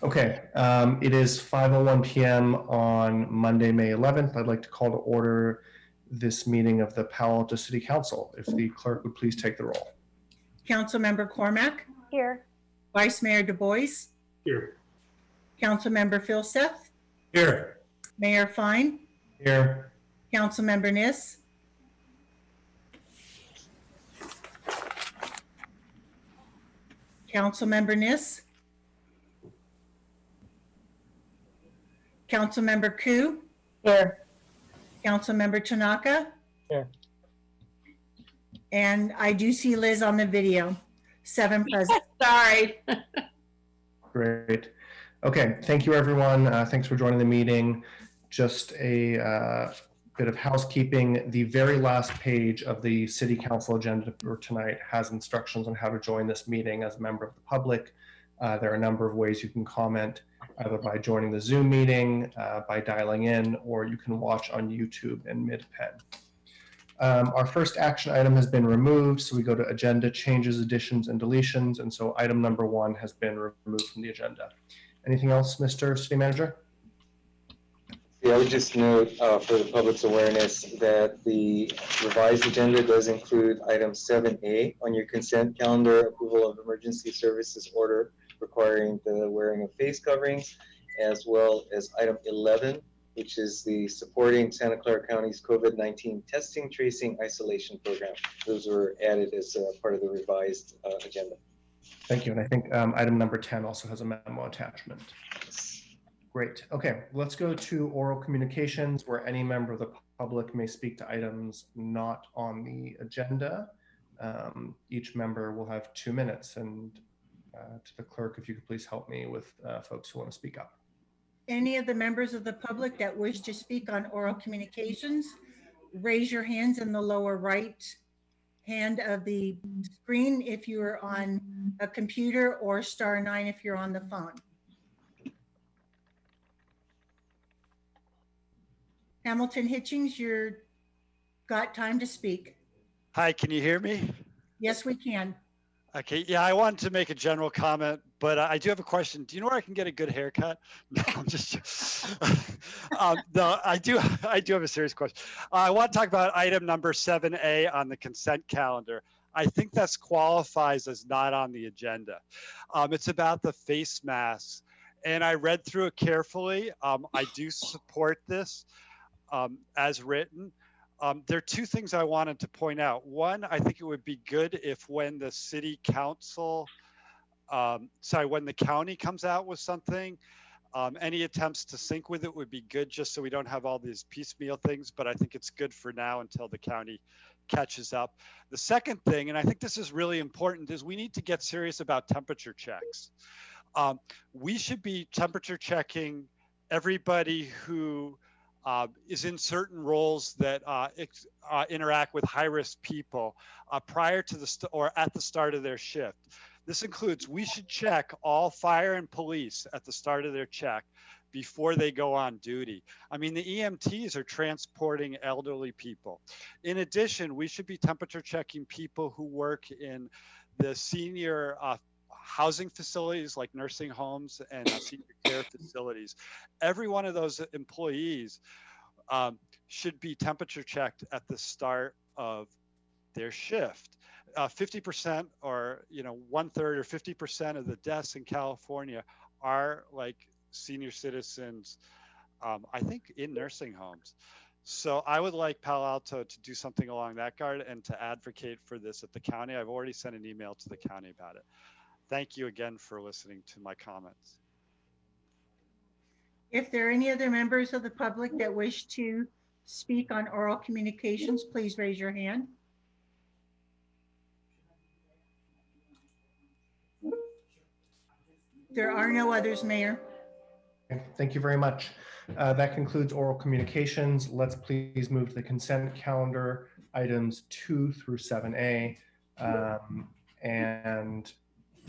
Okay, it is 5:01 p.m. on Monday, May 11th. I'd like to call to order this meeting of the Palo Alto City Council. If the clerk would please take the roll. Councilmember Cormack. Here. Vice Mayor Du Bois. Here. Councilmember Philseth. Here. Mayor Fine. Here. Councilmember Niss. Councilmember Niss. Councilmember Koo. Here. Councilmember Tanaka. Here. And I do see Liz on the video. 7 present. Sorry. Great. Okay, thank you, everyone. Thanks for joining the meeting. Just a bit of housekeeping. The very last page of the City Council agenda for tonight has instructions on how to join this meeting as a member of the public. There are a number of ways you can comment, either by joining the Zoom meeting, by dialing in, or you can watch on YouTube in mid-pen. Our first action item has been removed, so we go to agenda changes, additions, and deletions, and so item number 1 has been removed from the agenda. Anything else, Mr. City Manager? Yeah, I would just note for the public's awareness that the revised agenda does include item 7A on your consent calendar, approval of emergency services order requiring the wearing of face coverings, as well as item 11, which is the supporting Santa Clara County's COVID-19 testing, tracing, isolation program. Those were added as part of the revised agenda. Thank you. And I think item number 10 also has a memo attachment. Great. Okay, let's go to oral communications, where any member of the public may speak to items not on the agenda. Each member will have 2 minutes. And to the clerk, if you could please help me with folks who want to speak up. Any of the members of the public that wish to speak on oral communications, raise your hands in the lower right hand of the screen if you're on a computer, or *9 if you're on the phone. Hamilton Hitchings, you're got time to speak. Hi, can you hear me? Yes, we can. Okay, yeah, I wanted to make a general comment, but I do have a question. Do you know where I can get a good haircut? No, I'm just, no, I do have a serious question. I want to talk about item number 7A on the consent calendar. I think that's qualifies as not on the agenda. It's about the face masks, and I read through it carefully. I do support this as written. There are 2 things I wanted to point out. One, I think it would be good if when the city council, when the county comes out with something, any attempts to sync with it would be good, just so we don't have all these piecemeal things, but I think it's good for now until the county catches up. The second thing, and I think this is really important, is we need to get serious about temperature checks. We should be temperature checking everybody who is in certain roles that interact with high-risk people prior to or at the start of their shift. This includes, we should check all fire and police at the start of their check before they go on duty. I mean, the EMTs are transporting elderly people. In addition, we should be temperature checking people who work in the senior housing facilities like nursing homes and senior care facilities. Every one of those employees should be temperature checked at the start of their shift. 50% or 1/3 or 50% of the deaths in California are like senior citizens, I think in nursing homes. So I would like Palo Alto to do something along that guard and to advocate for this at the county. I've already sent an email to the county about it. Thank you again for listening to my comments. If there are any other members of the public that wish to speak on oral communications, please raise your hand. There are no others, Mayor. Okay, thank you very much. That concludes oral communications. Let's please move to the consent calendar, items 2 through 7A.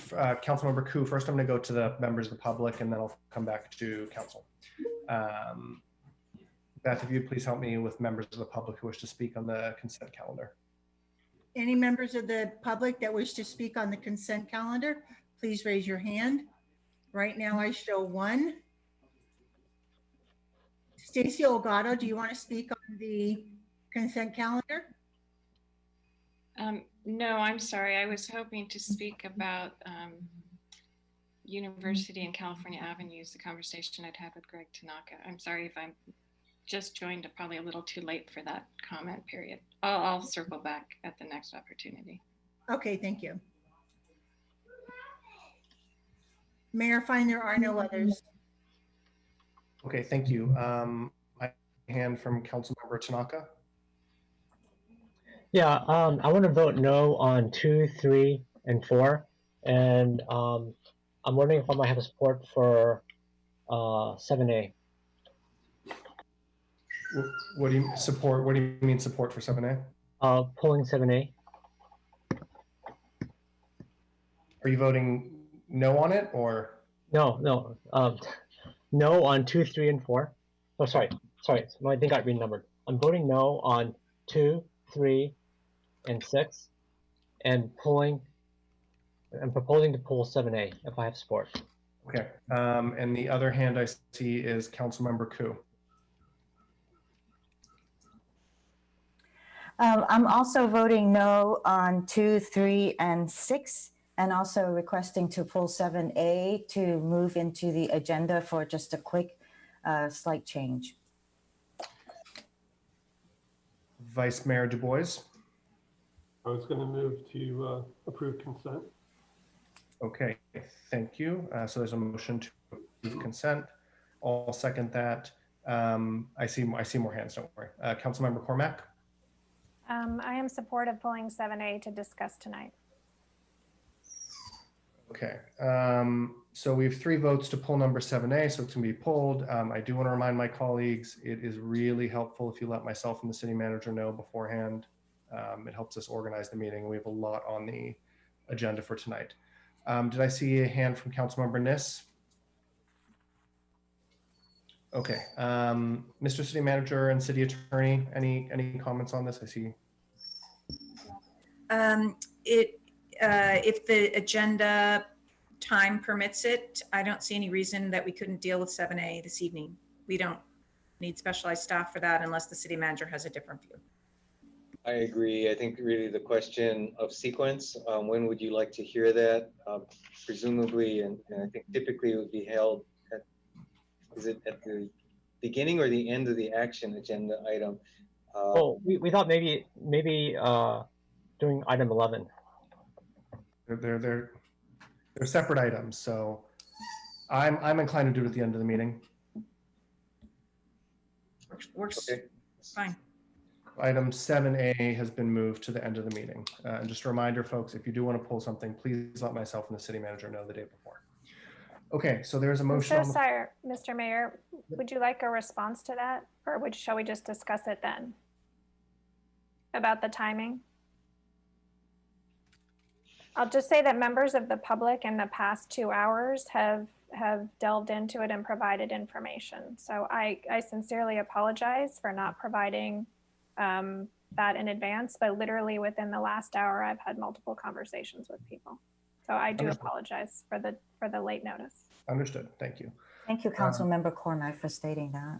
Councilmember Koo, first I'm going to go to the members of the public, and then I'll come back to council. Beth, if you'd please help me with members of the public who wish to speak on the consent calendar. Any members of the public that wish to speak on the consent calendar, please raise your hand. Right now I show one. Stacy Olgato, do you want to speak on the consent calendar? No, I'm sorry. I was hoping to speak about University and California Avenues, the conversation I'd had with Greg Tanaka. I'm sorry if I'm just joined, probably a little too late for that comment period. I'll circle back at the next opportunity. Okay, thank you. Mayor Fine, there are no others. Okay, thank you. I hand from Councilmember Tanaka. Yeah, I want to vote no on 2, 3, and 4, and I'm wondering if I might have support for 7A. What do you support? What do you mean support for 7A? Pulling 7A. Are you voting no on it or? No, no on 2, 3, and 4. Oh, sorry. I think I renumbered. I'm voting no on 2, 3, and 6, and I'm proposing to pull 7A if I have support. Okay. And the other hand I see is Councilmember Koo. I'm also voting no on 2, 3, and 6, and also requesting to pull 7A to move into the agenda for just a quick, slight change. Vice Mayor Du Bois. I was going to move to approve consent. Okay, thank you. So there's a motion to approve consent. I'll second that. I see more hands, don't worry. Councilmember Cormack. I am supportive pulling 7A to discuss tonight. Okay, so we have 3 votes to pull number 7A, so it's gonna be pulled. I do want to remind my colleagues, it is really helpful if you let myself and the city manager know beforehand. It helps us organize the meeting. We have a lot on the agenda for tonight. Did I see a hand from Councilmember Niss? Okay, Mr. City Manager and City Attorney, any comments on this? I see. If the agenda time permits it, I don't see any reason that we couldn't deal with 7A this evening. We don't need specialized staff for that unless the city manager has a different view. I agree. I think really the question of sequence, when would you like to hear that? Presumably, and I think typically it would be held at, is it at the beginning or the end of the action agenda item? We thought maybe doing item 11. They're separate items, so I'm inclined to do it at the end of the meeting. Works Okay. fine. Item 7A has been moved to the end of the meeting. And just a reminder, folks, if you do want to pull something, please let myself and the city manager know the day before. Okay, so there's a motion. I'm so sorry, Mr. Mayor. Would you like a response to that? Or shall we just discuss it then? About the timing? I'll just say that members of the public in the past 2 hours have delved into it and provided information. So I sincerely apologize for not providing that in advance, but literally within the last hour, I've had multiple conversations with people. So I do apologize for the late notice. Understood. Thank you. Thank you, Councilmember Cormack, for stating that.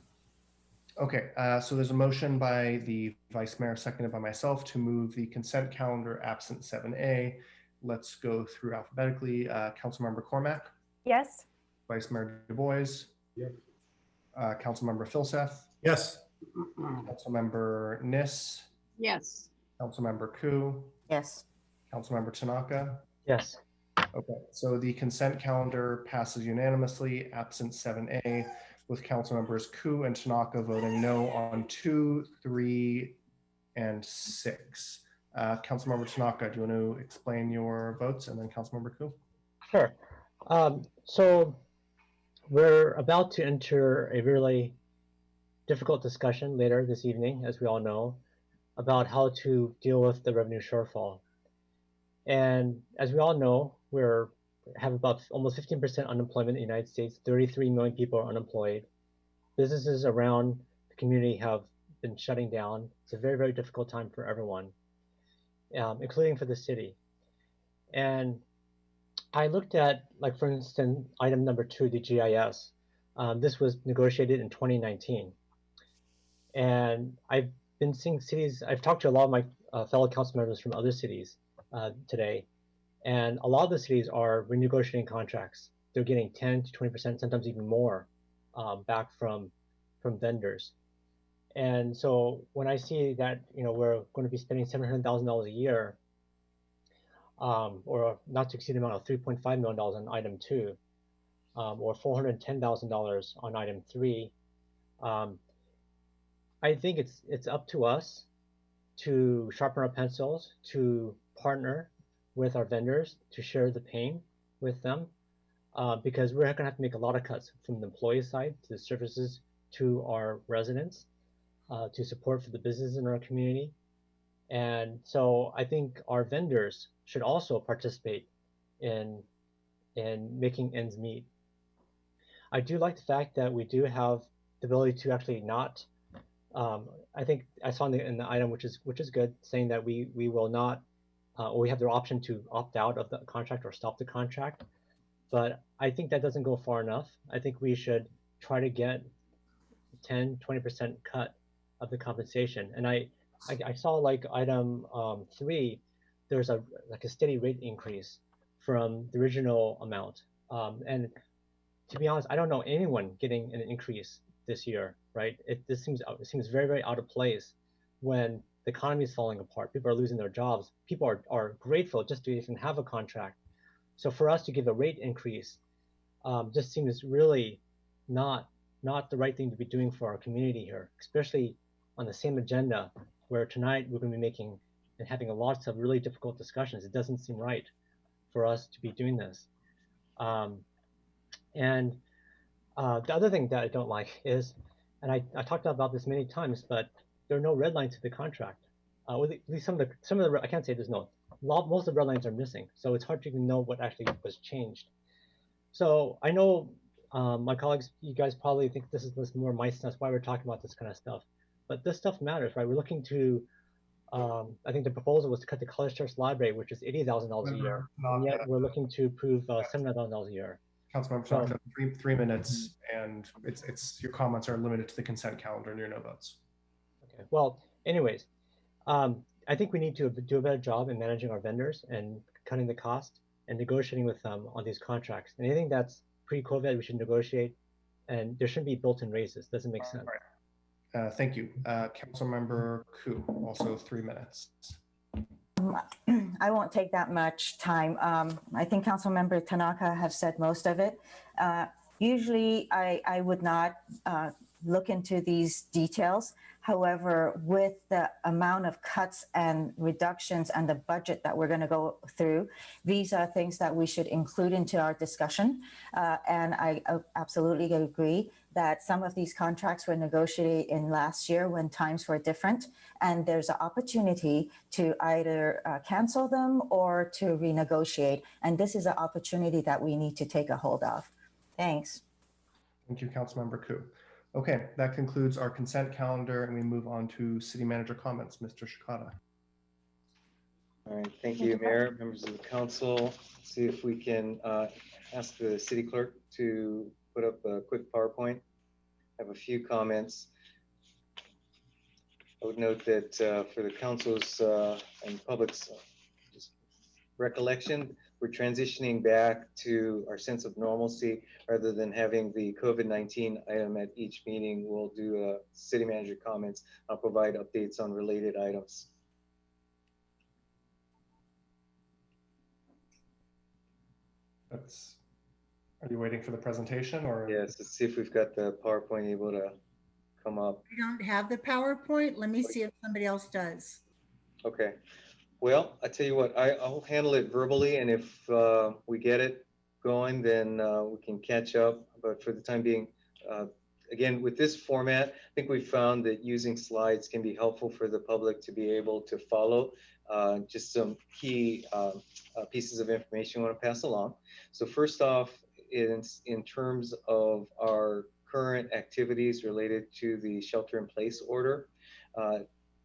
Okay, so there's a motion by the Vice Mayor, seconded by myself, to move the consent calendar absent 7A. Let's go through alphabetically. Councilmember Cormack. Yes. Vice Mayor Du Bois. Yes. Councilmember Filseth. Yes. Councilmember Niss. Yes. Councilmember Koo. Yes. Councilmember Tanaka. Yes. Okay, so the consent calendar passes unanimously, absent 7A, with Councilmembers Koo and Tanaka voting no on 2, 3, and 6. Councilmember Tanaka, do you want to explain your votes, and then Councilmember Koo? Sure. So we're about to enter a really difficult discussion later this evening, as we all know, about how to deal with the revenue shortfall. And as we all know, we have about almost 15% unemployment in the United States. 33 million people are unemployed. Businesses around the community have been shutting down. It's a very, very difficult time for everyone, including for the city. And I looked at, like, for instance, item number 2, the GIS. This was negotiated in 2019. And I've been seeing cities, I've talked to a lot of my fellow council members from other cities today, and a lot of the cities are renegotiating contracts. They're getting 10 to 20%, sometimes even more, back from vendors. And so when I see that, we're going to be spending $700,000 a year, or not to exceed the amount of $3.5 million on item 2, or $410,000 on item 3, I think it's up to us to sharpen our pencils, to partner with our vendors, to share the pain with them, because we're going to have to make a lot of cuts from the employee side to the services to our residents, to support for the business in our community. And so I think our vendors should also participate in making ends meet. I do like the fact that we do have the ability to actually not. I think I saw in the item, which is good, saying that we will not, or we have the option to opt out of the contract or stop the contract. But I think that doesn't go far enough. I think we should try to get 10-20% cut of the compensation. And I saw, like, item 3, there's a steady rate increase from the original amount. And to be honest, I don't know anyone getting an increase this year, right? It seems very, very out of place when the economy is falling apart. People are losing their jobs. People are grateful just to even have a contract. So for us to give a rate increase just seems really not the right thing to be doing for our community here, especially on the same agenda where tonight we're going to be making and having lots of really difficult discussions. It doesn't seem right for us to be doing this. And the other thing that I don't like is, and I talked about this many times, but there are no red lines to the contract. At least some of the I can't say there's no. Most of the red lines are missing, so it's hard to even know what actually was changed. So I know my colleagues, you guys probably think this is more my stuff. That's why we're talking about this kind of stuff. But this stuff matters, right? We're looking to. I think the proposal was to cut the College Church Library, which is $80,000 a year, and yet we're looking to approve $700,000 a year. Councilmember Tanaka, 3 minutes, and it's your comments are limited to the consent calendar and your no votes. Okay. Well, anyways, I think we need to do a better job in managing our vendors and cutting the cost and negotiating with them on these contracts. And anything that's pre-COVID, we should negotiate, and there shouldn't be built-in raises. Doesn't make sense. Right. Thank you. Councilmember Ku, also 3 minutes. I won't take that much time. I think Councilmember Tanaka has said most of it. Usually I would not look into these details. However, with the amount of cuts and reductions and the budget that we're going to go through, these are things that we should include into our discussion. And I absolutely agree that some of these contracts were negotiated in last year when times were different. And there's an opportunity to either cancel them or to renegotiate. And this is an opportunity that we need to take a hold of. Thanks. Thank you, Councilmember Ku. Okay, that concludes our consent calendar, and we move on to city manager comments. Mr. Shikata. All right, thank you, Mayor, members of the council. Let's see if we can ask the city clerk to put up a quick PowerPoint. I have a few comments. I would note that for the council's and public's recollection, we're transitioning back to our sense of normalcy rather than having the COVID-19 item at each meeting. We'll do city manager comments. I'll provide updates on related items. Are you waiting for the presentation or? Yes, let's see if we've got the PowerPoint able to come up. We don't have the PowerPoint. Let me see if somebody else does. Okay. Well, I tell you what, I'll handle it verbally, and if we get it going, then we can catch up. But for the time being, again, with this format, I think we found that using slides can be helpful for the public to be able to follow just some key pieces of information I want to pass along. So first off, in terms of our current activities related to the shelter-in-place order,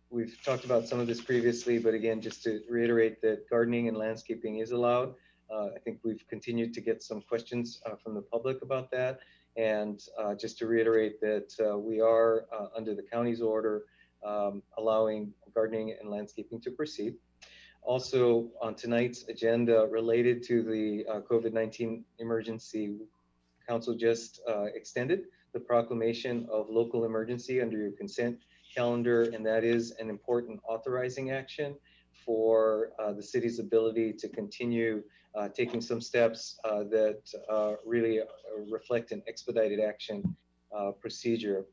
we've talked about some of this previously, but again, just to reiterate that gardening and landscaping is allowed I think we've continued to get some questions from the public about that. And just to reiterate that we are under the county's order allowing gardening and landscaping to proceed. Also on tonight's agenda related to the COVID-19 emergency, Council just extended the proclamation of local emergency under your consent calendar, and that is an important authorizing action for the city's ability to continue taking some steps that really reflect an expedited action procedure.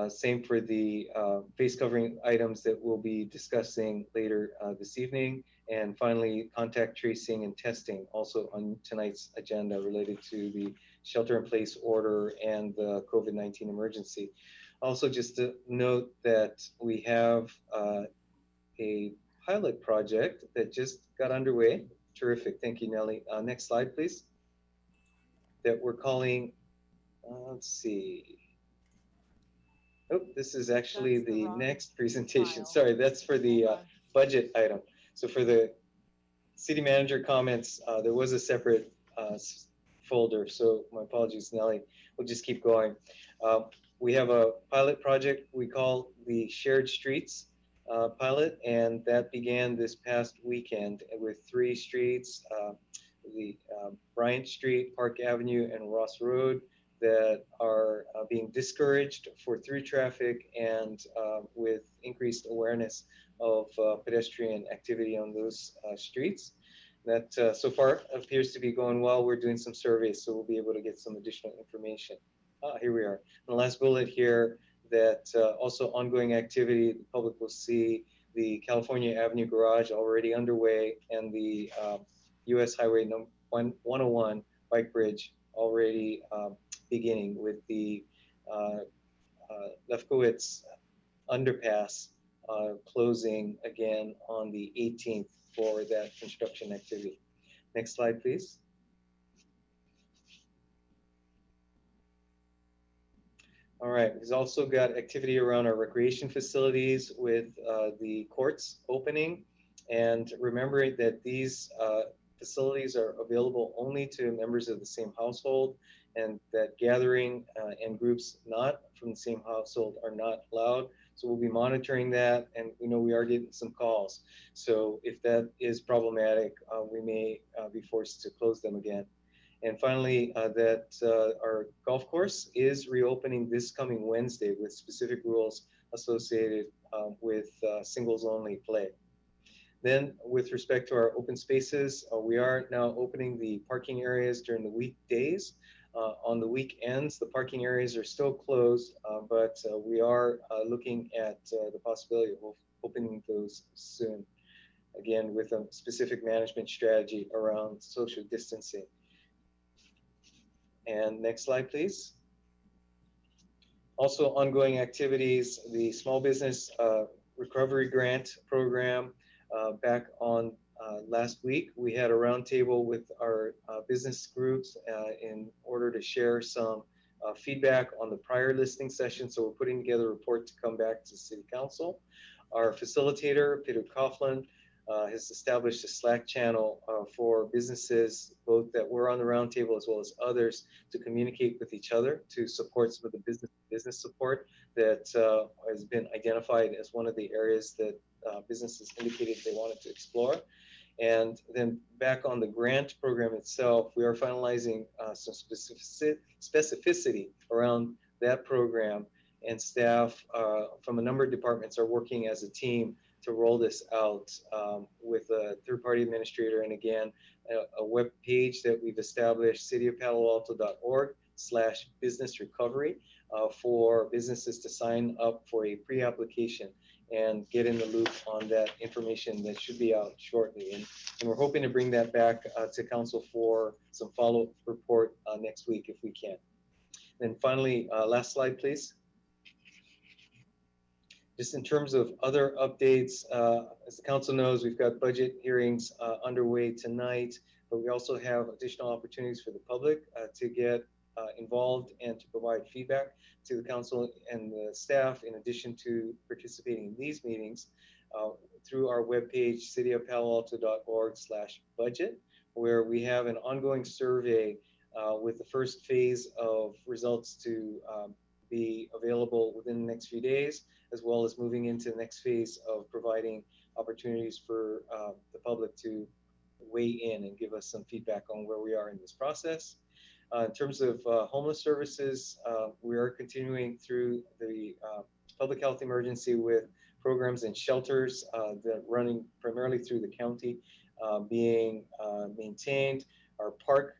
Same for the face covering items that we'll be discussing later this evening. And finally, contact tracing and testing also on tonight's agenda related to the shelter in place order and the COVID-19 emergency. Also, just to note that we have a pilot project that just got underway. Terrific, thank you, Nellie. Next slide, please. That we're calling, let's see. Oh, this is actually the next presentation. Sorry, that's for the budget item. So for the city manager comments, there was a separate folder. So my apologies, Nellie. We'll just keep going. We have a pilot project we call the Shared Streets pilot, and that began this past weekend with 3 streets, the Bryant Street, Park Avenue, and Ross Road, that are being discouraged for through traffic and with increased awareness of pedestrian activity on those streets. That so far appears to be going well. We're doing some surveys, so we'll be able to get some additional information. Here we are. And the last bullet here, that also ongoing activity, the public will see the California Avenue Garage already underway, and the US Highway 101 bike bridge already beginning with the Lefkowitz underpass closing again on the 18th for that construction activity. Next slide, please. All right, we've also got activity around our recreation facilities with the courts opening, and remembering that these facilities are available only to members of the same household, and that gathering and groups not from the same household are not allowed. So we'll be monitoring that, and we know we are getting some calls. So if that is problematic, we may be forced to close them again. And finally, that our golf course is reopening this coming Wednesday with specific rules associated with singles only play. Then with respect to our open spaces, we are now opening the parking areas during the weekdays. On the weekends, the parking areas are still closed, but we are looking at the possibility of opening those soon, again, with a specific management strategy around social distancing. And next slide, please. Also ongoing activities, the Small Business Recovery Grant Program. Back on last week, we had a roundtable with our business groups in order to share some feedback on the prior listening session. So we're putting together a report to come back to City Council. Our facilitator, Peter Coughlin, has established a Slack channel for businesses, both that were on the roundtable as well as others, to communicate with each other to support some of the business support that has been identified as one of the areas that businesses indicated they wanted to explore. And then back on the grant program itself, we are finalizing some specificity around that program, and staff from a number of departments are working as a team to roll this out with a third-party administrator. And again, a web page that we've established, cityofpaloalto.org/business recovery, for businesses to sign up for a pre-application and get in the loop on that information that should be out shortly. And we're hoping to bring that back to council for some follow-up report next week if we can. And finally, last slide, please. Just in terms of other updates, as the council knows, we've got budget hearings underway tonight, but we also have additional opportunities for the public to get involved and to provide feedback to the council and the staff, in addition to participating in these meetings through our webpage, cityofpaloalto.org/budget, where we have an ongoing survey with the first phase of results to be available within the next few days, as well as moving into the next phase of providing opportunities for the public to weigh in and give us some feedback on where we are in this process. In terms of homeless services, we are continuing through the public health emergency with programs and shelters that running primarily through the county being maintained. Our park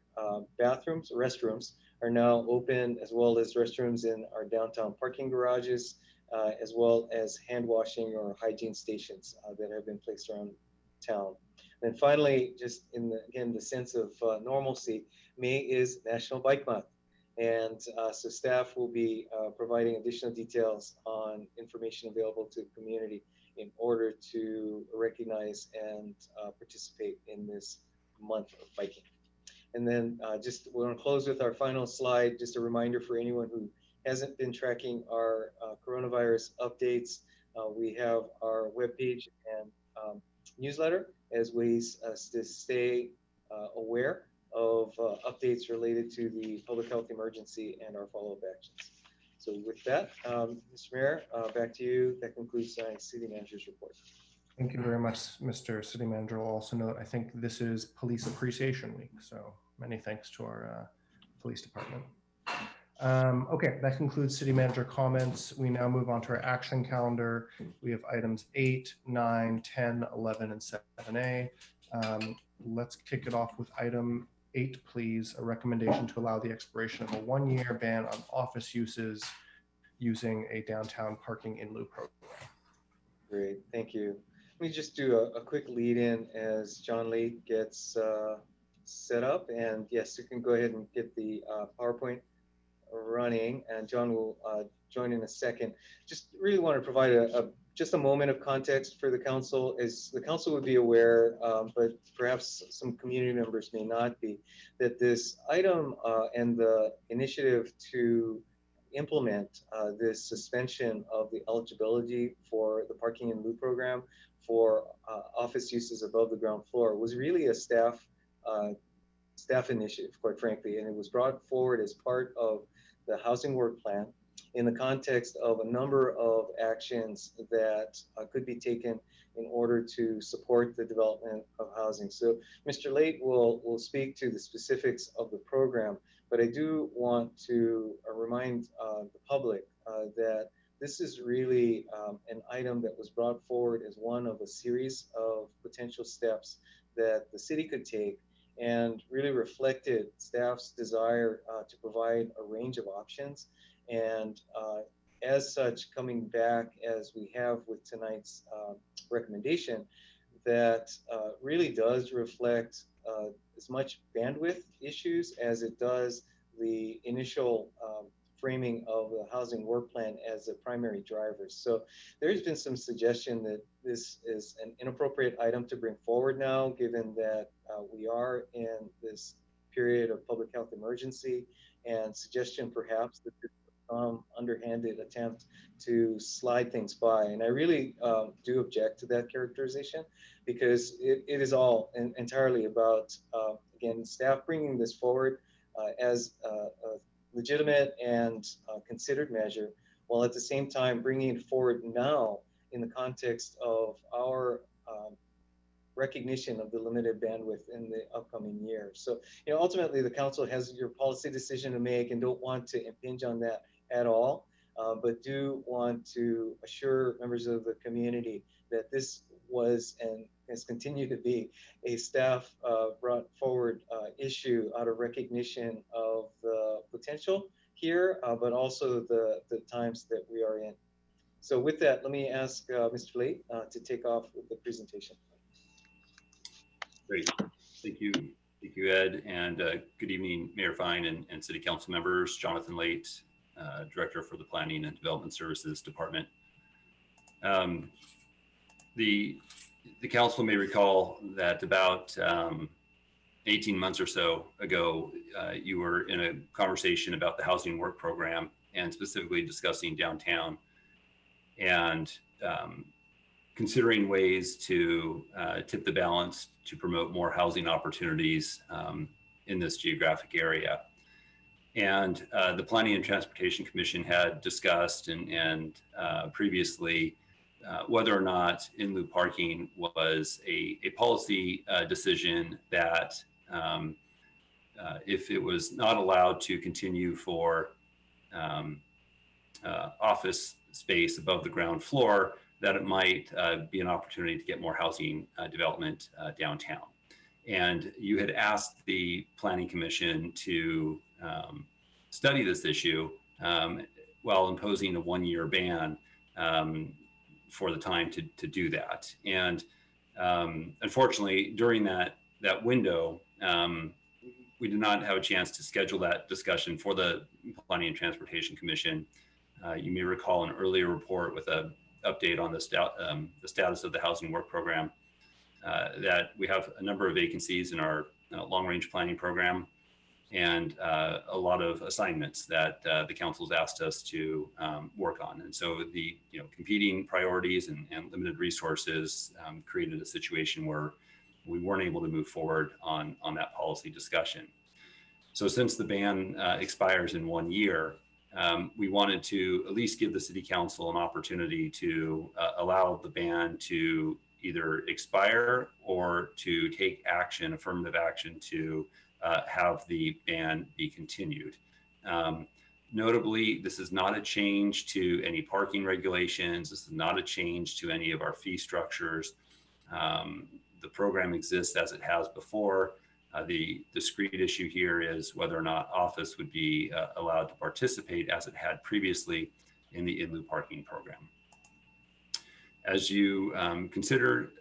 bathrooms, restrooms are now open, as well as restrooms in our downtown parking garages, as well as hand washing or hygiene stations that have been placed around town. And finally, just in again, the sense of normalcy, May is National Bike Month. And so staff will be providing additional details on information available to the community in order to recognize and participate in this month of biking. And then just we're going to close with our final slide. Just a reminder for anyone who hasn't been tracking our coronavirus updates. We have our webpage and newsletter as ways to stay aware of updates related to the public health emergency and our follow-up actions. So with that, Mr. Mayor, back to you. That concludes my city manager's report. Thank you very much, Mr. City Manager. I'll also note, I think this is Police Appreciation Week, so many thanks to our police department. Okay, that concludes City Manager comments. We now move on to our action calendar. We have items 8, 9, 10, 11, and 7A. Let's kick it off with item 8, please. A recommendation to allow the expiration of a 1-year ban on office uses using a downtown parking in lieu program. Great, thank you. Let me just do a quick lead in as John Lee gets set up. And yes, you can go ahead and get the PowerPoint running, and John will join in a second. Just really want to provide just a moment of context for the council. As the council would be aware, but perhaps some community members may not be, that this item and the initiative to implement this suspension of the eligibility for the parking in lieu program for office uses above the ground floor was really a staff initiative, quite frankly, and it was brought forward as part of the housing work plan in the context of a number of actions that could be taken in order to support the development of housing. So Mr. Late will speak to the specifics of the program, but I do want to remind the public that this is really an item that was brought forward as one of a series of potential steps that the city could take, and really reflected staff's desire to provide a range of options. And as such, coming back as we have with tonight's recommendation, that really does reflect as much bandwidth issues as it does the initial framing of the housing work plan as a primary driver. So there's been some suggestion that this is an inappropriate item to bring forward now, given that we are in this period of public health emergency, and suggestion perhaps that this underhanded attempt to slide things by. And I really do object to that characterization, because it is all entirely about, again, staff bringing this forward as a legitimate and considered measure, while at the same time bringing it forward now in the context of our recognition of the limited bandwidth in the upcoming year. So, ultimately the council has your policy decision to make, and don't want to impinge on that at all, but do want to assure members of the community that this was and has continued to be a staff brought forward issue out of recognition of the potential here, but also the times that we are in. So with that, let me ask Mr. Late to take off with the presentation. Great, thank you, Ed, and good evening, Mayor Fine and City Council members. Jonathan Late, Director for the Planning and Development Services Department. The council may recall that about 18 months or so ago, you were in a conversation about the housing work program, and specifically discussing downtown, and considering ways to tip the balance to promote more housing opportunities in this geographic area. And the Planning and Transportation Commission had discussed and previously whether or not in-lieu parking was a policy decision that if it was not allowed to continue for office space above the ground floor, that it might be an opportunity to get more housing development downtown. And you had asked the Planning Commission to study this issue while imposing a one-year ban for the time to do that. And unfortunately, during that window, we did not have a chance to schedule that discussion for the Planning and Transportation Commission. You may recall an earlier report with an update on the status of the housing work program, that we have a number of vacancies in our long-range planning program and a lot of assignments that the council's asked us to work on. And so the competing priorities and limited resources created a situation where we weren't able to move forward on that policy discussion. So since the ban expires in 1 year, we wanted to at least give the city council an opportunity to allow the ban to either expire or to take action, affirmative action, to have the ban be continued. Notably, this is not a change to any parking regulations. This is not a change to any of our fee structures. The program exists as it has before. The discrete issue here is whether or not office would be allowed to participate as it had previously in the in-lieu parking program. As you consider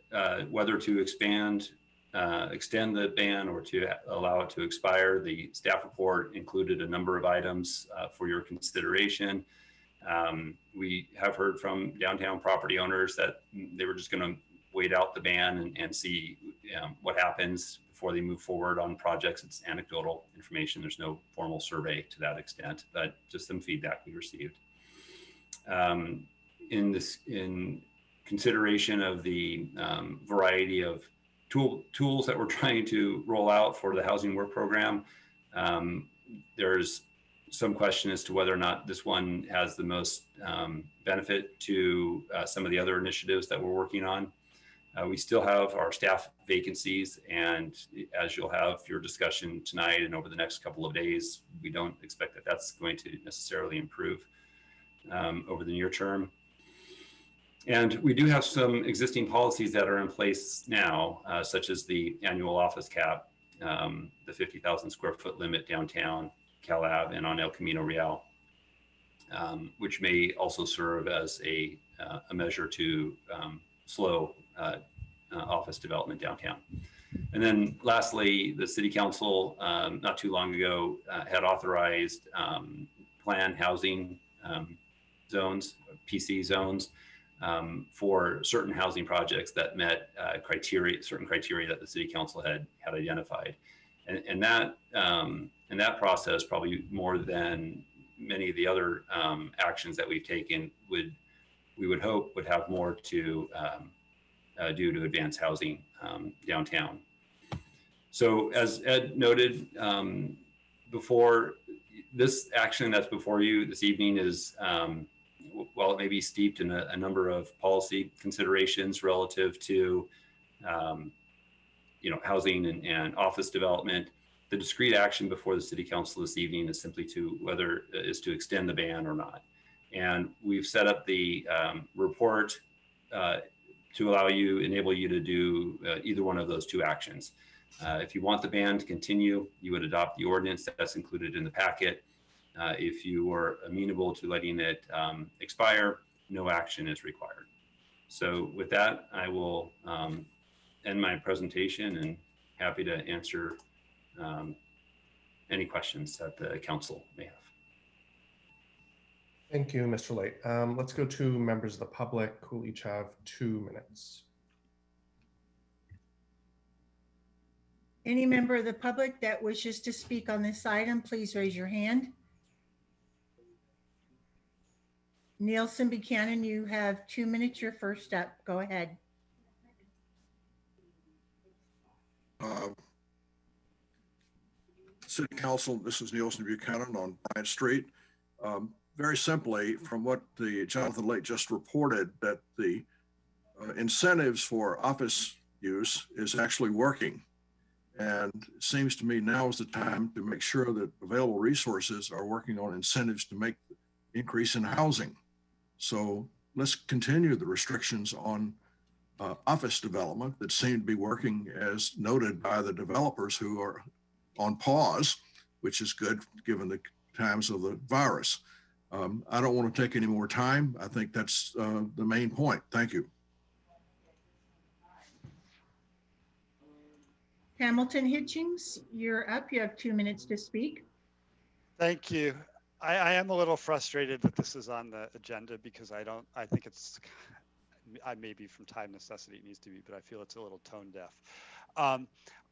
whether to extend the ban or to allow it to expire, the staff report included a number of items for your consideration. We have heard from downtown property owners that they were just going to wait out the ban and see what happens before they move forward on projects. It's anecdotal information. There's no formal survey to that extent, but just some feedback we received. In consideration of the variety of tools that we're trying to roll out for the housing work program, there's some question as to whether or not this one has the most benefit to some of the other initiatives that we're working on. We still have our staff vacancies, and as you'll have your discussion tonight and over the next couple of days, we don't expect that that's going to necessarily improve over the near term. And we do have some existing policies that are in place now, such as the annual office cap, the 50,000 square foot limit downtown, Cal Ave, and on El Camino Real, which may also serve as a measure to slow office development downtown. And then lastly, the city council not too long ago had authorized planned housing zones, PC zones, for certain housing projects that met certain criteria that the city council had identified. And that process, probably more than many of the other actions that we've taken, we would hope would have more to do to advance housing downtown. So as Ed noted before, this action that's before you this evening is, while it may be steeped in a number of policy considerations relative to housing and office development, the discrete action before the city council this evening is simply to extend the ban or not. And we've set up the report to enable you to do either one of those two actions. If you want the ban to continue, you would adopt the ordinance that's included in the packet. If you are amenable to letting it expire, no action is required. So with that, I will end my presentation and happy to answer any questions that the council may have. Thank you, Mr. Late. Let's go to members of the public who each have 2 minutes. Any member of the public that wishes to speak on this item, please raise your hand. Nielsen Buchanan, you have 2 minutes. You're first up. Go ahead. City Council, this is Nielsen Buchanan on Bryant Street. Very simply, from what the Jonathan Lake just reported, that the incentives for office use is actually working. And it seems to me now is the time to make sure that available resources are working on incentives to make the increase in housing. So let's continue the restrictions on office development that seem to be working, as noted by the developers who are on pause, which is good given the times of the virus. I don't want to take any more time. I think that's the main point. Thank you. Hamilton Hitchings, you're up. You have 2 minutes to speak. Thank you. I am a little frustrated that this is on the agenda because I think it's, maybe from time necessity it needs to be, but I feel it's a little tone deaf.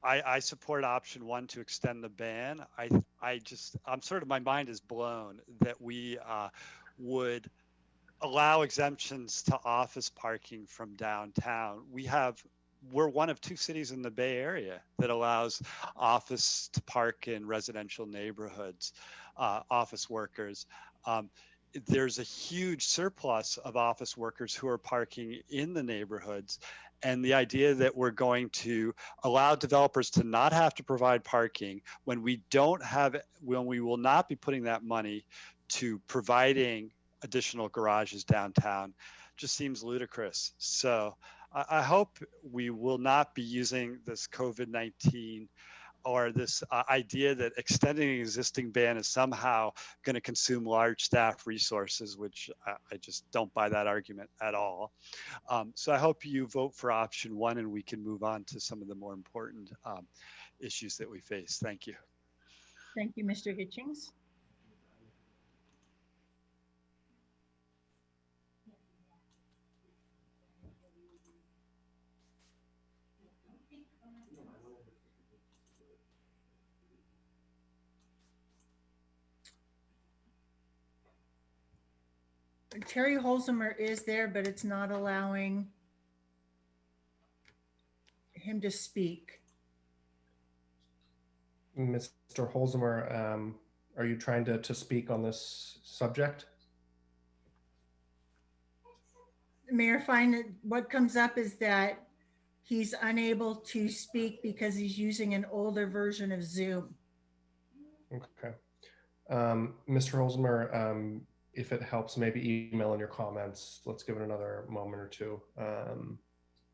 I support option 1 to extend the ban. I'm sort of, my mind is blown that we would allow exemptions to office parking from downtown. We're one of 2 cities in the Bay Area that allows office to park in residential neighborhoods, office workers. There's a huge surplus of office workers who are parking in the neighborhoods. And the idea that we're going to allow developers to not have to provide parking when we will not be putting that money to providing additional garages downtown just seems ludicrous. So I hope we will not be using this COVID-19 or this idea that extending an existing ban is somehow going to consume large staff resources, which I just don't buy that argument at all. So I hope you vote for option 1 and we can move on to some of the more important issues that we face. Thank you. Thank you, Mr. Hitchings. Terry Holzheimer is there, but it's not allowing him to speak. Mr. Holzheimer, are you trying to speak on this subject? Mayor Fine, what comes up is that he's unable to speak because he's using an older version of Zoom. Okay. Mr. Holzheimer, if it helps, maybe email in your comments. Let's give it another moment or two. I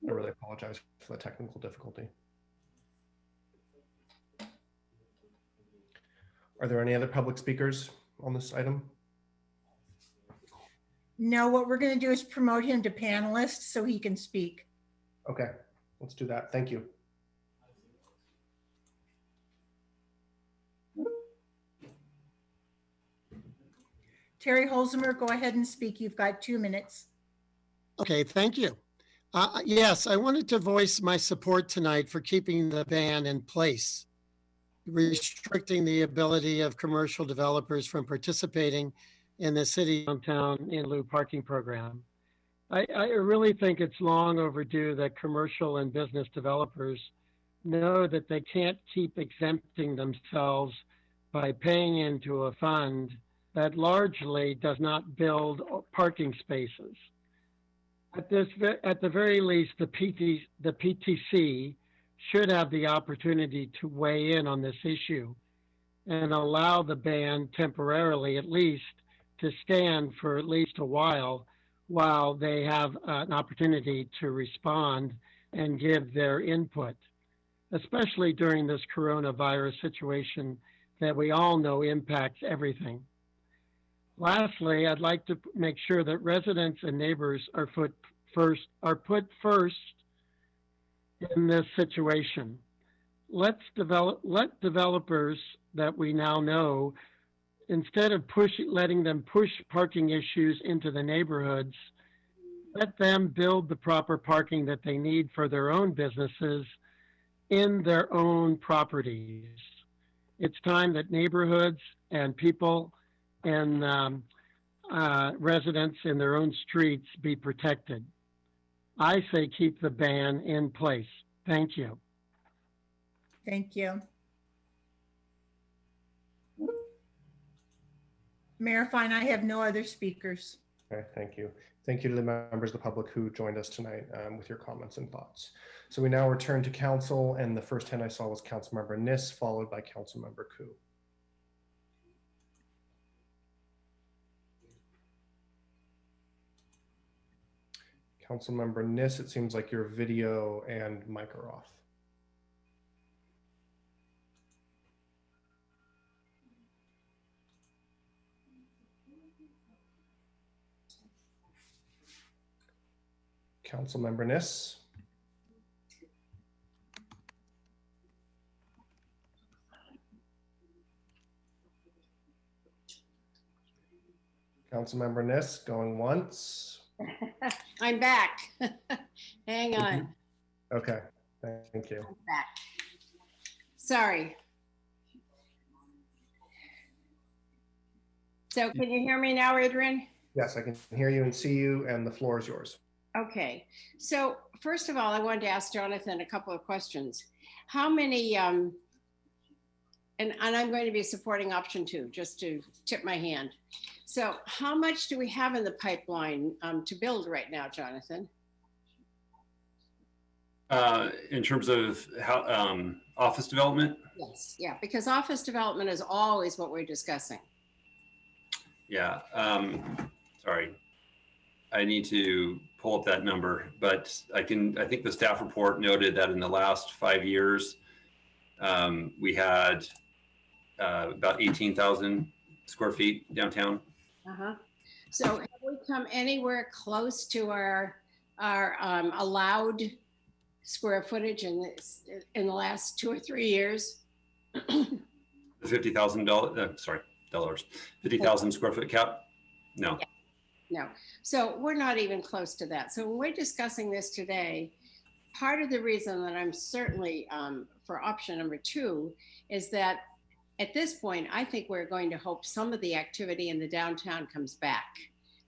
really apologize for the technical difficulty. Are there any other public speakers on this item? No, what we're going to do is promote him to panelist so he can speak. Okay, let's do that. Thank you. Terry Holzheimer, go ahead and speak. You've got 2 minutes. Okay, thank you. Yes, I wanted to voice my support tonight for keeping the ban in place, restricting the ability of commercial developers from participating in the city downtown in lieu parking program. I really think it's long overdue that commercial and business developers know that they can't keep exempting themselves by paying into a fund that largely does not build parking spaces. At the very least, the PTC should have the opportunity to weigh in on this issue and allow the ban temporarily, at least, to stand for at least a while they have an opportunity to respond and give their input, especially during this coronavirus situation that we all know impacts everything. Lastly, I'd like to make sure that residents and neighbors are put first in this situation. Let developers that we now know, instead of letting them push parking issues into the neighborhoods, let them build the proper parking that they need for their own businesses in their own properties. It's time that neighborhoods and people in residents in their own streets be protected. I say keep the ban in place. Thank you. Thank you. Mayor Fine, I have no other speakers. Okay, thank you. Thank you to the members of the public who joined us tonight with your comments and thoughts. So we now return to council, and the first hand I saw was Councilmember Nis, followed by Councilmember Koo. Councilmember Nis, it seems like your video and mic are off. Councilmember Nis. Councilmember Nis going once. I'm back. Hang on. Okay, thank you. I'm back. Sorry. So can you hear me now, Adrian? Yes, I can hear you and see you, and the floor is yours. Okay. So first of all, I wanted to ask Jonathan a couple of questions. How many, and I'm going to be supporting option 2, just to tip my hand. So how much do we have in the pipeline to build right now, Jonathan? In terms of how office development? Yes, yeah, because office development is always what we're discussing. Yeah, sorry. I need to pull up that number, but I think the staff report noted that in the last 5 years, we had about 18,000 square feet downtown. So have we come anywhere close to our allowed square footage in the last 2 or 3 years? $50,000, dollars, 50,000 square foot cap? No. Yeah. No. So we're not even close to that. So when we're discussing this today, part of the reason that I'm certainly for option number 2 is that at this point, I think we're going to hope some of the activity in the downtown comes back.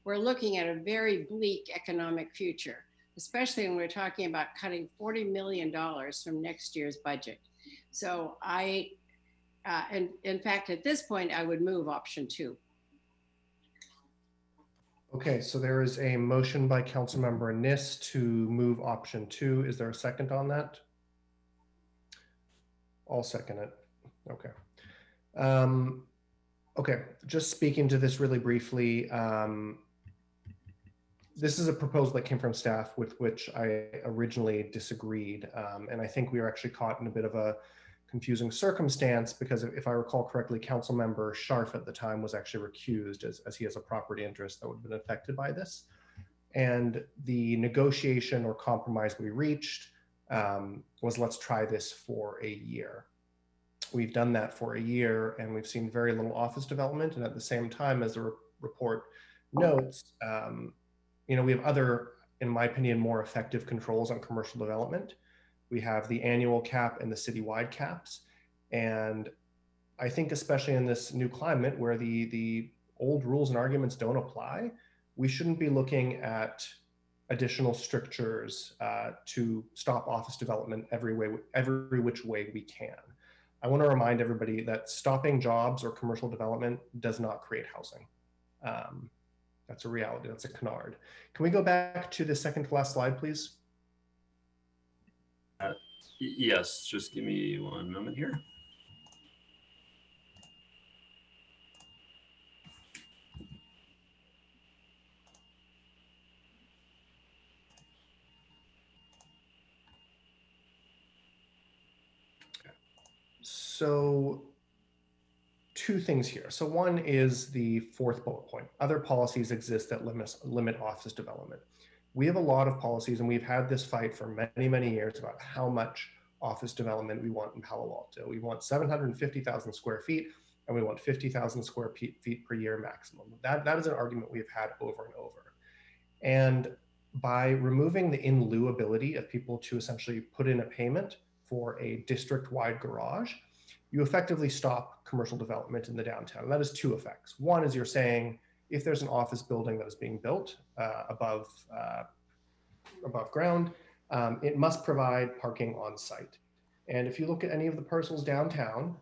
We're looking at a very bleak economic future, especially when we're talking about cutting $40 million from next year's budget. So and in fact, at this point, I would move option 2. Okay, so there is a motion by Councilmember Nis to move option 2. Is there a second on that? I'll second it. Okay. Okay, just speaking to this really briefly, this is a proposal that came from staff with which I originally disagreed. And I think we were actually caught in a bit of a confusing circumstance because if I recall correctly, Councilmember Scharf at the time was actually recused as he has a property interest that would have been affected by this. And the negotiation or compromise we reached was let's try this for a year. We've done that for a year and we've seen very little office development. And at the same time, as the report notes, we have other, in my opinion, more effective controls on commercial development. We have the annual cap and the citywide caps. And I think especially in this new climate where the old rules and arguments don't apply, we shouldn't be looking at additional strictures to stop office development every which way we can. I want to remind everybody that stopping jobs or commercial development does not create housing. That's a reality, that's a canard. Can we go back to the second to last slide, please? Yes, just give me one moment here. So 2 things here. So one is the 4th bullet point. Other policies exist that limit office development. We have a lot of policies and we've had this fight for many, many years about how much office development we want in Palo Alto. We want 750,000 square feet and we want 50,000 square feet per year maximum. That is an argument we've had over and over. And by removing the in lieu ability of people to essentially put in a payment for a district-wide garage, you effectively stop commercial development in the downtown. And that has 2 effects. One is you're saying, if there's an office building that is being built above ground, it must provide parking on site. And if you look at any of the parcels downtown,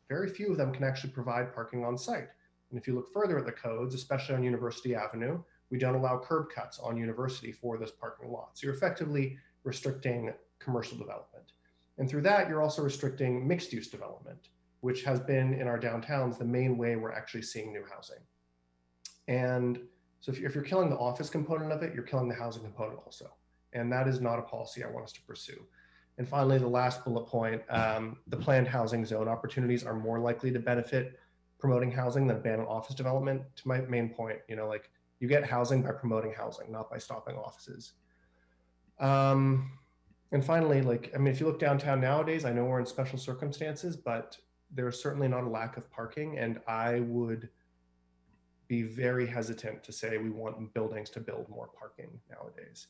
very few of them can actually provide parking on site. And if you look further at the codes, especially on University Avenue, we don't allow curb cuts on University for this parking lot. So you're effectively restricting commercial development. And through that, you're also restricting mixed use development, which has been in our downtowns the main way we're actually seeing new housing. And so if you're killing the office component of it, you're killing the housing component also. And that is not a policy I want us to pursue. And finally, the last bullet point, the planned housing zone opportunities are more likely to benefit promoting housing than ban on office development. To my main point, like you get housing by promoting housing, not by stopping offices. And finally, if you look downtown nowadays, I know we're in special circumstances, but there's certainly not a lack of parking. And I would be very hesitant to say we want buildings to build more parking nowadays.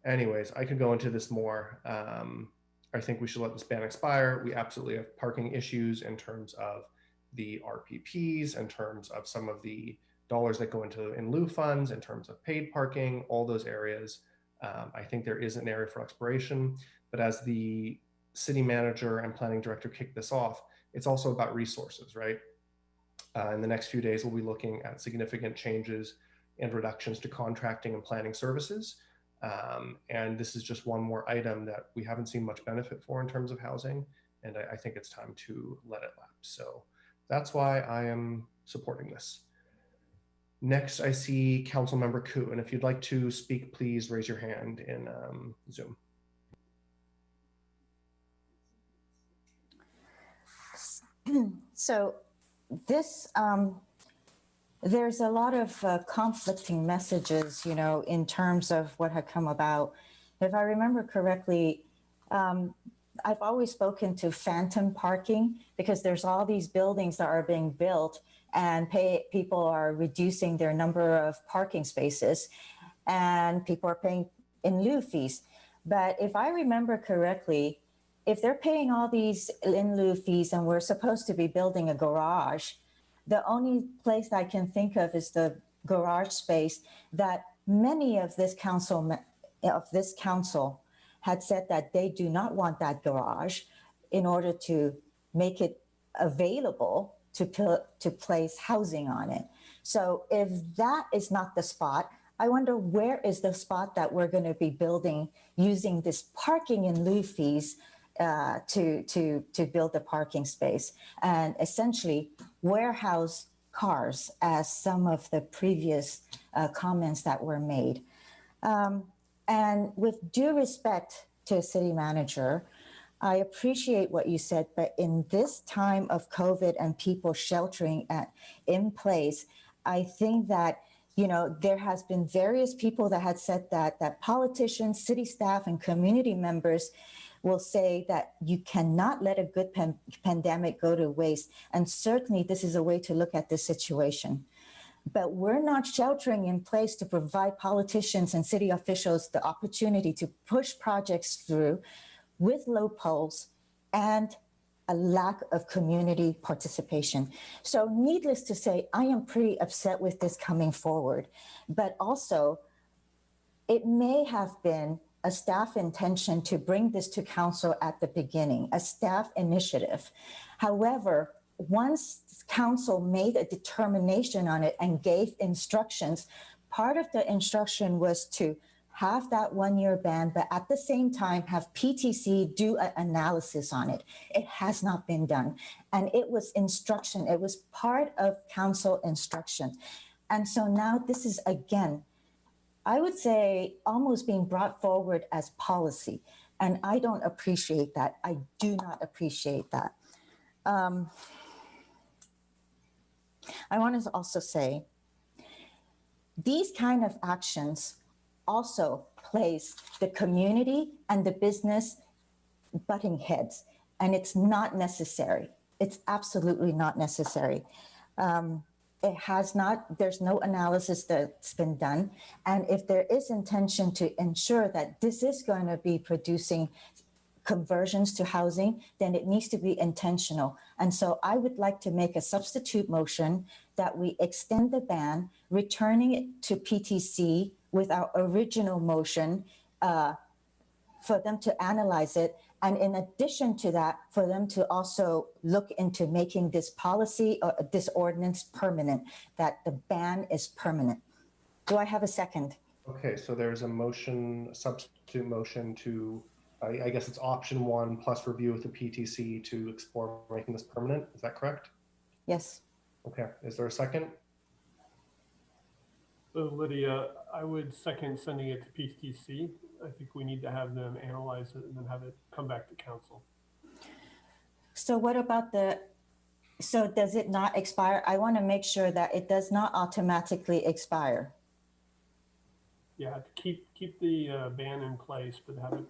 Anyways, I could go into this more. I think we should let this ban expire. We absolutely have parking issues in terms of the RPPs, in terms of some of the dollars that go into in lieu funds, in terms of paid parking, all those areas. I think there is an area for exploration, but as the city manager and planning director kick this off, it's also about resources, right? In the next few days, we'll be looking at significant changes and reductions to contracting and planning services. And this is just one more item that we haven't seen much benefit for in terms of housing. And I think it's time to let it lapse. So that's why I am supporting this. Next, I see Councilmember Koo. And if you'd like to speak, please raise your hand in Zoom. So this, there's a lot of conflicting messages, in terms of what had come about. If I remember correctly, I've always spoken to phantom parking because there's all these buildings that are being built and people are reducing their number of parking spaces and people are paying in lieu fees. But if I remember correctly, if they're paying all these in lieu fees and we're supposed to be building a garage, the only place I can think of is the garage space that many of this council had said that they do not want that garage in order to make it available to place housing on it. So if that is not the spot, I wonder where is the spot that we're going to be building using this parking in lieu fees to build a parking space and essentially warehouse cars, as some of the previous comments that were made. And with due respect to city manager, I appreciate what you said, but in this time of COVID and people sheltering in place, I think that there has been various people that had said that politicians, city staff, and community members will say that you cannot let a good pandemic go to waste. And certainly this is a way to look at this situation. But we're not sheltering in place to provide politicians and city officials the opportunity to push projects through with loopholes and a lack of community participation. So needless to say, I am pretty upset with this coming forward, but also it may have been a staff intention to bring this to council at the beginning, a staff initiative. However, once council made a determination on it and gave instructions, part of the instruction was to have that 1-year ban, but at the same time have PTC do an analysis on it. It has not been done. And it was instruction, it was part of council instruction. And so now this is again, I would say almost being brought forward as policy. And I don't appreciate that. I do not appreciate that. I want to also say, these kind of actions also place the community and the business butting heads, and it's not necessary. It's absolutely not necessary. There's no analysis that's been done. And if there is intention to ensure that this is going to be producing conversions to housing, then it needs to be intentional. And so I would like to make a substitute motion that we extend the ban, returning it to PTC with our original motion for them to analyze it. And in addition to that, for them to also look into making this policy or this ordinance permanent, that the ban is permanent. Do I have a second? Okay, so there's a motion, substitute motion to, I guess it's option 1 plus review with the PTC to explore making this permanent. Is that correct? Yes. Okay, is there a second? So Lydia, I would second sending it to PTC. I think we need to have them analyze it and then have it come back to council. So what about so does it not expire? I want to make sure that it does not automatically expire. Yeah, keep the ban in place, but have it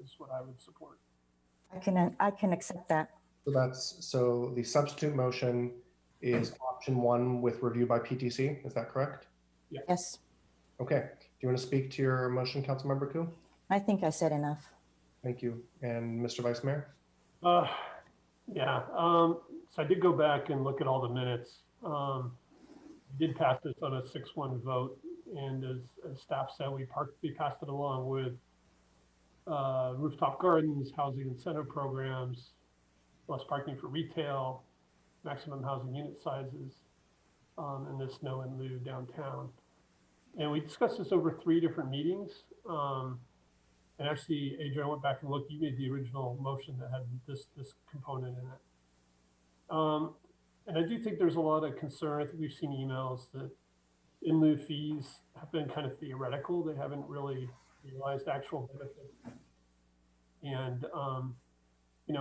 is what I would support. I can accept that. So the substitute motion is option 1 with review by PTC. Is that correct? Yeah. Yes. Okay. Do you want to speak to your motion, Councilmember Koo? I think I said enough. Thank you. And Mr. Vice Mayor? Yeah. So I did go back and look at all the minutes. We did pass this on a 6-1 vote, and as staff said, we passed it along with rooftop gardens, housing incentive programs, less parking for retail, maximum housing unit sizes, and the snow and lieu downtown. And we discussed this over 3 different meetings. And actually, Adrian, I went back and looked. You made the original motion that had this component in it. And I do think there's a lot of concern. I think we've seen emails that in lieu fees have been kind of theoretical. They haven't really realized actual benefit. And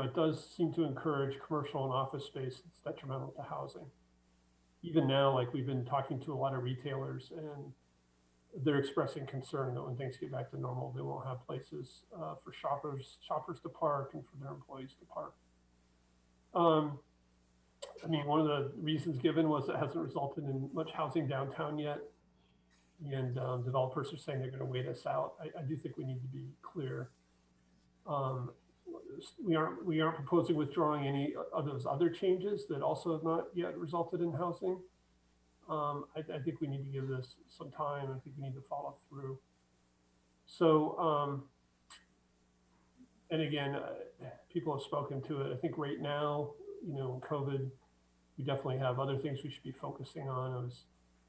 it does seem to encourage commercial and office space that's detrimental to housing. Even now, like we've been talking to a lot of retailers, and they're expressing concern that when things get back to normal, they won't have places for shoppers to park and for their employees to park. One of the reasons given was it hasn't resulted in much housing downtown yet. And developers are saying they're going to wait us out. I do think we need to be clear. We aren't proposing withdrawing any of those other changes that also have not yet resulted in housing. I think we need to give this some time. I think we need to follow through. So, and again, people have spoken to it. I think right now, COVID, we definitely have other things we should be focusing on.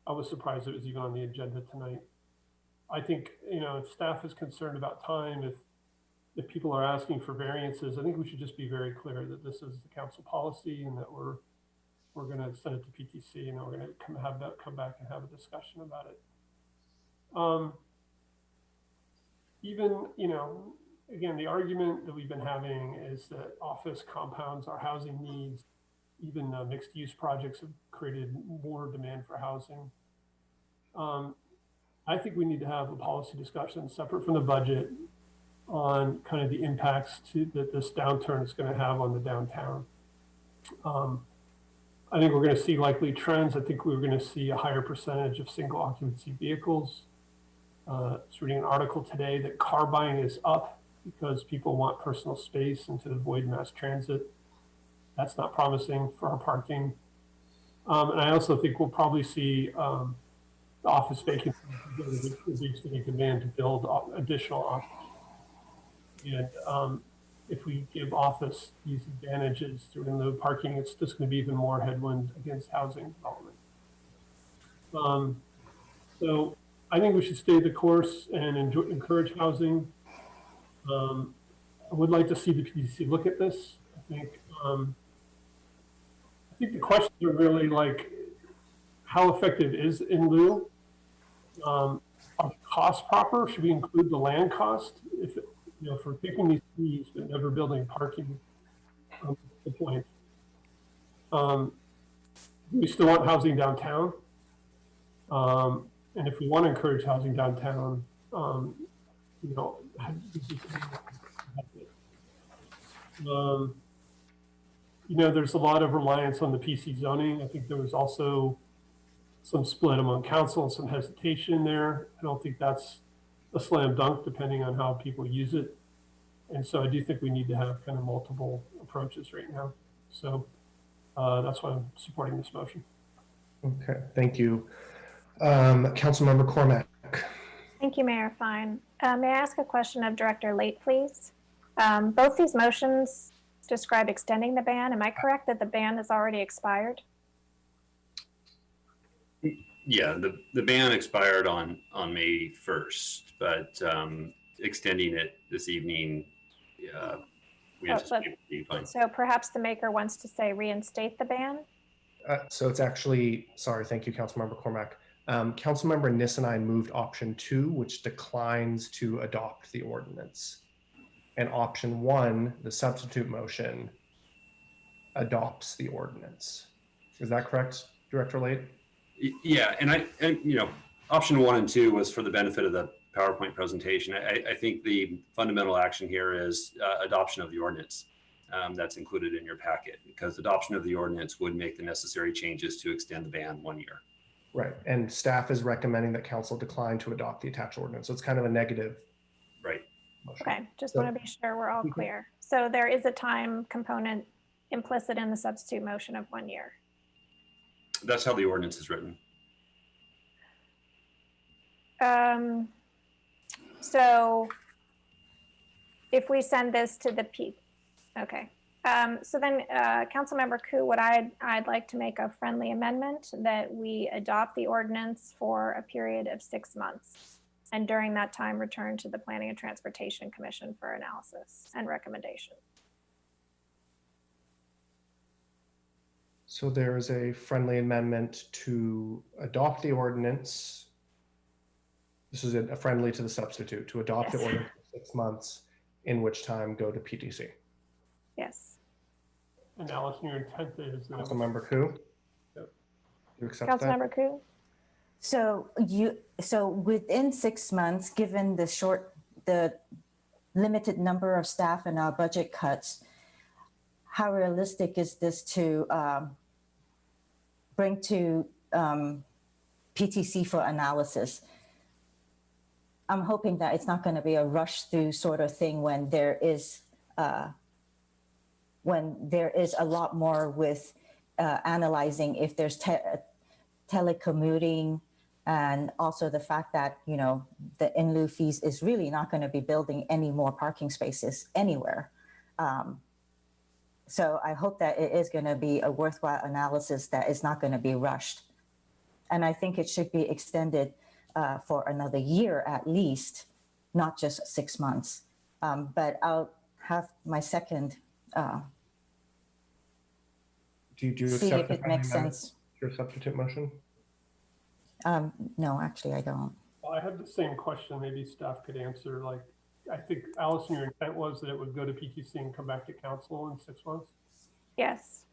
I was surprised it was even on the agenda tonight. I think, if staff is concerned about time, if people are asking for variances, I think we should just be very clear that this is the council policy and that we're going to send it to PTC and then we're going to come back and have a discussion about it. Again, the argument that we've been having is that office compounds our housing needs. Even mixed use projects have created more demand for housing. I think we need to have a policy discussion separate from the budget on kind of the impacts that this downturn is going to have on the downtown. I think we're going to see likely trends. I think we're going to see a higher percentage of single occupancy vehicles. I was reading an article today that car buying is up because people want personal space and to avoid mass transit. That's not promising for our parking. And I also think we'll probably see the office vacancy reducing demand to build additional office. And if we give office these advantages through in-lieu parking, it's just going to be even more headwind against housing development. So I think we should stay the course and encourage housing. I would like to see the PTC look at this. I think the questions are really like, how effective is in lieu? Are costs proper? Should we include the land cost? If we're picking these fees but never building parking, the point. We still want housing downtown. And if we want to encourage housing downtown, there's a lot of reliance on the PC zoning. I think there was also some split among council and some hesitation there. I don't think that's a slam dunk depending on how people use it. And so I do think we need to have kind of multiple approaches right now. So that's why I'm supporting this motion. Okay, thank you. Councilmember Cormack. Thank you, Mayor Fine. May I ask a question of Director Late, please? Both these motions describe extending the ban. Am I correct that the ban has already expired? Yeah, the ban expired on May 1st, but extending it this evening, we anticipate it will be fine. So perhaps the maker wants to say reinstate the ban? So it's actually, sorry, thank you, Councilmember Cormack. Councilmember Nissenine moved option 2, which declines to adopt the ordinance. And option 1, the substitute motion, adopts the ordinance. Is that correct, Director Late? Yeah, and you know, option 1 and 2 was for the benefit of the PowerPoint presentation. I think the fundamental action here is adoption of the ordinance that's included in your packet, because adoption of the ordinance would make the necessary changes to extend the ban 1 year. Right, and staff is recommending that council decline to adopt the attached ordinance. So it's kind of a negative. Right. Motion. Okay, just want to be sure we're all clear. So there is a time component implicit in the substitute motion of 1 year. That's how the ordinance is written. So if we send this to the okay. So then, Councilmember Koo, what I'd like to make a friendly amendment that we adopt the ordinance for a period of 6 months, and during that time, return to the Planning and Transportation Commission for analysis and recommendation. So there is a friendly amendment to adopt the ordinance. This is a friendly to the substitute, to adopt the ordinance for 6 months, in which time go to PTC. Yes. And Allison, your intent is that Councilmember Koo? Yep. You accept that? Councilmember Koo? So within 6 months, given the limited number of staff and our budget cuts, how realistic is this to bring to PTC for analysis? I'm hoping that it's not going to be a rush through sort of thing when there is a lot more with analyzing if there's telecommuting, and also the fact that, you know, the in lieu fees is really not going to be building any more parking spaces anywhere. So I hope that it is going to be a worthwhile analysis that is not going to be rushed. And I think it should be extended for another year at least, not just 6 months. But I'll have my second Do you see accept if it makes sense. your substitute motion? No, actually, I don't. Well, I had the same question. Maybe staff could answer. Like, I think Allison, your intent was that it would go to PTC and come back to council in 6 months. Yes.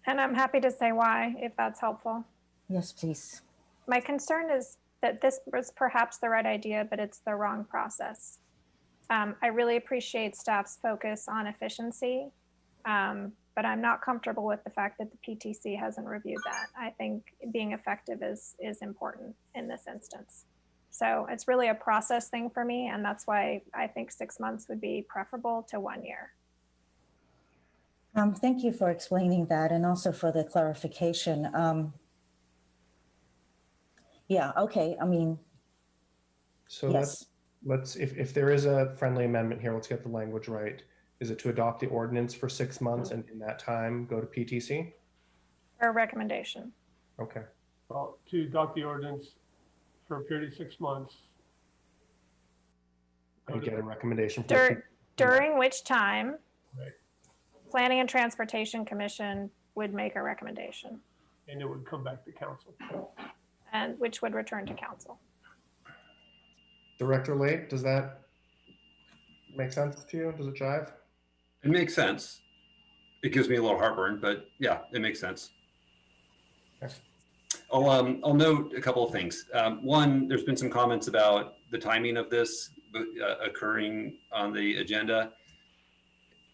And I'm happy to say why, if that's helpful. Yes, please. My concern is that this was perhaps the right idea, but it's the wrong process. I really appreciate staff's focus on efficiency, but I'm not comfortable with the fact that the PTC hasn't reviewed that. I think being effective is important in this instance. So it's really a process thing for me, and that's why I think 6 months would be preferable to 1 year. Thank you for explaining that, and also for the clarification. Yeah, okay, I mean, So yes. let's if there is a friendly amendment here, let's get the language right. Is it to adopt the ordinance for 6 months and in that time go to PTC? Or a recommendation. Okay. Well, to adopt the ordinance for a period of 6 months. And get a recommendation from During which time, Right. Planning and Transportation Commission would make a recommendation, And it would come back to council. and which would return to council. Director Late, does that make sense to you? Does it jive? It makes sense. It gives me a little heartburn, but yeah, it makes sense. Okay. I'll note a couple of things. One, there's been some comments about the timing of this occurring on the agenda.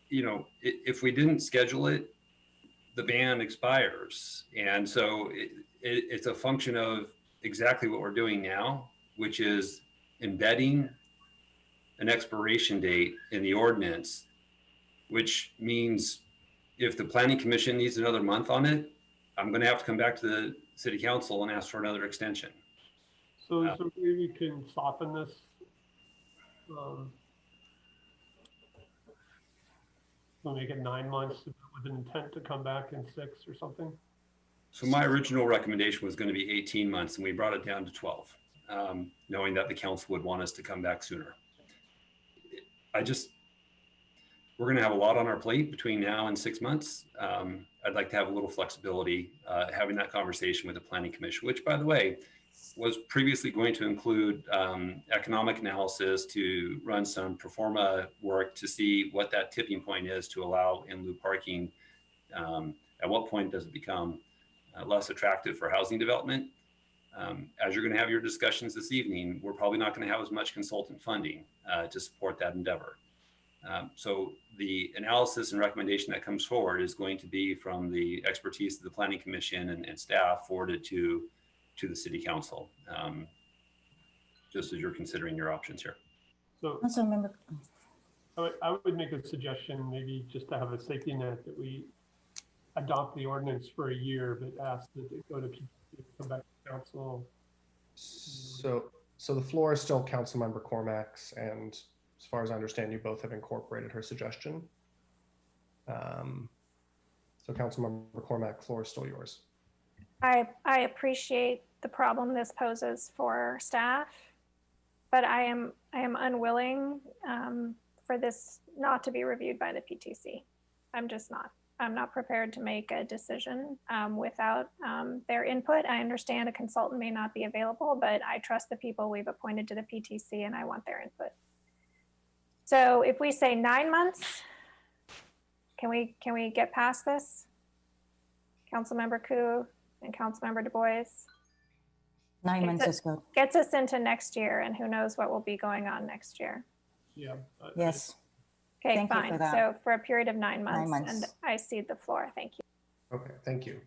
You know, if we didn't schedule it, the ban expires. And so it's a function of exactly what we're doing now, which is embedding an expiration date in the ordinance, which means if the planning commission needs another month on it, I'm going to have to come back to the city council and ask for another extension. So is there a way we can soften this? We'll make it 9 months with an intent to come back in 6 or something? So my original recommendation was going to be 18 months, and we brought it down to 12, knowing that the council would want us to come back sooner. We're going to have a lot on our plate between now and 6 months. I'd like to have a little flexibility, having that conversation with the planning commission, which, by the way, was previously going to include economic analysis to run some pro forma work to see what that tipping point is to allow in lieu parking. At what point does it become less attractive for housing development? As you're going to have your discussions this evening, we're probably not going to have as much consultant funding to support that endeavor. So the analysis and recommendation that comes forward is going to be from the expertise of the Planning Commission and staff forwarded to the City Council, just as you're considering your options here. So Also, remember, I would make a suggestion, maybe just to have a safety net, that we adopt the ordinance for a year, but ask that it go to PTC, come back to council. So the floor is still Councilmember Cormack's, and as far as I understand, you both have incorporated her suggestion. So Councilmember Cormack, floor is still yours. I appreciate the problem this poses for staff, but I am unwilling for this not to be reviewed by the PTC. I'm just not. I'm not prepared to make a decision without their input. I understand a consultant may not be available, but I trust the people we've appointed to the PTC and I want their input. So if we say 9 months, can we get past this? Councilmember Koo and Councilmember Du Bois? 9 months is good. Gets us into next year, and who knows what will be going on next year. Yeah. Yes. Okay, Thank you fine. for that. So for a period of 9 months, 9 months. and I cede the floor. Thank you. Okay, thank you.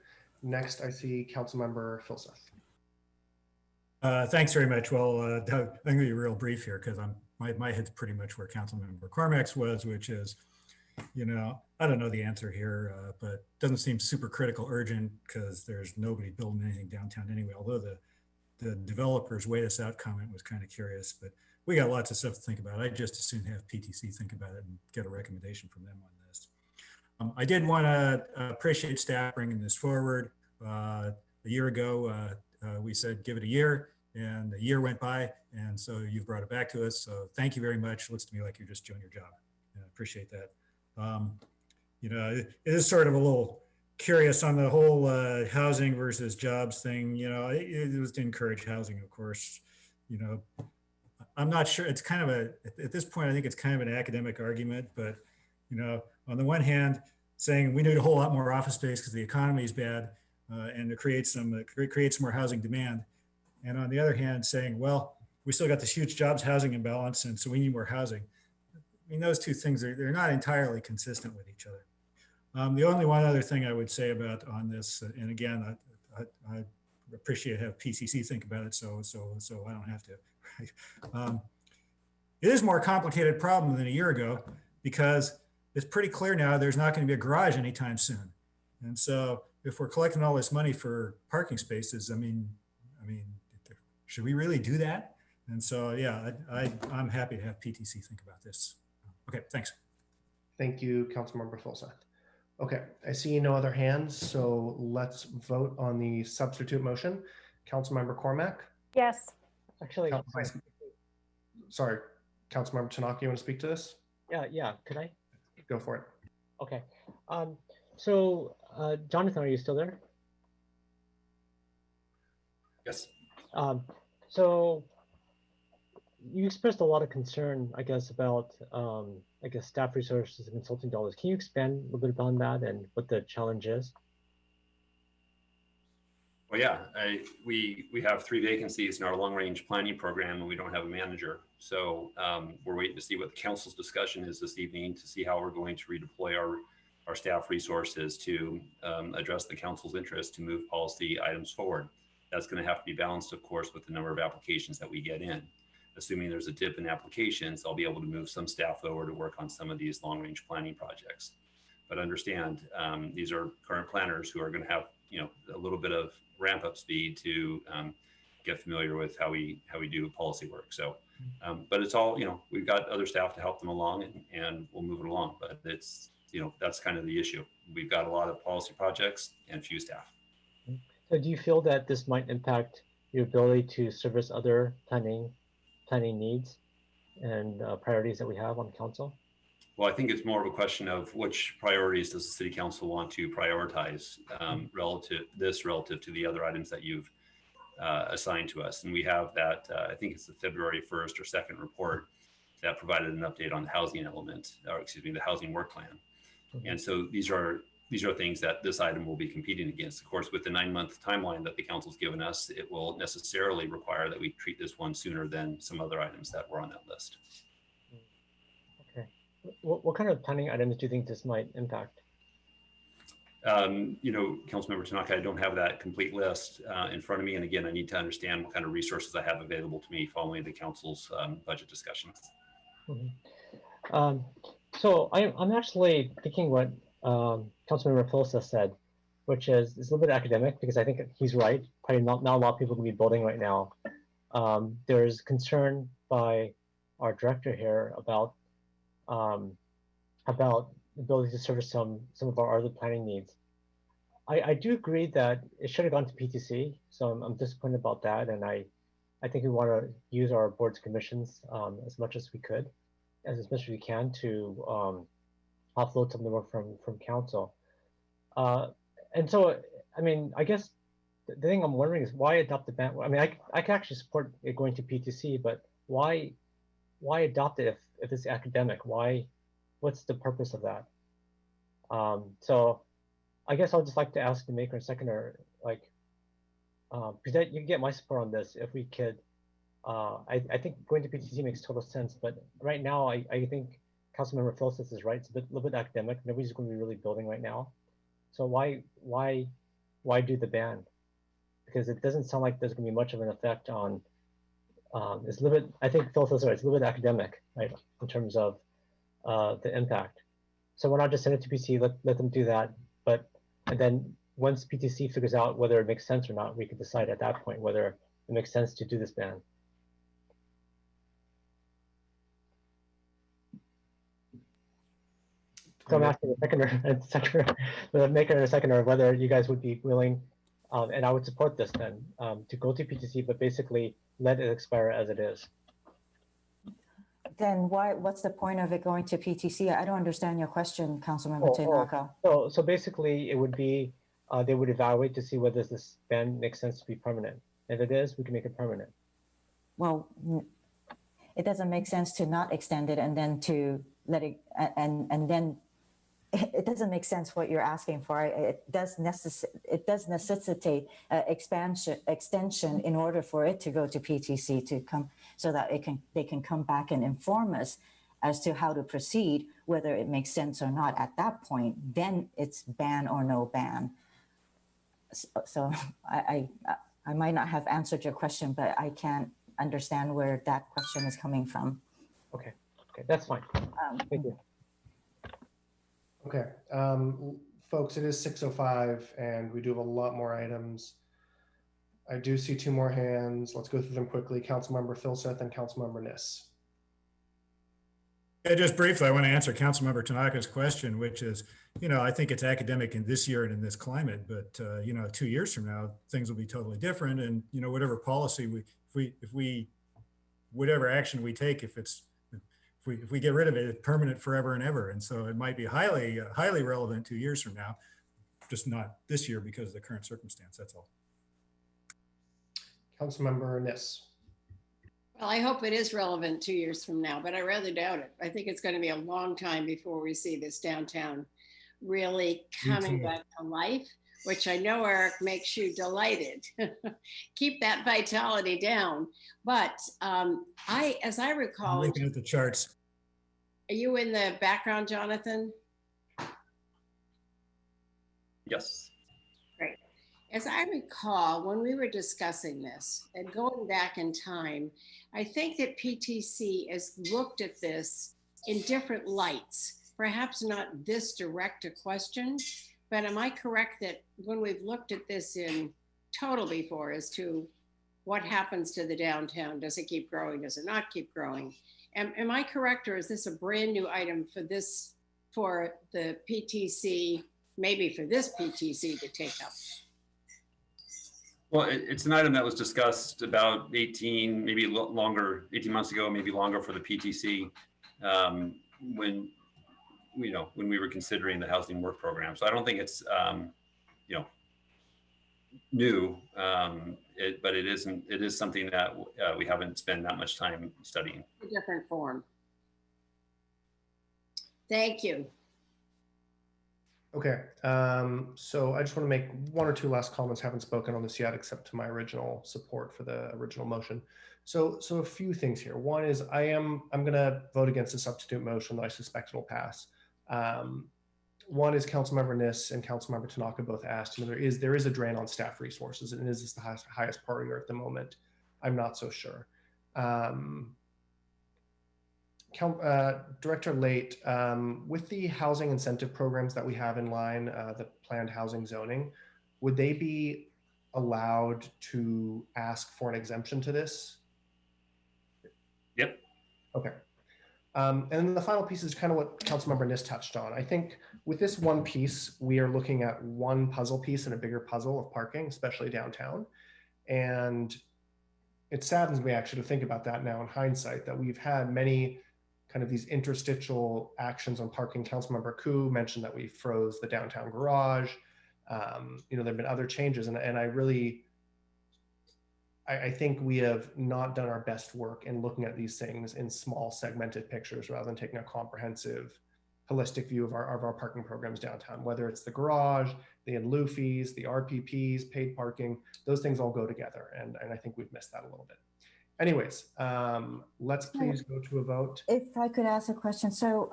Next, I see Councilmember Filseth. Thanks very much. Well, I'm going to be real brief here because my head's pretty much where Councilmember Cormack's was, which is, I don't know the answer here, but it doesn't seem super critical urgent because there's nobody building anything downtown anyway. Although the developers wait us out comment was kind of curious, but we got lots of stuff to think about. I'd just as soon have PTC think about it and get a recommendation from them on this. I did want to appreciate staff bringing this forward. A year ago, we said give it a year, and a year went by, and so you've brought it back to us. So thank you very much. It looks to me like you're just doing your job. I appreciate that. It is sort of a little curious on the whole housing versus jobs thing. It was to encourage housing, of course. I'm not sure. It's kind of at this point, I think it's kind of an academic argument, but on the one hand, saying we need a whole lot more office space because the economy is bad, and to create some more housing demand, and on the other hand, saying, well, we still got this huge jobs housing imbalance, and so we need more housing. I mean, those two things they're not entirely consistent with each other. The only one other thing I would say about on this, and again, I appreciate have PCC think about it, so I don't have to. Right? It is a more complicated problem than a year ago because it's pretty clear now there's not going to be a garage anytime soon, and so if we're collecting all this money for parking spaces, I mean, should we really do that? And so, yeah, I'm happy to have PTC think about this. Okay, thanks. Thank you, Councilmember Filseth. Okay, I see no other hands, so let's vote on the substitute motion. Councilmember Cormack? Yes. Actually, sorry, Councilmember Tanaka, you want to speak to this? Yeah, could I? Go for it. Okay. So, Jonathan, are you still there? Yes. So you expressed a lot of concern, I guess, about staff resources and consulting dollars. Can you expand a little bit on that and what the challenge is? Well, yeah, we have 3 vacancies in our long-range planning program, and we don't have a manager. So we're waiting to see what the council's discussion is this evening to see how we're going to redeploy our staff resources to address the council's interest to move policy items forward. That's going to have to be balanced, of course, with the number of applications that we get in. assuming there's a dip in applications, I'll be able to move some staff over to work on some of these long-range planning projects. But understand, these are current planners who are going to have, you know, a little bit of ramp up speed to get familiar with how we do policy work. So, but it's all, you know, we've got other staff to help them along, and we'll move it along. But it's, you know, that's kind of the issue. We've got a lot of policy projects and few staff. So do you feel that this might impact your ability to service other planning needs and priorities that we have on council? Well, I think it's more of a question of which priorities does the city council want to prioritize relative to the other items that you've assigned to us. And we have that, I think it's the February 1st or 2nd report that provided an update on the housing element, or excuse me, the housing work plan. And so these are things that this item will be competing against. Of course, with the 9-month timeline that the council's given us, it will necessarily require that we treat this one sooner than some other items that were on that list. Okay. What kind of planning items do you think this might impact? You know, Councilmember Tanaka, I don't have that complete list in front of me. And again, I need to understand what kind of resources I have available to me following the council's budget discussions. So I'm actually thinking what Councilmember Filsa said, which is it's a little bit academic, because I think he's right. Probably not a lot of people can be building right now. There's concern by our director here about the ability to service some of our other planning needs. I do agree that it should have gone to PTC, so I'm disappointed about that, and I think we want to use our boards commissions as much as we could, as much as we can, to offload some of the work from council. And so, I mean, I guess the thing I'm wondering is why adopt the ban? I mean, I can actually support it going to PTC, but why adopt it if it's academic? What's the purpose of that? So I guess I'll just like to ask the maker and seconder, like, because you can get my support on this if we could. I think going to PTC makes total sense, but right now I think Councilmember Phillips is right. It's a little bit academic. Nobody's going to be really building right now. So why do the ban? Because it doesn't sound like there's going to be much of an effect on. It's a little bit. I think Phillips is right. It's a little bit academic, right, in terms of the impact. So why not just send it to PTC? Let them do that. And then once PTC figures out whether it makes sense or not, we could decide at that point whether it makes sense to do this ban. So I'm asking the maker and the seconder, whether you guys would be willing, and I would support this then, to go to PTC, but basically let it expire as it is. Then what's the point of it going to PTC? I don't understand your question, Councilmember Tanaka. So basically it would be, they would evaluate to see whether this ban makes sense to be permanent. If it is, we can make it permanent. Well, it doesn't make sense to not extend it and then to let it, and then it doesn't make sense what you're asking for. It does necessitate extension in order for it to go to PTC to come, so that they can come back and inform us as to how to proceed, whether it makes sense or not. At that point, then it's ban or no ban. So I might not have answered your question, but I can't understand where that question is coming from. Okay, that's fine. Thank you. Okay, folks, it is 6:05 and we do have a lot more items. I do see 2 more hands. Let's go through them quickly. Councilmember Philseth and Councilmember Niss. Yeah, just briefly, I want to answer Councilmember Tanaka's question, which is, you know, I think it's academic in this year and in this climate, but, you know, 2 years from now, things will be totally different. And, you know, whatever policy whatever action we take, if we get rid of it, it's permanent forever and ever. And so it might be highly relevant 2 years from now, just not this year because of the current circumstance. That's all. Councilmember Niss. Well, I hope it is relevant 2 years from now, but I rather doubt it. I think it's going to be a long time before we see this downtown really coming back to life, which I know, Eric, makes you delighted. Keep that vitality down. But as I recall, I'm looking at the charts. Are you in the background, Jonathan? Yes. Great. As I recall, when we were discussing this and going back in time, I think that PTC has looked at this in different lights, perhaps not this direct a question, but am I correct that when we've looked at this in total before as to what happens to the downtown, does it keep growing, does it not keep growing? Am I correct, or is this a brand new item for this, for the PTC, maybe for this PTC to take up? Well, it's an item that was discussed about 18, maybe longer, 18 months ago, maybe longer for the PTC, when when we were considering the housing work program. So I don't think it's new, but it is something that we haven't spent that much time studying. A different form. Thank you. Okay, so I just want to make one or two last comments. Haven't spoken on this yet, except to my original support for the original motion. So a few things here. One is I'm going to vote against the substitute motion that I suspect will pass. One is Councilmember Niss and Councilmember Tanaka both asked, and there is a drain on staff resources, and is this the highest priority at the moment? I'm not so sure. Director Late, with the housing incentive programs that we have in line, the planned housing zoning, would they be allowed to ask for an exemption to this? Yep. Okay. And then the final piece is kind of what Councilmember Niss touched on. I think with this one piece, we are looking at one puzzle piece in a bigger puzzle of parking, especially downtown. And it saddens me actually to think about that now in hindsight, that we've had many kind of these interstitial actions on parking. Councilmember Koo mentioned that we froze the downtown garage. There have been other changes, and I think we have not done our best work in looking at these things in small segmented pictures rather than taking a comprehensive, holistic view of our parking programs downtown, whether it's the garage, the in-lieu fees, the RPPs, paid parking, those things all go together. And I think we've missed that a little bit. Anyways, let's please go to a vote. If I could ask a question. So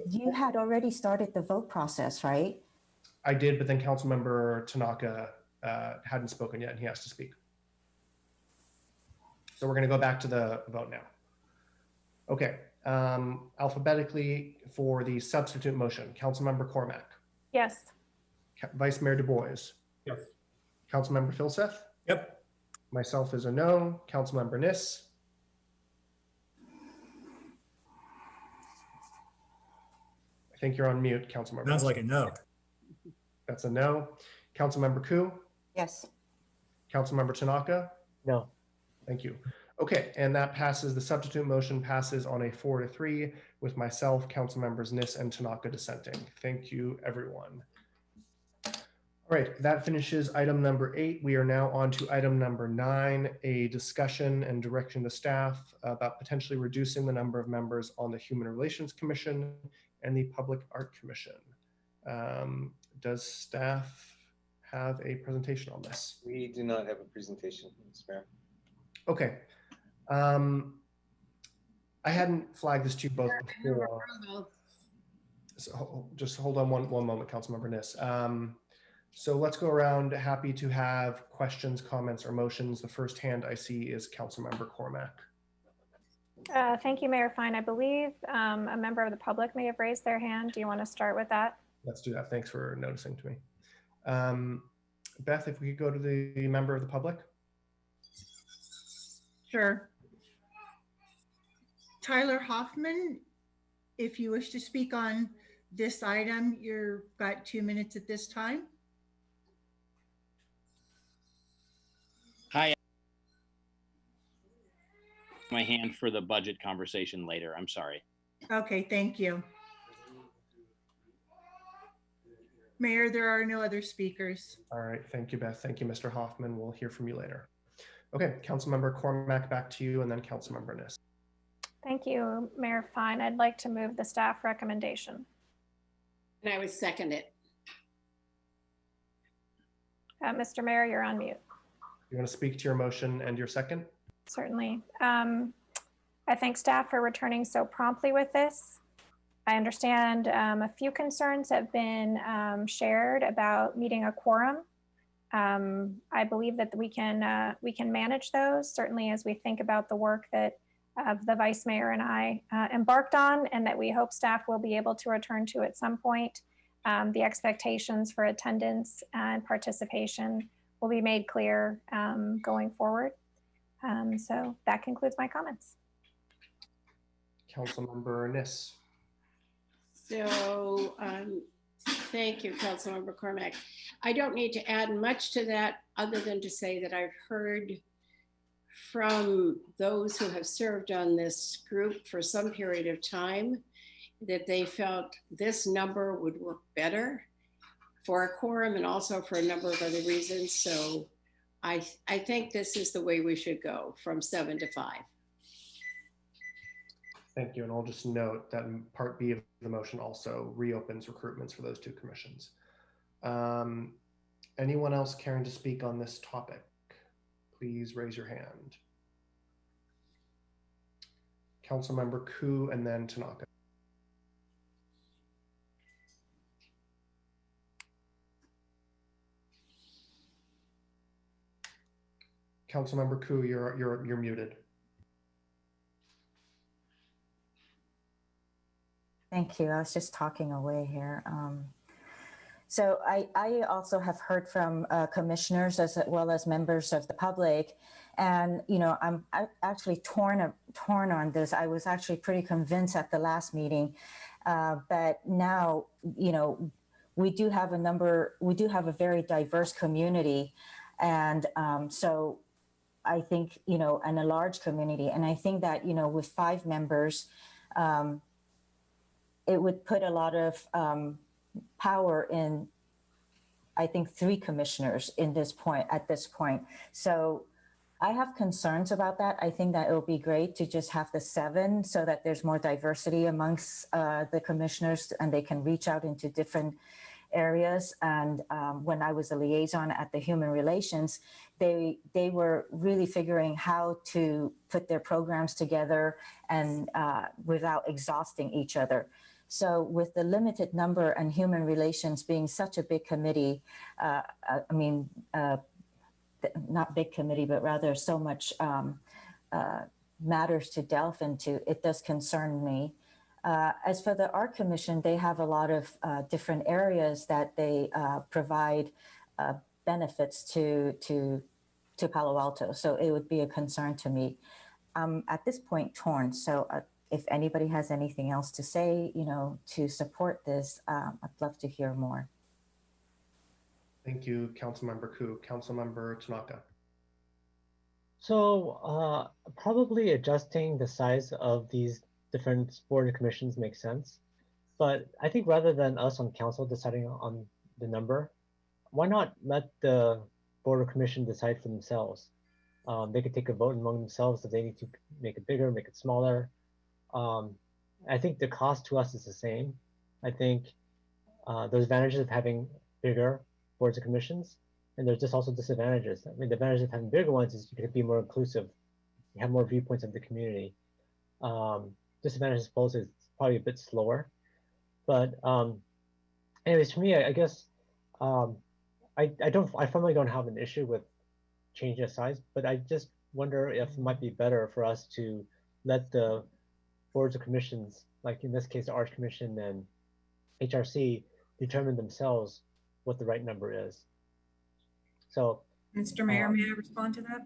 you had already started the vote process, right? I did, but then Councilmember Tanaka hadn't spoken yet, and he has to speak. So we're going to go back to the vote now. Okay, alphabetically for the substitute motion, Councilmember Cormack. Yes. Vice Mayor Du Bois. Yes. Councilmember Filseth. Yep. Myself is a no. Councilmember Niss. I think you're on mute, Councilmember. Sounds like a no. That's a no. Councilmember Koo. Yes. Councilmember Tanaka. No. Thank you. Okay, and that passes. The substitute motion passes on a 4-3 with myself, Councilmembers Niss and Tanaka dissenting. Thank you, everyone. All right, that finishes item number 8. We are now on to item number 9, a discussion and direction to staff about potentially reducing the number of members on the Human Relations Commission and the Public Art Commission. Does staff have a presentation on this? We do not have a presentation, Mr. Mayor. Okay. I hadn't flagged this to you both before. So just hold on one moment, Councilmember Niss. So let's go around. Happy to have questions, comments, or motions. The first hand I see is Councilmember Cormack. Thank you, Mayor Fine. I believe a member of the public may have raised their hand. Do you want to start with that? Let's do that. Thanks for noticing to me. Beth, if we could go to the member of the public. Sure. Tyler Hoffman, if you wish to speak on this item, you've got 2 minutes at this time. Hi. My hand for the budget conversation later. I'm sorry. Okay, thank you. Mayor, there are no other speakers. All right, thank you, Beth. Thank you, Mr. Hoffman. We'll hear from you later. Okay, Councilmember Cormack, back to you, and then Councilmember Niss. Thank you, Mayor Fine. I'd like to move the staff recommendation. And I would second it. Mr. Mayor, you're on mute. You want to speak to your motion and your second? Certainly. I thank staff for returning so promptly with this. I understand a few concerns have been shared about meeting a quorum. I believe that we can manage those, certainly as we think about the work that the vice mayor and I embarked on, and that we hope staff will be able to return to at some point. The expectations for attendance and participation will be made clear going forward. So that concludes my comments. Councilmember Niss. So thank you, Councilmember Cormack. I don't need to add much to that other than to say that I've heard from those who have served on this group for some period of time that they felt this number would work better for a quorum and also for a number of other reasons. So I think this is the way we should go, from 7 to 5. Thank you. And I'll just note that Part B of the motion also reopens recruitments for those two commissions. Anyone else caring to speak on this topic? Please raise your hand. Councilmember Koo and then Tanaka. Councilmember Koo, you're muted. Thank you. I was just talking away here. So I also have heard from commissioners as well as members of the public, and I'm actually torn on this. I was actually pretty convinced at the last meeting, but now we do have a very diverse community, and so I think and a large community, and I think that with 5 members, it would put a lot of power in, I think, 3 commissioners at this point. So I have concerns about that. I think that it would be great to just have the 7 so that there's more diversity amongst the commissioners and they can reach out into different areas. And when I was a liaison at the Human Relations, they were really figuring how to put their programs together and without exhausting each other. So with the limited number and Human Relations being such a big committee, not big committee, but rather so much matters to delve into, it does concern me. As for the Art Commission, they have a lot of different areas that they provide benefits to Palo Alto. So it would be a concern to me. At this point, torn. So if anybody has anything else to say, to support this, I'd love to hear more. Thank you, Councilmember Koo. Councilmember Tanaka. So probably adjusting the size of these different board and commissions makes sense. But I think rather than us on council deciding on the number, why not let the board or commission decide for themselves? They could take a vote among themselves if they need to make it bigger, make it smaller. I think the cost to us is the same. I think there's advantages of having bigger boards and commissions, and there's just also disadvantages. I mean, the advantage of having bigger ones is you can be more inclusive, you have more viewpoints of the community. Disadvantage, I suppose, is probably a bit slower. But anyways, for me, I guess I formally don't have an issue with changing the size, but I just wonder if it might be better for us to let the boards of commissions, like in this case, the Arts Commission and HRC, determine themselves what the right number is. So, Mr. Mayor, may I respond to that?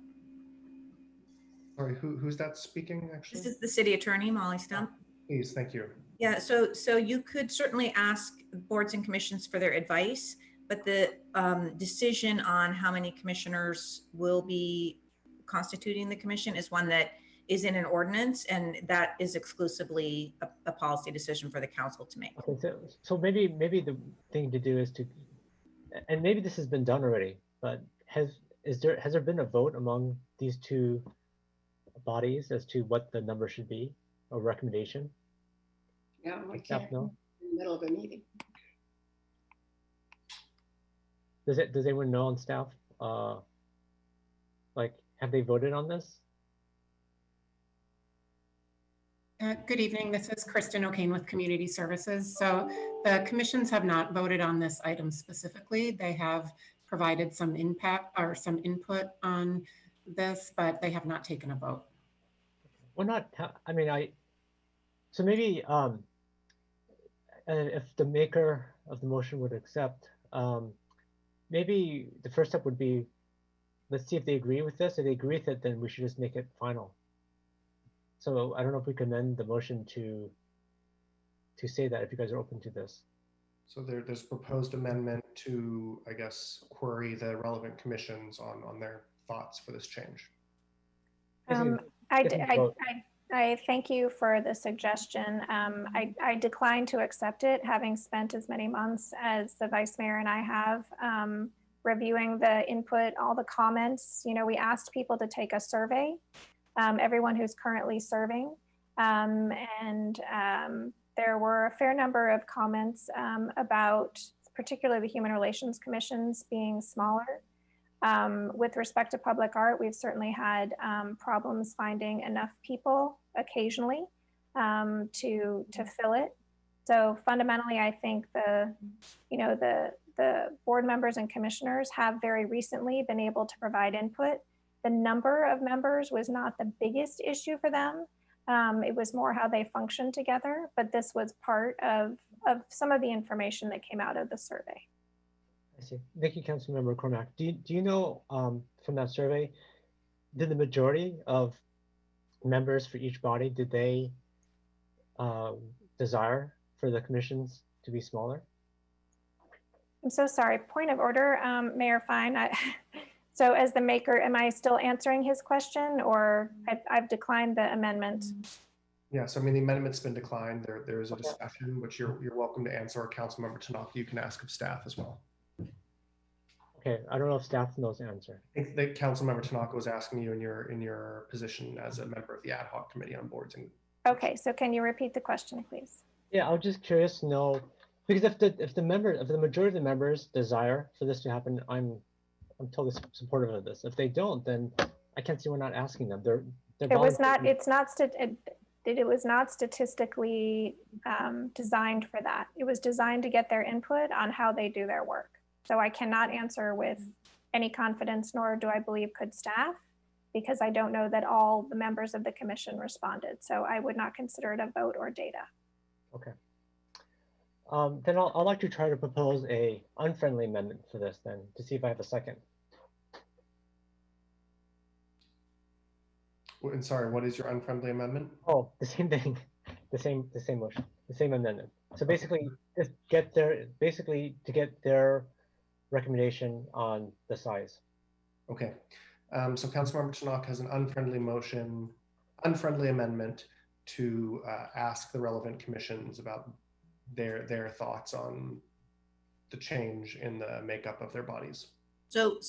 Sorry, who's that speaking, actually? This is the city attorney, Molly Stump. Please, thank you. Yeah, so you could certainly ask boards and commissions for their advice, but the decision on how many commissioners will be constituting the commission is one that is in an ordinance, and that is exclusively a policy decision for the council to make. Okay, so maybe the thing to do is to, and maybe this has been done already, but has there been a vote among these 2 bodies as to what the number should be, or recommendation? No, I can't. In the middle of a meeting. Does anyone know on staff? Like, have they voted on this? Good evening. This is Kristen O'Kane with Community Services. So the commissions have not voted on this item specifically. They have provided some impact or some input on this, but they have not taken a vote. Well, so maybe if the maker of the motion would accept, maybe the first step would be, let's see if they agree with this. If they agree with it, then we should just make it final. So I don't know if we can amend the motion to say that, if you guys are open to this. So there's proposed amendment to, I guess, query the relevant commissions on their thoughts for this change. I thank you for the suggestion. I decline to accept it, having spent as many months as the vice mayor and I have reviewing the input, all the comments. You know, we asked people to take a survey, everyone who's currently serving, and there were a fair number of comments about particularly the Human Relations Commissions being smaller. With respect to public art, we've certainly had problems finding enough people occasionally to fill it. So fundamentally, I think the board members and commissioners have very recently been able to provide input. The number of members was not the biggest issue for them. It was more how they function together, but this was part of some of the information that came out of the survey. I see. Thank you, Councilmember Cormack. Do you know from that survey, did the majority of members for each body, did they desire for the commissions to be smaller? I'm so sorry. Point of order, Mayor Fine. So as the maker, am I still answering his question, or I've declined the amendment? Yeah, so I mean, the amendment's been declined. There is a discussion, which you're welcome to answer. Or Councilmember Tanaka, you can ask of staff as well. Okay, I don't know if staff knows the answer. I think that Councilmember Tanaka was asking you in your position as a member of the ad hoc committee on boards. Okay, so can you repeat the question, please? Yeah, I was just curious to know, because if the majority of the members desire for this to happen, I'm totally supportive of this. If they don't, then I can't see we're not asking them. It was not statistically designed for that. It was designed to get their input on how they do their work. So I cannot answer with any confidence, nor do I believe could staff, because I don't know that all the members of the commission responded. So I would not consider it a vote or data. Okay. Then I'd like to try to propose a unfriendly amendment for this then, to see if I have a second. And sorry, what is your unfriendly amendment? Oh, the same thing, the same motion, the same amendment. So basically, just get their recommendation on the size. Okay, so Councilmember Tanaka has an unfriendly amendment to ask the relevant commissions about their thoughts on the change in the makeup of their bodies. So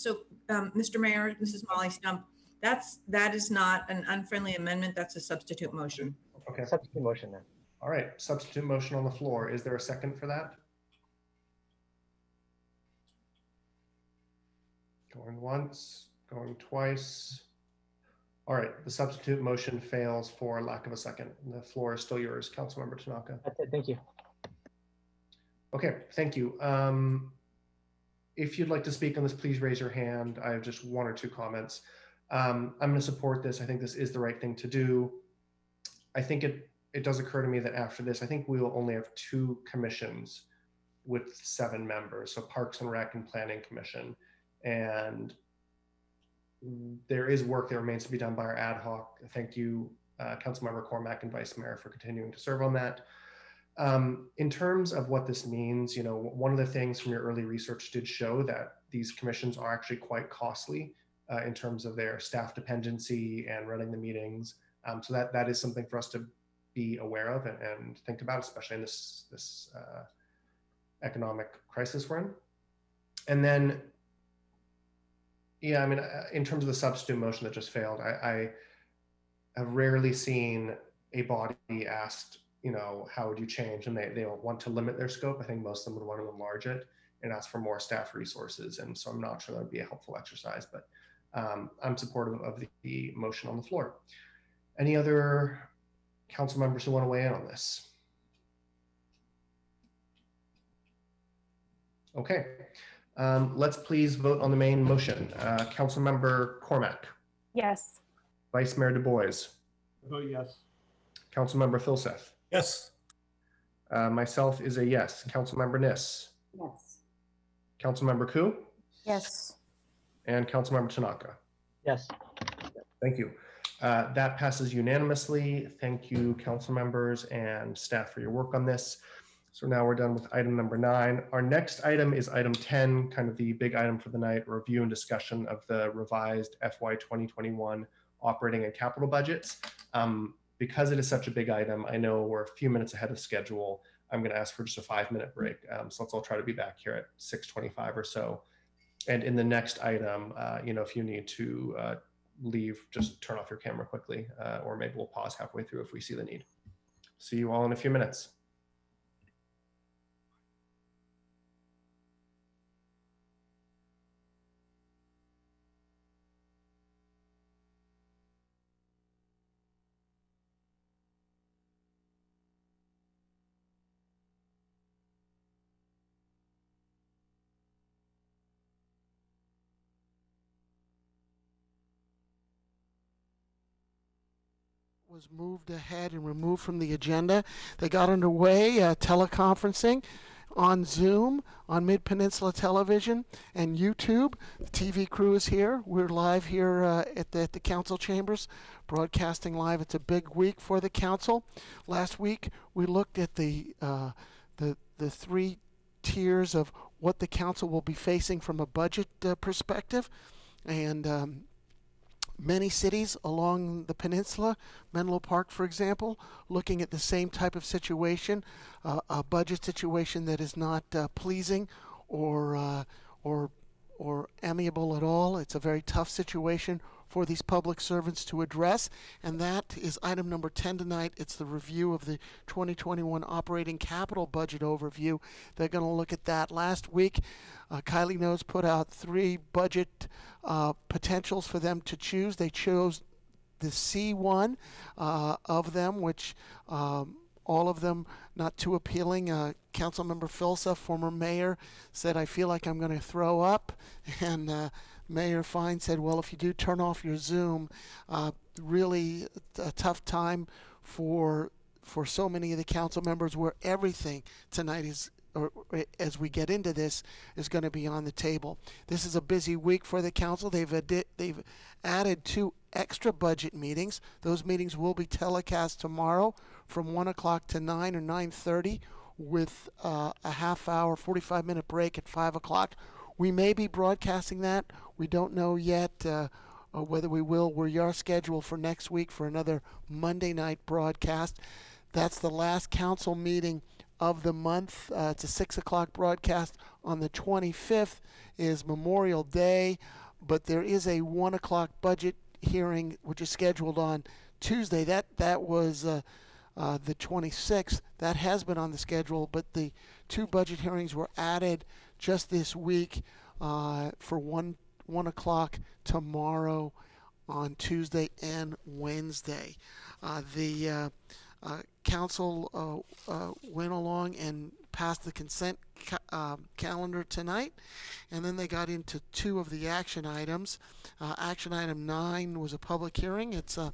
Mr. Mayor, this is Molly Stump. That is not an unfriendly amendment. That's a substitute motion. Okay. Substitute motion then. All right, substitute motion on the floor. Is there a second for that? Going once, going twice. All right, the substitute motion fails for lack of a second. The floor is still yours, Councilmember Tanaka. That's it, thank you. Okay, thank you. If you'd like to speak on this, please raise your hand. I have just one or two comments. I'm going to support this. I think this is the right thing to do. I think it does occur to me that after this, I think we will only have 2 commissions with 7 members. So Parks and Rec and Planning Commission. And there is work that remains to be done by our ad hoc. Thank you, Councilmember Cormack and Vice Mayor, for continuing to serve on that. In terms of what this means, one of the things from your early research did show that these commissions are actually quite costly in terms of their staff dependency and running the meetings. So that is something for us to be aware of and think about, especially in this economic crisis we're in. And then, yeah, I mean, in terms of the substitute motion that just failed, I have rarely seen a body asked, how would you change? And they want to limit their scope. I think most of them would want to enlarge it and ask for more staff resources. And so I'm not sure that would be a helpful exercise, but I'm supportive of the motion on the floor. Any other council members who want to weigh in on this? Okay. Let's please vote on the main motion. Councilmember Cormack, Yes. Vice Mayor Du Bois, Vote yes. Councilmember Filseth. Yes. Myself is a yes. Councilmember Niss, Yes. Councilmember Ku, Yes. and Councilmember Tanaka. Yes. Thank you. That passes unanimously. Thank you, council members and staff, for your work on this. So now we're done with item number 9. Our next item is item 10, kind of the big item for the night, review and discussion of the revised FY 2021 operating and capital budgets. Because it is such a big item, I know we're a few minutes ahead of schedule. I'm going to ask for just a 5-minute break. So let's all try to be back here at 6:25 or so. And in the next item, if you need to leave, just turn off your camera quickly, or maybe we'll pause halfway through if we see the need. See you all in a few minutes. Was moved ahead and removed from the agenda. They got underway teleconferencing on Zoom, on Mid-Peninsula Television, and YouTube. The TV crew is here. We're live here at the council chambers, broadcasting live. It's a big week for the council. Last week, we looked at the 3 tiers of what the council will be facing from a budget perspective, and many cities along the peninsula, Menlo Park, for example, looking at the same type of situation, a budget situation that is not pleasing or amiable at all. It's a very tough situation for these public servants to address, and that is item number 10 tonight. It's the review of the 2021 operating capital budget overview. They're going to look at that. Last week, Kylie Knows put out 3 budget potentials for them to choose. They chose the C1 of them, which all of them not too appealing. Councilmember Filsa, former mayor, said, "I feel like I'm going to throw up," and Mayor Fine said, "Well, if you do turn off your Zoom," really a tough time for so many of the council members, where everything tonight is, or as we get into this, is going to be on the table. This is a busy week for the council. They've added 2 extra budget meetings. Those meetings will be telecast tomorrow from 1 o'clock to 9 or 9:30, with a half-hour, 45-minute break at 5 o'clock. We may be broadcasting that. We don't know yet whether we will. We are scheduled for next week for another Monday night broadcast. That's the last council meeting of the month. It's a 6 o'clock broadcast. On the 25th is Memorial Day, but there is a 1 o'clock budget hearing which is scheduled on Tuesday. That was the 26th. That has been on the schedule, but the 2 budget hearings were added just this week for 1 o'clock tomorrow on Tuesday and Wednesday. The council went along and passed the consent calendar tonight, and then they got into 2 of the action items. Action item 9 was a public hearing. It's a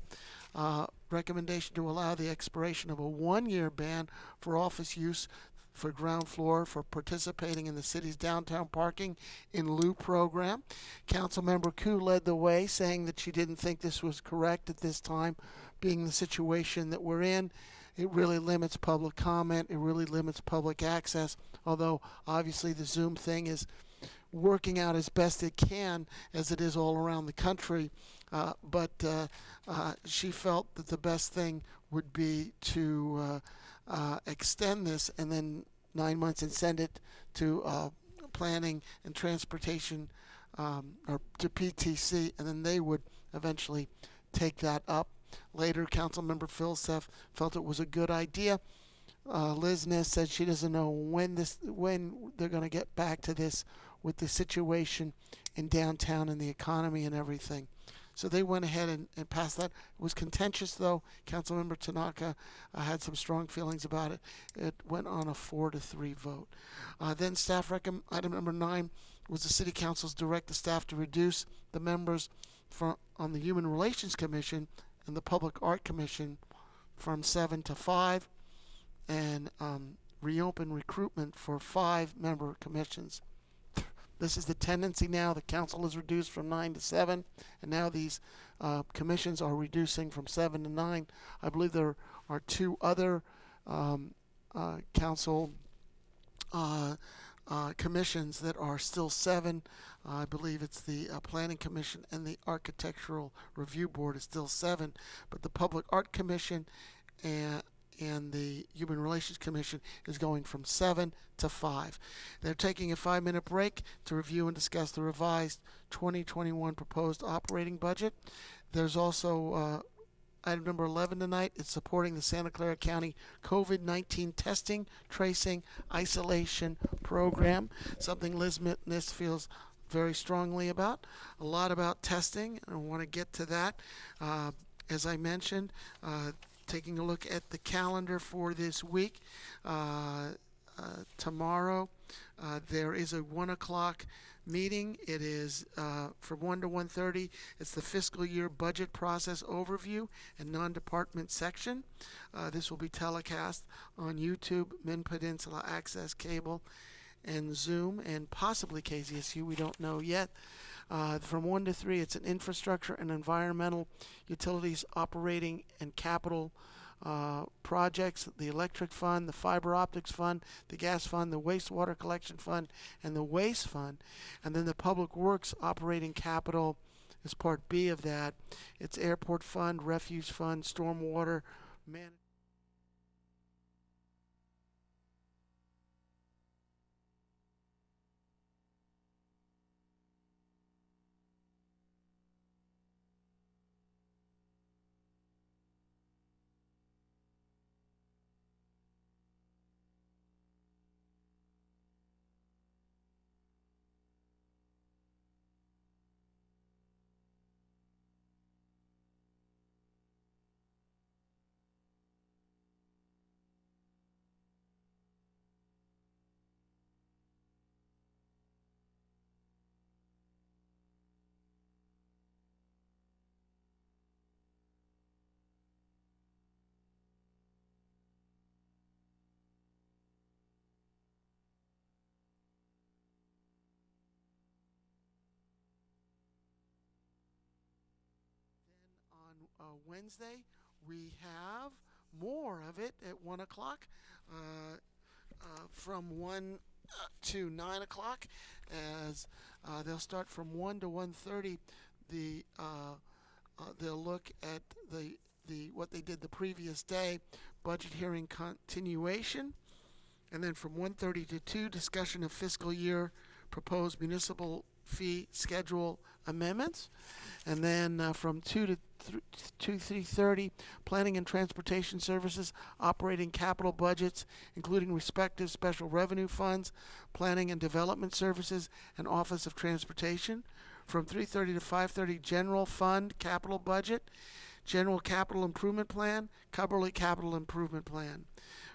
recommendation to allow the expiration of a 1-year ban for office use for ground floor for participating in the city's downtown parking in lieu program. Councilmember Ku led the way, saying that she didn't think this was correct at this time, being the situation that we're in. It really limits public comment. It really limits public access, although obviously the Zoom thing is working out as best it can, as it is all around the country. But she felt that the best thing would be to extend this and then 9 months and send it to planning and transportation, or to PTC, and then they would eventually take that up. Later, Councilmember Filseth felt it was a good idea. Liz Ness said she doesn't know when they're going to get back to this with the situation in downtown and the economy and everything. So they went ahead and passed that. It was contentious, though. Councilmember Tanaka had some strong feelings about it. It went on a 4-3 vote. Then staff item number 9 was the City Council's direct the staff to reduce the members on the Human Relations Commission and the Public Art Commission from 7 to 5, and reopen recruitment for 5-member commissions. This is the tendency now. The council is reduced from 9 to 7, and now these commissions are reducing from 7 to 9. I believe there are 2 other council commissions that are still 7. I believe it's the Planning Commission and the Architectural Review Board is still 7, but the Public Art Commission and the Human Relations Commission is going from 7 to 5. They're taking a 5-minute break to review and discuss the revised 2021 proposed operating budget. There's also item number 11 tonight. It's supporting the Santa Clara County COVID-19 testing, tracing, isolation program, something Liz Mitness feels very strongly about. A lot about testing, and I want to get to that. As I mentioned, taking a look at the calendar for this week. Tomorrow, there is a 1 o'clock meeting. It is from 1 to 1:30. It's the fiscal year budget process overview and non-department section. This will be telecast on YouTube, Min Peninsula Access Cable, and Zoom, and possibly KZSU. We don't know yet. From 1 to 3, it's an infrastructure and environmental utilities operating and capital projects, the electric fund, the fiber optics fund, the gas fund, the wastewater collection fund, and the waste fund. And then the public works operating capital is part B of that. It's airport fund, refuge fund, stormwater management. On Wednesday, we have more of it at 1 o'clock, from 1 to 9 o'clock, as they'll start from 1 to 1:30. They'll look at what they did the previous day, budget hearing continuation, and then from 1:30 to 2, discussion of fiscal year proposed municipal fee schedule amendments, and then from 2 to 3:30, planning and transportation services operating capital budgets, including respective special revenue funds, planning and development services, and office of transportation. From 3:30 to 5:30, general fund capital budget, general capital improvement plan, Cumberland capital improvement plan.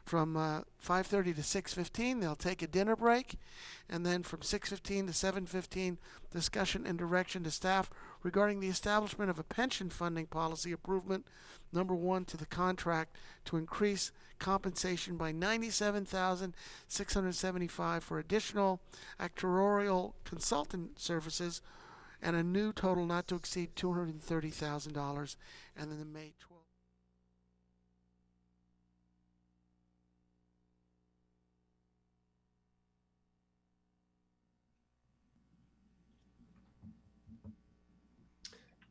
From 5:30 to 6:15, they'll take a dinner break, and then from 6:15 to 7:15, discussion and direction to staff regarding the establishment of a pension funding policy improvement, number 1, to the contract to increase compensation by $97,675 for additional actuarial consultant services, and a new total not to exceed $230,000, and then the May 12th.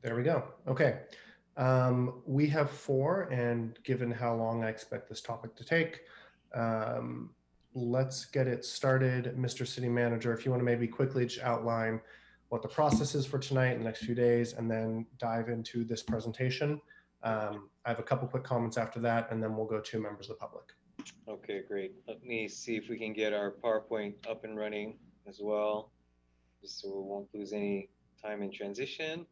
There we go. Okay. We have 4, and given how long I expect this topic to take, let's get it started. Mr. City Manager, if you want to maybe quickly just outline what the process is for tonight and the next few days, and then dive into this presentation. I have a couple quick comments after that, and then we'll go to members of the public. Okay, great. Let me see if we can get our PowerPoint up and running as well, just so we won't lose any time in transition.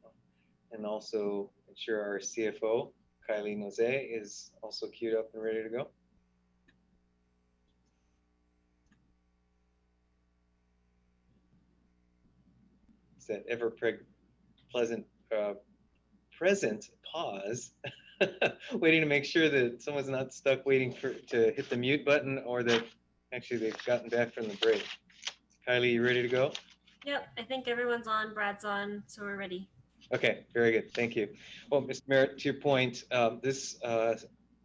and also ensure our CFO, Kylie Noze, is also queued up and ready to go. It's that pleasant present pause, waiting to make sure that someone's not stuck waiting to hit the mute button, or that actually they've gotten back from the break. Kylie, you ready to go? Yep, I think everyone's on, Brad's on, so we're ready. Okay, very good. Thank you. Well, Mr. Merritt, to your point, this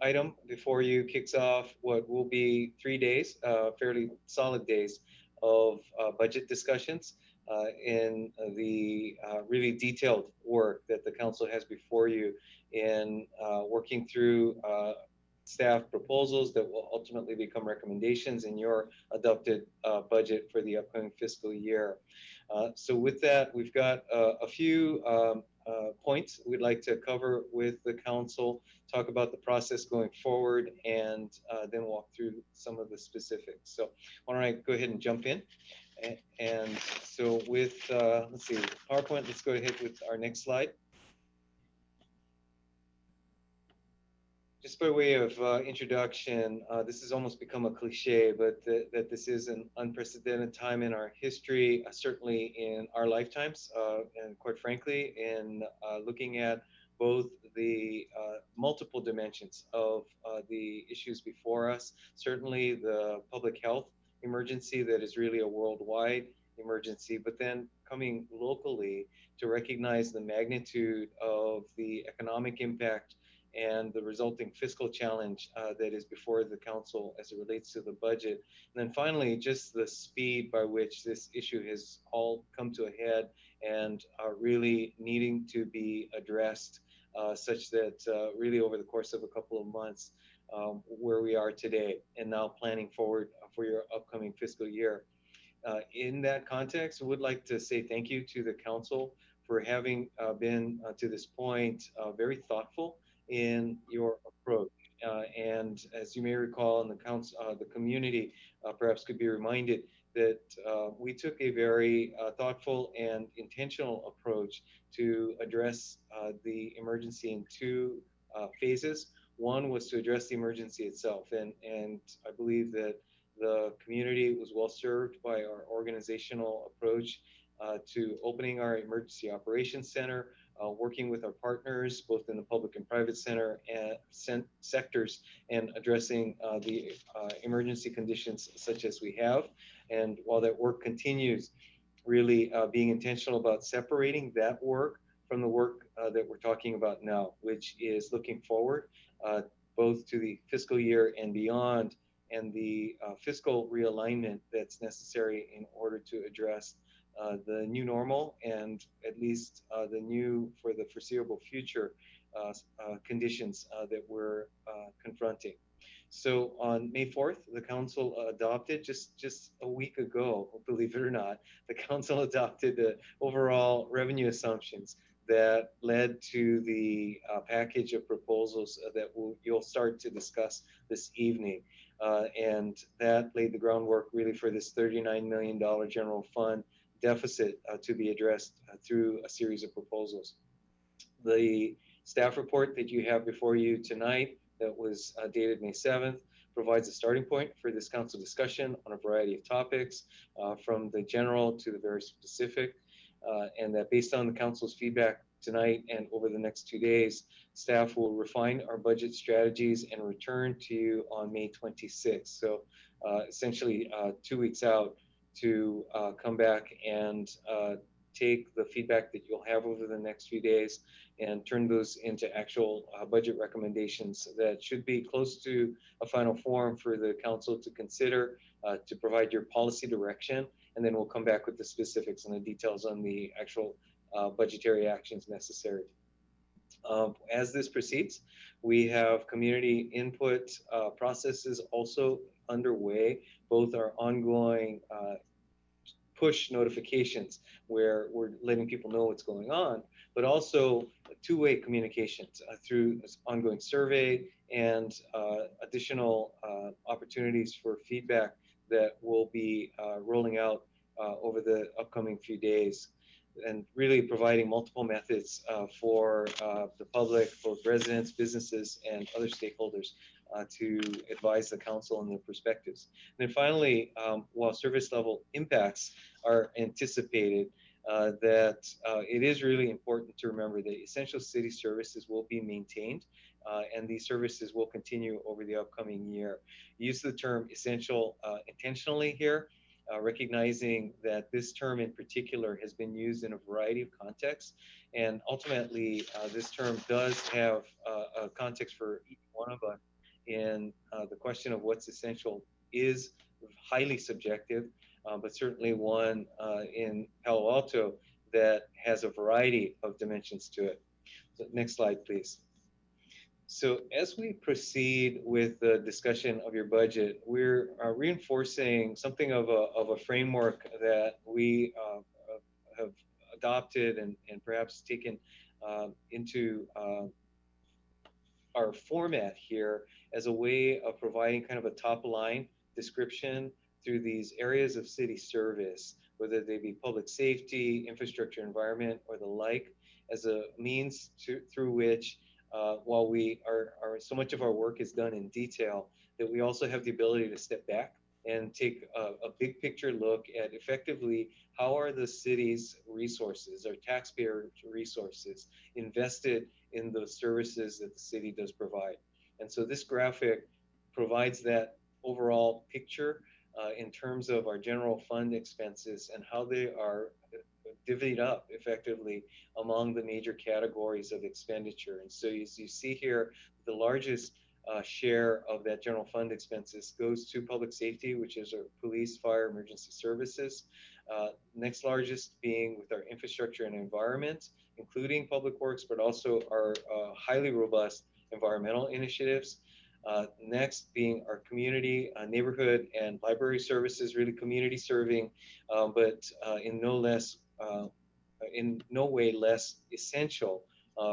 item before you kicks off what will be 3 days, fairly solid days of budget discussions in the really detailed work that the council has before you in working through staff proposals that will ultimately become recommendations in your adopted budget for the upcoming fiscal year. So with that, we've got a few points we'd like to cover with the council, talk about the process going forward, and then walk through some of the specifics. So why don't I go ahead and jump in? And so with, let's see, PowerPoint, let's go ahead with our next slide. Just by way of introduction, this has almost become a cliche, but that this is an unprecedented time in our history, certainly in our lifetimes, and quite frankly, in looking at both the multiple dimensions of the issues before us, certainly the public health emergency that is really a worldwide emergency, but then coming locally to recognize the magnitude of the economic impact and the resulting fiscal challenge that is before the council as it relates to the budget. And then finally, just the speed by which this issue has all come to a head and really needing to be addressed such that really over the course of a couple of months, where we are today and now planning forward for your upcoming fiscal year. In that context, I would like to say thank you to the council for having been to this point very thoughtful in your approach. And as you may recall, in the council, the community perhaps could be reminded that we took a very thoughtful and intentional approach to address the emergency in two phases. One was to address the emergency itself, and I believe that the community was well served by our organizational approach to opening our emergency operations center, working with our partners, both in the public and private center and sectors, and addressing the emergency conditions such as we have. And while that work continues, really being intentional about separating that work from the work that we're talking about now, which is looking forward both to the fiscal year and beyond, and the fiscal realignment that's necessary in order to address the new normal and at least the new for the foreseeable future conditions that we're confronting. So on May 4th, the council adopted just a week ago, believe it or not, the council adopted the overall revenue assumptions that led to the package of proposals that you'll start to discuss this evening. And that laid the groundwork really for this $39 million general fund deficit to be addressed through a series of proposals. The staff report that you have before you tonight that was dated May 7th provides a starting point for this council discussion on a variety of topics, from the general to the very specific, and that based on the council's feedback tonight and over the next 2 days, staff will refine our budget strategies and return to you on May 26th. So essentially 2 weeks out to come back and take the feedback that you'll have over the next few days and turn those into actual budget recommendations that should be close to a final form for the council to consider to provide your policy direction. And then we'll come back with the specifics and the details on the actual budgetary actions necessary. As this proceeds, we have community input processes also underway, both our ongoing push notifications where we're letting people know what's going on, but also two-way communications through ongoing survey and additional opportunities for feedback that will be rolling out over the upcoming few days. and really providing multiple methods for the public, both residents, businesses, and other stakeholders to advise the council on their perspectives. And then finally, while service level impacts are anticipated, that it is really important to remember that essential city services will be maintained and these services will continue over the upcoming year. Use the term essential intentionally here, recognizing that this term in particular has been used in a variety of contexts. And ultimately, this term does have a context for each one of us. And the question of what's essential is highly subjective, but certainly one in Palo Alto that has a variety of dimensions to it. So next slide, please. So as we proceed with the discussion of your budget, we're reinforcing something of a framework that we have adopted and perhaps taken into our format here as a way of providing kind of a top line description through these areas of city service, whether they be public safety, infrastructure, environment, or the like, as a means through which while we are so much of our work is done in detail, that we also have the ability to step back and take a big picture look at effectively how are the city's resources, our taxpayer resources, invested in the services that the city does provide. And so this graphic provides that overall picture in terms of our general fund expenses and how they are divvied up effectively among the major categories of expenditure. And so as you see here, the largest share of that general fund expenses goes to public safety, which is our police, fire, emergency services. Next largest being with our infrastructure and environment, including public works, but also our highly robust environmental initiatives. Next being our community, neighborhood, and library services, really community serving, but in no way less essential,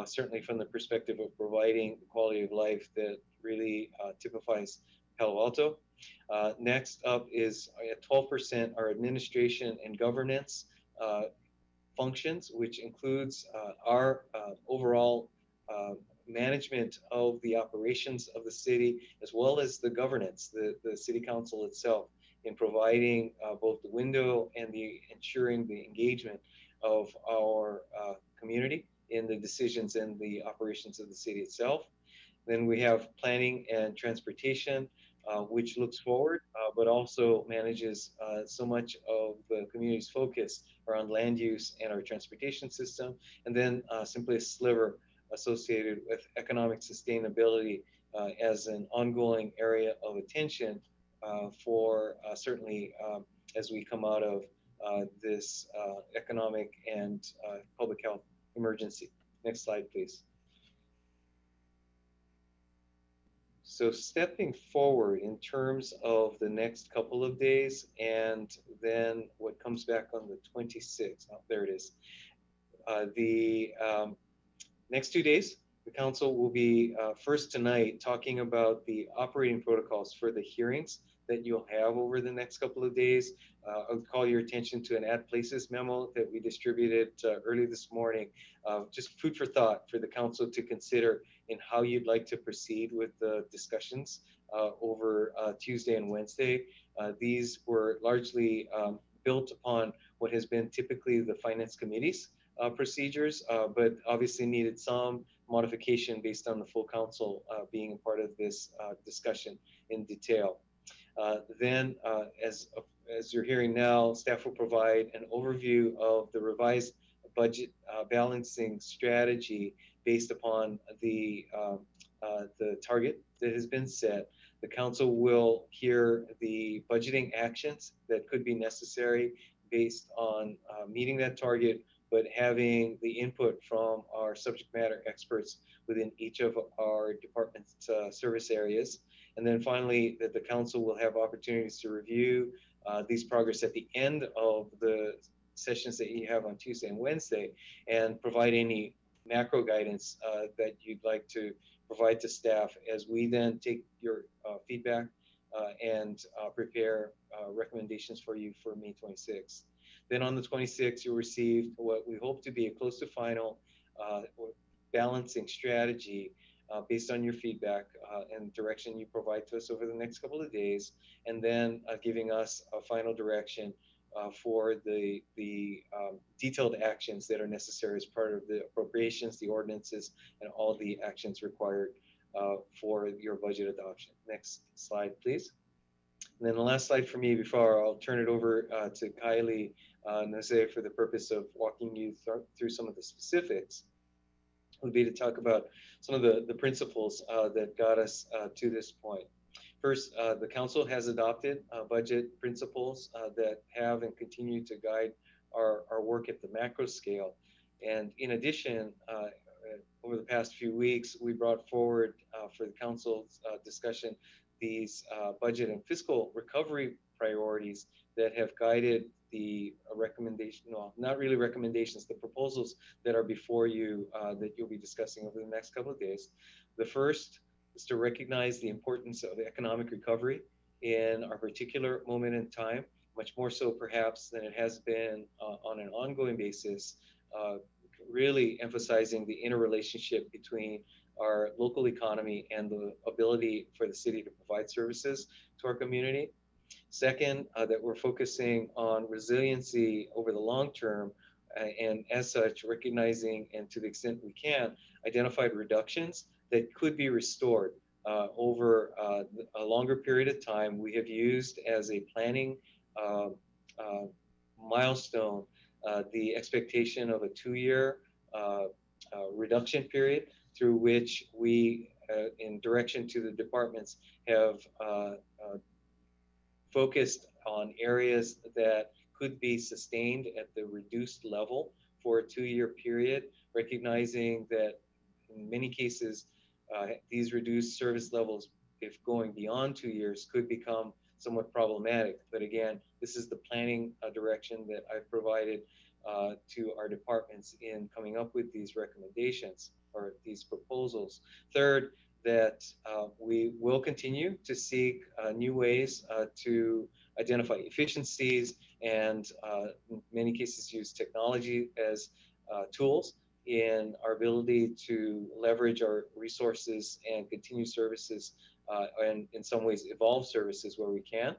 certainly from the perspective of providing the quality of life that really typifies Palo Alto. Next up is at 12% our administration and governance functions, which includes our overall management of the operations of the city, as well as the governance, the city council itself, in providing both the window and the ensuring the engagement of our community in the decisions and the operations of the city itself. Then we have planning and transportation, which looks forward, but also manages so much of the community's focus around land use and our transportation system. And then simply a sliver associated with economic sustainability as an ongoing area of attention for certainly as we come out of this economic and public health emergency. Next slide, please. So stepping forward in terms of the next couple of days and then what comes back on the 26th, oh, there it is. The next 2 days, the council will be first tonight talking about the operating protocols for the hearings that you'll have over the next couple of days. I'll call your attention to an Add Places memo that we distributed early this morning. Just food for thought for the council to consider in how you'd like to proceed with the discussions over Tuesday and Wednesday. These were largely built upon what has been typically the Finance Committee's procedures, but obviously needed some modification based on the full council being a part of this discussion in detail. Then, as you're hearing now, staff will provide an overview of the revised budget balancing strategy based upon the target that has been set. The council will hear the budgeting actions that could be necessary based on meeting that target, but having the input from our subject matter experts within each of our department's service areas. And then finally, that the council will have opportunities to review these progress at the end of the sessions that you have on Tuesday and Wednesday, and provide any macro guidance that you'd like to provide to staff as we then take your feedback and prepare recommendations for you for May 26th. Then on the 26th, you'll receive what we hope to be a close to final balancing strategy based on your feedback and direction you provide to us over the next couple of days, and then giving us a final direction for the detailed actions that are necessary as part of the appropriations, the ordinances, and all the actions required for your budget adoption. Next slide, please. And then the last slide for me before I'll turn it over to Kylie and Jose for the purpose of walking you through some of the specifics would be to talk about some of the principles that got us to this point. First, the council has adopted budget principles that have and continue to guide our work at the macro scale. And in addition, over the past few weeks, we brought forward for the council's discussion these budget and fiscal recovery priorities that have guided the recommendation, well, not really recommendations, the proposals that are before you that you'll be discussing over the next couple of days. The first is to recognize the importance of economic recovery in our particular moment in time, much more so perhaps than it has been on an ongoing basis, really emphasizing the interrelationship between our local economy and the ability for the city to provide services to our community. Second, that we're focusing on resiliency over the long term, and as such, recognizing and to the extent we can, identified reductions that could be restored over a longer period of time. We have used as a planning milestone the expectation of a 2-year reduction period through which we, in direction to the departments, have focused on areas that could be sustained at the reduced level for a 2-year period, recognizing that in many cases, these reduced service levels, if going beyond 2 years, could become somewhat problematic. But again, this is the planning direction that I've provided to our departments in coming up with these recommendations or these proposals. Third, that we will continue to seek new ways to identify efficiencies and in many cases use technology as tools in our ability to leverage our resources and continue services and in some ways evolve services where we can.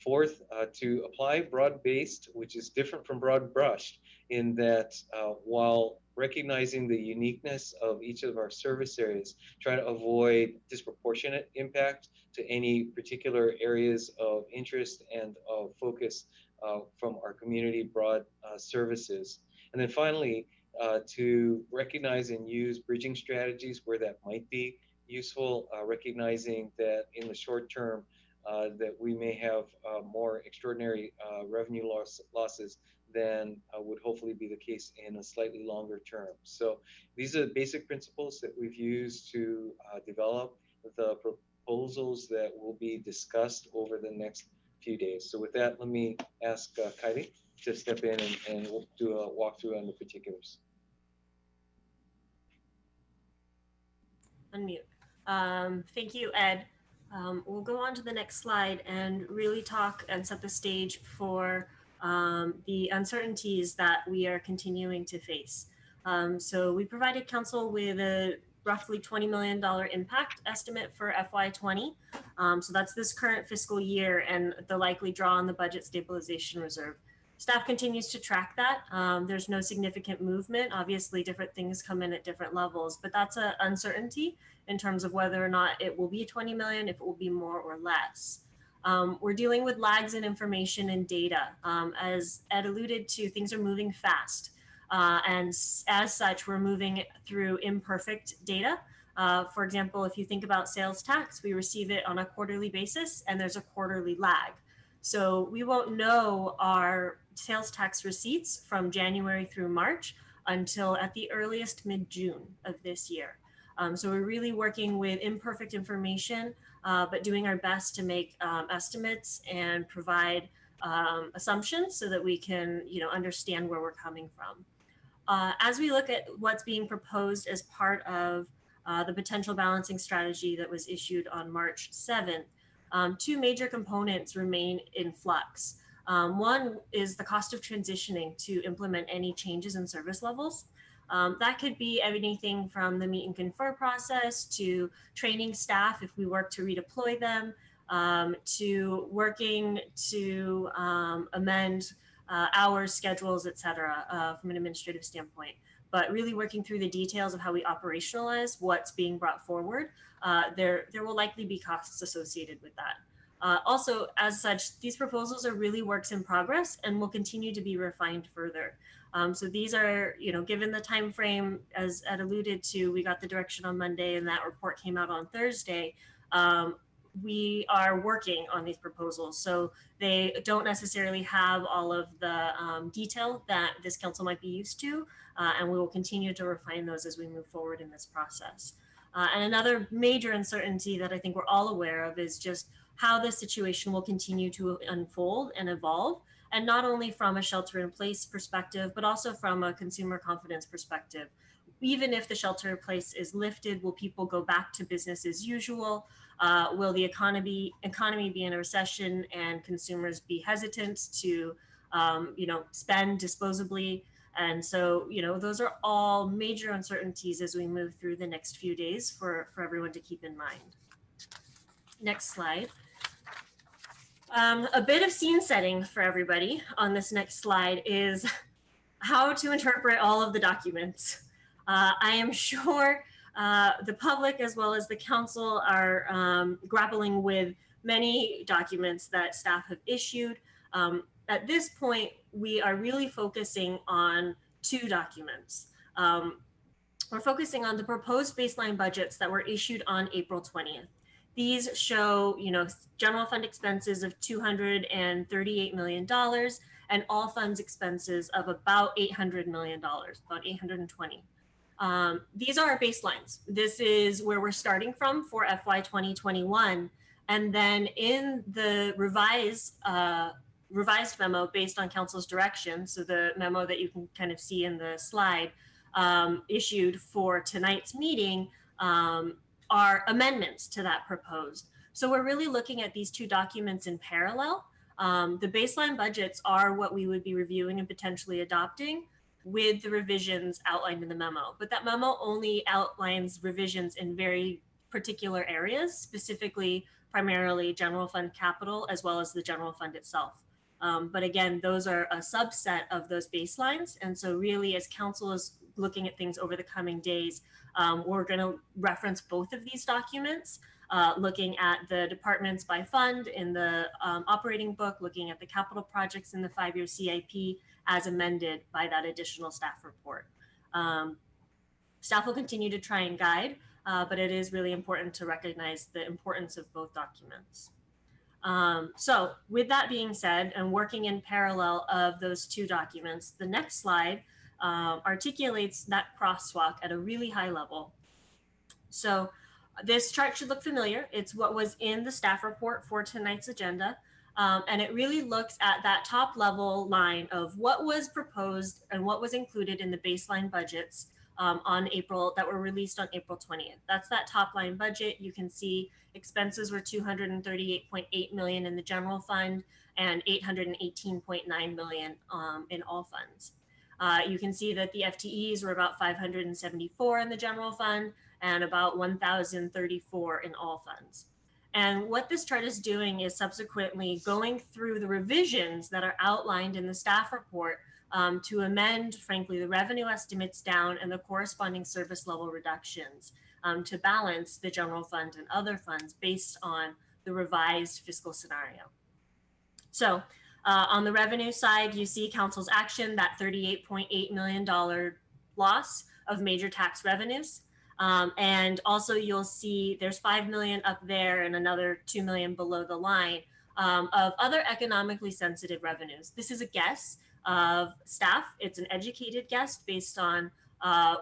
Fourth, to apply broad-based, which is different from broad-brushed, in that while recognizing the uniqueness of each of our service areas, try to avoid disproportionate impact to any particular areas of interest and of focus from our community broad services. And then finally, to recognize and use bridging strategies where that might be useful, recognizing that in the short term, that we may have more extraordinary revenue losses than would hopefully be the case in a slightly longer term. So these are the basic principles that we've used to develop the proposals that will be discussed over the next few days. So with that, let me ask Kylie to step in and we'll do a walkthrough on the particulars. Unmute. Thank you, Ed. We'll go on to the next slide and really talk and set the stage for the uncertainties that we are continuing to face. So we provided council with a roughly $20 million impact estimate for FY20. So that's this current fiscal year and the likely draw on the budget stabilization reserve. Staff continues to track that. There's no significant movement. Obviously, different things come in at different levels, but that's an uncertainty in terms of whether or not it will be 20 million, if it will be more or less. We're dealing with lags in information and data. As Ed alluded to, things are moving fast. And as such, we're moving through imperfect data. For example, if you think about sales tax, we receive it on a quarterly basis and there's a quarterly lag. So we won't know our sales tax receipts from January through March until at the earliest mid-June of this year. So we're really working with imperfect information, but doing our best to make estimates and provide assumptions so that we can, understand where we're coming from. As we look at what's being proposed as part of the potential balancing strategy that was issued on March 7th, two major components remain in flux. One is the cost of transitioning to implement any changes in service levels. That could be anything from the meet and confer process to training staff if we work to redeploy them, to working to amend hours, schedules, et cetera, from an administrative standpoint. But really working through the details of how we operationalize what's being brought forward, there will likely be costs associated with that. Also, as such, these proposals are really works in progress and will continue to be refined further. So these are, given the time frame, as Ed alluded to, we got the direction on Monday and that report came out on Thursday. We are working on these proposals. So they don't necessarily have all of the detail that this council might be used to, and we will continue to refine those as we move forward in this process. And another major uncertainty that I think we're all aware of is just how the situation will continue to unfold and evolve, and not only from a shelter-in-place perspective, but also from a consumer confidence perspective. Even if the shelter-in-place is lifted, will people go back to business as usual? Will the economy be in a recession and consumers be hesitant to, spend disposably? And so, those are all major uncertainties as we move through the next few days for everyone to keep in mind. Next slide. A bit of scene setting for everybody on this next slide is how to interpret all of the documents. I am sure the public as well as the council are grappling with many documents that staff have issued. At this point, we are really focusing on two documents. We're focusing on the proposed baseline budgets that were issued on April 20th. These show, general fund expenses of $238 million and all funds expenses of about $800 million, about 820. These are our baselines. This is where we're starting from for FY 2021. And then in the revised memo based on council's direction, so the memo that you can kind of see in the slide, issued for tonight's meeting, are amendments to that proposed. So we're really looking at these two documents in parallel. The baseline budgets are what we would be reviewing and potentially adopting with the revisions outlined in the memo. But that memo only outlines revisions in very particular areas, specifically, primarily general fund capital, as well as the general fund itself. But again, those are a subset of those baselines. And so really, as council is looking at things over the coming days, we're going to reference both of these documents, looking at the departments by fund in the operating book, looking at the capital projects in the 5-year CIP as amended by that additional staff report. Staff will continue to try and guide, but it is really important to recognize the importance of both documents. So with that being said, and working in parallel of those two documents, the next slide articulates that crosswalk at a really high level. So this chart should look familiar. It's what was in the staff report for tonight's agenda. And it really looks at that top level line of what was proposed and what was included in the baseline budgets that were released on April 20th. That's that top line budget. You can see expenses were $238.8 million in the general fund and $818.9 million in all funds. You can see that the FTEs were about 574 in the general fund and about 1,034 in all funds. And what this chart is doing is subsequently going through the revisions that are outlined in the staff report to amend, frankly, the revenue estimates down and the corresponding service level reductions to balance the general fund and other funds based on the revised fiscal scenario. So on the revenue side, you see council's action, that $38.8 million loss of major tax revenues. And also you'll see there's 5 million up there and another 2 million below the line of other economically sensitive revenues. This is a guess of staff. It's an educated guess based on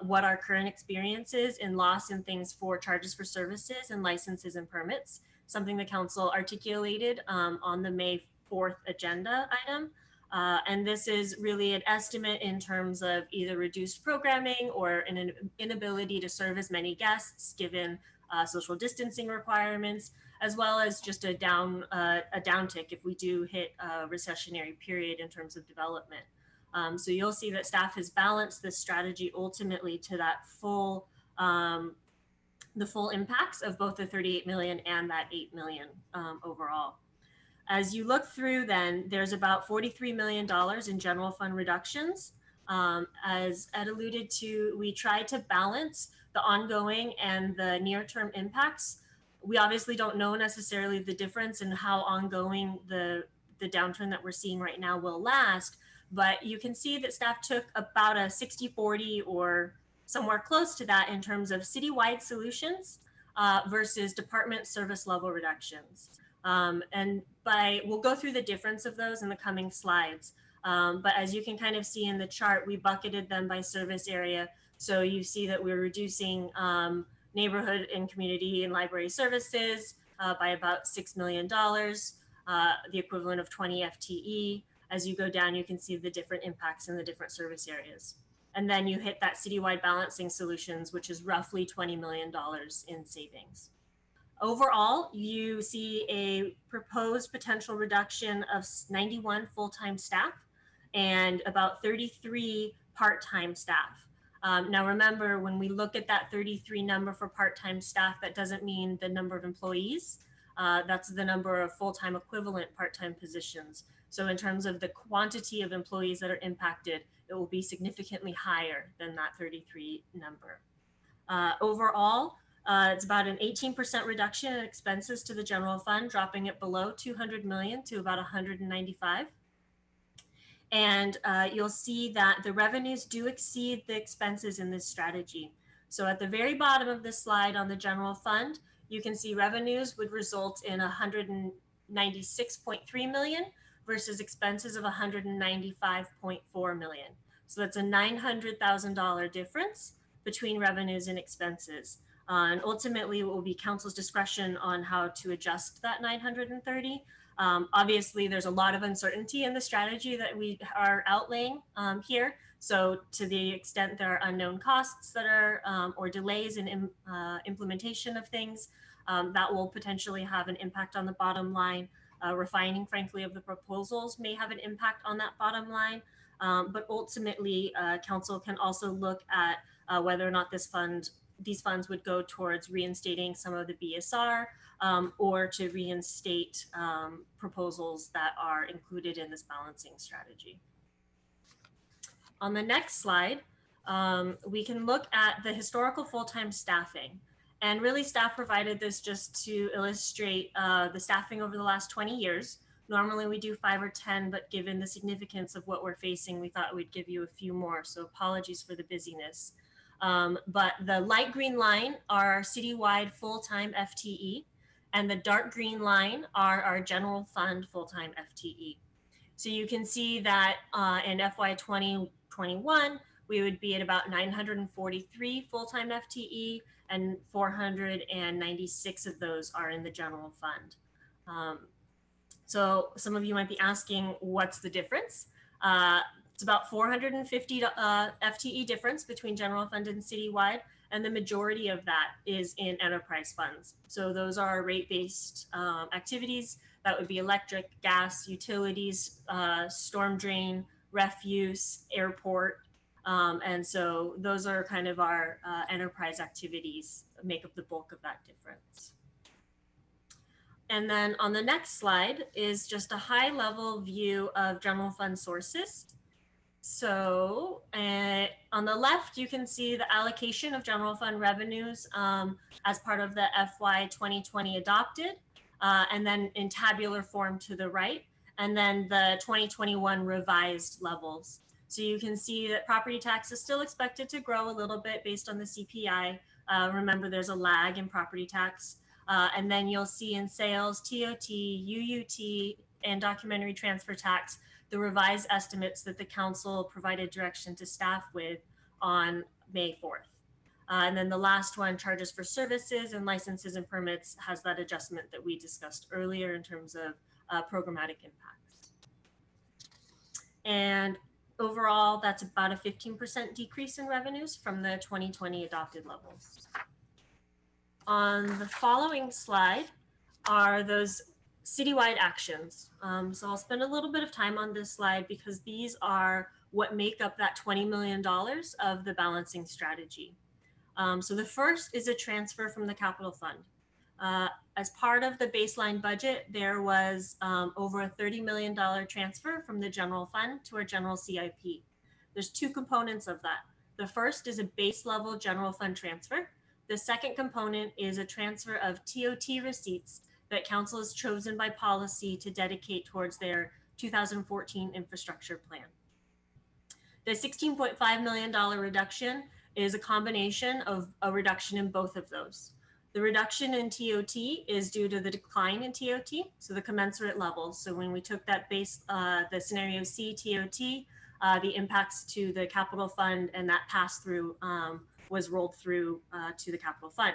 what our current experience is in loss in things for charges for services and licenses and permits, something the council articulated on the May 4th agenda item. And this is really an estimate in terms of either reduced programming or an inability to serve as many guests given social distancing requirements, as well as just a downtick if we do hit a recessionary period in terms of development. So you'll see that staff has balanced this strategy ultimately to that the full impacts of both the 38 million and that 8 million overall. As you look through, then there's about $43 million in general fund reductions. As Ed alluded to, we tried to balance the ongoing and the near-term impacts. We obviously don't know necessarily the difference in how ongoing the downturn that we're seeing right now will last, but you can see that staff took about a 60-40 or somewhere close to that in terms of citywide solutions versus department service level reductions. We'll go through the difference of those in the coming slides. But as you can kind of see in the chart, we bucketed them by service area. So you see that we're reducing neighborhood and community and library services by about $6 million, the equivalent of 20 FTE. As you go down, you can see the different impacts in the different service areas. And then you hit that citywide balancing solutions, which is roughly $20 million in savings. Overall, you see a proposed potential reduction of 91 full-time staff and about 33 part-time staff. Now remember, when we look at that 33 number for part-time staff, that doesn't mean the number of employees. That's the number of full-time equivalent part-time positions. So in terms of the quantity of employees that are impacted, it will be significantly higher than that 33 number. Overall, it's about an 18% reduction in expenses to the general fund, dropping it below 200 million to about 195. And you'll see that the revenues do exceed the expenses in this strategy. So at the very bottom of this slide on the general fund, you can see revenues would result in 196.3 million versus expenses of 195.4 million. So that's a $900,000 difference between revenues and expenses. And ultimately, it will be council's discretion on how to adjust that 930. Obviously, there's a lot of uncertainty in the strategy that we are outlaying here. So to the extent there are unknown costs that are, or delays in implementation of things, that will potentially have an impact on the bottom line. Refining, frankly, of the proposals may have an impact on that bottom line. But ultimately, council can also look at whether or not these funds would go towards reinstating some of the BSR or to reinstate proposals that are included in this balancing strategy. On the next slide, we can look at the historical full-time staffing. And really, staff provided this just to illustrate the staffing over the last 20 years. Normally we do 5 or 10, but given the significance of what we're facing, we thought we'd give you a few more. So apologies for the busyness. But the light green line are our citywide full-time FTE, and the dark green line are our general fund full-time FTE. So you can see that in FY 2021, we would be at about 943 full-time FTE, and 496 of those are in the general fund. So some of you might be asking, what's the difference? It's about 450 FTE difference between general fund and citywide, and the majority of that is in enterprise funds. So those are rate-based activities. That would be electric, gas, utilities, storm drain, refuse, airport. And so those are kind of our enterprise activities that make up the bulk of that difference. And then on the next slide is just a high level view of general fund sources. So on the left, you can see the allocation of general fund revenues as part of the FY 2020 adopted, and then in tabular form to the right, and then the 2021 revised levels. So you can see that property tax is still expected to grow a little bit based on the CPI. Remember, there's a lag in property tax. And then you'll see in sales, TOT, UUT, and documentary transfer tax, the revised estimates that the council provided direction to staff with on May 4th. And then the last one, charges for services and licenses and permits, has that adjustment that we discussed earlier in terms of programmatic impacts. And overall, that's about a 15% decrease in revenues from the 2020 adopted levels. On the following slide, are those citywide actions. So I'll spend a little bit of time on this slide because these are what make up that $20 million of the balancing strategy. So the first is a transfer from the capital fund. As part of the baseline budget, there was over a $30 million transfer from the general fund to our general CIP. There's two components of that. The first is a base level general fund transfer. The second component is a transfer of TOT receipts that council has chosen by policy to dedicate towards their 2014 infrastructure plan. The $16.5 million reduction is a combination of a reduction in both of those. The reduction in TOT is due to the decline in TOT, so the commensurate levels. So when we took that base, the scenario C TOT, the impacts to the capital fund and that pass through was rolled through to the capital fund.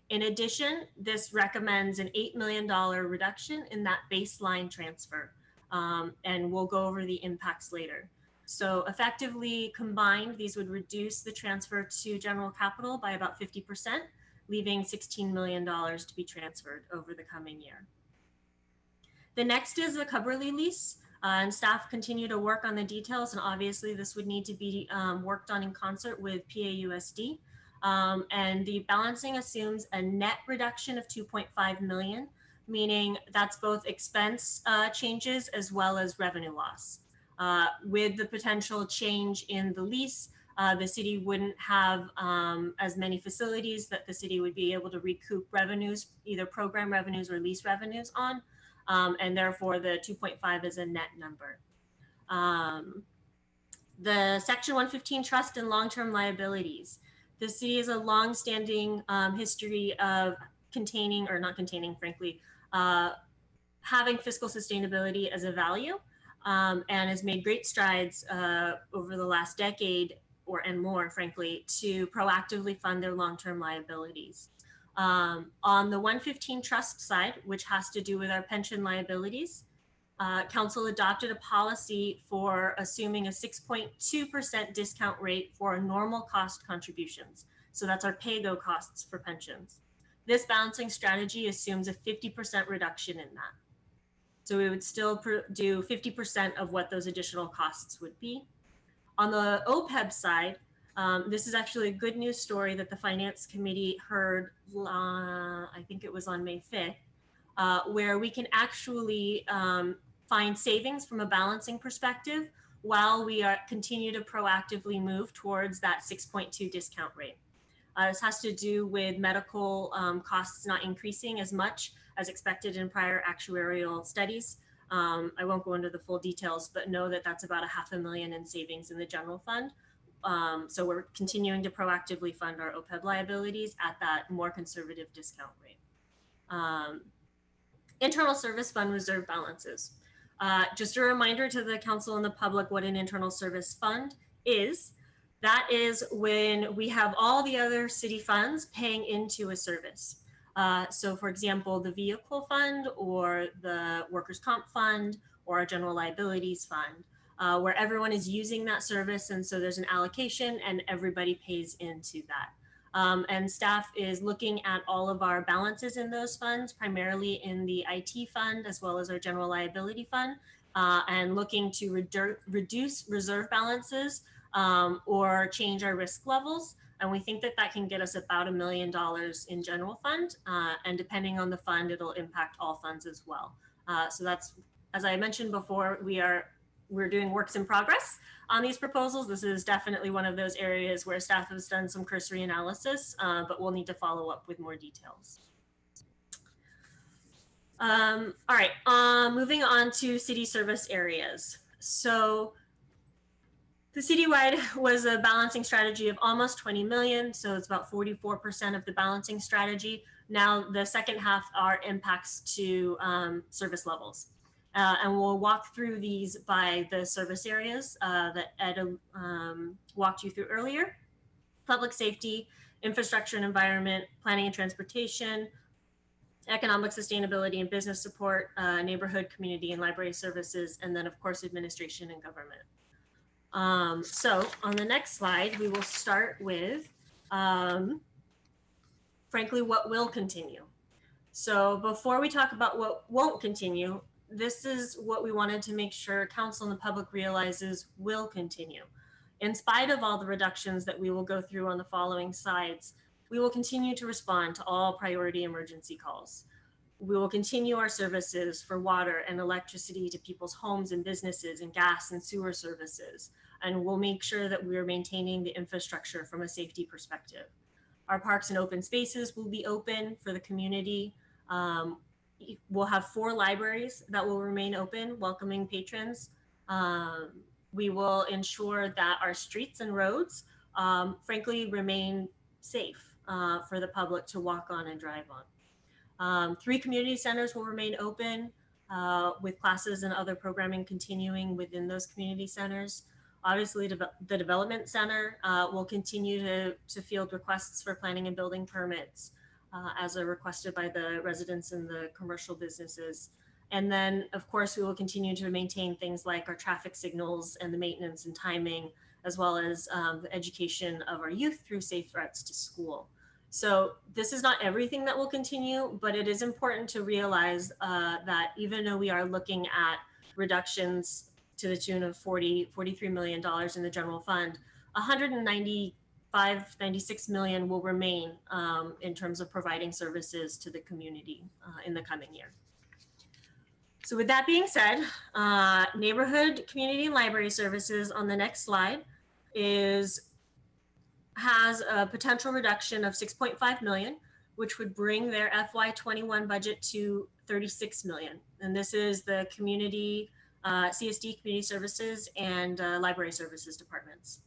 In addition, this recommends an $8 million reduction in that baseline transfer. And we'll go over the impacts later. So effectively combined, these would reduce the transfer to general capital by about 50%, leaving $16 million to be transferred over the coming year. The next is the Cubberley lease, and staff continue to work on the details, and obviously this would need to be worked on in concert with PAUSD. And the balancing assumes a net reduction of 2.5 million, meaning that's both expense changes as well as revenue loss. With the potential change in the lease, the city wouldn't have as many facilities that the city would be able to recoup revenues, either program revenues or lease revenues on, and therefore the 2.5 is a net number. The Section 115 trust and long-term liabilities. The city has a long-standing history of containing, or not containing, frankly, having fiscal sustainability as a value, and has made great strides over the last decade and more, frankly, to proactively fund their long-term liabilities. On the 115 trust side, which has to do with our pension liabilities, council adopted a policy for assuming a 6.2% discount rate for our normal cost contributions. So that's our pay-go costs for pensions. This balancing strategy assumes a 50% reduction in that. So we would still do 50% of what those additional costs would be. On the OPEB side, this is actually a good news story that the Finance Committee heard, I think it was on May 5th, where we can actually find savings from a balancing perspective while we continue to proactively move towards that 6.2 discount rate. This has to do with medical costs not increasing as much as expected in prior actuarial studies. I won't go into the full details, but know that that's about $500,000 in savings in the general fund. So we're continuing to proactively fund our OPEB liabilities at that more conservative discount rate. Internal service fund reserve balances. Just a reminder to the council and the public what an internal service fund is. That is when we have all the other city funds paying into a service. So for example, the vehicle fund or the workers' comp fund or our general liabilities fund, where everyone is using that service. And so there's an allocation and everybody pays into that. And staff is looking at all of our balances in those funds, primarily in the IT fund, as well as our general liability fund, and looking to reduce reserve balances or change our risk levels. And we think that that can get us about $1 million in general fund. And depending on the fund, it'll impact all funds as well. So that's, as I mentioned before, we're doing works in progress on these proposals. This is definitely one of those areas where staff has done some cursory analysis, but we'll need to follow up with more details. All right, moving on to city service areas. So the citywide was a balancing strategy of almost 20 million. So it's about 44% of the balancing strategy. Now the second half are impacts to service levels. And we'll walk through these by the service areas that Ed walked you through earlier. Public safety, infrastructure and environment, planning and transportation, economic sustainability and business support, neighborhood, community and library services, and then of course, administration and government. So on the next slide, we will start with, frankly, what will continue. So before we talk about what won't continue, this is what we wanted to make sure council and the public realizes will continue. In spite of all the reductions that we will go through on the following slides, we will continue to respond to all priority emergency calls. We will continue our services for water and electricity to people's homes and businesses, and gas and sewer services. And we'll make sure that we're maintaining the infrastructure from a safety perspective. Our parks and open spaces will be open for the community. We'll have 4 libraries that will remain open, welcoming patrons. We will ensure that our streets and roads, frankly, remain safe for the public to walk on and drive on. 3 community centers will remain open with classes and other programming continuing within those community centers. Obviously, the Development Center will continue to field requests for planning and building permits as are requested by the residents and the commercial businesses. And then, of course, we will continue to maintain things like our traffic signals and the maintenance and timing, as well as the education of our youth through safe routes to school. So this is not everything that will continue, but it is important to realize that even though we are looking at reductions to the tune of $43 million in the general fund, 96 million will remain in terms of providing services to the community in the coming year. So with that being said, neighborhood, community, and library services on the next slide has a potential reduction of 6.5 million, which would bring their FY21 budget to 36 million. And this is the community, CSD community services and library services departments.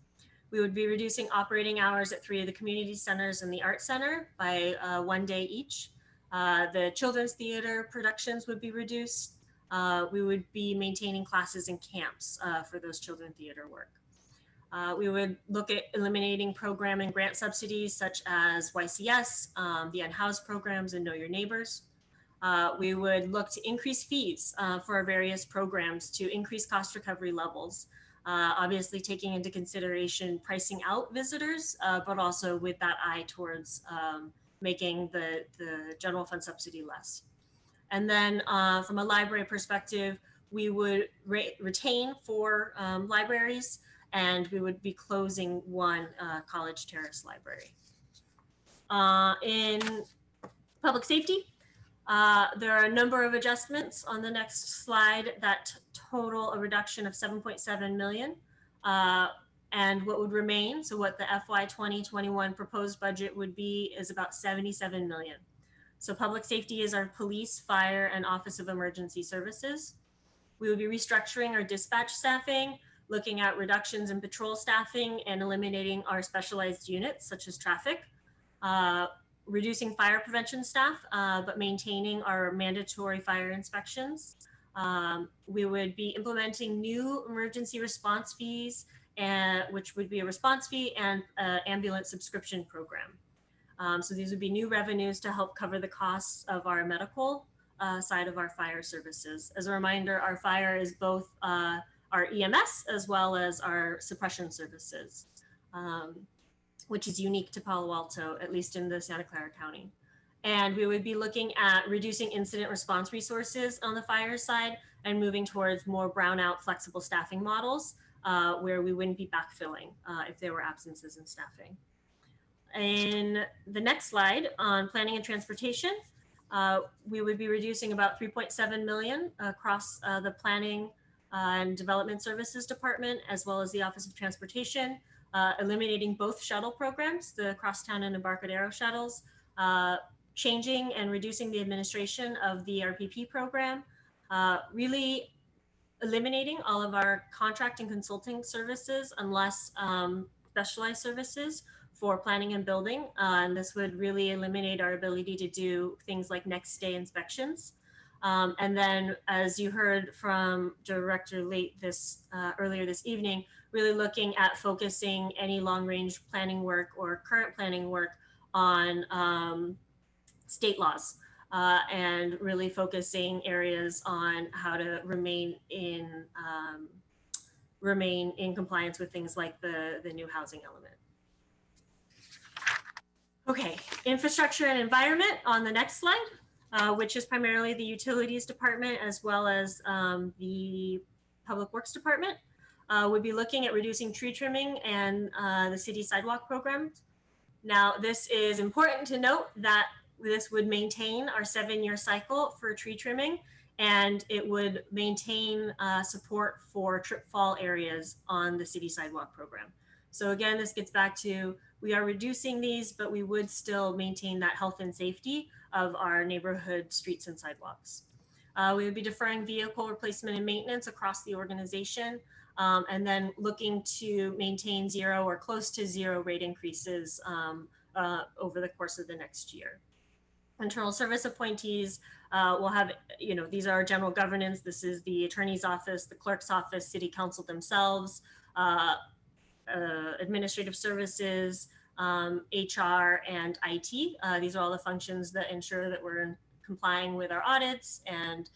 We would be reducing operating hours at 3 of the community centers and the art center by 1 day each. The children's theater productions would be reduced. We would be maintaining classes and camps for those children's theater work. We would look at eliminating program and grant subsidies such as YCS, the Unhoused programs, and Know Your Neighbors. We would look to increase fees for our various programs to increase cost recovery levels, obviously taking into consideration pricing out visitors, but also with that eye towards making the general fund subsidy less. And then from a library perspective, we would retain 4 libraries, and we would be closing 1 College Terrace library. In public safety, there are a number of adjustments on the next slide that total a reduction of 7.7 million. And what would remain, so what the FY 2021 proposed budget would be, is about 77 million. So public safety is our police, fire, and Office of Emergency Services. We would be restructuring our dispatch staffing, looking at reductions in patrol staffing, and eliminating our specialized units such as traffic. Reducing fire prevention staff, but maintaining our mandatory fire inspections. We would be implementing new emergency response fees, which would be a response fee and ambulance subscription program. So these would be new revenues to help cover the costs of our medical side of our fire services. As a reminder, our fire is both our EMS as well as our suppression services, which is unique to Palo Alto, at least in the Santa Clara County. And we would be looking at reducing incident response resources on the fire side and moving towards more brownout flexible staffing models where we wouldn't be backfilling if there were absences in staffing. In the next slide on planning and transportation, we would be reducing about 3.7 million across the planning and development services department, as well as the Office of Transportation, eliminating both shuttle programs, the Crosstown and Embarcadero shuttles, changing and reducing the administration of the RPP program, really eliminating all of our contract and consulting services unless specialized services for planning and building. And this would really eliminate our ability to do things like next day inspections. And then, as you heard from Director Late earlier this evening, really looking at focusing any long range planning work or current planning work on state laws and really focusing areas on how to remain in compliance with things like the new housing element. Okay, infrastructure and environment on the next slide. which is primarily the utilities department as well as the public works department. We'd be looking at reducing tree trimming and the city sidewalk programs. Now, this is important to note that this would maintain our 7-year cycle for tree trimming, and it would maintain support for trip fall areas on the city sidewalk program. So again, this gets back to, we are reducing these, but we would still maintain that health and safety of our neighborhood streets and sidewalks. We would be deferring vehicle replacement and maintenance across the organization, and then looking to maintain 0 or close to 0 rate increases over the course of the next year. Internal service appointees will have, these are general governance. This is the attorney's office, the clerk's office, city council themselves, administrative services, HR, and IT. These are all the functions that ensure that we're complying with our audits and,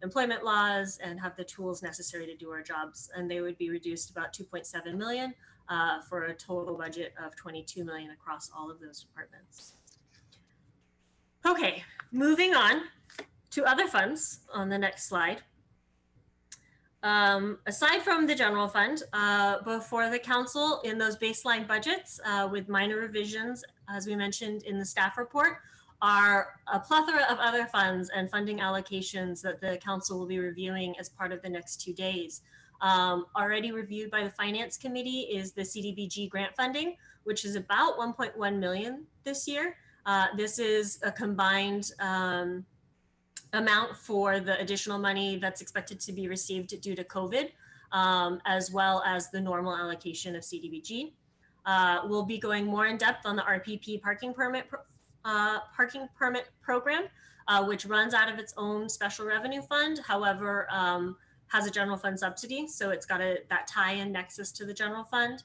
employment laws and have the tools necessary to do our jobs. And they would be reduced about 2.7 million for a total budget of 22 million across all of those departments. Okay, moving on to other funds on the next slide. Aside from the general fund, before the council in those baseline budgets with minor revisions, as we mentioned in the staff report, are a plethora of other funds and funding allocations that the council will be reviewing as part of the next 2 days. Already reviewed by the finance committee is the CDBG grant funding, which is about 1.1 million this year. This is a combined amount for the additional money that's expected to be received due to COVID, as well as the normal allocation of CDBG. We'll be going more in depth on the RPP parking permit program, which runs out of its own special revenue fund. However, has a general fund subsidy, so it's got that tie-in nexus to the general fund.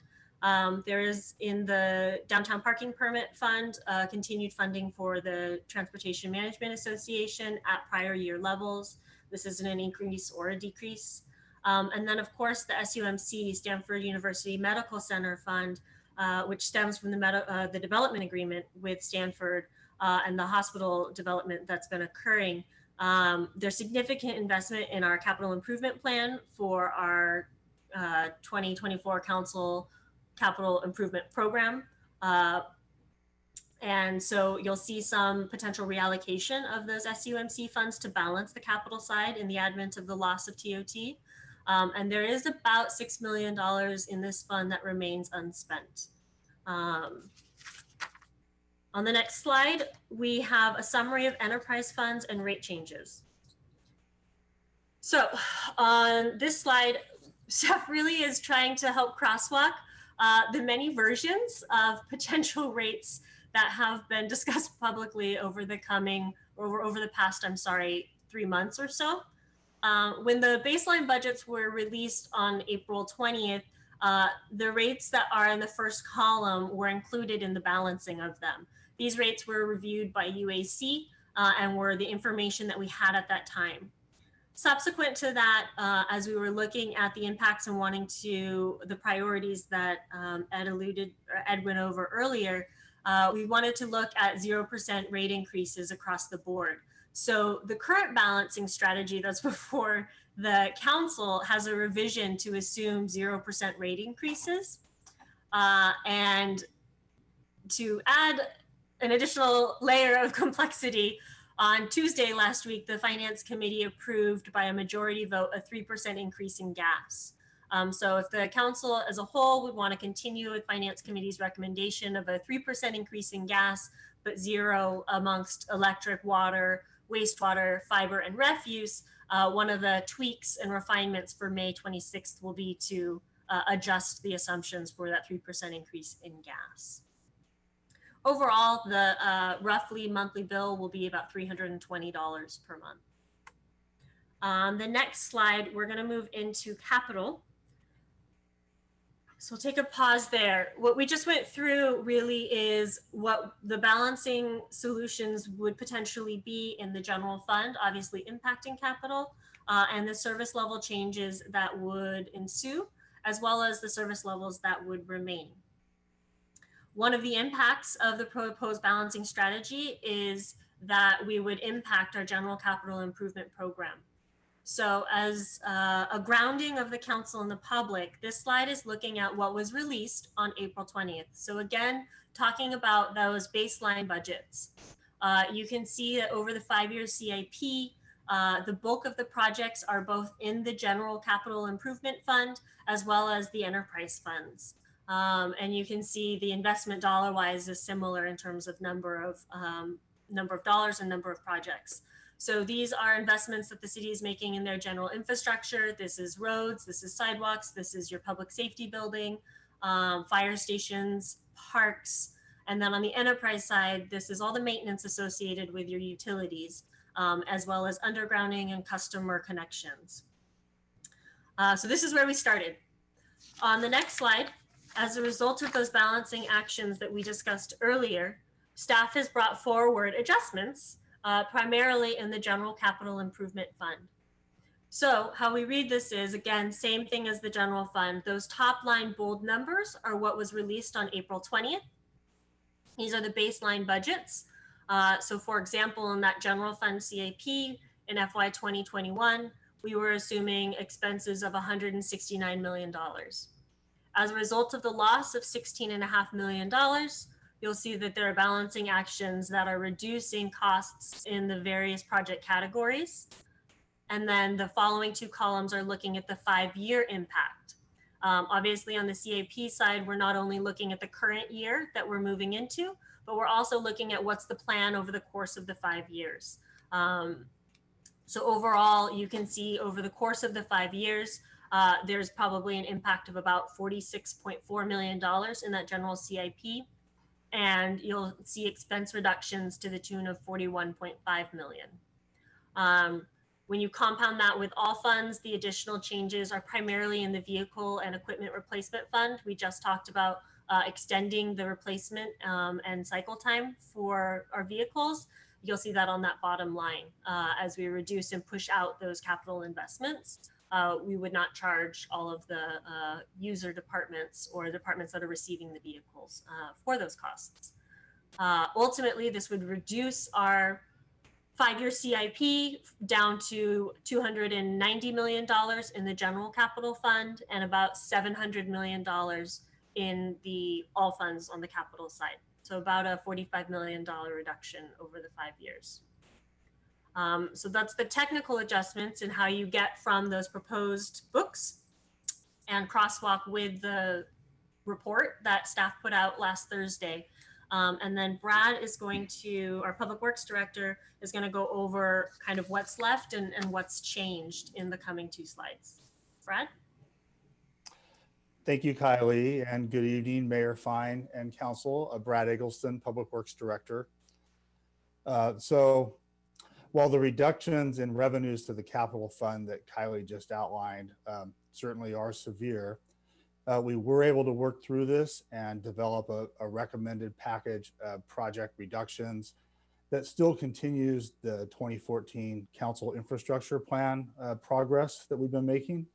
There is in the downtown parking permit fund continued funding for the Transportation Management Association at prior year levels. This isn't an increase or a decrease. And then of course the SUMC, Stanford University Medical Center Fund, which stems from the development agreement with Stanford and the hospital development that's been occurring. There's significant investment in our capital improvement plan for our 2024 council capital improvement program. And so you'll see some potential reallocation of those SUMC funds to balance the capital side in the advent of the loss of TOT. And there is about $6 million in this fund that remains unspent. On the next slide, we have a summary of enterprise funds and rate changes. So on this slide, staff really is trying to help crosswalk the many versions of potential rates that have been discussed publicly over the past, 3 months or so. When the baseline budgets were released on April 20th, the rates that are in the first column were included in the balancing of them. These rates were reviewed by UAC and were the information that we had at that time. Subsequent to that, as we were looking at the impacts and wanting to the priorities that Ed went over earlier, we wanted to look at 0% rate increases across the board. So the current balancing strategy that's before the council has a revision to assume 0% rate increases. And to add an additional layer of complexity, on Tuesday last week, the Finance Committee approved by a majority vote a 3% increase in gas. So if the council as a whole would want to continue with Finance Committee's recommendation of a 3% increase in gas, but 0 amongst electric, water, wastewater, fiber, and refuse, one of the tweaks and refinements for May 26th will be to adjust the assumptions for that 3% increase in gas. Overall, the roughly monthly bill will be about $320 per month. On the next slide, we're going to move into capital. So we'll take a pause there. What we just went through really is what the balancing solutions would potentially be in the general fund, obviously impacting capital, and the service level changes that would ensue, as well as the service levels that would remain. One of the impacts of the proposed balancing strategy is that we would impact our general capital improvement program. So as a grounding of the council and the public, this slide is looking at what was released on April 20th. So again, talking about those baseline budgets. You can see that over the 5-year CIP, the bulk of the projects are both in the general capital improvement fund as well as the enterprise funds. And you can see the investment dollar-wise is similar in terms of number of dollars and number of projects. So these are investments that the city is making in their general infrastructure. This is roads, this is sidewalks, this is your public safety building, fire stations, parks. And then on the enterprise side, this is all the maintenance associated with your utilities, as well as undergrounding and customer connections. So this is where we started. On the next slide, as a result of those balancing actions that we discussed earlier, staff has brought forward adjustments primarily in the general capital improvement fund. So how we read this is, again, same thing as the general fund. Those top line bold numbers are what was released on April 20th. These are the baseline budgets. So for example, in that general fund CIP in FY 2021, we were assuming expenses of $169 million. As a result of the loss of $16.5 million, you'll see that there are balancing actions that are reducing costs in the various project categories. And then the following two columns are looking at the 5-year impact. Obviously on the CAP side, we're not only looking at the current year that we're moving into, but we're also looking at what's the plan over the course of the 5 years. So overall, you can see over the course of the 5 years, there's probably an impact of about $46.4 million in that general CIP. And you'll see expense reductions to the tune of $41.5 million. When you compound that with all funds, the additional changes are primarily in the vehicle and equipment replacement fund. We just talked about extending the replacement and cycle time for our vehicles. You'll see that on that bottom line. As we reduce and push out those capital investments, we would not charge all of the user departments or departments that are receiving the vehicles for those costs. Ultimately, this would reduce our 5-year CIP down to $290 million in the general capital fund and about $700 million in the all funds on the capital side. So about a $45 million reduction over the 5 years. So that's the technical adjustments and how you get from those proposed books and crosswalk with the report that staff put out last Thursday. And then Brad is going to, our Public Works Director, is going to go over kind of what's left and what's changed in the coming 2 slides. Brad? Thank you, Kylie, and good evening, Mayor Fine and Council. Brad Eggleston, Public Works Director. So while the reductions in revenues to the capital fund that Kylie just outlined certainly are severe, we were able to work through this and develop a recommended package of project reductions that still continues the 2014 Council Infrastructure Plan progress that we've been making,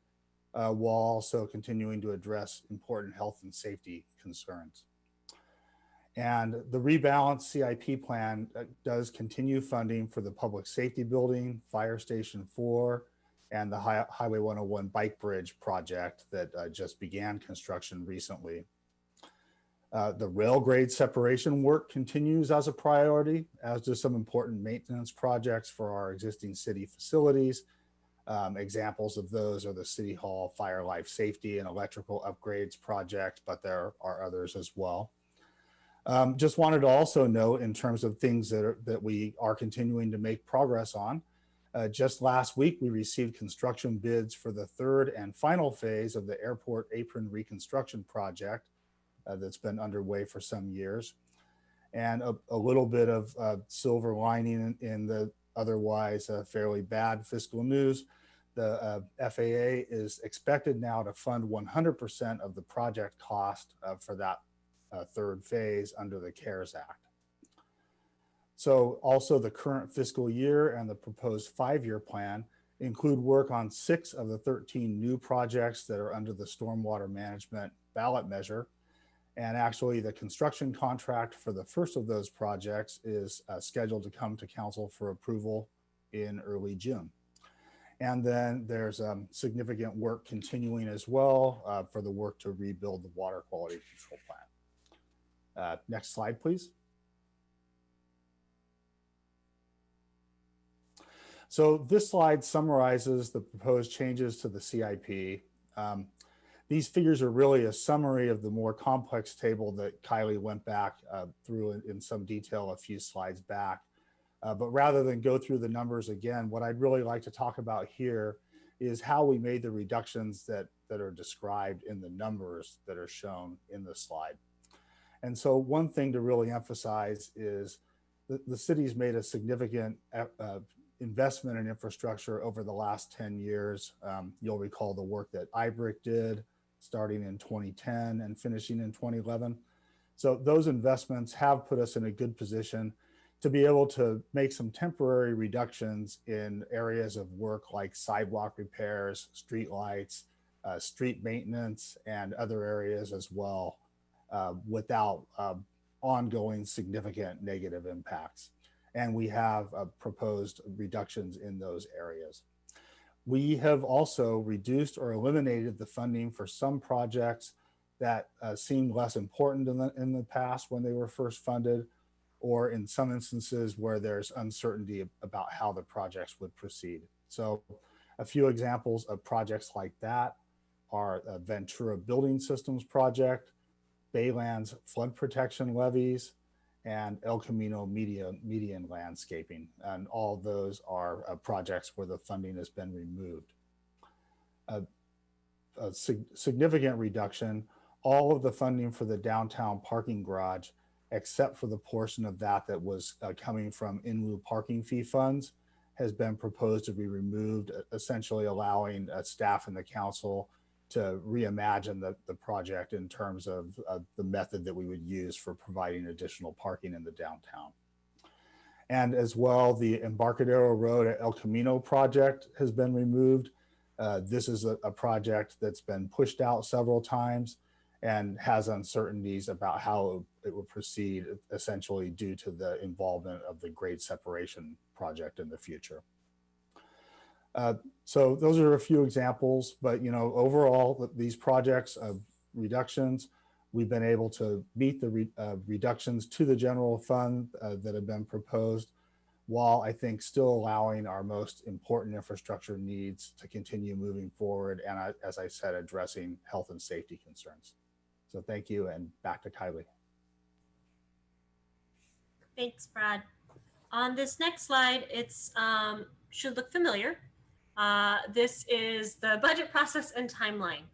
while also continuing to address important health and safety concerns. And the rebalanced CIP plan does continue funding for the public safety building, Fire Station 4, and the Highway 101 bike bridge project that just began construction recently. The rail grade separation work continues as a priority, as do some important maintenance projects for our existing city facilities. Examples of those are the City Hall fire life safety and electrical upgrades project, but there are others as well. Just wanted to also note in terms of things that we are continuing to make progress on. Just last week, we received construction bids for the 3rd and final phase of the airport apron reconstruction project that's been underway for some years. And a little bit of silver lining in the otherwise fairly bad fiscal news. The FAA is expected now to fund 100% of the project cost for that 3rd phase under the CARES Act. So also the current fiscal year and the proposed 5-year plan include work on 6 of the 13 new projects that are under the stormwater management ballot measure. And actually, the construction contract for the first of those projects is scheduled to come to council for approval in early June. And then there's significant work continuing as well for the work to rebuild the water quality control plant. Next slide, please. So this slide summarizes the proposed changes to the CIP. These figures are really a summary of the more complex table that Kylie went back through in some detail a few slides back. But rather than go through the numbers again, what I'd really like to talk about here is how we made the reductions that are described in the numbers that are shown in the slide. And so one thing to really emphasize is the city's made a significant investment in infrastructure over the last 10 years. You'll recall the work that IBRIC did starting in 2010 and finishing in 2011. So those investments have put us in a good position to be able to make some temporary reductions in areas of work like sidewalk repairs, street lights, street maintenance, and other areas as well, without ongoing significant negative impacts. And we have proposed reductions in those areas. We have also reduced or eliminated the funding for some projects that seemed less important in the past when they were first funded, or in some instances where there's uncertainty about how the projects would proceed. So a few examples of projects like that are Ventura Building Systems project, Baylands flood protection levees, and El Camino median landscaping. And all of those are projects where the funding has been removed. A significant reduction, all of the funding for the downtown parking garage, except for the portion of that that was coming from in lieu parking fee funds, has been proposed to be removed, essentially allowing staff and the council to reimagine the project in terms of the method that we would use for providing additional parking in the downtown. And as well, the Embarcadero Road at El Camino project has been removed. This is a project that's been pushed out several times and has uncertainties about how it will proceed, essentially due to the involvement of the grade separation project in the future. So those are a few examples, but overall, these projects of reductions, we've been able to meet the reductions to the general fund that have been proposed, while I think still allowing our most important infrastructure needs to continue moving forward, and as I said, addressing health and safety concerns. So thank you, and back to Kylie. Thanks, Brad. On this next slide, it's should look familiar. This is the budget process and timeline.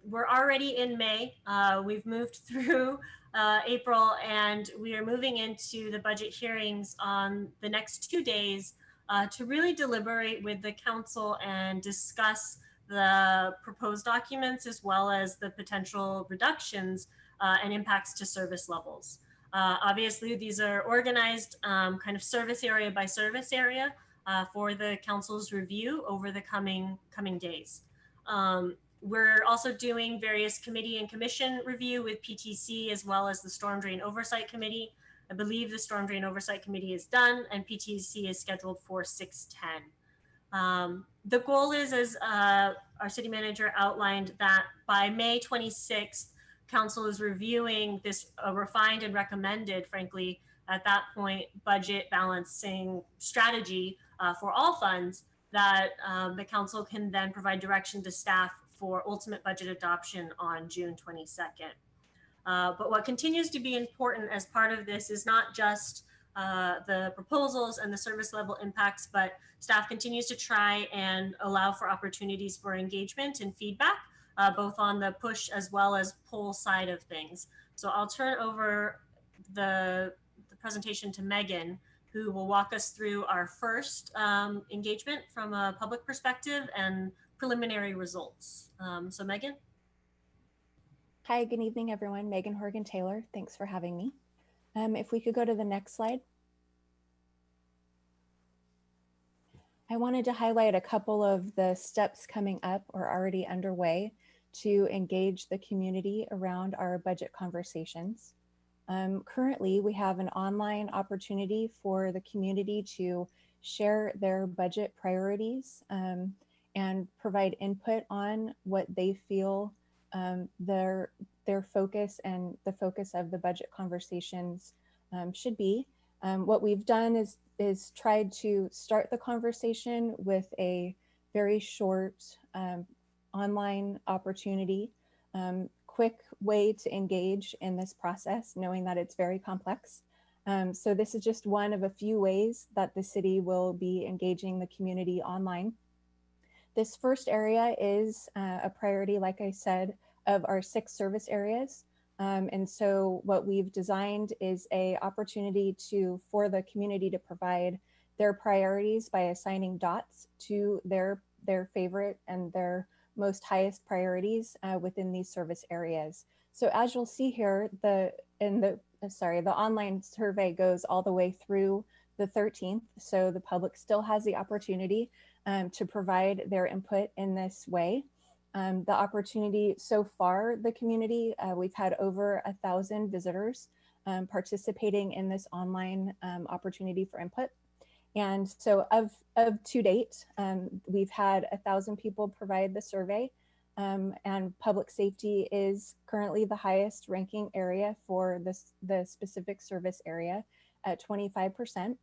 We're already in May. We've moved through April, and we are moving into the budget hearings on the next 2 days to really deliberate with the council and discuss the proposed documents as well as the potential reductions and impacts to service levels. Obviously, these are organized kind of service area by service area for the council's review over the coming days. We're also doing various committee and commission review with PTC as well as the Storm Drain Oversight Committee. I believe the Storm Drain Oversight Committee is done and PTC is scheduled for 6/10. The goal is, as our city manager outlined, that by May 26th, council is reviewing this refined and recommended, frankly, at that point, budget balancing strategy for all funds that the council can then provide direction to staff for ultimate budget adoption on June 22nd. But what continues to be important as part of this is not just the proposals and the service level impacts, but staff continues to try and allow for opportunities for engagement and feedback, both on the push as well as pull side of things. So I'll turn over the presentation to Megan, who will walk us through our first engagement from a public perspective and preliminary results. So Megan. Hi, good evening, everyone. Megan Horgan-Taylor. Thanks for having me. If we could go to the next slide. I wanted to highlight a couple of the steps coming up or already underway to engage the community around our budget conversations. Currently, we have an online opportunity for the community to share their budget priorities and provide input on what they feel their focus and the focus of the budget conversations should be. What we've done is tried to start the conversation with a very short online opportunity, quick way to engage in this process, knowing that it's very complex. So this is just one of a few ways that the city will be engaging the community online. This first area is a priority, like I said, of our 6 service areas. And so what we've designed is a opportunity for the community to provide their priorities by assigning dots to their favorite and their most highest priorities within these service areas. So as you'll see here, the online survey goes all the way through the 13th. So the public still has the opportunity to provide their input in this way. The opportunity so far, the community, we've had over 1,000 visitors participating in this online opportunity for input. And so of to date, we've had 1,000 people provide the survey, and public safety is currently the highest ranking area for the specific service area at 25%.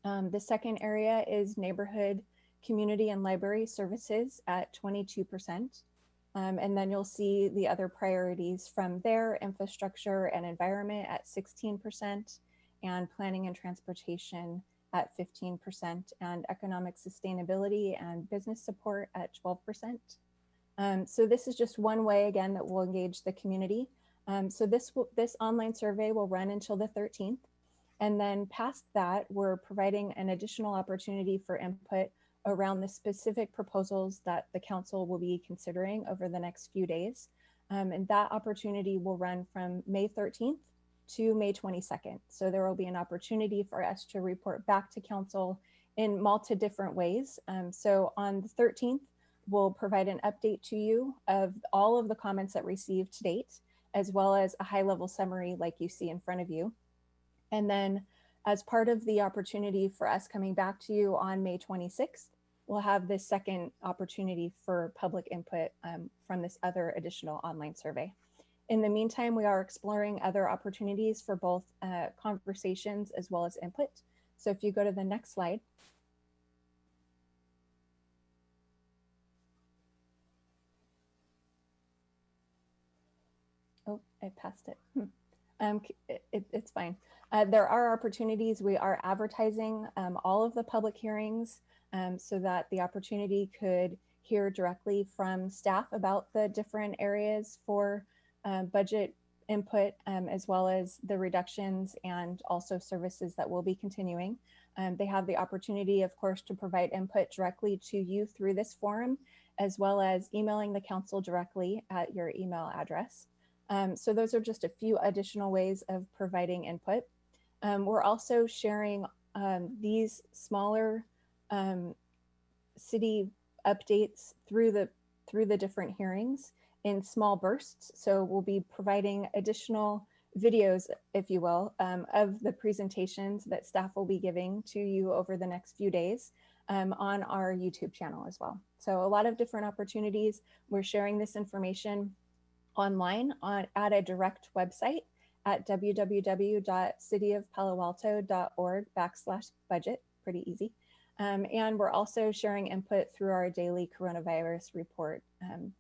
The second area is neighborhood, community, and library services at 22%. And then you'll see the other priorities from there: infrastructure and environment at 16%, and planning and transportation at 15%, and economic sustainability and business support at 12%. So this is just one way, again, that will engage the community. So this online survey will run until the 13th. And then past that, we're providing an additional opportunity for input around the specific proposals that the council will be considering over the next few days. And that opportunity will run from May 13th to May 22nd. So there will be an opportunity for us to report back to council in multiple different ways. So on the 13th, we'll provide an update to you of all of the comments that received to date, as well as a high-level summary like you see in front of you. And then as part of the opportunity for us coming back to you on May 26th, we'll have this second opportunity for public input from this other additional online survey. In the meantime, we are exploring other opportunities for both conversations as well as input. So if you go to the next slide. Oh, I passed it. It's fine. There are opportunities. We are advertising all of the public hearings so that the opportunity could hear directly from staff about the different areas for budget input, as well as the reductions and also services that will be continuing. They have the opportunity, of course, to provide input directly to you through this forum, as well as emailing the council directly at your email address. So those are just a few additional ways of providing input. We're also sharing these smaller city updates through the different hearings in small bursts. So we'll be providing additional videos, if you will, of the presentations that staff will be giving to you over the next few days on our YouTube channel as well. So a lot of different opportunities. We're sharing this information online at a direct website at www.cityofpaloalto.org/budget, pretty easy. And we're also sharing input through our daily coronavirus report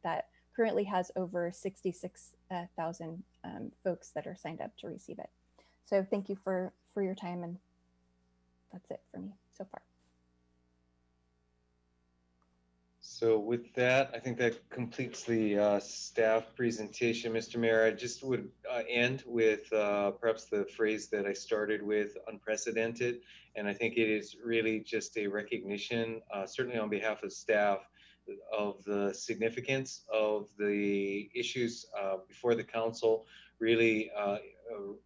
that currently has over 66,000 folks that are signed up to receive it. So thank you for your time, and that's it for me so far. So with that, I think that completes the staff presentation, Mr. Mayor. I just would end with perhaps the phrase that I started with, unprecedented. And I think it is really just a recognition, certainly on behalf of staff, of the significance of the issues before the council, really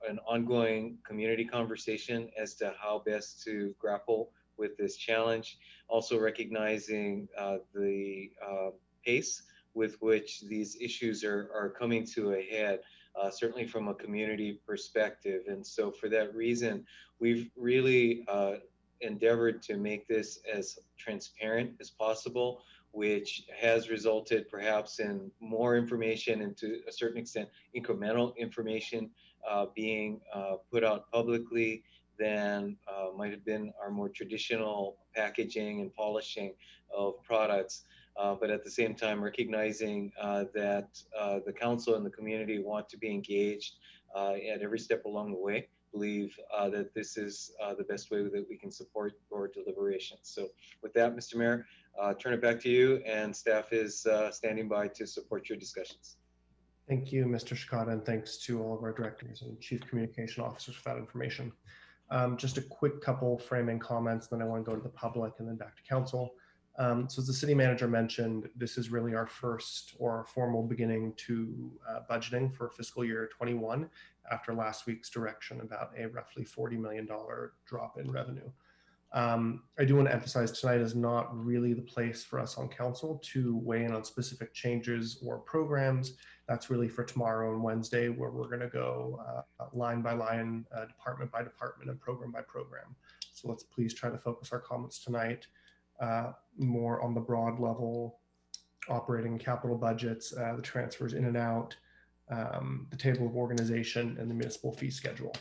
an ongoing community conversation as to how best to grapple with this challenge. Also recognizing the pace with which these issues are coming to a head, certainly from a community perspective. And so for that reason, we've really endeavored to make this as transparent as possible, which has resulted perhaps in more information and to a certain extent incremental information being put out publicly than might have been our more traditional packaging and polishing of products. But at the same time, recognizing that the council and the community want to be engaged at every step along the way, believe that this is the best way that we can support board deliberations. So with that, Mr. Mayor, turn it back to you, and staff is standing by to support your discussions. Thank you, Mr. Shikata, and thanks to all of our directors and chief communication officers for that information. Just a quick couple framing comments, then I want to go to the public and then back to council. So as the city manager mentioned, this is really our first or our formal beginning to budgeting for fiscal year 21 after last week's direction about a roughly $40 million drop in revenue. I do want to emphasize tonight is not really the place for us on council to weigh in on specific changes or programs. That's really for tomorrow and Wednesday, where we're going to go line by line, department by department, and program by program. So let's please try to focus our comments tonight more on the broad level, operating capital budgets, the transfers in and out, the table of organization, and the municipal fee schedule.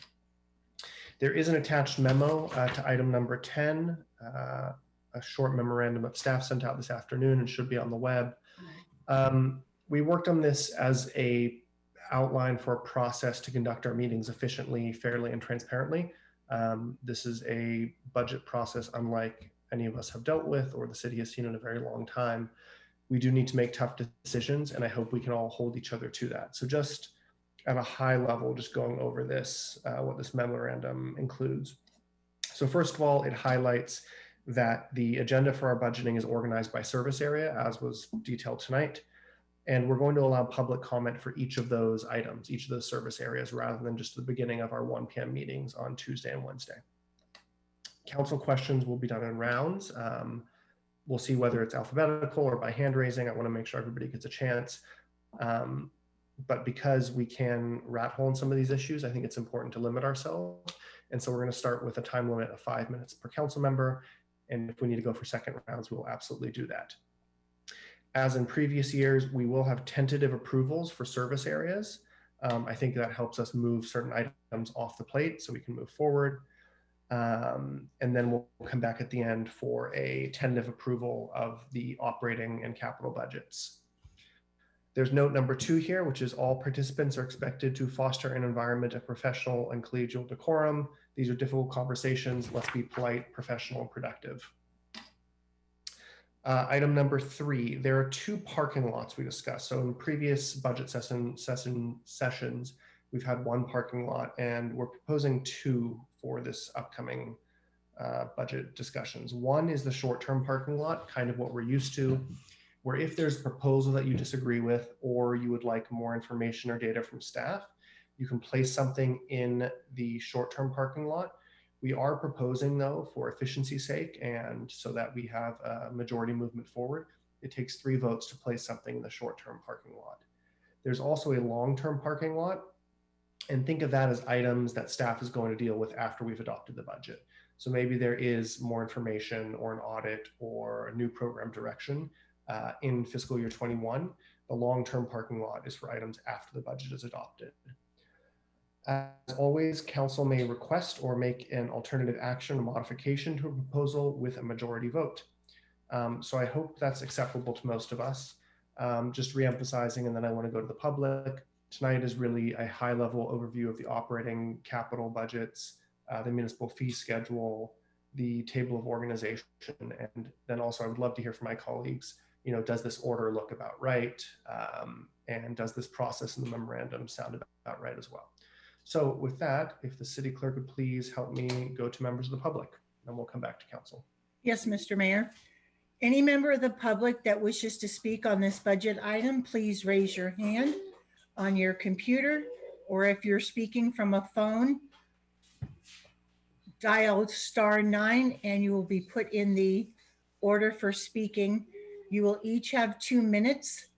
There is an attached memo to item number 10, a short memorandum that staff sent out this afternoon and should be on the web. We worked on this as a outline for a process to conduct our meetings efficiently, fairly, and transparently. This is a budget process unlike any of us have dealt with or the city has seen in a very long time. We do need to make tough decisions, and I hope we can all hold each other to that. So just at a high level, just going over this, what this memorandum includes. So first of all, it highlights that the agenda for our budgeting is organized by service area, as was detailed tonight. And we're going to allow public comment for each of those items, each of those service areas, rather than just the beginning of our 1 p.m. meetings on Tuesday and Wednesday. Council questions will be done in rounds. We'll see whether it's alphabetical or by hand raising. I want to make sure everybody gets a chance. But because we can rat hole in some of these issues, I think it's important to limit ourselves. And so we're going to start with a time limit of 5 minutes per council member. And if we need to go for second rounds, we'll absolutely do that. As in previous years, we will have tentative approvals for service areas. I think that helps us move certain items off the plate so we can move forward. And then we'll come back at the end for a tentative approval of the operating and capital budgets. There's note number 2 here, which is all participants are expected to foster an environment of professional and collegial decorum. These are difficult conversations. Let's be polite, professional, and productive. Item number 3, there are 2 parking lots we discussed. So in previous budget sessions, we've had 1 parking lot, and we're proposing 2 for this upcoming budget discussions. 1 is the short-term parking lot, kind of what we're used to, where if there's a proposal that you disagree with, or you would like more information or data from staff, you can place something in the short-term parking lot. We are proposing, though, for efficiency's sake, and so that we have a majority movement forward, it takes 3 votes to place something in the short-term parking lot. There's also a long-term parking lot, and think of that as items that staff is going to deal with after we've adopted the budget. So maybe there is more information or an audit or a new program direction in fiscal year 21. The long-term parking lot is for items after the budget is adopted. As always, council may request or make an alternative action or modification to a proposal with a majority vote. So I hope that's acceptable to most of us. Just re-emphasizing, and then I want to go to the public. Tonight is really a high-level overview of the operating capital budgets, the municipal fee schedule, the table of organization, and then also I would love to hear from my colleagues, you know, does this order look about right? And does this process in the memorandum sound about right as well? So with that, if the city clerk would please help me go to members of the public, and we'll come back to council. Yes, Mr. Mayor. Any member of the public that wishes to speak on this budget item, please raise your hand on your computer, or if you're speaking from a phone, dial *9 and you will be put in the order for speaking. You will each have 2 minutes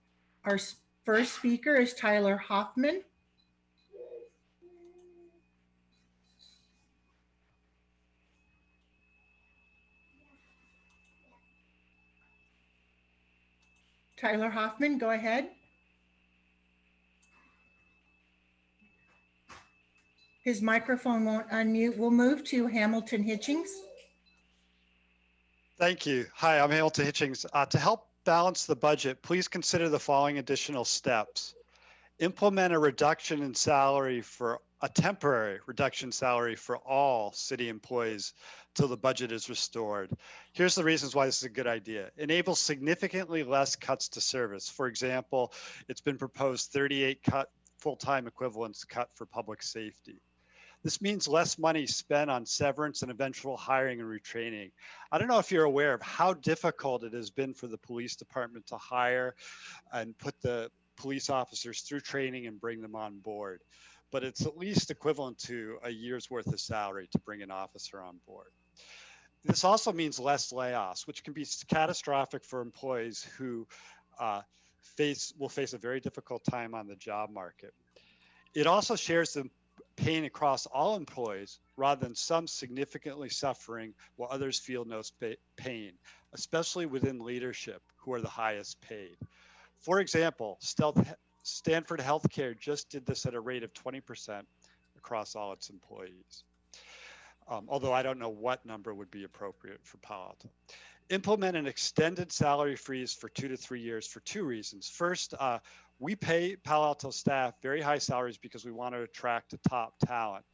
Our first speaker is Tyler Hoffman. Tyler Hoffman, go ahead. His microphone won't unmute. We'll move to Hamilton Hitchings. Thank you. Hi, I'm Hamilton Hitchings. To help balance the budget, please consider the following additional steps. Implement a reduction in salary for a temporary reduction in salary for all city employees till the budget is restored. Here's the reasons why this is a good idea. Enable significantly less cuts to service. For example, it's been proposed 38 full-time equivalents cut for public safety. This means less money spent on severance and eventual hiring and retraining. I don't know if you're aware of how difficult it has been for the police department to hire and put the police officers through training and bring them on board. But it's at least equivalent to a year's worth of salary to bring an officer on board. This also means less layoffs, which can be catastrophic for employees who will face a very difficult time on the job market. It also shares the pain across all employees rather than some significantly suffering while others feel no pain, especially within leadership who are the highest paid. For example, Stanford Healthcare just did this at a rate of 20% across all its employees. Although I don't know what number would be appropriate for Palo Alto. Implement an extended salary freeze for 2 to 3 years for two reasons. First, we pay Palo Alto staff very high salaries because we want to attract the top talent.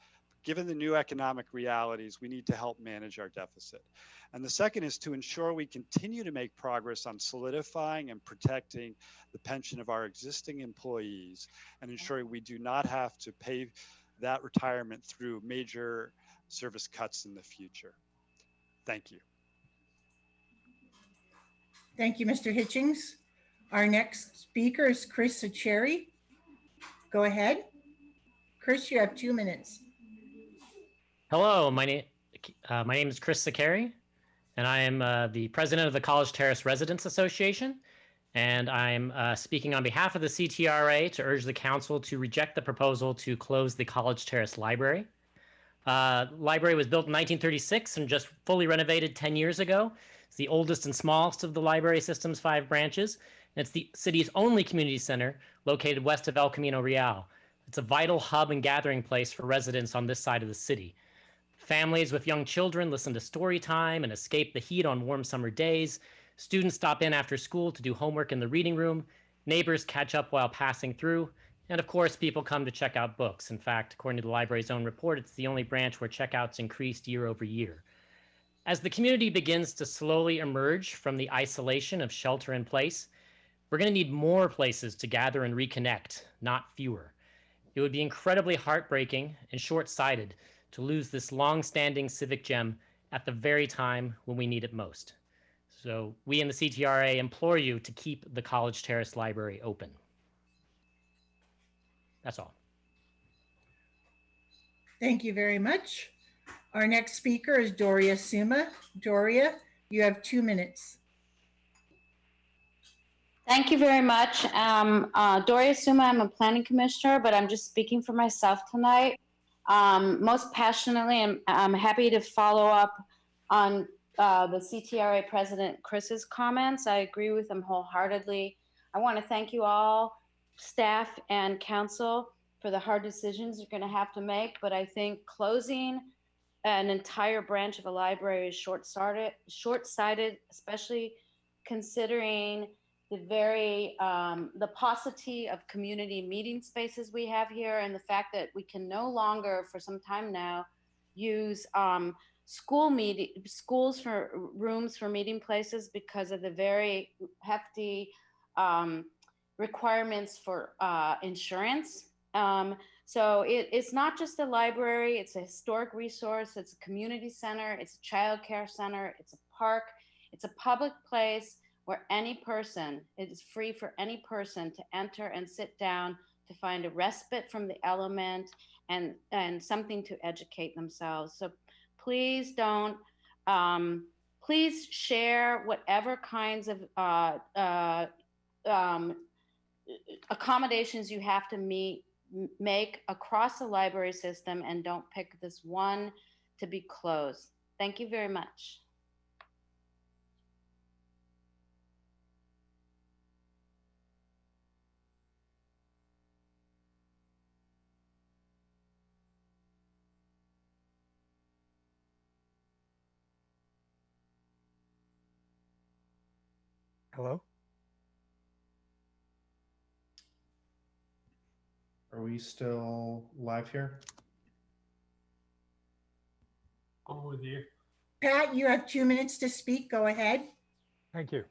Given the new economic realities, we need to help manage our deficit. And the second is to ensure we continue to make progress on solidifying and protecting the pension of our existing employees and ensuring we do not have to pay that retirement through major service cuts in the future. Thank you. Thank you, Mr. Hitchings. Our next speaker is Chris Acheri. Go ahead. Chris, you have 2 minutes. Hello, my name is Chris Sakari, and I am the president of the College Terrace Residents Association, and I'm speaking on behalf of the CTRA to urge the council to reject the proposal to close the College Terrace Library. Library was built in 1936 and just fully renovated 10 years ago. It's the oldest and smallest of the library system's 5 branches, and it's the city's only community center located west of El Camino Real. It's a vital hub and gathering place for residents on this side of the city. Families with young children listen to story time and escape the heat on warm summer days. Students stop in after school to do homework in the reading room. Neighbors catch up while passing through. And of course, people come to check out books. In fact, according to the library's own report, it's the only branch where checkouts increased year over year. As the community begins to slowly emerge from the isolation of shelter in place, we're going to need more places to gather and reconnect, not fewer. It would be incredibly heartbreaking and short-sighted to lose this long-standing civic gem at the very time when we need it most. So we in the CTRA implore you to keep the College Terrace Library open. That's all. Thank you very much. Our next speaker is Doria Suma. Doria, you have 2 minutes. Thank you very much. Doria Suma, I'm a planning commissioner, but I'm just speaking for myself tonight. Most passionately, I'm happy to follow up on the CTRA President Chris's comments. I agree with them wholeheartedly. I want to thank you all, staff and council, for the hard decisions you're going to have to make, but I think closing an entire branch of a library is short-sighted, especially considering the paucity of community meeting spaces we have here, and the fact that we can no longer, for some time now, use schools for rooms for meeting places because of the very hefty requirements for insurance. So it's not just a library, it's a historic resource, it's a community center, it's a child care center, it's a park, it's a public place where it is free for any person to enter and sit down to find a respite from the element and something to educate themselves. So please don't, please share whatever kinds of accommodations you have to make across the library system, and don't pick this one to be closed. Thank you very much. Hello? Are we still live here? I'm with you. Pat, you have 2 minutes to speak. Go ahead. Thank you.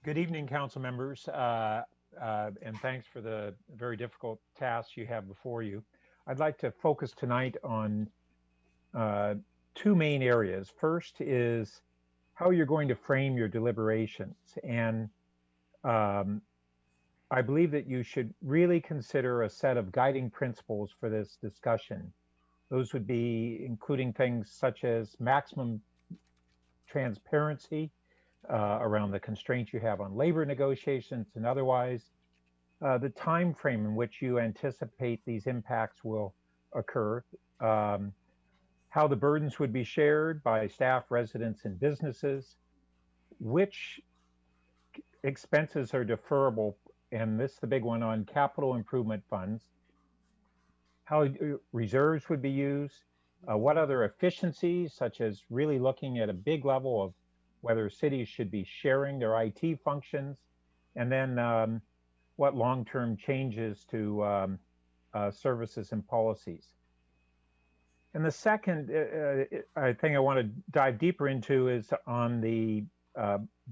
Good evening, council members, and thanks for the very difficult tasks you have before you. I'd like to focus tonight on two main areas. First is how you're going to frame your deliberations. And I believe that you should really consider a set of guiding principles for this discussion. Those would be including things such as maximum transparency around the constraints you have on labor negotiations and otherwise, the time frame in which you anticipate these impacts will occur, how the burdens would be shared by staff, residents, and businesses, which expenses are deferrable, and this is the big one on capital improvement funds, how reserves would be used, what other efficiencies, such as really looking at a big level of whether cities should be sharing their IT functions, and then what long-term changes to services and policies. And the second thing I want to dive deeper into is on the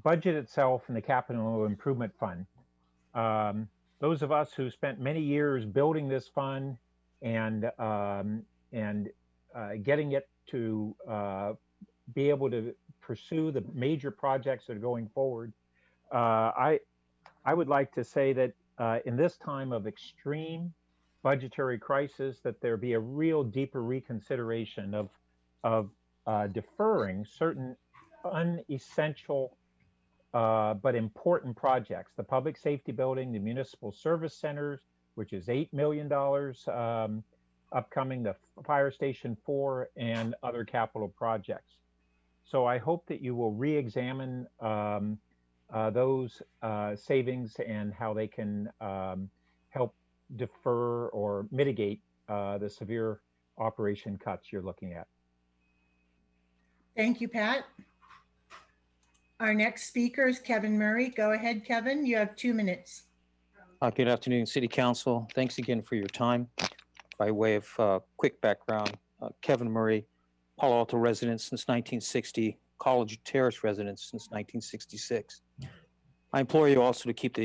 budget itself and the capital improvement fund. Those of us who spent many years building this fund and getting it to be able to pursue the major projects that are going forward, I would like to say that in this time of extreme budgetary crisis, that there be a real deeper reconsideration of deferring certain unessential but important projects. The public safety building, the municipal service centers, which is $8 million upcoming, the fire station 4, and other capital projects. So I hope that you will re-examine those savings and how they can help defer or mitigate the severe operation cuts you're looking at. Thank you, Pat. Our next speaker is Kevin Murray. Go ahead, Kevin. You have 2 minutes. Good afternoon, City Council. Thanks again for your time. By way of quick background, Kevin Murray, Palo Alto resident since 1960, College Terrace resident since 1966. I implore you also to keep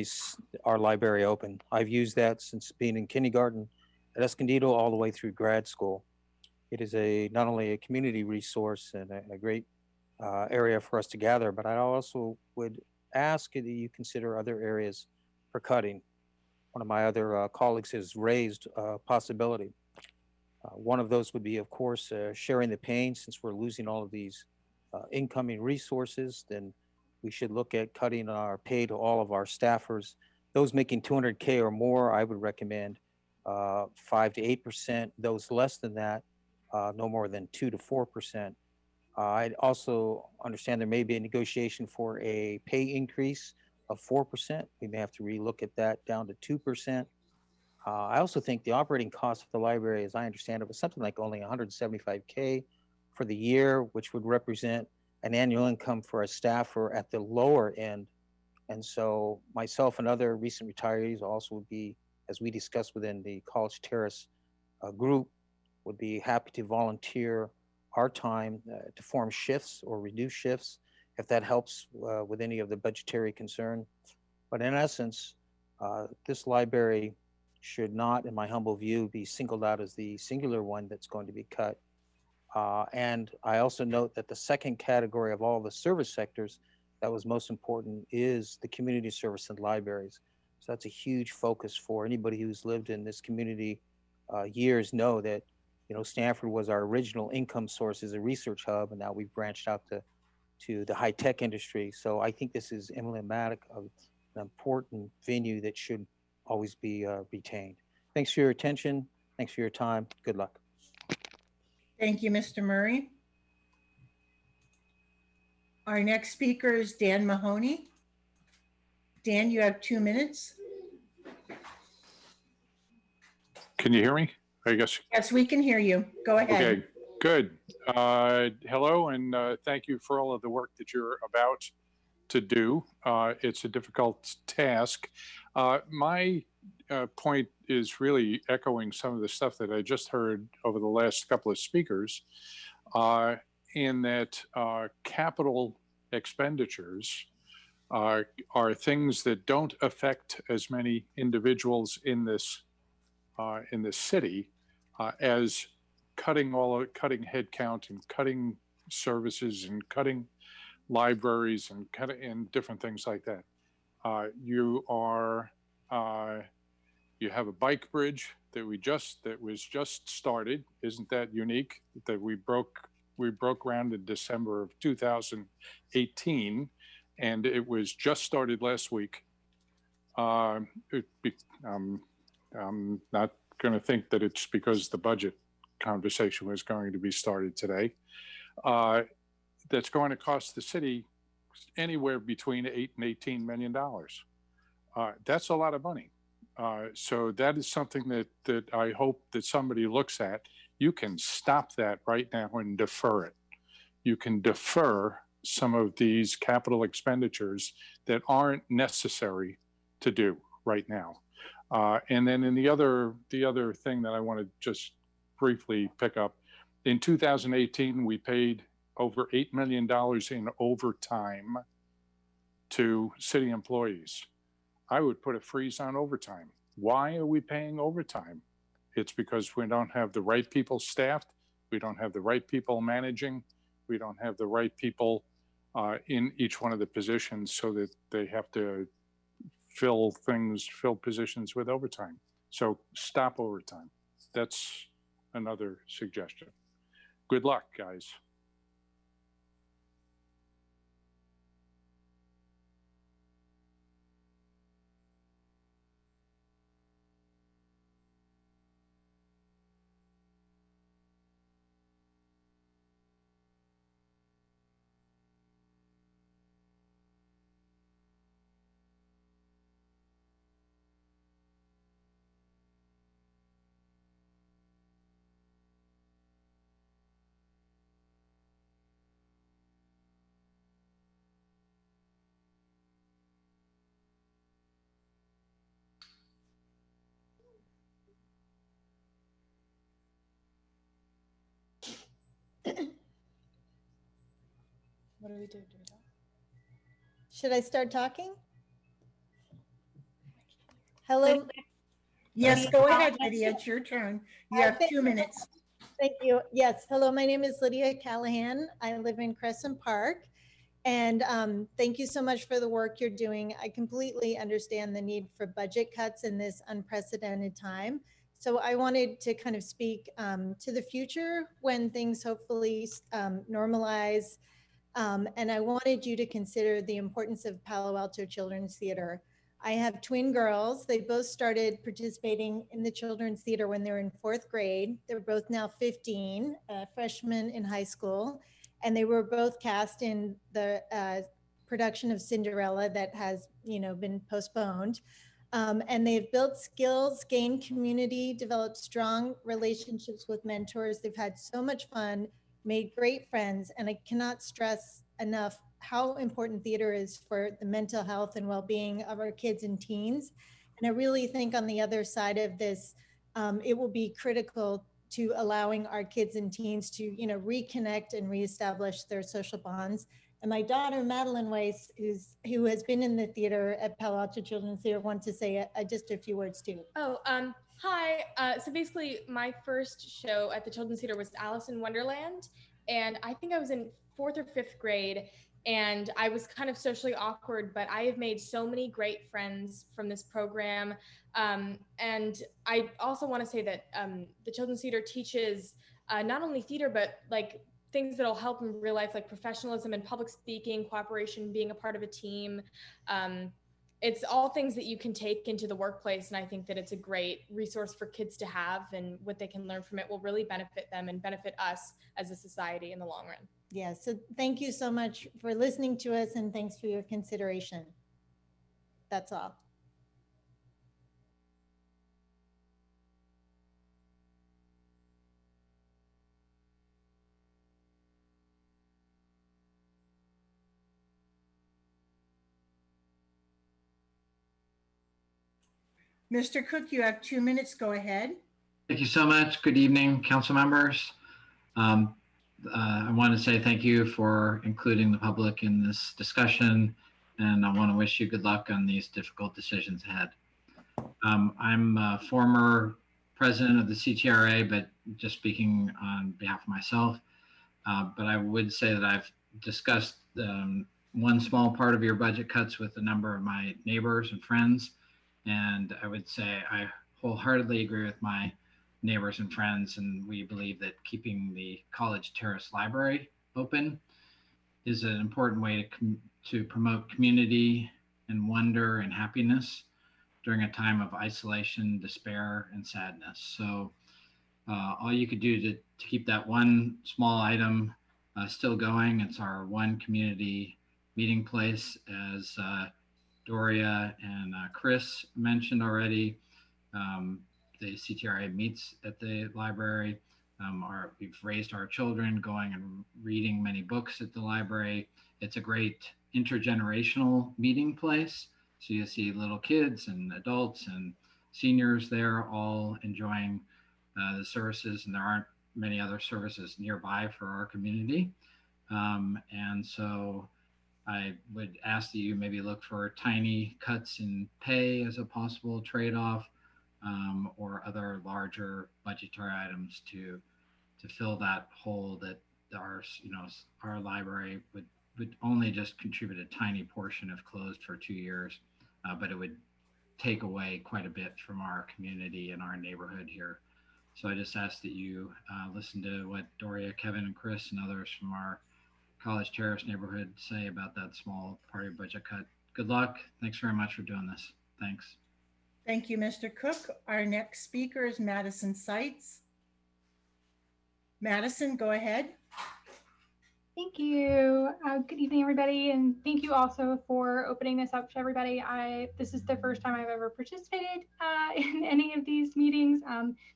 our library open. I've used that since being in kindergarten at Escondido all the way through grad school. It is not only a community resource and a great area for us to gather, but I also would ask that you consider other areas for cutting. One of my other colleagues has raised a possibility. One of those would be, of course, sharing the pain. Since we're losing all of these incoming resources, then we should look at cutting our pay to all of our staffers. Those making $200K or more, I would recommend 5 to 8%. Those less than that, no more than 2 to 4%. I also understand there may be a negotiation for a pay increase of 4%. We may have to relook at that down to 2%. I also think the operating cost of the library, as I understand it, was something like only $175K for the year, which would represent an annual income for a staffer at the lower end. And so myself and other recent retirees also would be, as we discussed within the College Terrace group, would be happy to volunteer our time to form shifts or reduce shifts if that helps with any of the budgetary concern. But in essence, this library should not, in my humble view, be singled out as the singular one that's going to be cut. And I also note that the second category of all the service sectors that was most important is the community service and libraries. So that's a huge focus for anybody who's lived in this community years know that, you know, Stanford was our original income source as a research hub, and now we've branched out to the high-tech industry. So I think this is emblematic of an important venue that should always be retained. Thanks for your attention. Thanks for your time. Good luck. Thank you, Mr. Murray. Our next speaker is Dan Mahoney. Dan, you have 2 minutes. Can you hear me? I guess. Yes, we can hear you. Go ahead. Okay, good. Hello, and thank you for all of the work that you're about to do. It's a difficult task. My point is really echoing some of the stuff that I just heard over the last couple of speakers, in that capital expenditures are things that don't affect as many individuals in this city as cutting headcount and cutting services and cutting libraries and different things like that. You have a bike bridge that was just started. Isn't that unique? That we broke ground in December of 2018, and it was just started last week. I'm not going to think that it's because the budget conversation was going to be started today. That's going to cost the city anywhere between $8 and $18 million. That's a lot of money. So that is something that I hope that somebody looks at. You can stop that right now and defer it. You can defer some of these capital expenditures that aren't necessary to do right now. And then in the other thing that I want to just briefly pick up, in 2018, we paid over $8 million in overtime to city employees. I would put a freeze on overtime. Why are we paying overtime? It's because we don't have the right people staffed. We don't have the right people managing. We don't have the right people in each one of the positions, so that they have to fill positions with overtime. So stop overtime. That's another suggestion. Good luck, guys. What do we do? Should I start talking? Hello. Yes, go ahead, Lydia. It's your turn. You have 2 minutes. Thank you. Yes. Hello, my name is Lydia Callahan. I live in Crescent Park. And thank you so much for the work you're doing. I completely understand the need for budget cuts in this unprecedented time. So I wanted to kind of speak to the future when things hopefully normalize. And I wanted you to consider the importance of Palo Alto Children's Theater. I have twin girls. They both started participating in the Children's Theater when they were in 4th grade. They're both now 15, freshmen in high school. And they were both cast in the production of Cinderella that has, been postponed. And they've built skills, gained community, developed strong relationships with mentors. They've had so much fun, made great friends. And I cannot stress enough how important theater is for the mental health and well-being of our kids and teens. And I really think on the other side of this, it will be critical to allowing our kids and teens to, reconnect and reestablish their social bonds. And my daughter, Madeline Weiss, who has been in the theater at Palo Alto Children's Theater, wants to say just a few words too. Oh, hi. So basically, my first show at the Children's Theater was Alice in Wonderland. And I think I was in 4th or 5th grade. And I was kind of socially awkward, but I have made so many great friends from this program. And I also want to say that the Children's Theater teaches not only theater, but like things that'll help in real life, like professionalism and public speaking, cooperation, being a part of a team. it's all things that you can take into the workplace. And I think that it's a great resource for kids to have, and what they can learn from it will really benefit them and benefit us as a society in the long run. Yeah, so thank you so much for listening to us, and thanks for your consideration. That's all. Mr. Cook, you have 2 minutes. Go ahead. Thank you so much. Good evening, council members. I want to say thank you for including the public in this discussion, and I want to wish you good luck on these difficult decisions ahead. I'm a former president of the CTRA, but just speaking on behalf of myself. But I would say that I've discussed one small part of your budget cuts with a number of my neighbors and friends. And I would say I wholeheartedly agree with my neighbors and friends, and we believe that keeping the College Terrace Library open is an important way to promote community and wonder and happiness during a time of isolation, despair, and sadness. So all you could do to keep that one small item still going, it's our one community meeting place, as Doria and Chris mentioned already. The CTRA meets at the library. We've raised our children going and reading many books at the library. It's a great intergenerational meeting place. So you see little kids and adults and seniors there all enjoying the services, and there aren't many other services nearby for our community. And so I would ask that you maybe look for tiny cuts in pay as a possible trade-off, or other larger budgetary items to fill that hole that our library would only just contribute a tiny portion if closed for 2 years, but it would take away quite a bit from our community and our neighborhood here. So I just ask that you listen to what Doria, Kevin, and Chris and others from our College Terrace neighborhood say about that small part of your budget cut. Good luck. Thanks very much for doing this. Thanks. Thank you, Mr. Cook. Our next speaker is Madison Seitz. Madison, go ahead. Thank you. Good evening, everybody, and thank you also for opening this up to everybody. This is the first time I've ever participated in any of these meetings.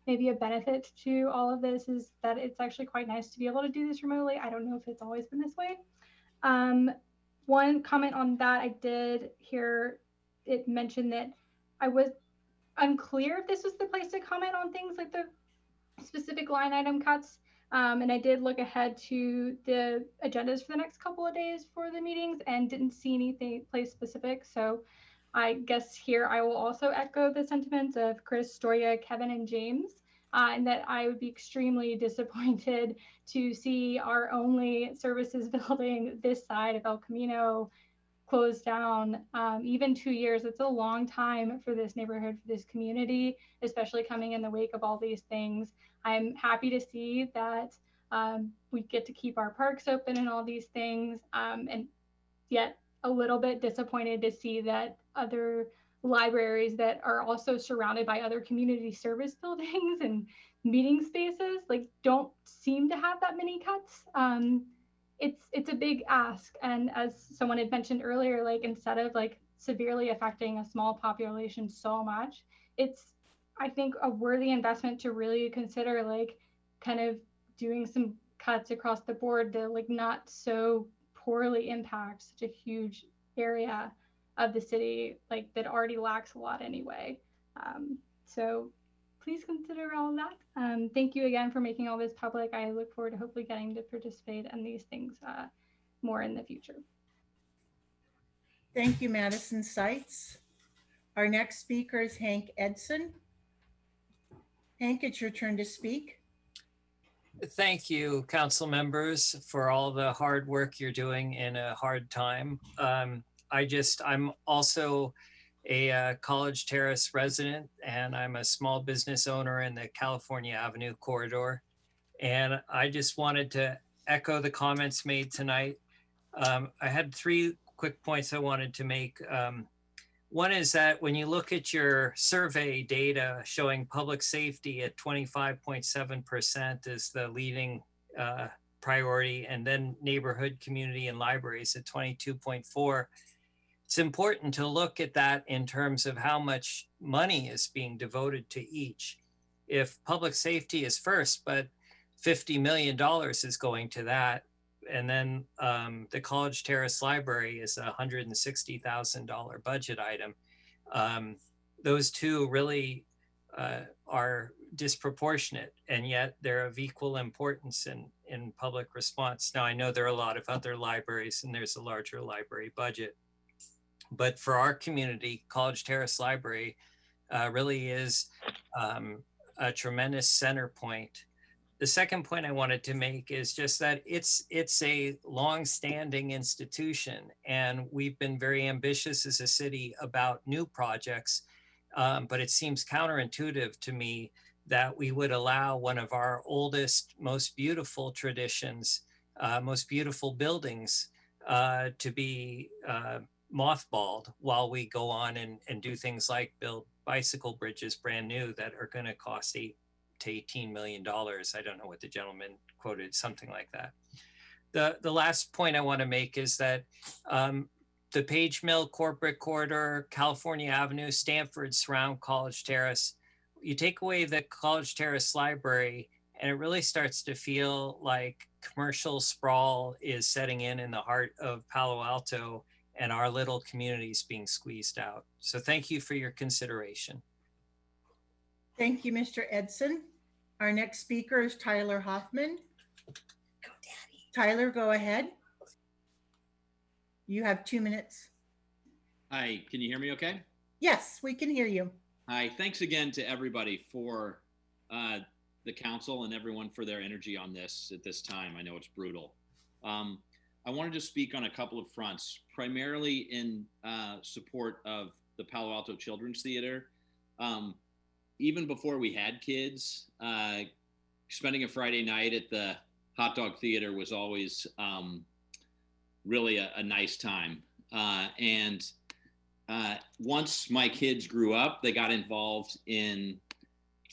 Maybe a benefit to all of this is that it's actually quite nice to be able to do this remotely. I don't know if it's always been this way. One comment on that, I did hear it mentioned that I was unclear if this was the place to comment on things like the specific line item cuts. And I did look ahead to the agendas for the next couple of days for the meetings and didn't see anything place specific. So I guess here I will also echo the sentiments of Chris, Doria, Kevin, and James, and that I would be extremely disappointed to see our only services building this side of El Camino closed down. Even 2 years, it's a long time for this neighborhood, for this community, especially coming in the wake of all these things. I'm happy to see that we get to keep our parks open and all these things, and yet a little bit disappointed to see that other libraries that are also surrounded by other community service buildings and meeting spaces don't seem to have that many cuts. It's a big ask, and as someone had mentioned earlier, instead of severely affecting a small population so much, it's, I think, a worthy investment to really consider kind of doing some cuts across the board to not so poorly impact such a huge area of the city that already lacks a lot anyway. So please consider all of that. Thank you again for making all this public. I look forward to hopefully getting to participate in these things more in the future. Thank you, Madison Seitz. Our next speaker is Hank Edson. Hank, it's your turn to speak. Thank you, council members, for all the hard work you're doing in a hard time. I'm also a College Terrace resident, and I'm a small business owner in the California Avenue corridor. And I just wanted to echo the comments made tonight. I had 3 quick points I wanted to make. One is that when you look at your survey data showing public safety at 25.7% is the leading priority, and then neighborhood, community, and libraries at 22.4%. It's important to look at that in terms of how much money is being devoted to each. If public safety is first, but $50 million is going to that, and then the College Terrace Library is a $160,000 budget item. Those two really are disproportionate, and yet they're of equal importance in public response. Now, I know there are a lot of other libraries and there's a larger library budget, but for our community, College Terrace Library really is a tremendous center point. The second point I wanted to make is just that it's a long-standing institution, and we've been very ambitious as a city about new projects, but it seems counterintuitive to me that we would allow one of our oldest, most beautiful traditions, most beautiful buildings to be mothballed while we go on and do things like build bicycle bridges brand new that are going to cost $8 to $18 million. I don't know what the gentleman quoted, something like that. The last point I want to make is that the Page Mill Corporate Corridor, California Avenue, Stanford surround College Terrace. You take away the College Terrace Library, and it really starts to feel like commercial sprawl is setting in the heart of Palo Alto, and our little communities being squeezed out. So thank you for your consideration. Thank you, Mr. Edson. Our next speaker is Tyler Hoffman. Go, Daddy. Tyler, go ahead. You have 2 minutes. Hi, can you hear me okay? Yes, we can hear you. Hi, thanks again to everybody for the council and everyone for their energy on this at this time. I know it's brutal. I wanted to speak on a couple of fronts, primarily in support of the Palo Alto Children's Theater. Even before we had kids, spending a Friday night at the Hot Dog Theater was always really a nice time. Once my kids grew up, they got involved in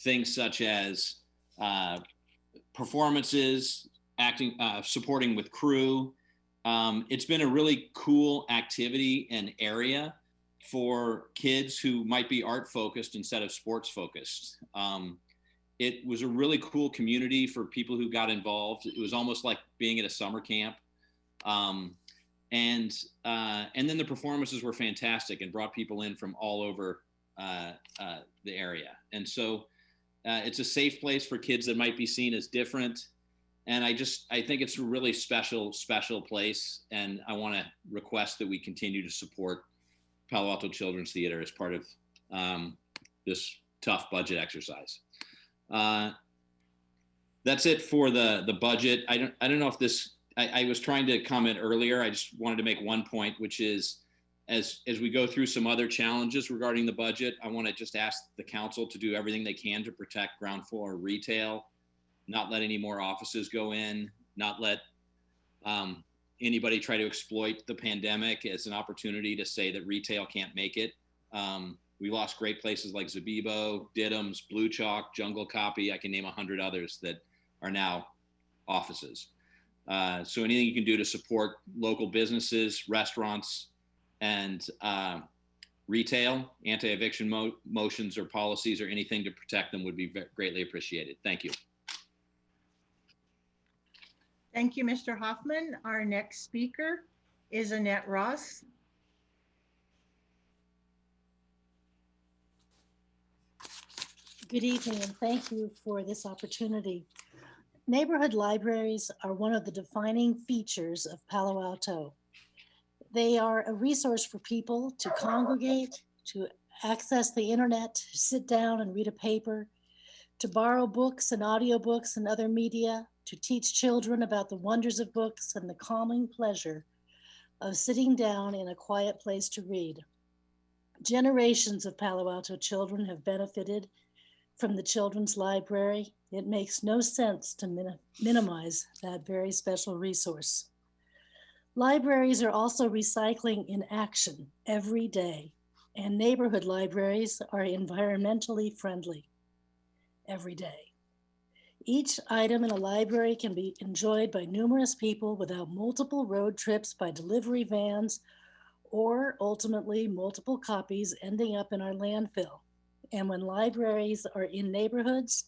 things such as performances, acting, supporting with crew. It's been a really cool activity and area for kids who might be art focused instead of sports focused. It was a really cool community for people who got involved. It was almost like being at a summer camp. And then the performances were fantastic and brought people in from all over the area. And so it's a safe place for kids that might be seen as different. And I think it's a really special place. And I want to request that we continue to support Palo Alto Children's Theater as part of this tough budget exercise. That's it for the budget. I don't know if this, I was trying to comment earlier. I just wanted to make one point, which is as we go through some other challenges regarding the budget, I want to just ask the council to do everything they can to protect ground floor retail, not let any more offices go in, not let anybody try to exploit the pandemic as an opportunity to say that retail can't make it. We lost great places like Zabibo, Diddums, Blue Chalk, Jungle Copy. I can name 100 others that are now offices. So anything you can do to support local businesses, restaurants, and retail, anti-eviction motions or policies or anything to protect them would be greatly appreciated. Thank you. Thank you, Mr. Hoffman. Our next speaker is Annette Ross. Good evening, and thank you for this opportunity. Neighborhood libraries are one of the defining features of Palo Alto. They are a resource for people to congregate, to access the internet, to sit down and read a paper, to borrow books and audiobooks and other media, to teach children about the wonders of books and the calming pleasure of sitting down in a quiet place to read. Generations of Palo Alto children have benefited from the Children's Library. It makes no sense to minimize that very special resource. Libraries are also recycling in action every day. and neighborhood libraries are environmentally friendly every day. Each item in a library can be enjoyed by numerous people without multiple road trips by delivery vans or ultimately multiple copies ending up in our landfill. And when libraries are in neighborhoods,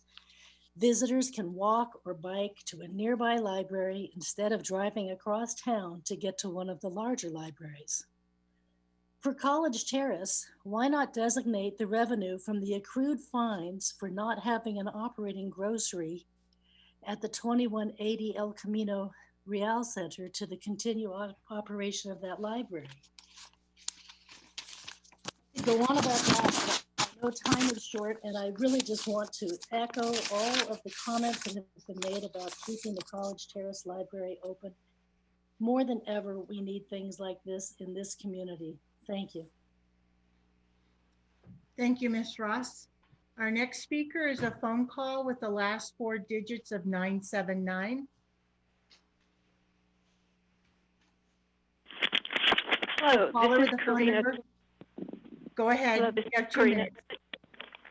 visitors can walk or bike to a nearby library instead of driving across town to get to one of the larger libraries. For College Terrace, why not designate the revenue from the accrued fines for not having an operating grocery at the 2180 El Camino Real Center to the continued operation of that library? Go on about that, but I know time is short, and I really just want to echo all of the comments that have been made about keeping the College Terrace Library open. More than ever, we need things like this in this community. Thank you. Thank you, Ms. Ross. Our next speaker is a phone call with the last 4 digits of 979. Hello, Caller this with is the phone Karina. number. Go ahead. Hello, this You is have 2 Karina. minutes.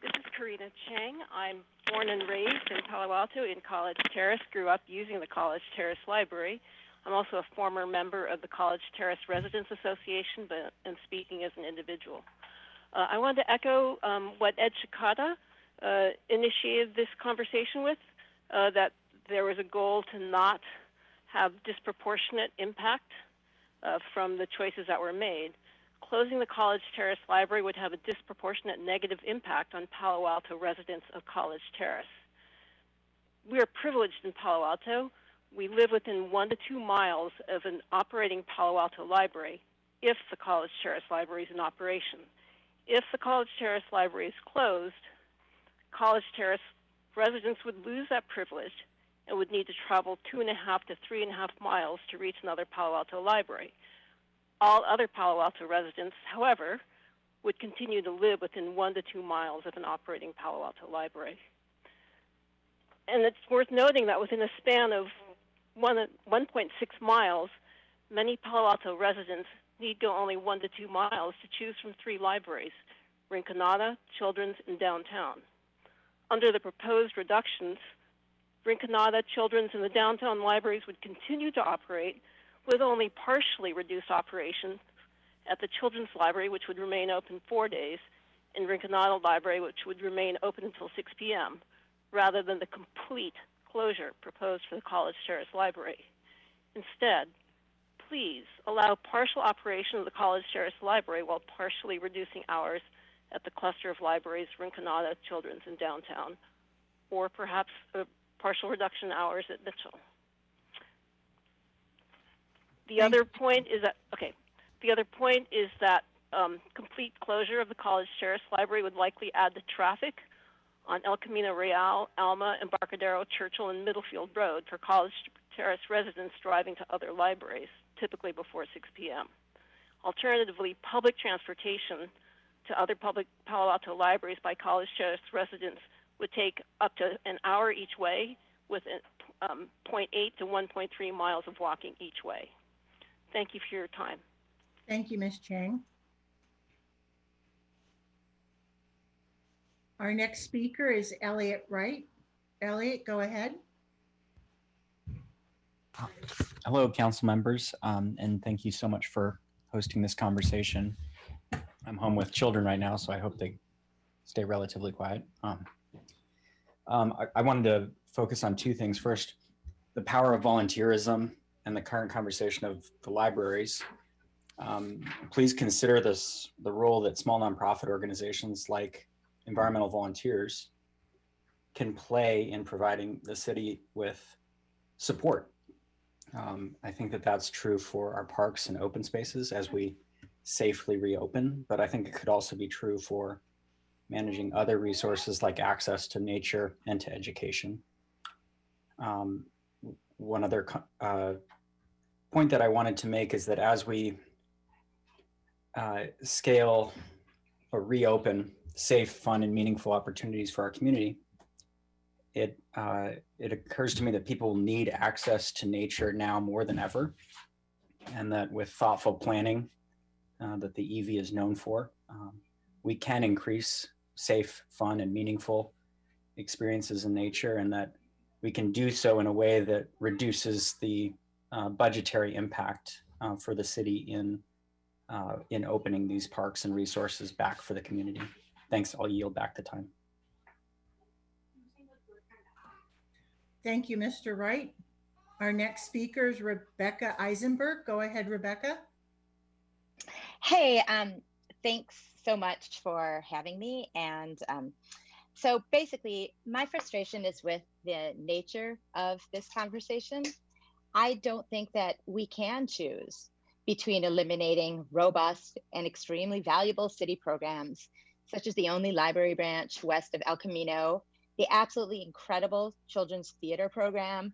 This is Karina Chang. I'm born and raised in Palo Alto in College Terrace, grew up using the College Terrace Library. I'm also a former member of the College Terrace Residents Association, and speaking as an individual. I wanted to echo what Ed Shikata initiated this conversation with, that there was a goal to not have disproportionate impact from the choices that were made. Closing the College Terrace Library would have a disproportionate negative impact on Palo Alto residents of College Terrace. We are privileged in Palo Alto. We live within 1 to 2 miles of an operating Palo Alto library if the College Terrace Library is in operation. If the College Terrace Library is closed, College Terrace residents would lose that privilege and would need to travel 2.5 to 3.5 miles to reach another Palo Alto library. All other Palo Alto residents, however, would continue to live within 1 to 2 miles of an operating Palo Alto library. And it's worth noting that within a span of 1.6 miles, many Palo Alto residents need go only 1 to 2 miles to choose from 3 libraries: Rinconada, Children's, and Downtown. Under the proposed reductions, Rinconada, Children's, and the Downtown libraries would continue to operate with only partially reduced operations at the Children's Library, which would remain open 4 days, and Rinconada Library, which would remain open until 6 p.m., rather than the complete closure proposed for the College Terrace Library. Instead, please allow partial operation of the College Terrace Library while partially reducing hours at the cluster of libraries, Rinconada, Children's, and Downtown, or perhaps a partial reduction in hours at Mitchell. The other point is that complete closure of the College Terrace Library would likely add to traffic on El Camino Real, Alma, Embarcadero, Churchill, and Middlefield Road for College Terrace residents driving to other libraries, typically before 6 p.m. Alternatively, public transportation to other public Palo Alto libraries by College Terrace residents would take up to an hour each way, with 0.8 to 1.3 miles of walking each way. Thank you for your time. Thank you, Ms. Chang. Our next speaker is Elliot Wright. Elliot, go ahead. Hello, council members, and thank you so much for hosting this conversation. I'm home with children right now, so I hope they stay relatively quiet. I wanted to focus on 2 things. First, the power of volunteerism and the current conversation of the libraries. Please consider the role that small nonprofit organizations like environmental volunteers can play in providing the city with support. I think that that's true for our parks and open spaces as we safely reopen, but I think it could also be true for managing other resources like access to nature and to education. One other point that I wanted to make is that as we scale or reopen safe, fun, and meaningful opportunities for our community, it occurs to me that people need access to nature now more than ever, and that with thoughtful planning that the EV is known for, we can increase safe, fun, and meaningful experiences in nature, and that we can do so in a way that reduces the budgetary impact for the city in opening these parks and resources back for the community. Thanks. I'll yield back the time. Thank you, Mr. Wright. Our next speaker is Rebecca Eisenberg. Go ahead, Rebecca. Hey, thanks so much for having me. And so basically, my frustration is with the nature of this conversation. I don't think that we can choose between eliminating robust and extremely valuable city programs, such as the only library branch west of El Camino, the absolutely incredible children's theater program,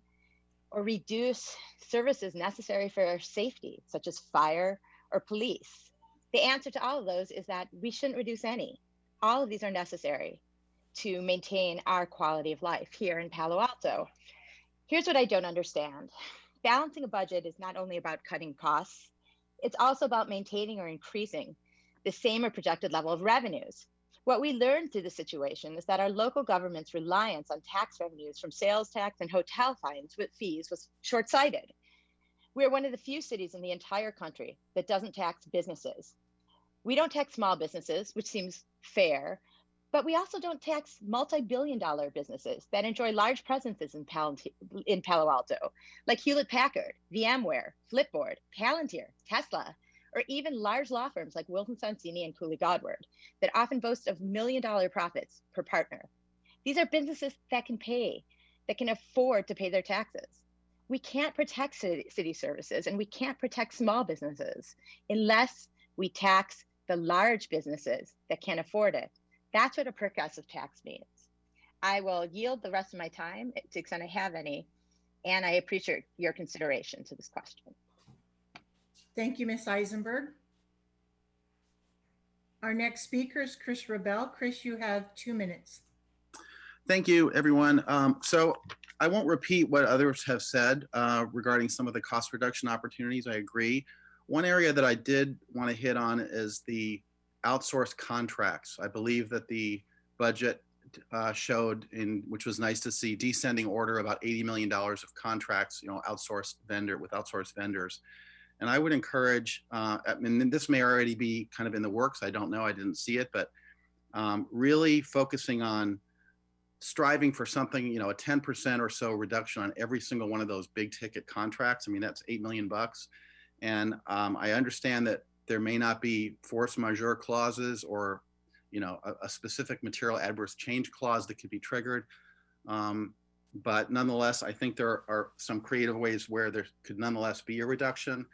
or reduce services necessary for our safety, such as fire or police. The answer to all of those is that we shouldn't reduce any. All of these are necessary to maintain our quality of life here in Palo Alto. Here's what I don't understand. Balancing a budget is not only about cutting costs, it's also about maintaining or increasing the same or projected level of revenues. What we learned through the situation is that our local government's reliance on tax revenues from sales tax and hotel fees was short-sighted. We're one of the few cities in the entire country that doesn't tax businesses. We don't tax small businesses, which seems fair, but we also don't tax multi-billion-dollar businesses that enjoy large presences in Palo Alto, like Hewlett-Packard, VMware, Flipboard, Palantir, Tesla, or even large law firms like Wilson Sonsini and Cooley Godward that often boast of million-dollar profits per partner. These are businesses that can afford to pay their taxes. We can't protect city services and we can't protect small businesses unless we tax the large businesses that can't afford it. That's what a progressive tax means. I will yield the rest of my time to the extent I have any, and I appreciate your consideration to this question. Thank you, Ms. Eisenberg. Our next speaker is Chris Rebel. Chris, you have 2 minutes. Thank you, everyone. So I won't repeat what others have said regarding some of the cost reduction opportunities. I agree. One area that I did want to hit on is the outsourced contracts. I believe that the budget showed, which was nice to see, descending order about $80 million of contracts, outsourced vendors. And I would encourage, and this may already be kind of in the works, I don't know, I didn't see it, but really focusing on striving for something, a 10% or so reduction on every single one of those big ticket contracts. I mean, that's $8 million. And I understand that there may not be force majeure clauses or, a specific material adverse change clause that could be triggered. But nonetheless, I think there are some creative ways where there could nonetheless be a reduction,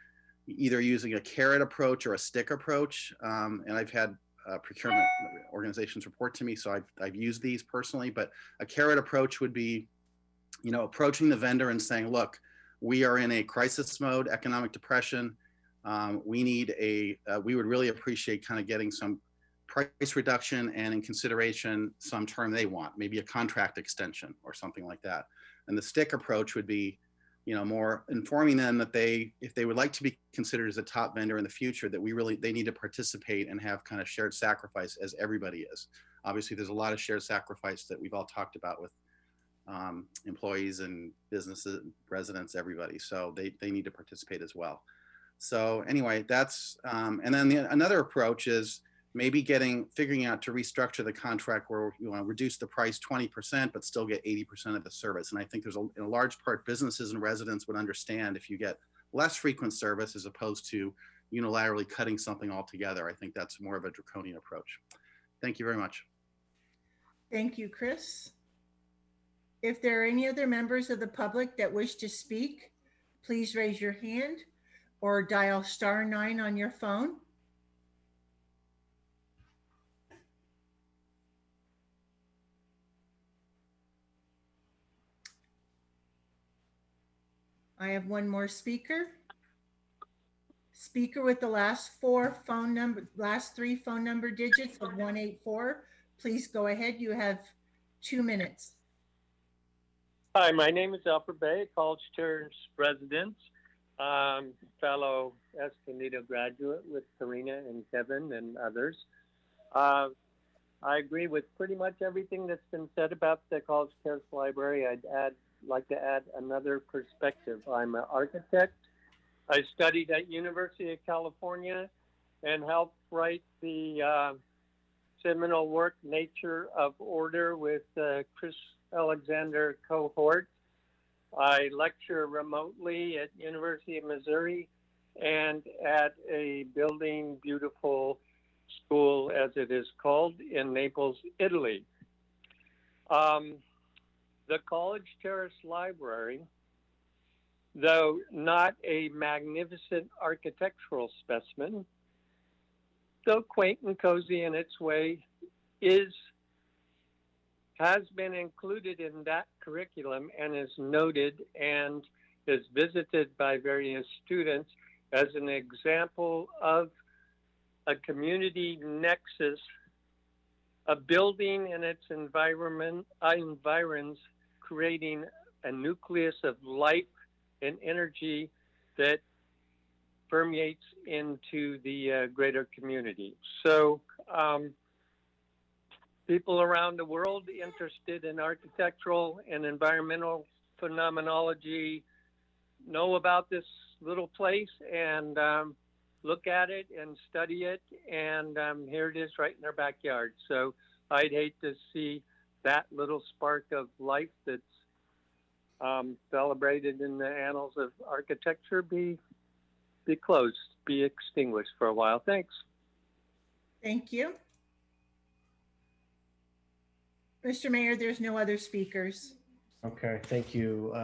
either using a carrot approach or a stick approach. And I've had procurement organizations report to me, so I've used these personally, but a carrot approach would be, approaching the vendor and saying, look, we are in a crisis mode, economic depression. We would really appreciate kind of getting some price reduction and in consideration some term they want, maybe a contract extension or something like that. And the stick approach would be, more informing them that if they would like to be considered as a top vendor in the future, that they need to participate and have kind of shared sacrifice as everybody is. Obviously, there's a lot of shared sacrifice that we've all talked about with employees and businesses, residents, everybody. So they need to participate as well. So anyway, that's, and then another approach is maybe figuring out to restructure the contract where you want to reduce the price 20%, but still get 80% of the service. And I think there's in a large part, businesses and residents would understand if you get less frequent service as opposed to unilaterally cutting something altogether. I think that's more of a draconian approach. Thank you very much. Thank you, Chris. If there are any other members of the public that wish to speak, please raise your hand or dial *9 on your phone. I have one more speaker. Speaker with the last three phone number digits of 184. Please go ahead. You have 2 minutes. Hi, my name is Alfred Bay, College Terrace resident, fellow Escondido graduate with Karina and Kevin and others. I agree with pretty much everything that's been said about the College Terrace Library. Like to add another perspective. I'm an architect. I studied at University of California and helped write the seminal work, Nature of Order, with Chris Alexander cohort. I lecture remotely at University of Missouri and at a building beautiful school, as it is called, in Naples, Italy. The College Terrace Library, though not a magnificent architectural specimen, though quaint and cozy in its way, has been included in that curriculum and is noted and is visited by various students as an example of a community nexus, a building and its environs creating a nucleus of life and energy that permeates into the greater community. So people around the world interested in architectural and environmental phenomenology know about this little place and look at it and study it, and here it is right in their backyard. So I'd hate to see that little spark of life that's celebrated in the annals of architecture be closed, be extinguished for a while. Thanks. Thank you. Mr. Mayor, there's no other speakers. Okay, thank you.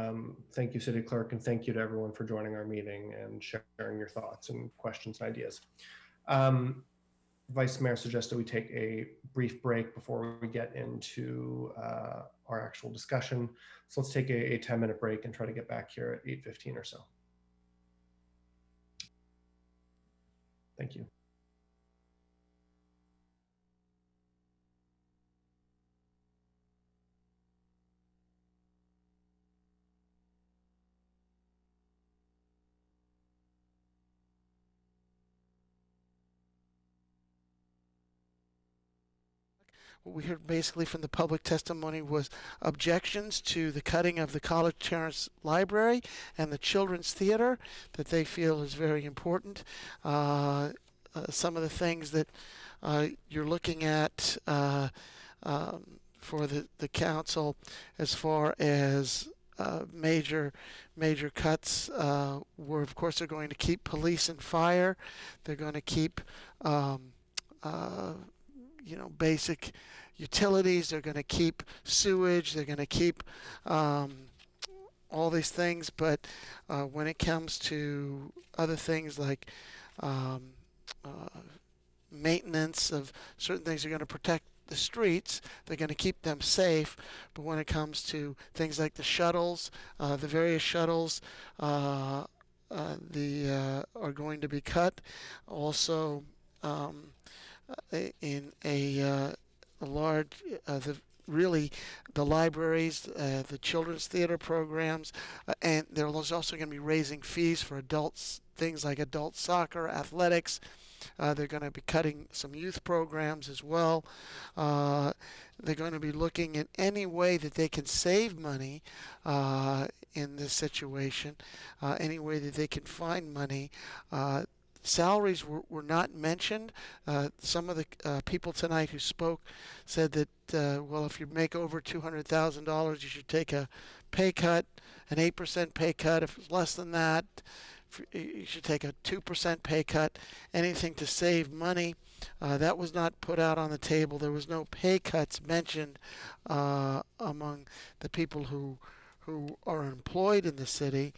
Thank you, City Clerk, and thank you to everyone for joining our meeting and sharing your thoughts and questions and ideas. Vice Mayor suggested we take a brief break before we get into our actual discussion. So let's take a 10-minute break and try to get back here at 8:15 or so. Thank you. What we heard basically from the public testimony was objections to the cutting of the College Terrace Library and the Children's Theater that they feel is very important. Some of the things that you're looking at for the council as far as major cuts were, of course, they're going to keep police and fire. They're going to keep basic utilities. They're going to keep sewage. They're going to keep all these things. But when it comes to other things like maintenance of certain things, they're going to protect the streets. They're going to keep them safe. But when it comes to things like the shuttles, the various shuttles, are going to be cut. Also, in a large, the libraries, the children's theater programs, and there's also going to be raising fees for adults, things like adult soccer, athletics. They're going to be cutting some youth programs as well. They're going to be looking at any way that they can save money in this situation, any way that they can find money. Salaries were not mentioned. Some of the people tonight who spoke said that, well, if you make over $200,000, you should take a pay cut, an 8% pay cut. If it's less than that, you should take a 2% pay cut, anything to save money. That was not put out on the table. There was no pay cuts mentioned among the people who are employed in the city,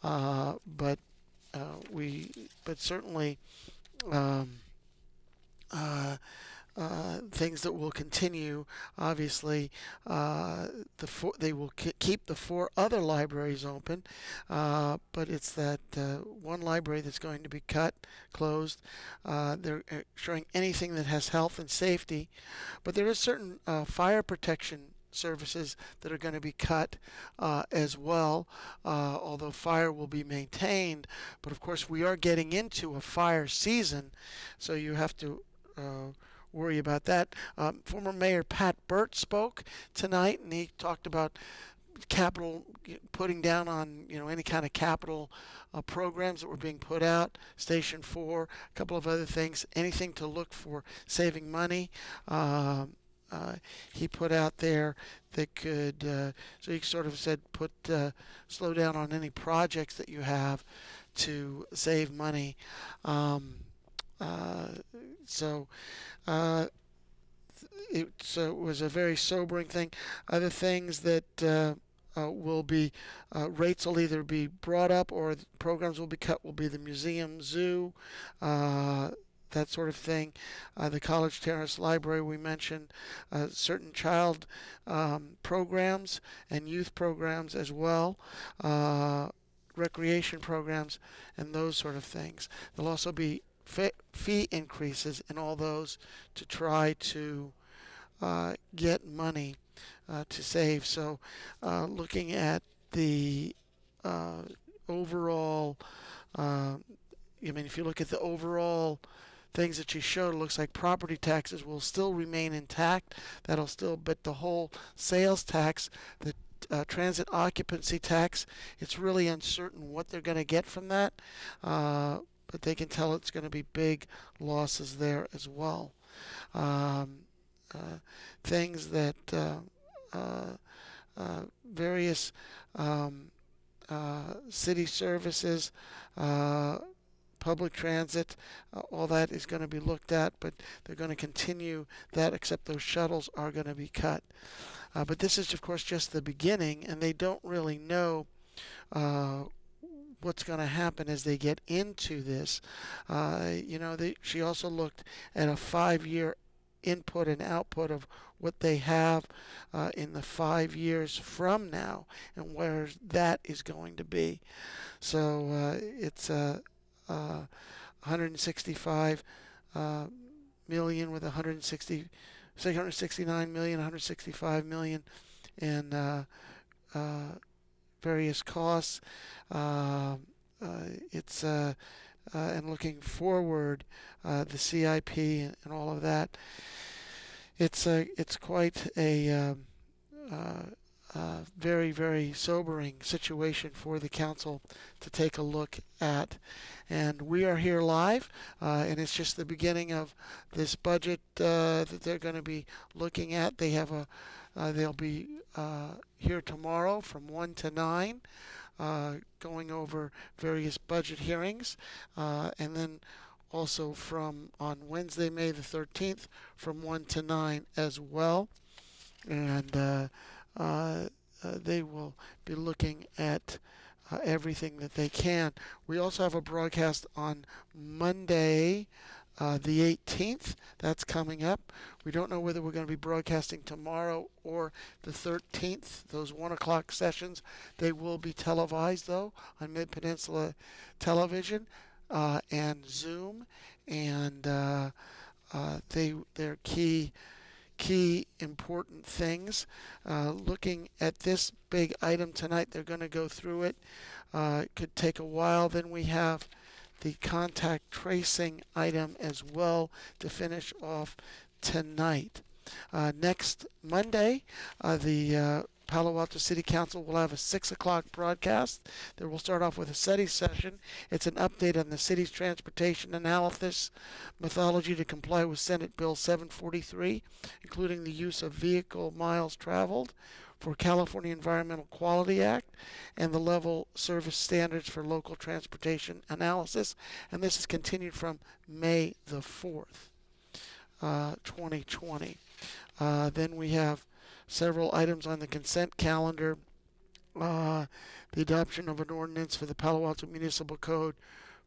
but certainly things that will continue. Obviously, they will keep the 4 other libraries open, but it's that one library that's going to be closed. They're showing anything that has health and safety, but there is certain fire protection services that are going to be cut as well, although fire will be maintained. But of course, we are getting into a fire season, so you have to worry about that. Former Mayor Pat Burt spoke tonight, and he talked about capital, putting down on any kind of capital programs that were being put out. Station 4, a couple of other things, anything to look for saving money. He put out there that could, so he sort of said, slow down on any projects that you have to save money. So it was a very sobering thing. Other things that will be, rates will either be brought up or programs will be cut, will be the museum, zoo, that sort of thing. The College Terrace Library we mentioned, certain child programs and youth programs as well, recreation programs and those sort of things. There'll also be fee increases in all those to try to get money to save. So looking at the overall, if you look at the overall things that she showed, it looks like property taxes will still remain intact. That'll still, but the whole sales tax, the transit occupancy tax, it's really uncertain what they're going to get from that. But they can tell it's going to be big losses there as well. Things that various city services, public transit, all that is going to be looked at, but they're going to continue that, except those shuttles are going to be cut. But this is, of course, just the beginning, and they don't really know what's going to happen as they get into this. She also looked at a 5-year input and output of what they have in the 5 years from now and where that is going to be. So it's 165 million with 669 million, 165 million in various costs. It's and looking forward, the CIP and all of that. It's quite a very, very sobering situation for the council to take a look at. And we are here live, and it's just the beginning of this budget that they're going to be looking at. They have they'll be here tomorrow from 1 to 9, going over various budget hearings, and then also on Wednesday, May the 13th, from 1 to 9 as well. And they will be looking at everything that they can. We also have a broadcast on Monday, the 18th. That's coming up. We don't know whether we're going to be broadcasting tomorrow or the 13th. Those 1 o'clock sessions, they will be televised, though, on Mid-Peninsula Television and Zoom. And they're key important things. Looking at this big item tonight, they're going to go through it. It could take a while. Then we have the contact tracing item as well to finish off tonight. Next Monday, the Palo Alto City Council will have a 6 o'clock broadcast. There will start off with a study session. It's an update on the city's transportation analysis methodology to comply with Senate Bill 743, including the use of vehicle miles traveled for California Environmental Quality Act and the level service standards for local transportation analysis. And this is continued from May the 4th, 2020. Then we have several items on the consent calendar. The adoption of an ordinance for the Palo Alto Municipal Code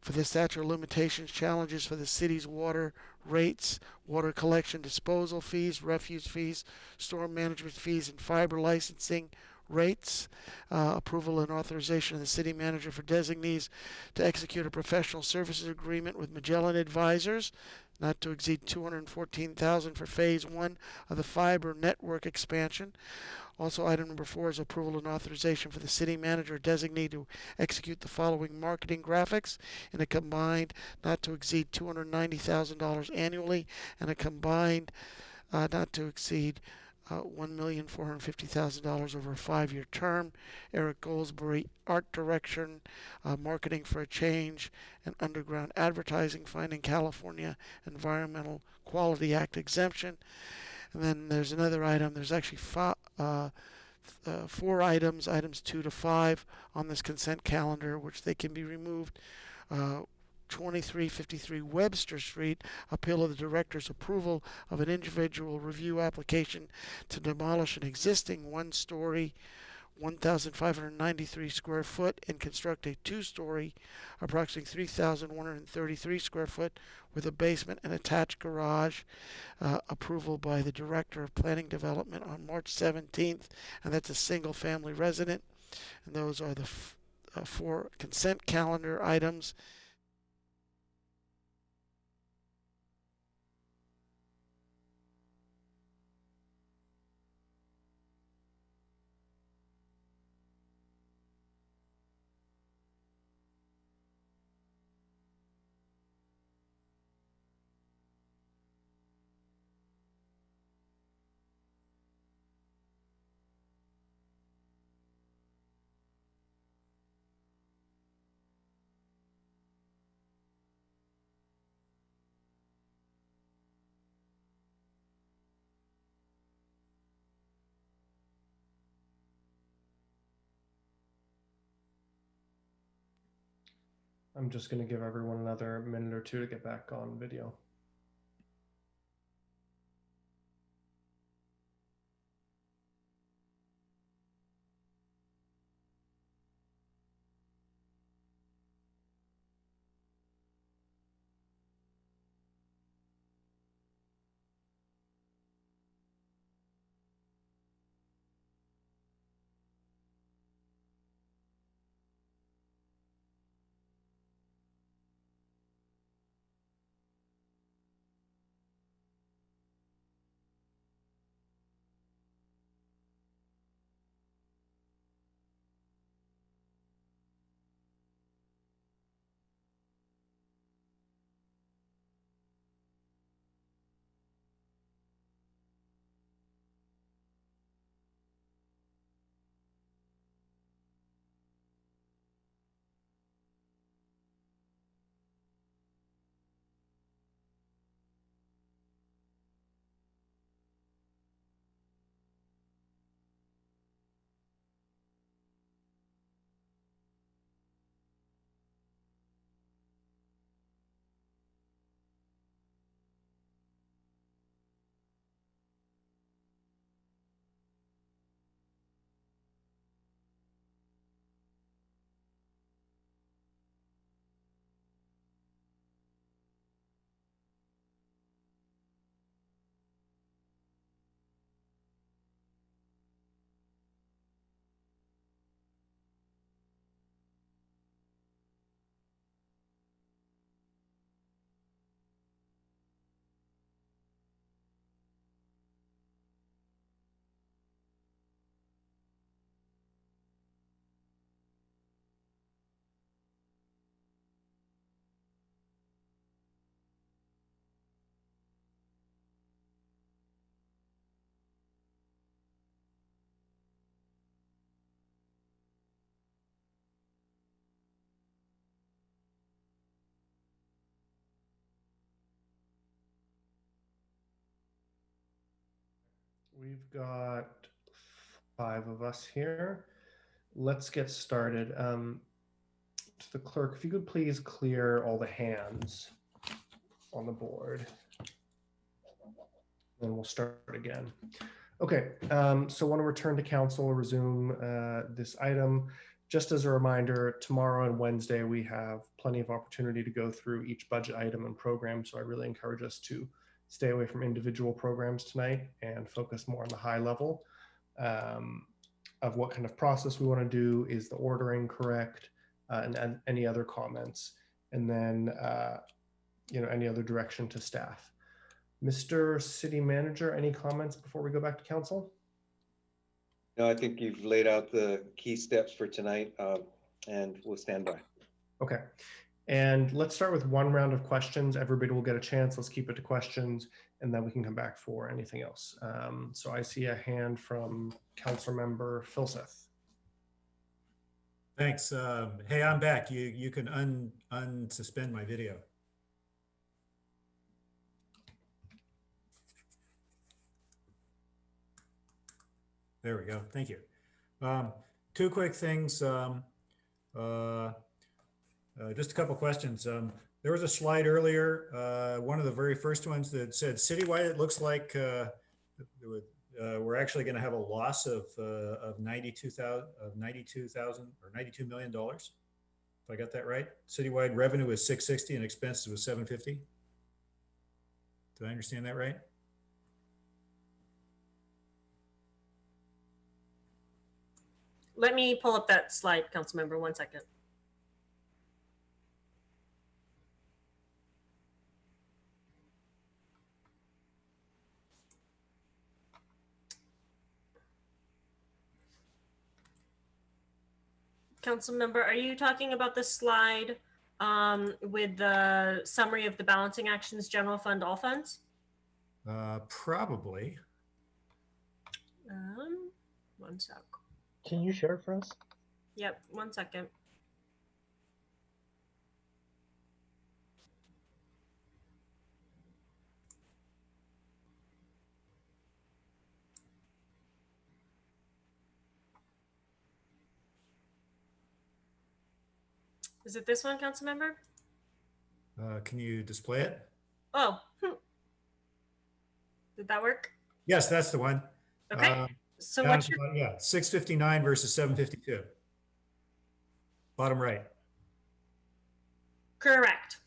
for the statute of limitations challenges for the city's water rates, water collection disposal fees, refuse fees, storm management fees, and fiber licensing rates. Approval and authorization of the city manager for designees to execute a professional services agreement with Magellan Advisors, not to exceed $214,000 for phase 1 of the fiber network expansion. Also, item number 4 is approval and authorization for the city manager designee to execute the following marketing graphics in a combined not to exceed $290,000 annually and a combined not to exceed $1,450,000 over a 5-year term. Eric Goldsberry, art direction, marketing for a change, and underground advertising, finding California Environmental Quality Act exemption. And then there's another item. There's actually 4 items, items 2 to 5 on this consent calendar, which they can be removed. 2353 Webster Street, appeal of the director's approval of an individual review application to demolish an existing 1-story, 1,593 square foot and construct a 2-story, approximately 3,133 square foot with a basement and attached garage. Approval by the Director of Planning Development on March 17th, and that's a single-family resident. And those are the 4 consent calendar items. I'm just going to give everyone another minute or two to get back on video. We've got 5 of us here. Let's get started. To the clerk, if you could please clear all the hands on the board. Then we'll start again. Okay, so I want to return to council, resume this item. Just as a reminder, tomorrow and Wednesday, we have plenty of opportunity to go through each budget item and program. So I really encourage us to stay away from individual programs tonight and focus more on the high level of what kind of process we want to do. Is the ordering correct? And any other comments? And then, any other direction to staff. Mr. City Manager, any comments before we go back to council? No, I think you've laid out the key steps for tonight, and we'll stand by. Okay. And let's start with one round of questions. Everybody will get a chance. Let's keep it to questions, and then we can come back for anything else. So I see a hand from Council Member Filseth. Thanks. Hey, I'm back. You can unsuspend my video. There we go. Thank you. Two quick things. Just a couple questions. There was a slide earlier, one of the very first ones that said citywide. It looks like we're actually going to have a loss of $92 million. If I got that right, citywide revenue was 660 and expenses was 750. Did I understand that right? Let me pull up that slide, Councilmember, 1 second. Councilmember, are you talking about the slide with the summary of the balancing actions, general fund, all funds? Probably. 1 sec. Can you share it for us? Yep, 1 second. Is it this one, Councilmember? Can you display it? Oh, did that work? Yes, that's the one. Okay. So what's your... Yeah, 659 versus 752. Bottom right. Correct.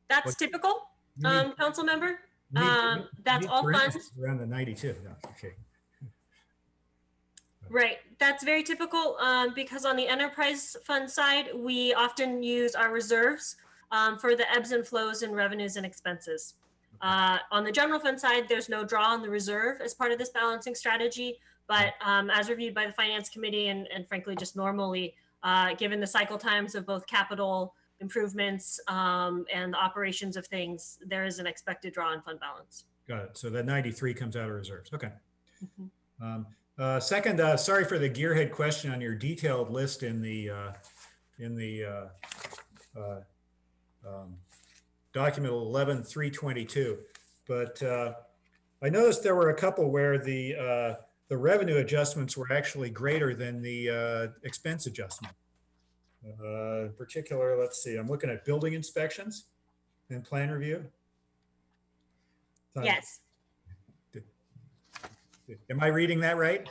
That's typical, council member. That's all funds. Around the 92. No, okay. Right. That's very typical because on the enterprise fund side, we often use our reserves for the ebbs and flows in revenues and expenses. On the general fund side, there's no draw on the reserve as part of this balancing strategy. But as reviewed by the Finance Committee and frankly, just normally, given the cycle times of both capital improvements and the operations of things, there is an expected draw on fund balance. Got it. So that 93 comes out of reserves. Okay. Second, sorry for the gearhead question on your detailed list in the document 11-322, but I noticed there were a couple where the revenue adjustments were actually greater than the expense adjustment. In particular, let's see, I'm looking at building inspections and plan review. Yes. Am I reading that right?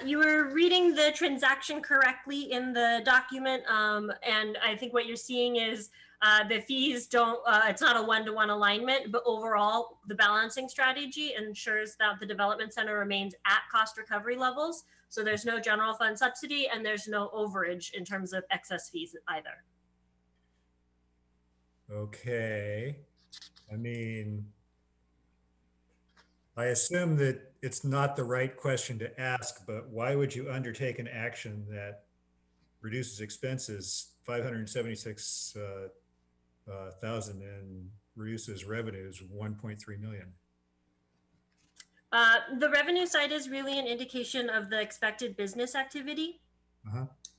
You were reading the transaction correctly in the document, and I think what you're seeing is the fees don't, it's not a one-to-one alignment, but overall the balancing strategy ensures that the development center remains at cost recovery levels. So there's no general fund subsidy and there's no overage in terms of excess fees either. Okay. I mean, I assume that it's not the right question to ask, but why would you undertake an action that reduces expenses 576,000 and reduces revenues 1.3 million? The revenue side is really an indication of the expected business activity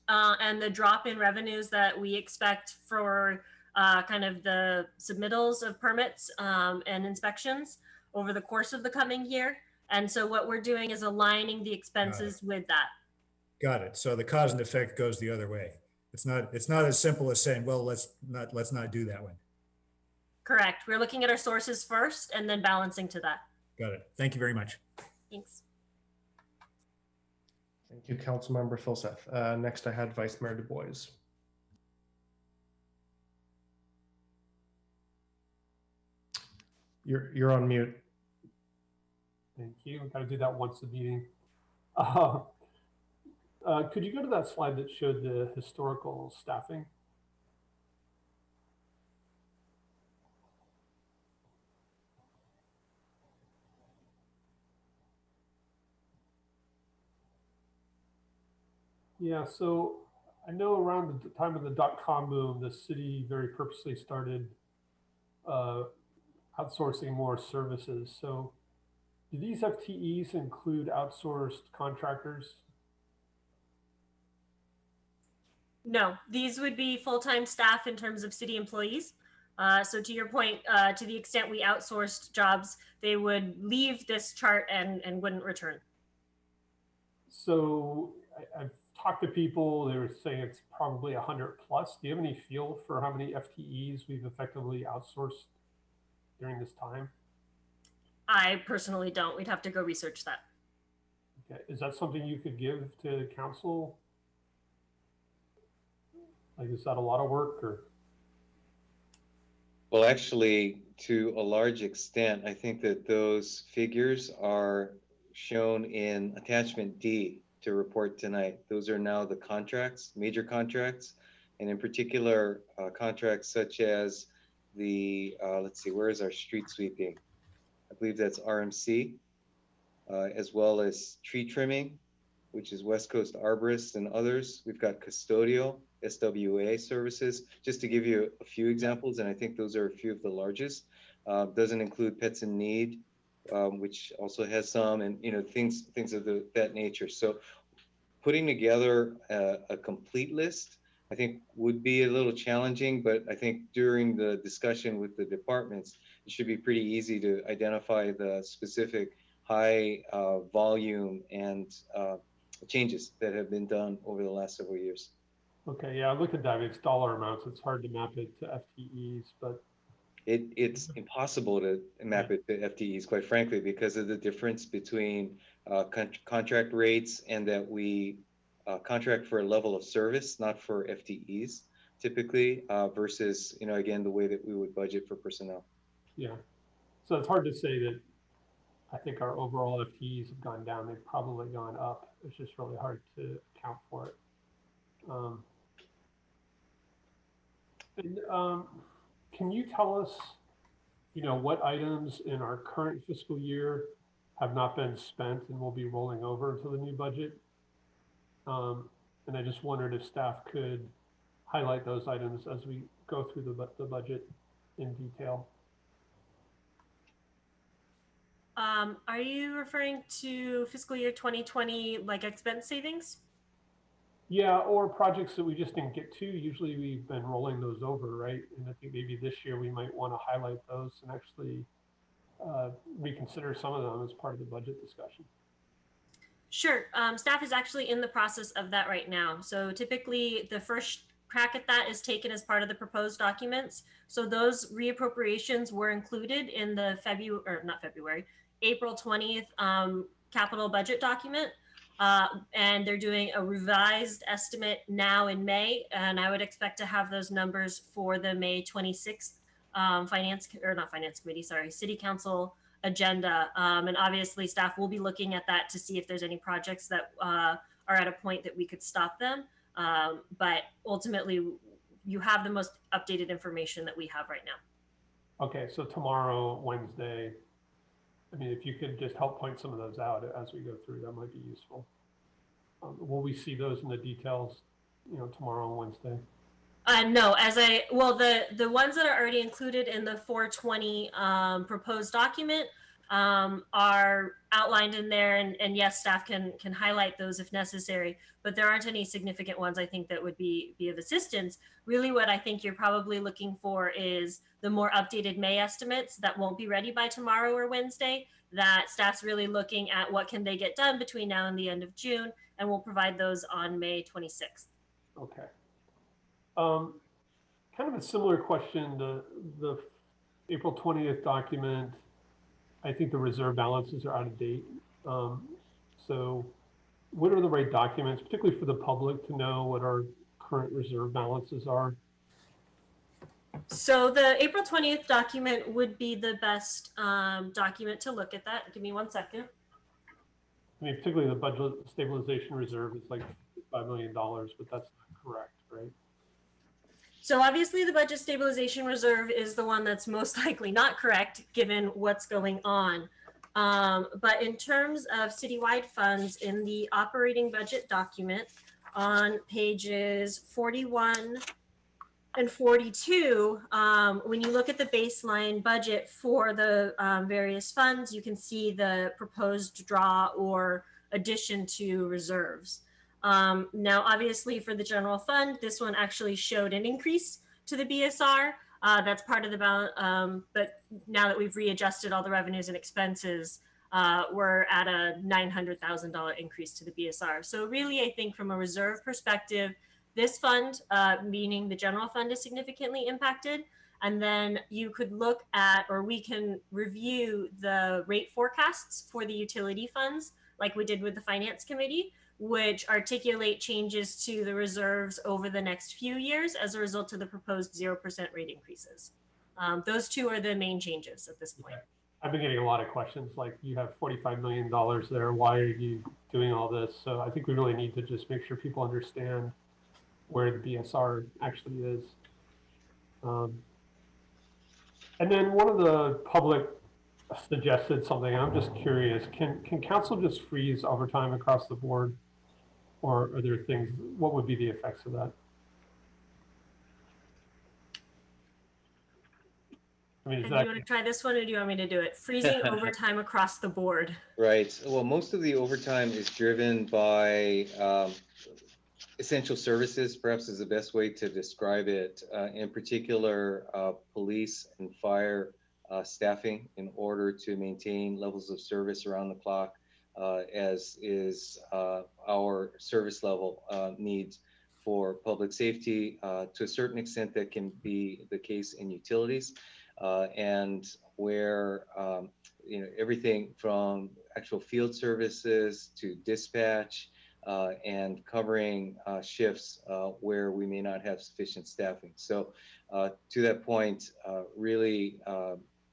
and the drop in revenues that we expect for kind of the submittals of permits and inspections over the course of the coming year. And so what we're doing is aligning the expenses with that. Got it. So the cause and effect goes the other way. It's not as simple as saying, well, let's not do that one. Correct. We're looking at our sources first and then balancing to that. Got it. Thank you very much. Thanks. Thank you, Councilmember Filseth. Next, I had Vice Mayor Du Bois. You're on mute. Thank you. I've got to do that once a meeting. Could you go to that slide that showed the historical staffing? Yeah, so I know around the time of the dot-com boom, the city very purposely started outsourcing more services. So do these FTEs include outsourced contractors? No, these would be full-time staff in terms of city employees. So to your point, to the extent we outsourced jobs, they would leave this chart and wouldn't return. So I've talked to people, they were saying it's probably 100 plus. Do you have any feel for how many FTEs we've effectively outsourced during this time? I personally don't. We'd have to go research that. Okay. Is that something you could give to council? Like, is that a lot of work or? Well, actually, to a large extent, I think that those figures are shown in attachment D to report tonight. Those are now the contracts, major contracts, and in particular, contracts such as the, let's see, where is our street sweeping? I believe that's RMC, as well as tree trimming, which is West Coast Arborists and others. We've got custodial, SWA services, just to give you a few examples, and I think those are a few of the largest. Doesn't include Pets in Need, which also has some, and things of that nature. So putting together a complete list, I think would be a little challenging, but I think during the discussion with the departments, it should be pretty easy to identify the specific high volume and changes that have been done over the last several years. Okay, yeah, I looked at that. It's dollar amounts. It's hard to map it to FTEs, but it's impossible to map it to FTEs, quite frankly, because of the difference between contract rates and that we contract for a level of service, not for FTEs typically, versus, again, the way that we would budget for personnel. Yeah. So it's hard to say that I think our overall FTEs have gone down. They've probably gone up. It's just really hard to account for it. Can you tell us, what items in our current fiscal year have not been spent and will be rolling over into the new budget? And I just wondered if staff could highlight those items as we go through the budget in detail. Are you referring to fiscal year 2020, like expense savings? Yeah, or projects that we just didn't get to. Usually we've been rolling those over, right? And I think maybe this year we might want to highlight those and actually reconsider some of them as part of the budget discussion. Sure. Staff is actually in the process of that right now. So typically the first crack at that is taken as part of the proposed documents. So those reappropriations were included in the April 20th capital budget document. And they're doing a revised estimate now in May. And I would expect to have those numbers for the May 26th City Council agenda. And obviously staff will be looking at that to see if there's any projects that are at a point that we could stop them. But ultimately, you have the most updated information that we have right now. Okay, so tomorrow, Wednesday, I mean, if you could just help point some of those out as we go through, that might be useful. Will we see those in the details, tomorrow on Wednesday? No, the ones that are already included in the 420 proposed document are outlined in there, and yes, staff can highlight those if necessary, but there aren't any significant ones I think that would be of assistance. Really what I think you're probably looking for is the more updated May estimates that won't be ready by tomorrow or Wednesday, that staff's really looking at what can they get done between now and the end of June, and we'll provide those on May 26th. Okay. Kind of a similar question, the April 20th document, I think the reserve balances are out of date. So what are the right documents, particularly for the public, to know what our current reserve balances are? So the April 20th document would be the best document to look at that. Give me 1 second. I mean, particularly the budget stabilization reserve is like $5 million, but that's not correct, right? So obviously the budget stabilization reserve is the one that's most likely not correct given what's going on. But in terms of citywide funds in the operating budget document, on pages 41 and 42, when you look at the baseline budget for the various funds, you can see the proposed draw or addition to reserves. Now, obviously for the general fund, this one actually showed an increase to the BSR. That's part of the balance, but now that we've readjusted all the revenues and expenses, we're at a $900,000 increase to the BSR. So really, I think from a reserve perspective, this fund, meaning the general fund, is significantly impacted. And then you could look at, or we can review the rate forecasts for the utility funds, like we did with the Finance Committee, which articulate changes to the reserves over the next few years as a result of the proposed 0% rate increases. Those two are the main changes at this point. I've been getting a lot of questions like, you have $45 million there. Why are you doing all this? So I think we really need to just make sure people understand where the BSR actually is. And then one of the public suggested something. I'm just curious, can council just freeze overtime across the board? Or are there things, what would be the effects of that? I mean, and do you want to try this one, or do you want me to do it? Freezing overtime across the board. Right. Well, most of the overtime is driven by essential services, perhaps is the best way to describe it. In particular, police and fire staffing in order to maintain levels of service around the clock, as is our service level needs for public safety. To a certain extent, that can be the case in utilities, and where everything from actual field services to dispatch and covering shifts where we may not have sufficient staffing. So to that point, really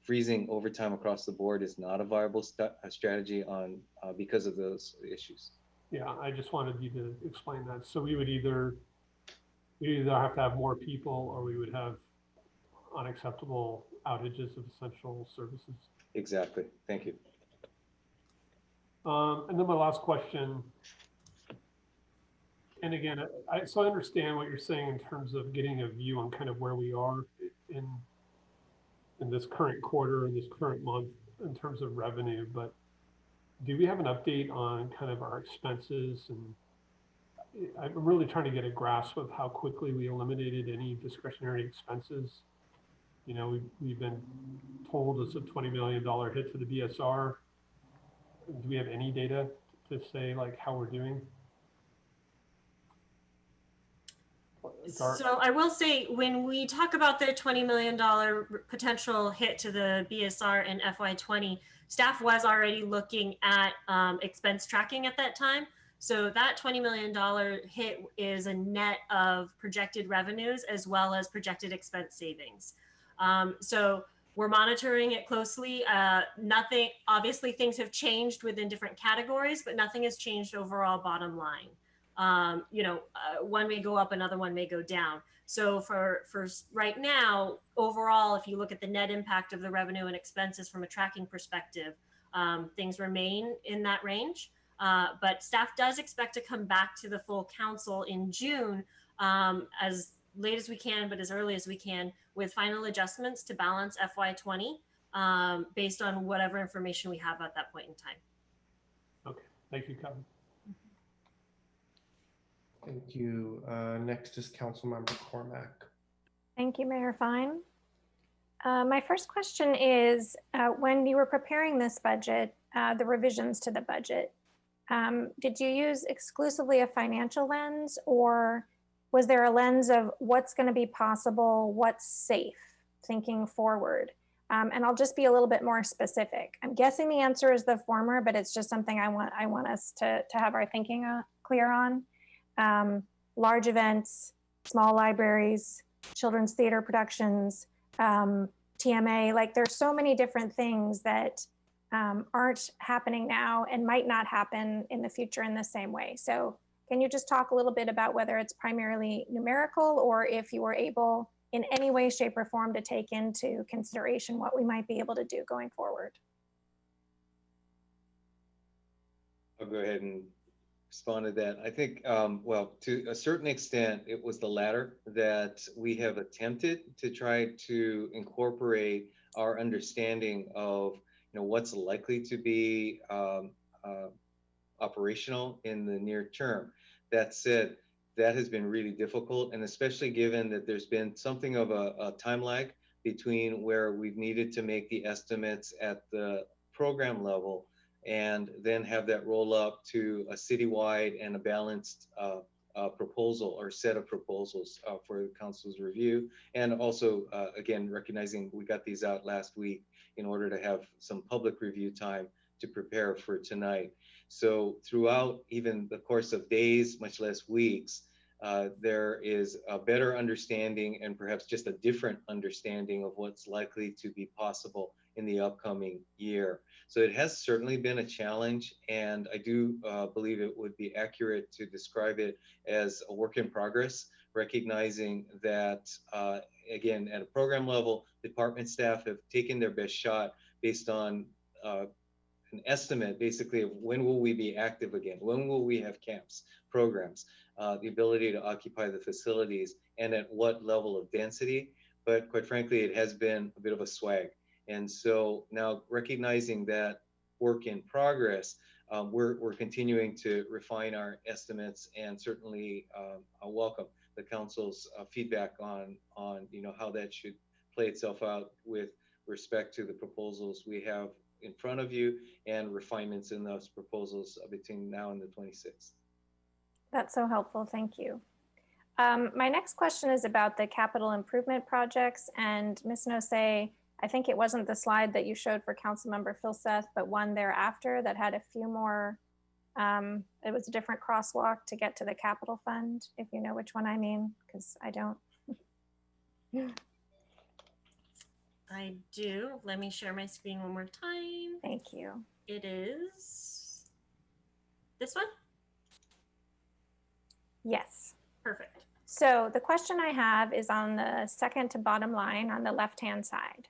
freezing overtime across the board is not a viable strategy on because of those issues. Yeah, I just wanted you to explain that. So we would either have to have more people, or we would have unacceptable outages of essential services. Exactly. Thank you. And then my last question. And again, so I understand what you're saying in terms of getting a view on kind of where we are in this current quarter and this current month in terms of revenue, but do we have an update on kind of our expenses? And I'm really trying to get a grasp of how quickly we eliminated any discretionary expenses. You know, we've been told it's a $20 million hit to the BSR. Do we have any data to say like how we're doing? So I will say, when we talk about the $20 million potential hit to the BSR in FY20, staff was already looking at expense tracking at that time. So that $20 million hit is a net of projected revenues as well as projected expense savings. So we're monitoring it closely. Nothing, obviously things have changed within different categories, but nothing has changed overall bottom line. One may go up, another one may go down. So for right now, overall, if you look at the net impact of the revenue and expenses from a tracking perspective, things remain in that range. But staff does expect to come back to the full council in June, as late as we can, but as early as we can, with final adjustments to balance FY20, based on whatever information we have at that point in time. Okay, thank you, Kevin. Thank you. Next is Councilmember Cormack. Thank you, Mayor Fine. My first question is, when you were preparing this budget, the revisions to the budget, did you use exclusively a financial lens, or was there a lens of what's going to be possible, what's safe, thinking forward? And I'll just be a little bit more specific. I'm guessing the answer is the former, but it's just something I want us to have our thinking clear on. Large events, small libraries, children's theater productions, TMA, like there's so many different things that aren't happening now and might not happen in the future in the same way. So can you just talk a little bit about whether it's primarily numerical, or if you were able in any way, shape, or form to take into consideration what we might be able to do going forward? I'll go ahead and respond to that. I think, well, to a certain extent, it was the latter, that we have attempted to try to incorporate our understanding of, what's likely to be operational in the near term. That said, that has been really difficult, and especially given that there's been something of a time lag between where we've needed to make the estimates at the program level and then have that roll up to a citywide and a balanced proposal or set of proposals for the council's review. And also, again, recognizing we got these out last week in order to have some public review time to prepare for tonight. So throughout even the course of days, much less weeks, there is a better understanding and perhaps just a different understanding of what's likely to be possible in the upcoming year. So it has certainly been a challenge, and I do believe it would be accurate to describe it as a work in progress, recognizing that, again, at a program level, department staff have taken their best shot based on an estimate basically of when will we be active again, when will we have camps, programs, the ability to occupy the facilities, and at what level of density. But quite frankly, it has been a bit of a swag. And so now recognizing that work in progress, we're continuing to refine our estimates, and certainly I welcome the council's feedback on how that should play itself out with respect to the proposals we have in front of you and refinements in those proposals between now and the 26th. That's so helpful. Thank you. My next question is about the capital improvement projects, and Ms. Nosey, I think it wasn't the slide that you showed for Councilmember Filseth, but one thereafter that had a few more, it was a different crosswalk to get to the capital fund, if you know which one I mean, because I don't. I do. Let me share my screen one more time. Thank you. It is this one? Yes. Perfect. So the question I have is on the second to bottom line on the left-hand side.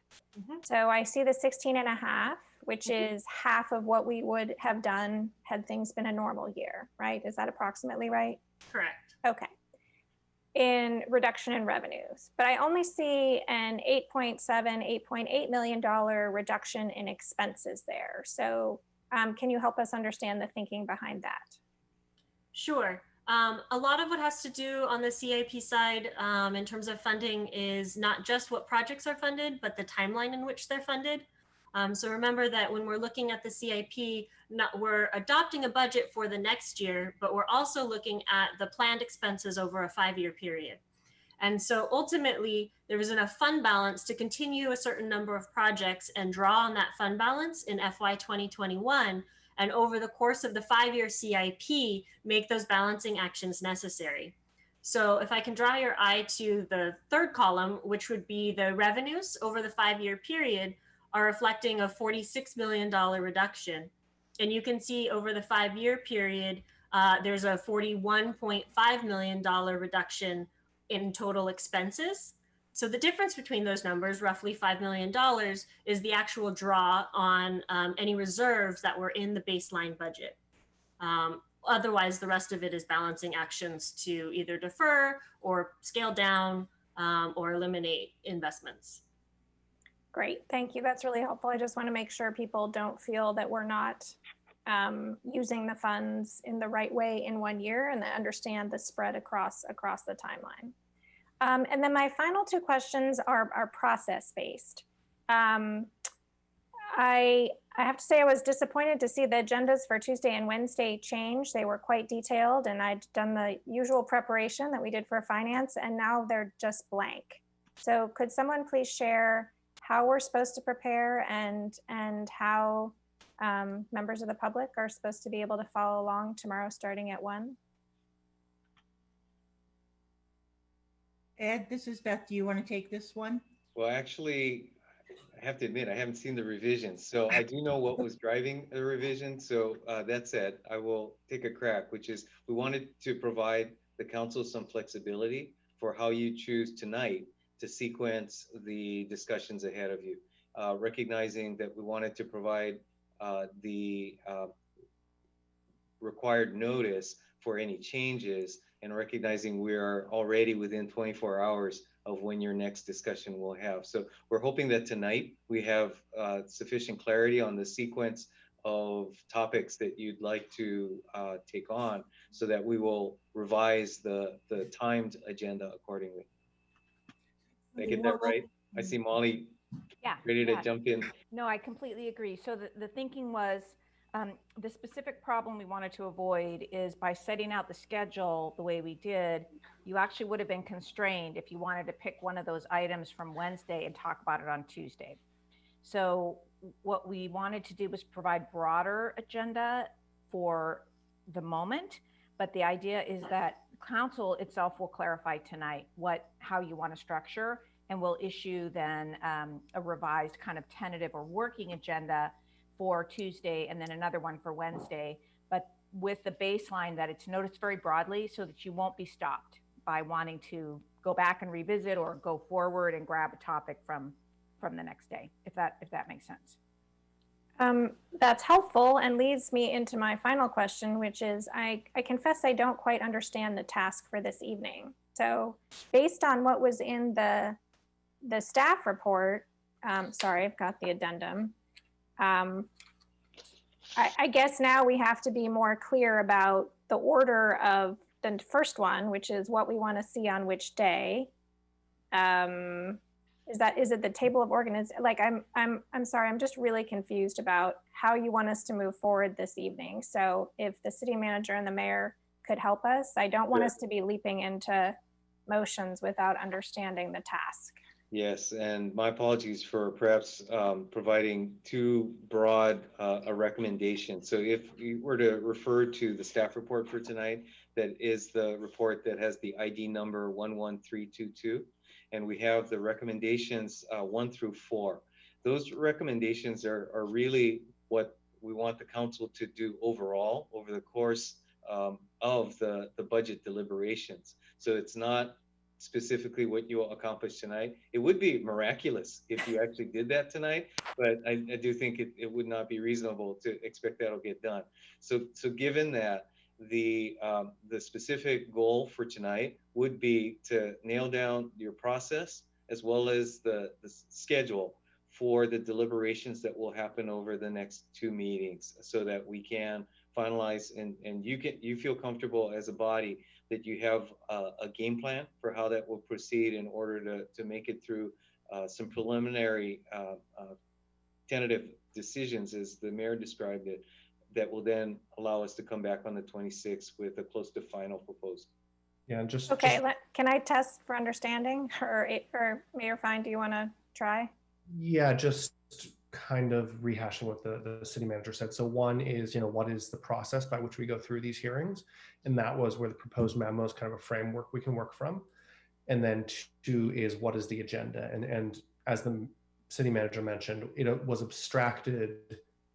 So I see the 16.5, which is half of what we would have done had things been a normal year, right? Is that approximately right? Correct. Okay. In reduction in revenues, but I only see an $8.8 million reduction in expenses there. So can you help us understand the thinking behind that? Sure. A lot of what has to do on the CIP side in terms of funding is not just what projects are funded, but the timeline in which they're funded. So remember that when we're looking at the CIP, we're adopting a budget for the next year, but we're also looking at the planned expenses over a 5-year period. And so ultimately, there was enough fund balance to continue a certain number of projects and draw on that fund balance in FY 2021. And over the course of the 5-year CIP, make those balancing actions necessary. So if I can draw your eye to the third column, which would be the revenues over the 5-year period, are reflecting a $46 million reduction. And you can see over the 5-year period, there's a $41.5 million reduction in total expenses. So the difference between those numbers, roughly $5 million, is the actual draw on any reserves that were in the baseline budget. Otherwise, the rest of it is balancing actions to either defer or scale down or eliminate investments. Great, thank you. That's really helpful. I just want to make sure people don't feel that we're not using the funds in the right way in one year, and that understand the spread across the timeline. And then my final two questions are process-based. I have to say I was disappointed to see the agendas for Tuesday and Wednesday change. They were quite detailed, and I'd done the usual preparation that we did for finance, and now they're just blank. So could someone please share how we're supposed to prepare and how members of the public are supposed to be able to follow along tomorrow starting at 1? Ed, this is Beth. Do you want to take this one? Well, actually, I have to admit, I haven't seen the revisions. So I do know what was driving the revision. So that said, I will take a crack, which is we wanted to provide the council some flexibility for how you choose tonight to sequence the discussions ahead of you, recognizing that we wanted to provide the required notice for any changes, and recognizing we are already within 24 hours of when your next discussion will have. So we're hoping that tonight we have sufficient clarity on the sequence of topics that you'd like to take on, so that we will revise the timed agenda accordingly. Did I get that right? I see Molly ready to jump in. No, I completely agree. So the thinking was the specific problem we wanted to avoid is by setting out the schedule the way we did, you actually would have been constrained if you wanted to pick one of those items from Wednesday and talk about it on Tuesday. So what we wanted to do was provide broader agenda for the moment, but the idea is that council itself will clarify tonight how you want to structure, and we'll issue then a revised kind of tentative or working agenda for Tuesday, and then another one for Wednesday, but with the baseline that it's noticed very broadly so that you won't be stopped by wanting to go back and revisit or go forward and grab a topic from the next day, if that makes sense. That's helpful and leads me into my final question, which is I confess I don't quite understand the task for this evening. So based on what was in the staff report, sorry, I've got the addendum. I guess now we have to be more clear about the order of the first one, which is what we want to see on which day. Is it the table of organization? Like I'm sorry, I'm just really confused about how you want us to move forward this evening. So if the city manager and the mayor could help us, I don't want us to be leaping into motions without understanding the task. Yes, and my apologies for perhaps providing too broad a recommendation. So if you were to refer to the staff report for tonight, that is the report that has the ID number 11322, and we have the recommendations 1 through 4. Those recommendations are really what we want the council to do overall over the course of the budget deliberations. So it's not specifically what you will accomplish tonight. It would be miraculous if you actually did that tonight, but I do think it would not be reasonable to expect that'll get done. So given that, the specific goal for tonight would be to nail down your process as well as the schedule for the deliberations that will happen over the next 2 meetings, so that we can finalize and you feel comfortable as a body that you have a game plan for how that will proceed in order to make it through some preliminary tentative decisions, as the mayor described it, that will then allow us to come back on the 26th with a close to final proposal. Yeah, and okay. Can I test for understanding, or Mayor Fine, do you want to try? Yeah, just kind of rehashing what the city manager said. So one is, what is the process by which we go through these hearings? And that was where the proposed memo is kind of a framework we can work from. And then 2 is, what is the agenda? And as the city manager mentioned, it was abstracted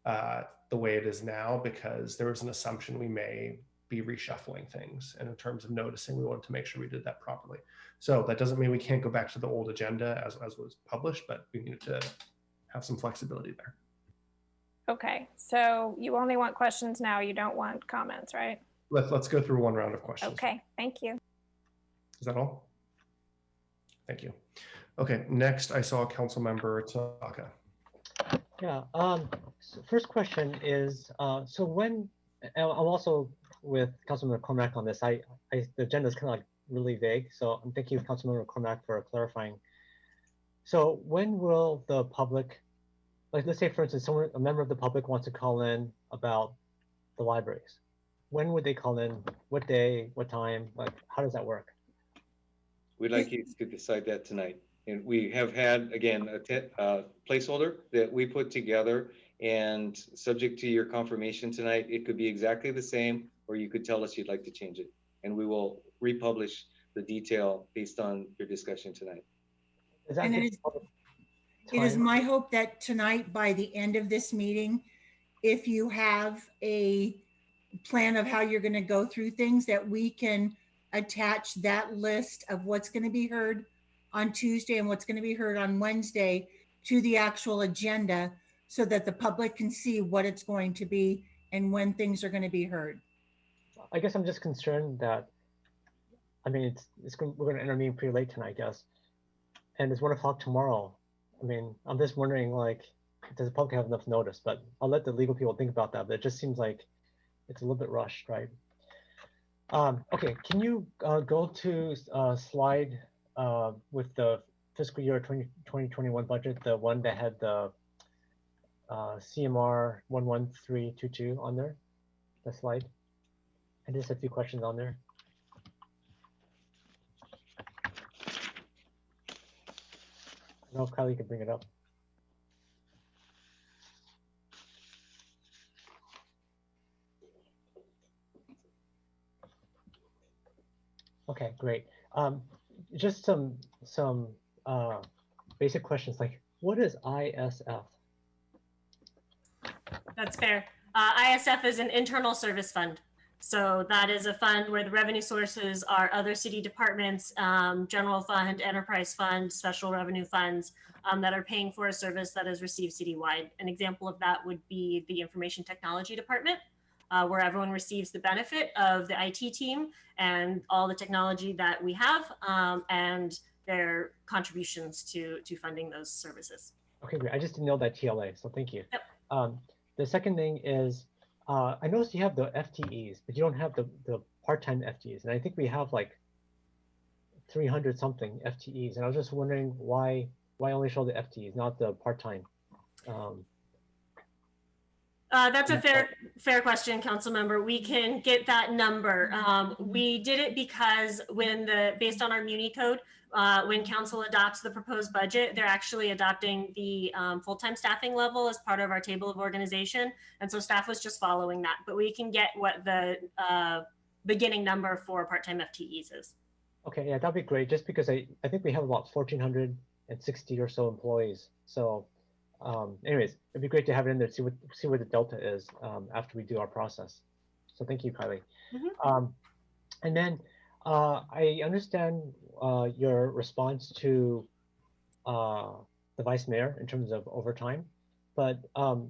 the way it is now because there was an assumption we may be reshuffling things. And in terms of noticing, we wanted to make sure we did that properly. So that doesn't mean we can't go back to the old agenda as was published, but we needed to have some flexibility there. Okay, so you only want questions now, you don't want comments, right? Let's go through one round of questions. Okay, thank you. Is that all? Thank you. Okay, next I saw Council Member Tanaka. Yeah, so first question is, so when, I'm also with Councilmember Cormack on this, the agenda is kind of like really vague, so I'm thank you, Councilmember Cormack, for clarifying. So when will the public, like let's say for instance, a member of the public wants to call in about the libraries. When would they call in? What day, what time? Like, how does that work? We'd like you to decide that tonight. And we have had, again, a placeholder that we put together, and subject to your confirmation tonight, it could be exactly the same, or you could tell us you'd like to change it. And we will republish the detail based on your discussion tonight. And it is my hope that tonight, by the end of this meeting, if you have a plan of how you're going to go through things, that we can attach that list of what's going to be heard on Tuesday and what's going to be heard on Wednesday to the actual agenda, so that the public can see what it's going to be and when things are going to be heard. I guess I'm just concerned that, I mean, we're going to enter a meeting pretty late tonight, I guess, and it's 1 o'clock tomorrow. I mean, I'm just wondering, like, does the public have enough notice? But I'll let the legal people think about that. But it just seems like it's a little bit rushed, right? Okay, can you go to slide with the fiscal year 2021 budget, the one that had the CMR 11322 on there, the slide? And just a few questions on there. I don't know if Kylie can bring it up. Okay, great. Just some basic questions like, what is ISF? That's fair. ISF is an internal service fund. So that is a fund where the revenue sources are other city departments, general fund, enterprise fund, special revenue funds that are paying for a service that is received citywide. An example of that would be the information technology department, where everyone receives the benefit of the IT team and all the technology that we have and their contributions to funding those services. Okay, great. I just didn't know that TLA, so thank you. Yep. The second thing is, I noticed you have the FTEs, but you don't have the part-time FTEs. And I think we have like 300 something FTEs. And I was just wondering why only show the FTEs, not the part-time? That's a fair question, council member. We can get that number. We did it because based on our Muni code, when council adopts the proposed budget, they're actually adopting the full-time staffing level as part of our table of organization. And so staff was just following that, but we can get what the beginning number for part-time FTEs is. Okay, yeah, that'd be great. Just because I think we have about 1,460 or so employees. So anyways, it'd be great to have it in there, see where the delta is after we do our process. So thank you, Kylie. Mm-hmm. And then I understand your response to the vice mayor in terms of overtime, but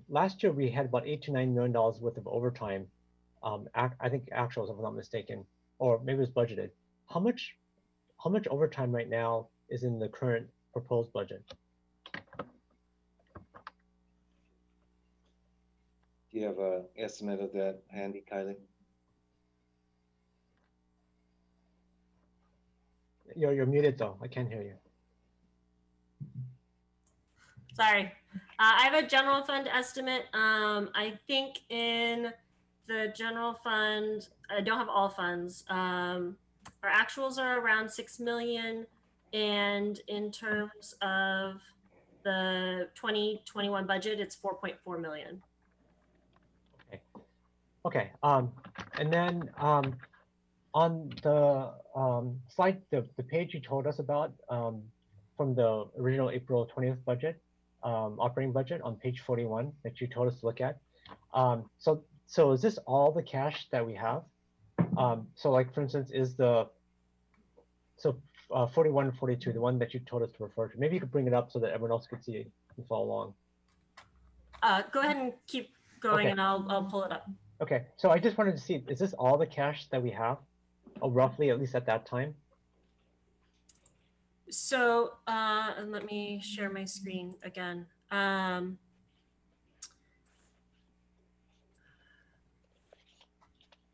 last year we had about $8 to $9 million worth of overtime. I think actuals, if I'm not mistaken, or maybe it was budgeted. How much overtime right now is in the current proposed budget? Do you have an estimate of that handy, Kylie? You're muted though. I can't hear you. Sorry. I have a general fund estimate. I think in the general fund, I don't have all funds. Our actuals are around 6 million. And in terms of the 2021 budget, it's 4.4 million. Okay. And then on the slide, the page you told us about from the original April 20th budget, operating budget on page 41 that you told us to look at. So is this all the cash that we have? So like, for instance, is 41 and 42, the one that you told us to refer to? Maybe you could bring it up so that everyone else could see it and follow along. Go ahead and keep going, Okay. and I'll pull it up. Okay, so I just wanted to see, is this all the cash that we have, roughly, at least at that time? So, and let me share my screen again.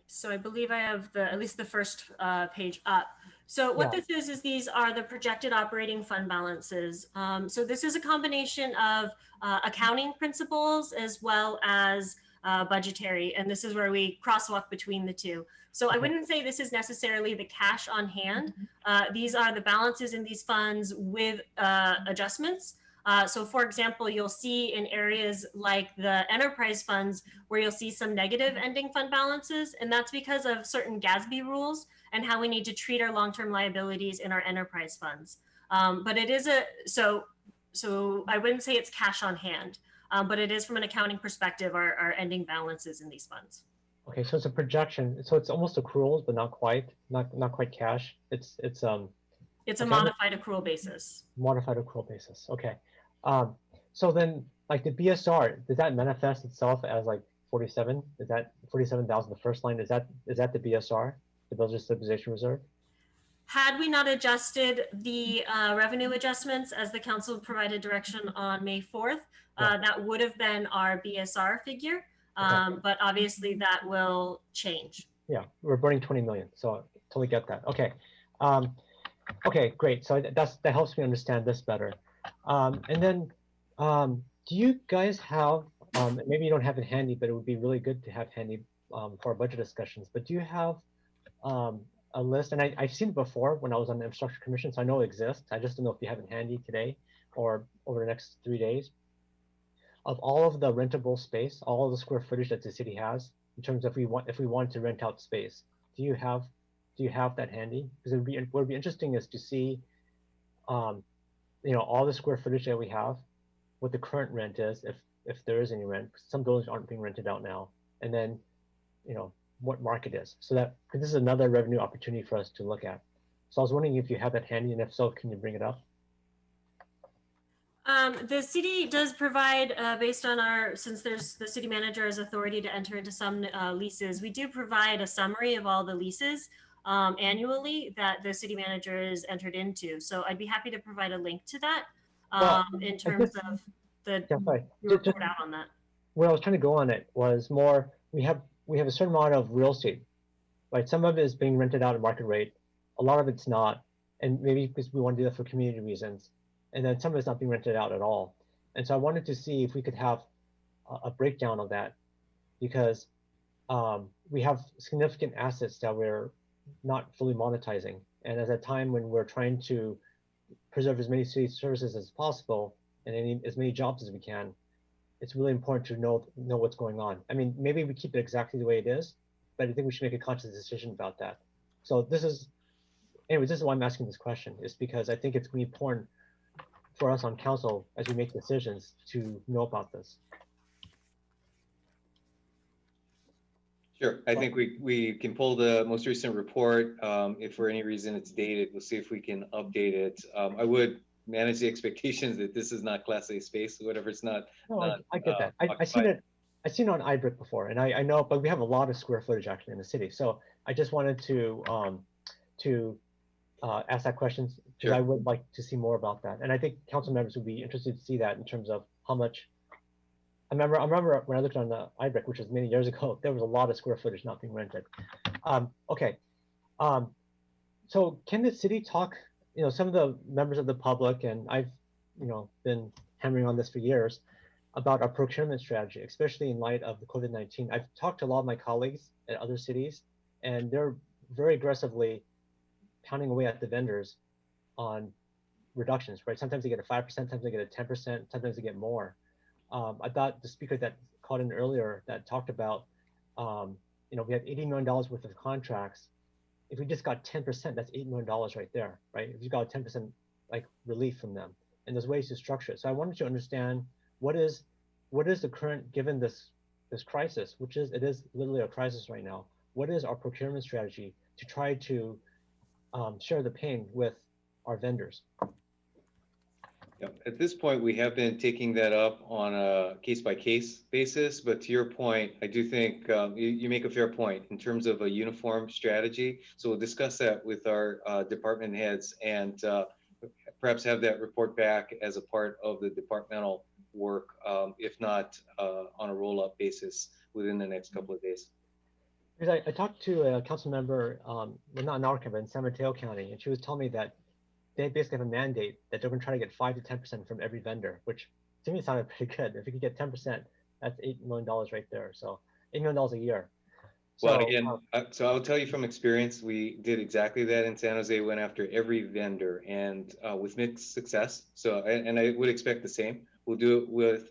So I believe I have at least the first page up. So what this is these are the projected operating fund balances. So this is a combination of accounting principles as well as budgetary, and this is where we crosswalk between the two. So I wouldn't say this is necessarily the cash on hand. These are the balances in these funds with adjustments. So for example, you'll see in areas like the enterprise funds where you'll see some negative ending fund balances, and that's because of certain GASB rules and how we need to treat our long-term liabilities in our enterprise funds. But it is so I wouldn't say it's cash on hand, but it is from an accounting perspective, our ending balances in these funds. Okay, so it's a projection. So it's almost accruals, but not quite cash. It's a modified accrual basis. Modified accrual basis. Okay. So then, like the BSR, does that manifest itself as like 47? Is that 47,000? The first line, is that the BSR, the Budget Stabilization Reserve? Had we not adjusted the revenue adjustments as the council provided direction on May 4th, that would have been our BSR figure. But obviously that will change. Yeah, we're burning 20 million, so I totally get that. Okay, okay, great. So that helps me understand this better. And then, do you guys have, maybe you don't have it handy, but it would be really good to have handy for our budget discussions, but do you have a list? And I've seen it before when I was on the Infrastructure Commission, so I know it exists. I just don't know if you have it handy today or over the next 3 days, of all of the rentable space, all of the square footage that the city has, in terms of if we want to rent out space. Do you have that handy? Because what would be interesting is to see, you know, all the square footage that we have, what the current rent is, if there is any rent. Some buildings aren't being rented out now, and then, you know, what market is. So that, because this is another revenue opportunity for us to look at. So I was wondering if you have that handy, and if so, can you bring it up? The city does provide, based on since there's the city manager's authority to enter into some leases, we do provide a summary of all the leases annually that the city manager is entered into. So I'd be happy to provide a link to that in terms of the report out on that. Where I was trying to go on it was more, we have a certain amount of real estate, right? Some of it is being rented out at market rate, a lot of it's not, and maybe because we want to do that for community reasons. And then some of it's not being rented out at all. And so I wanted to see if we could have a breakdown of that, because we have significant assets that we're not fully monetizing. And at a time when we're trying to preserve as many city services as possible and as many jobs as we can, it's really important to know what's going on. I mean, maybe we keep it exactly the way it is, but I think we should make a conscious decision about that. So this is why I'm asking this question, is because I think it's really important for us on council as we make decisions to know about this. Sure. I think we can pull the most recent report. If for any reason it's dated, we'll see if we can update it. I would manage the expectations that this is not Class A space, whatever it's not. No, I get that. I've seen it on iBrick before, and I know, but we have a lot of square footage actually in the city. So I just wanted to ask that question, because I would like to see more about that. And I think council members would be interested to see that in terms of how much. I remember when I looked on the iBrick, which was many years ago, there was a lot of square footage not being rented. Okay. So can the city talk, you know, some of the members of the public, and I've, you know, been hammering on this for years, about our procurement strategy, especially in light of the COVID-19. I've talked to a lot of my colleagues at other cities, and they're very aggressively pounding away at the vendors on reductions, right? Sometimes they get a 5%, sometimes they get a 10%, sometimes they get more. I thought the speaker that called in earlier that talked about, you know, we have $80 million worth of contracts. If we just got 10%, that's $8 million right there, right? If you got a 10% like relief from them, and there's ways to structure it. So I wanted to understand what is the current, given this crisis, it is literally a crisis right now. What is our procurement strategy to try to share the pain with our vendors? Yeah. At this point, we have been taking that up on a case-by-case basis, but to your point, I do think you make a fair point in terms of a uniform strategy. So we'll discuss that with our department heads, and perhaps have that report back as a part of the departmental work, if not on a roll-up basis within the next couple of days. Because I talked to a council member, well, not in our county, but in San Mateo County, and she was telling me that they basically have a mandate that they're going to try to get 5 to 10% from every vendor, which to me sounded pretty good. If we could get 10%, that's $8 million right there. So $8 million a year. So, well, again, so I'll tell you from experience, we did exactly that in San Jose, went after every vendor, and with mixed success. So, and I would expect the same. We'll do it with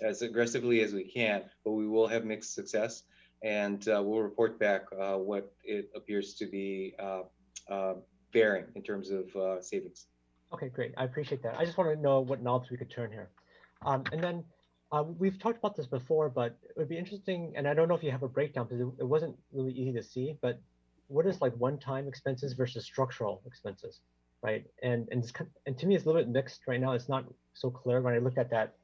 as aggressively as we can, but we will have mixed success, and we'll report back what it appears to be bearing in terms of savings. Okay, great. I appreciate that. I just want to know what knobs we could turn here. And then we've talked about this before, but it would be interesting, and I don't know if you have a breakdown because it wasn't really easy to see, but what is like one-time expenses versus structural expenses, right? And to me, it's a little bit mixed right now. It's not so clear when I looked at that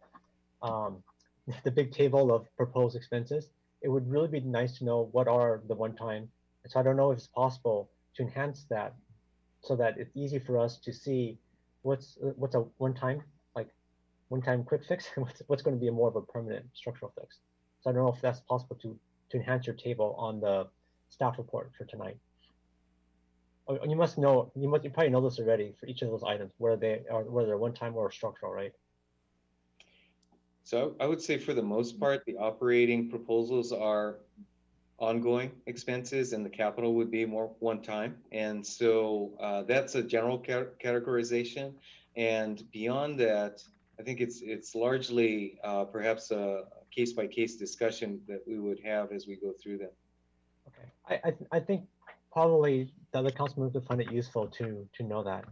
the big table of proposed expenses, it would really be nice to know what are the one-time. So I don't know if it's possible to enhance that so that it's easy for us to see what's a one-time, like one-time quick fix, and what's going to be more of a permanent structural fix. So I don't know if that's possible to enhance your table on the staff report for tonight. Oh, you must know, you probably know this already for each of those items, whether they're one-time or structural, right? So I would say for the most part, the operating proposals are ongoing expenses and the capital would be more one time. And so that's a general categorization. And beyond that, I think it's largely perhaps a case-by-case discussion that we would have as we go through them. Okay, I think probably the other council members would find it useful to know that.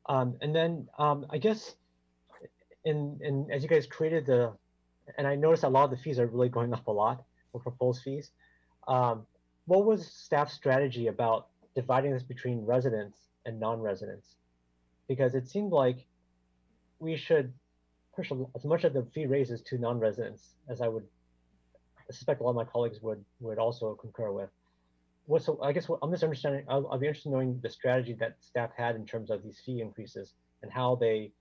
And then I guess as you guys created and I noticed a lot of the fees are really going up a lot, or proposed fees. What was staff's strategy about dividing this between residents and non-residents? Because it seemed like we should push as much of the fee raises to non-residents as I suspect a lot of my colleagues would also concur with. So I guess I'm misunderstanding. I'll be interested in knowing the strategy that staff had in terms of these fee increases and how they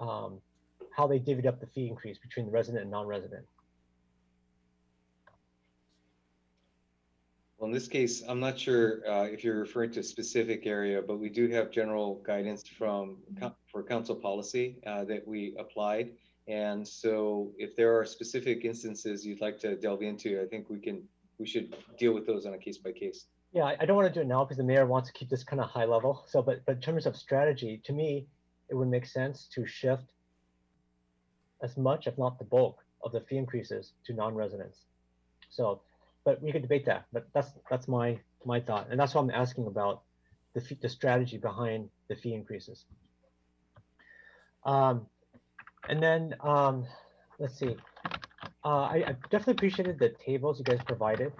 divvied up the fee increase between the resident and non-resident. Well, in this case, I'm not sure if you're referring to a specific area, but we do have general guidance for council policy that we applied. And so if there are specific instances you'd like to delve into, I think we should deal with those on a case by case. Yeah, I don't want to do it now because the mayor wants to keep this kind of high level. So, but in terms of strategy, to me, it would make sense to shift as much, if not the bulk, of the fee increases to non-residents. So, but we could debate that. But that's my thought, and that's why I'm asking about the strategy behind the fee increases. And then let's see. I definitely appreciated the tables you guys provided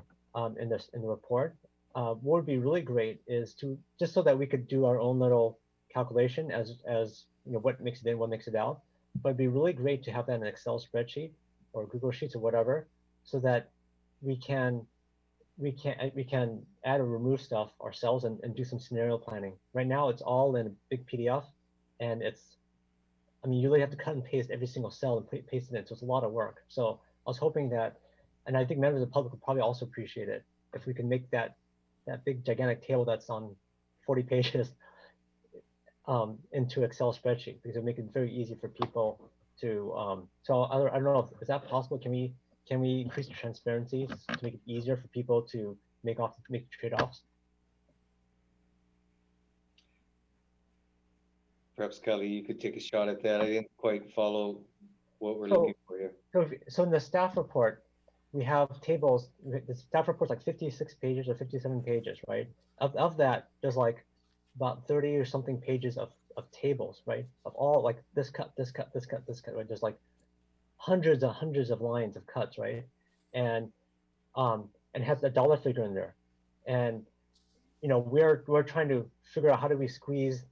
in the report. What would be really great is just so that we could do our own little calculation as you know, what makes it in, what makes it out. But it'd be really great to have that in an Excel spreadsheet or Google Sheets or whatever, so that we can add or remove stuff ourselves and do some scenario planning. Right now, it's all in a big PDF, and I mean, you really have to cut and paste every single cell and paste it in, so it's a lot of work. So I was hoping that, and I think members of the public would probably also appreciate it, if we can make that big gigantic table that's on 40 pages into Excel spreadsheet, because it would make it very easy for people to, so I don't know, is that possible? Can we increase the transparency to make it easier for people to make trade-offs? Perhaps Kylie, you could take a shot at that. I didn't quite follow what we're looking for here. So in the staff report, we have tables. The staff report's like 56 pages or 57 pages, right? Of that, there's like about 30 or something pages of tables, right? Of all like this cut, this cut, this cut, this cut, right? There's like hundreds and hundreds of lines of cuts, right? And has a dollar figure in there. And you know, we're trying to figure out how do we squeeze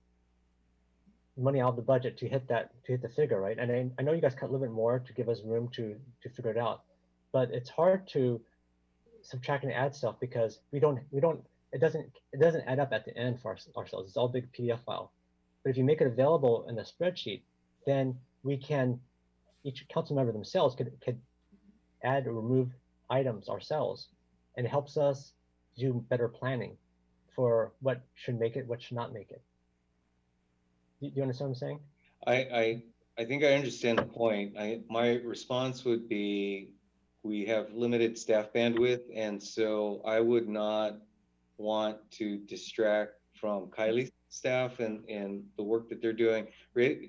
money out of the budget to hit the figure, right? And I know you guys cut a little bit more to give us room to figure it out, but it's hard to subtract and add stuff because it doesn't add up at the end for ourselves. It's all big PDF file. But if you make it available in a spreadsheet, then each council member themselves could add or remove items ourselves, and it helps us do better planning for what should make it, what should not make it. Do you understand what I'm saying? I think I understand the point. My response would be, we have limited staff bandwidth, and so I would not want to distract from Kylie's staff and the work that they're doing,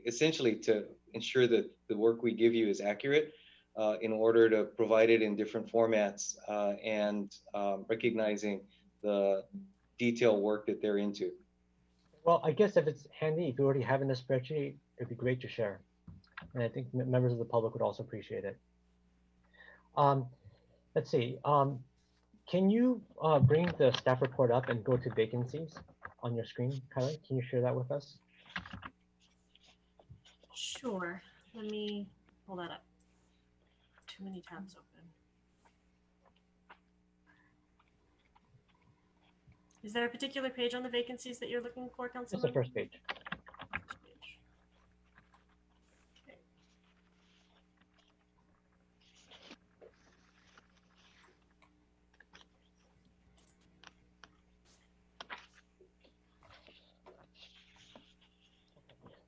essentially to ensure that the work we give you is accurate in order to provide it in different formats and recognizing the detailed work that they're into. Well, I guess if it's handy, if you already have in a spreadsheet, it'd be great to share. And I think members of the public would also appreciate it. Let's see. Can you bring the staff report up and go to vacancies on your screen, Kylie? Can you share that with us? Sure. Let me pull that up. too many tabs open. Is there a particular page on the vacancies that you're looking for, Councilman? That's the first page.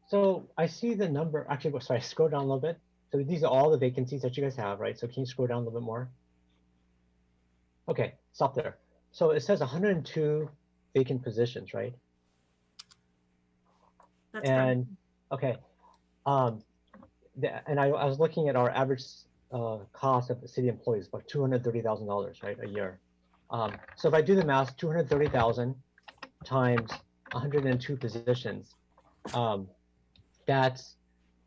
So I see the number, actually, sorry, scroll down a little bit. So these are all the vacancies that you guys have, right? So can you scroll down a little bit more? Okay, stop there. So it says 102 vacant positions, right? That's and correct. okay, and I was looking at our average cost of the city employees, about $230,000, right, a year. So if I do the math, 230,000 times 102 positions, that's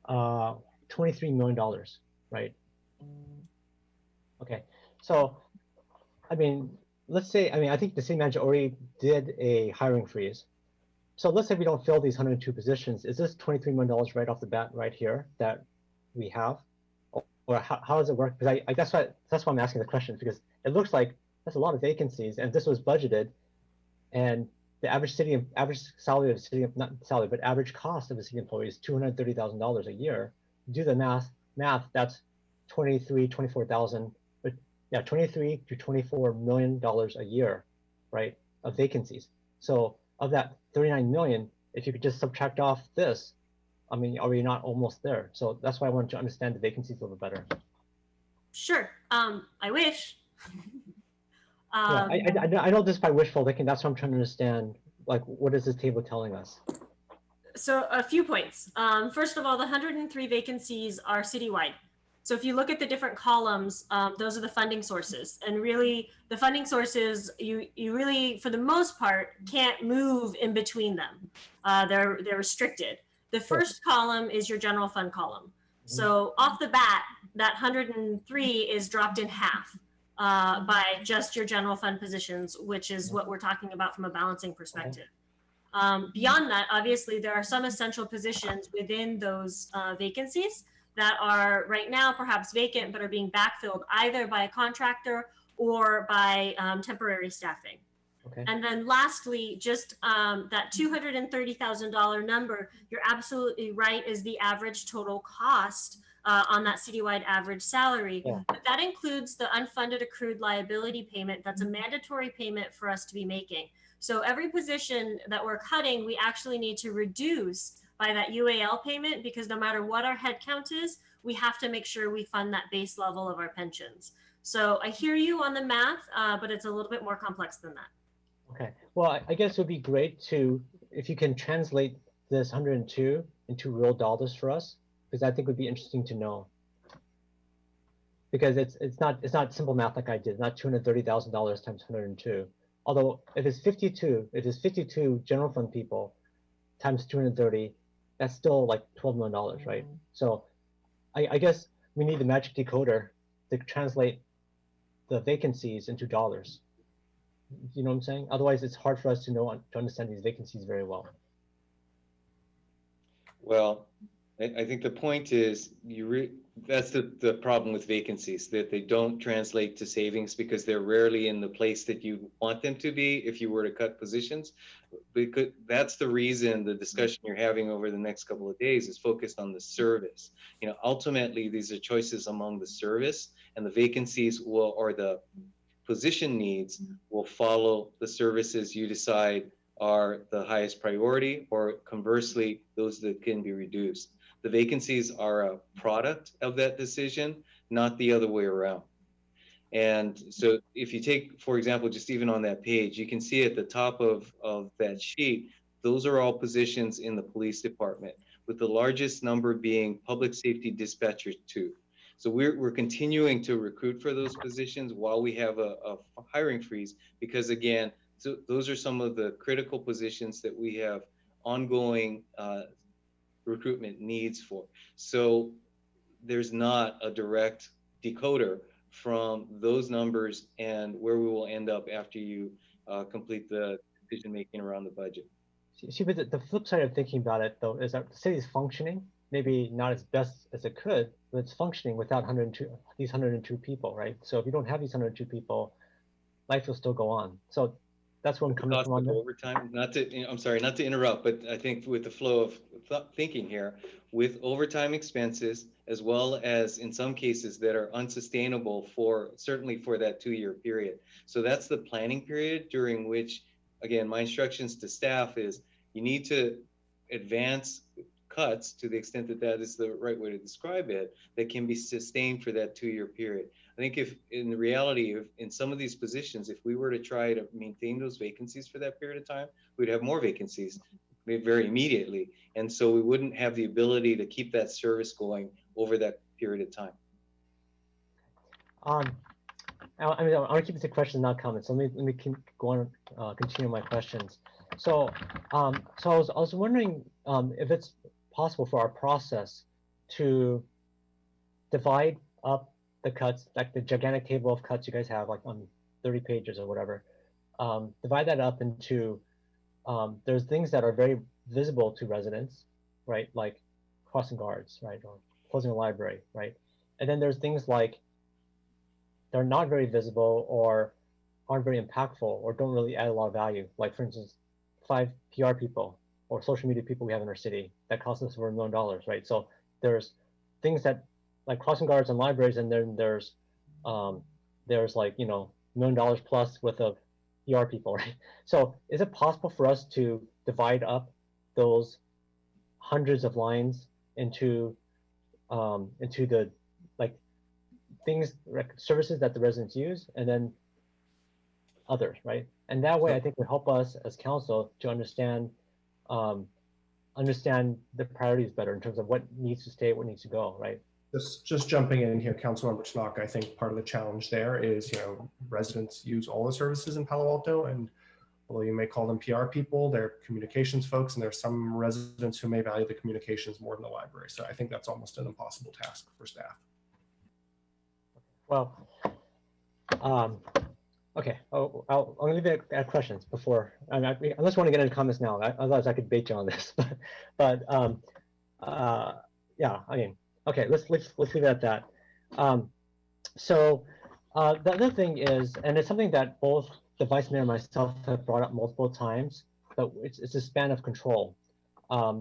$23 million, right? Okay, so I mean, let's say, I mean, I think the city manager already did a hiring freeze. So let's say we don't fill these 102 positions. Is this $23 million right off the bat right here that we have? Or how does it work? Because I that's why I'm asking the question, because it looks like that's a lot of vacancies, and this was budgeted, and the average salary of the city, not salary, but average cost of a city employee is $230,000 a year. Do the math, that's 24,000, but yeah, 23 to $24 million a year, right, of vacancies. So of that 39 million, if you could just subtract off this, I mean, are we not almost there? So that's why I wanted to understand the vacancies a little better. Sure. I wish. Yeah, I know this by wishful thinking. That's what I'm trying to understand. Like, what is this table telling us? So a few points. First of all, the 103 vacancies are citywide. So if you look at the different columns, those are the funding sources. And really, the funding sources, you really, for the most part, can't move in between them. They're restricted. The first column is your general fund column. So off the bat, that 103 is dropped in half by just your general fund positions, which is what we're talking about from a balancing perspective. Beyond that, obviously, there are some essential positions within those vacancies that are right now perhaps vacant, but are being backfilled either by a contractor or by temporary staffing. Okay. And then lastly, just that $230,000 number, you're absolutely right, is the average total cost on that citywide average salary. Yeah. But that includes the unfunded accrued liability payment. That's a mandatory payment for us to be making. So every position that we're cutting, we actually need to reduce by that UAL payment, because no matter what our head count is, we have to make sure we fund that base level of our pensions. So I hear you on the math, but it's a little bit more complex than that. Okay, well, I guess it would be great if you can translate this 102 into real dollars for us, because I think it would be interesting to know. Because it's not simple math like I did, not $230,000 times 102. Although if it's 52 general fund people times 230, that's still like $12 million, right? So I guess we need the magic decoder to translate the vacancies into dollars. You know what I'm saying? Otherwise, it's hard for us to understand these vacancies very well. Well, I think the point is that's the problem with vacancies, that they don't translate to savings because they're rarely in the place that you want them to be if you were to cut positions. Because that's the reason the discussion you're having over the next couple of days is focused on the service. You know, ultimately, these are choices among the service, and the vacancies or the position needs will follow the services you decide are the highest priority, or conversely, those that can be reduced. The vacancies are a product of that decision, not the other way around. And so if you take, for example, just even on that page, you can see at the top of that sheet, those are all positions in the police department, with the largest number being public safety dispatcher 2. So we're continuing to recruit for those positions while we have a hiring freeze, because again, so those are some of the critical positions that we have ongoing recruitment needs for. So there's not a direct decoder from those numbers and where we will end up after you complete the decision making around the budget. See, but the flip side of thinking about it, though, is that the city is functioning, maybe not as best as it could, but it's functioning without these 102 people, right? So if you don't have these 102 people, life will still go on. So that's where I'm coming Cost from on of that. overtime, I'm sorry, not to interrupt, but I think with the flow of thinking here, with overtime expenses, as well as in some cases that are unsustainable certainly for that 2-year period. So that's the planning period during which, again, my instructions to staff is you need to advance cuts to the extent that that is the right way to describe it, that can be sustained for that 2-year period. I think if in the reality of in some of these positions, if we were to try to maintain those vacancies for that period of time, we'd have more vacancies very immediately. And so we wouldn't have the ability to keep that service going over that period of time. I mean, I want to keep it to questions, not comments. So let me keep going, continue my questions. So, I was wondering if it's possible for our process to divide up the cuts, like the gigantic table of cuts you guys have, like on 30 pages or whatever. Divide that up into, there's things that are very visible to residents, right? Like crossing guards, right? Or closing a library, right? And then there's things like they're not very visible or aren't very impactful or don't really add a lot of value. Like for instance, 5 PR people or social media people we have in our city that cost us over $1 million, right? So there's things that like crossing guards and libraries, and then there's like, you know, $1 million plus worth of PR people, right? So is it possible for us to divide up those hundreds of lines into the like things, services that the residents use, and then others, right? And that way, I think would help us as council to understand the priorities better in terms of what needs to stay, what needs to go, right? Just jumping in here, Councilmember Schnock, I think part of the challenge there is, you know, residents use all the services in Palo Alto, and although you may call them PR people, they're communications folks, and there's some residents who may value the communications more than the library. So I think that's almost an impossible task for staff. Well, okay. Oh, I'm going to leave it at questions before, unless you want to get into comments now. Otherwise, I could bait you on this. but yeah, I mean, okay. Let's leave it at that. So the other thing is, and it's something that both the vice mayor and myself have brought up multiple times, but it's a span of control. I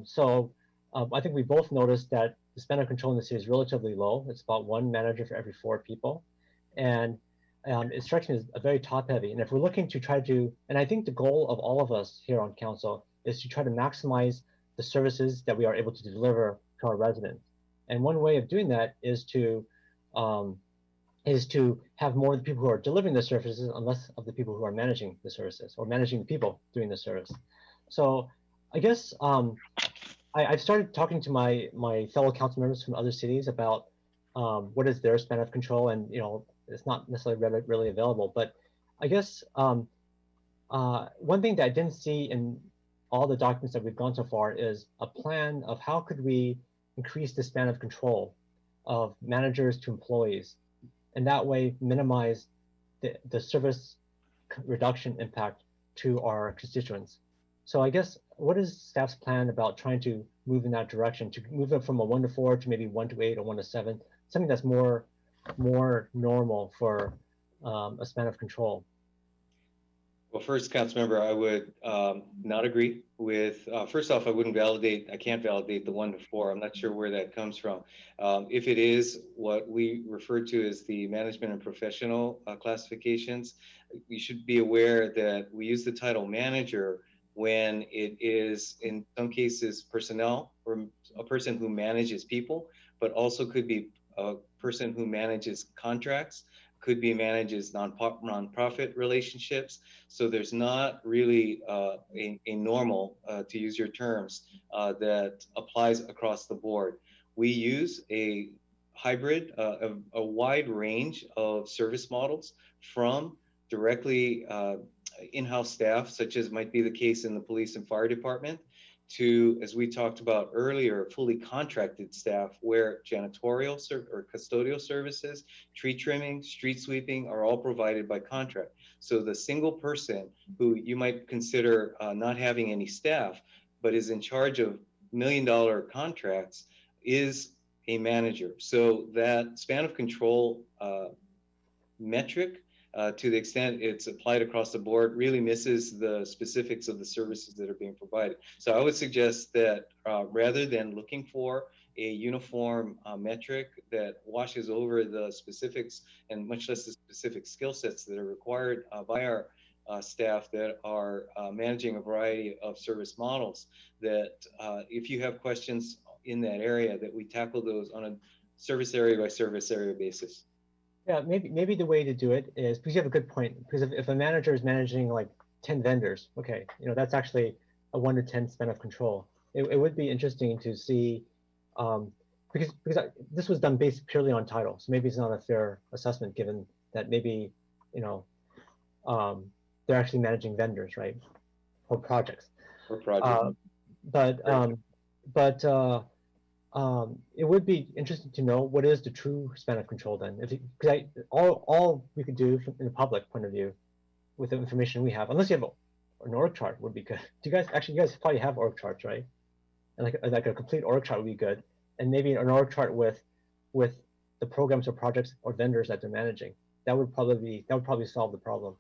think we both noticed that the span of control in the city is relatively low. It's about 1 manager for every 4 people. And it strikes me as a very top heavy. And if we're looking to try to, and I think the goal of all of us here on council is to try to maximize the services that we are able to deliver to our residents. And one way of doing that is to have more of the people who are delivering the services and less of the people who are managing the services or managing the people doing the service. So I guess I've started talking to my fellow council members from other cities about what is their span of control, and you know, it's not necessarily really available. But I guess one thing that I didn't see in all the documents that we've gone so far is a plan of how could we increase the span of control of managers to employees, and that way minimize the service reduction impact to our constituents. So I guess what is staff's plan about trying to move in that direction, to move it from a 1 to 4 to maybe 1 to 8 or 1 to 7, something that's more normal for a span of control? Well, first, Councilmember, I would not agree with, first off, I can't validate the 1 to 4. I'm not sure where that comes from. If it is what we refer to as the management and professional classifications, you should be aware that we use the title manager when it is, in some cases, personnel or a person who manages people, but also could be a person who manages contracts, could be manages nonprofit relationships. So there's not really a normal, to use your terms, that applies across the board. We use a hybrid, a wide range of service models, from directly in-house staff, such as might be the case in the police and fire department, to, as we talked about earlier, fully contracted staff where janitorial or custodial services, tree trimming, street sweeping are all provided by contract. So the single person who you might consider not having any staff, but is in charge of $1 million contracts, is a manager. So that span of control metric, to the extent it's applied across the board, really misses the specifics of the services that are being provided. So I would suggest that rather than looking for a uniform metric that washes over the specifics and much less the specific skill sets that are required by our staff that are managing a variety of service models, that if you have questions in that area, that we tackle those on a service area by service area basis. Yeah, maybe the way to do it is, because you have a good point, because if a manager is managing like 10 vendors, okay, that's actually a 1 to 10 span of control. It would be interesting to see, because this was done based purely on title, so maybe it's not a fair assessment given that maybe, they're actually managing vendors, right, or projects. Or projects. It would be interesting to know what is the true span of control then. Because all we could do from in the public point of view, with the information we have, unless you have an org chart, would be good. You guys probably have org charts, right? And like a complete org chart would be good, and maybe an org chart with the programs or projects or vendors that they're managing. That would probably solve the problem.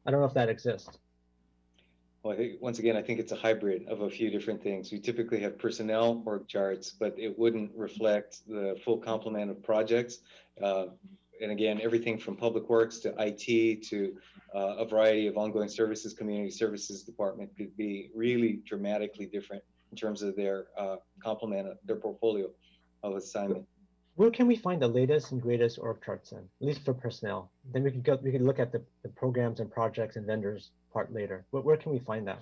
I don't know if that exists. Well, once again, I think it's a hybrid of a few different things. We typically have personnel org charts, but it wouldn't reflect the full complement of projects. And again, everything from public works to IT to a variety of ongoing services, community services department could be really dramatically different in terms of their complement, their portfolio of assignment. Where can we find the latest and greatest org charts then, at least for personnel? Then we could look at the programs and projects and vendors part later. Where can we find that?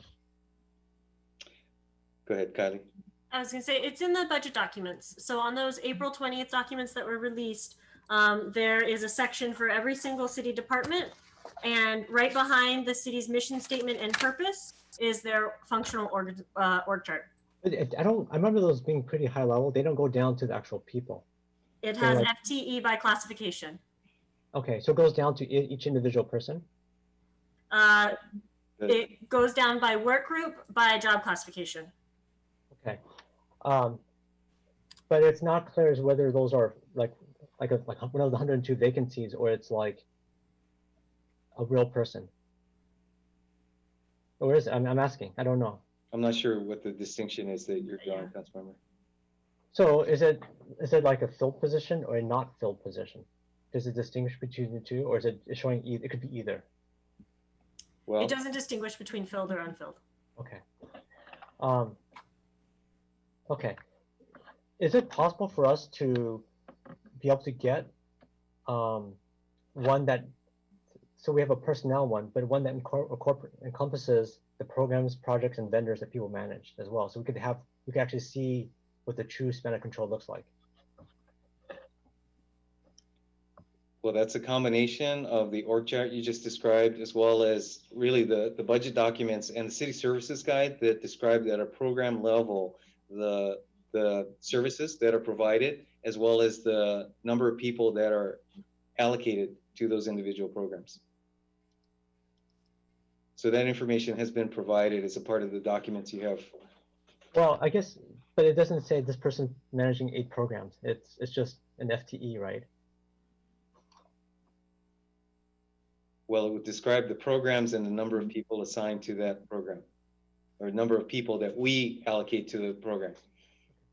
Go ahead, Kylie. I was going to say, it's in the budget documents. So on those April 20th documents that were released, there is a section for every single city department. And right behind the city's mission statement and purpose is their functional org chart. I remember those being pretty high level. They don't go down to the actual people. It has FTE by classification. Okay, so it goes down to each individual person? It goes down by work group, by job classification. Okay. But it's not clear as whether those are like one of the 102 vacancies, or it's like a real person. Or is it? I'm asking. I don't know. I'm not sure what the distinction is that you're drawing, Councilmember. So is it like a filled position or a not filled position? Does it distinguish between the two, or is it showing either? It could be either. Well, it doesn't distinguish between filled or unfilled. Okay. Okay. Is it possible for us to be able to get one that, so we have a personnel one, but one that encompasses the programs, projects, and vendors that people manage as well, so we could actually see what the true span of control looks like? Well, that's a combination of the org chart you just described, as well as really the budget documents and the city services guide that describe at a program level the services that are provided, as well as the number of people that are allocated to those individual programs. So that information has been provided as a part of the documents you have. Well, I guess, but it doesn't say this person managing 8 programs. It's just an FTE, right? Well, it would describe the programs and the number of people assigned to that program, or number of people that we allocate to the program.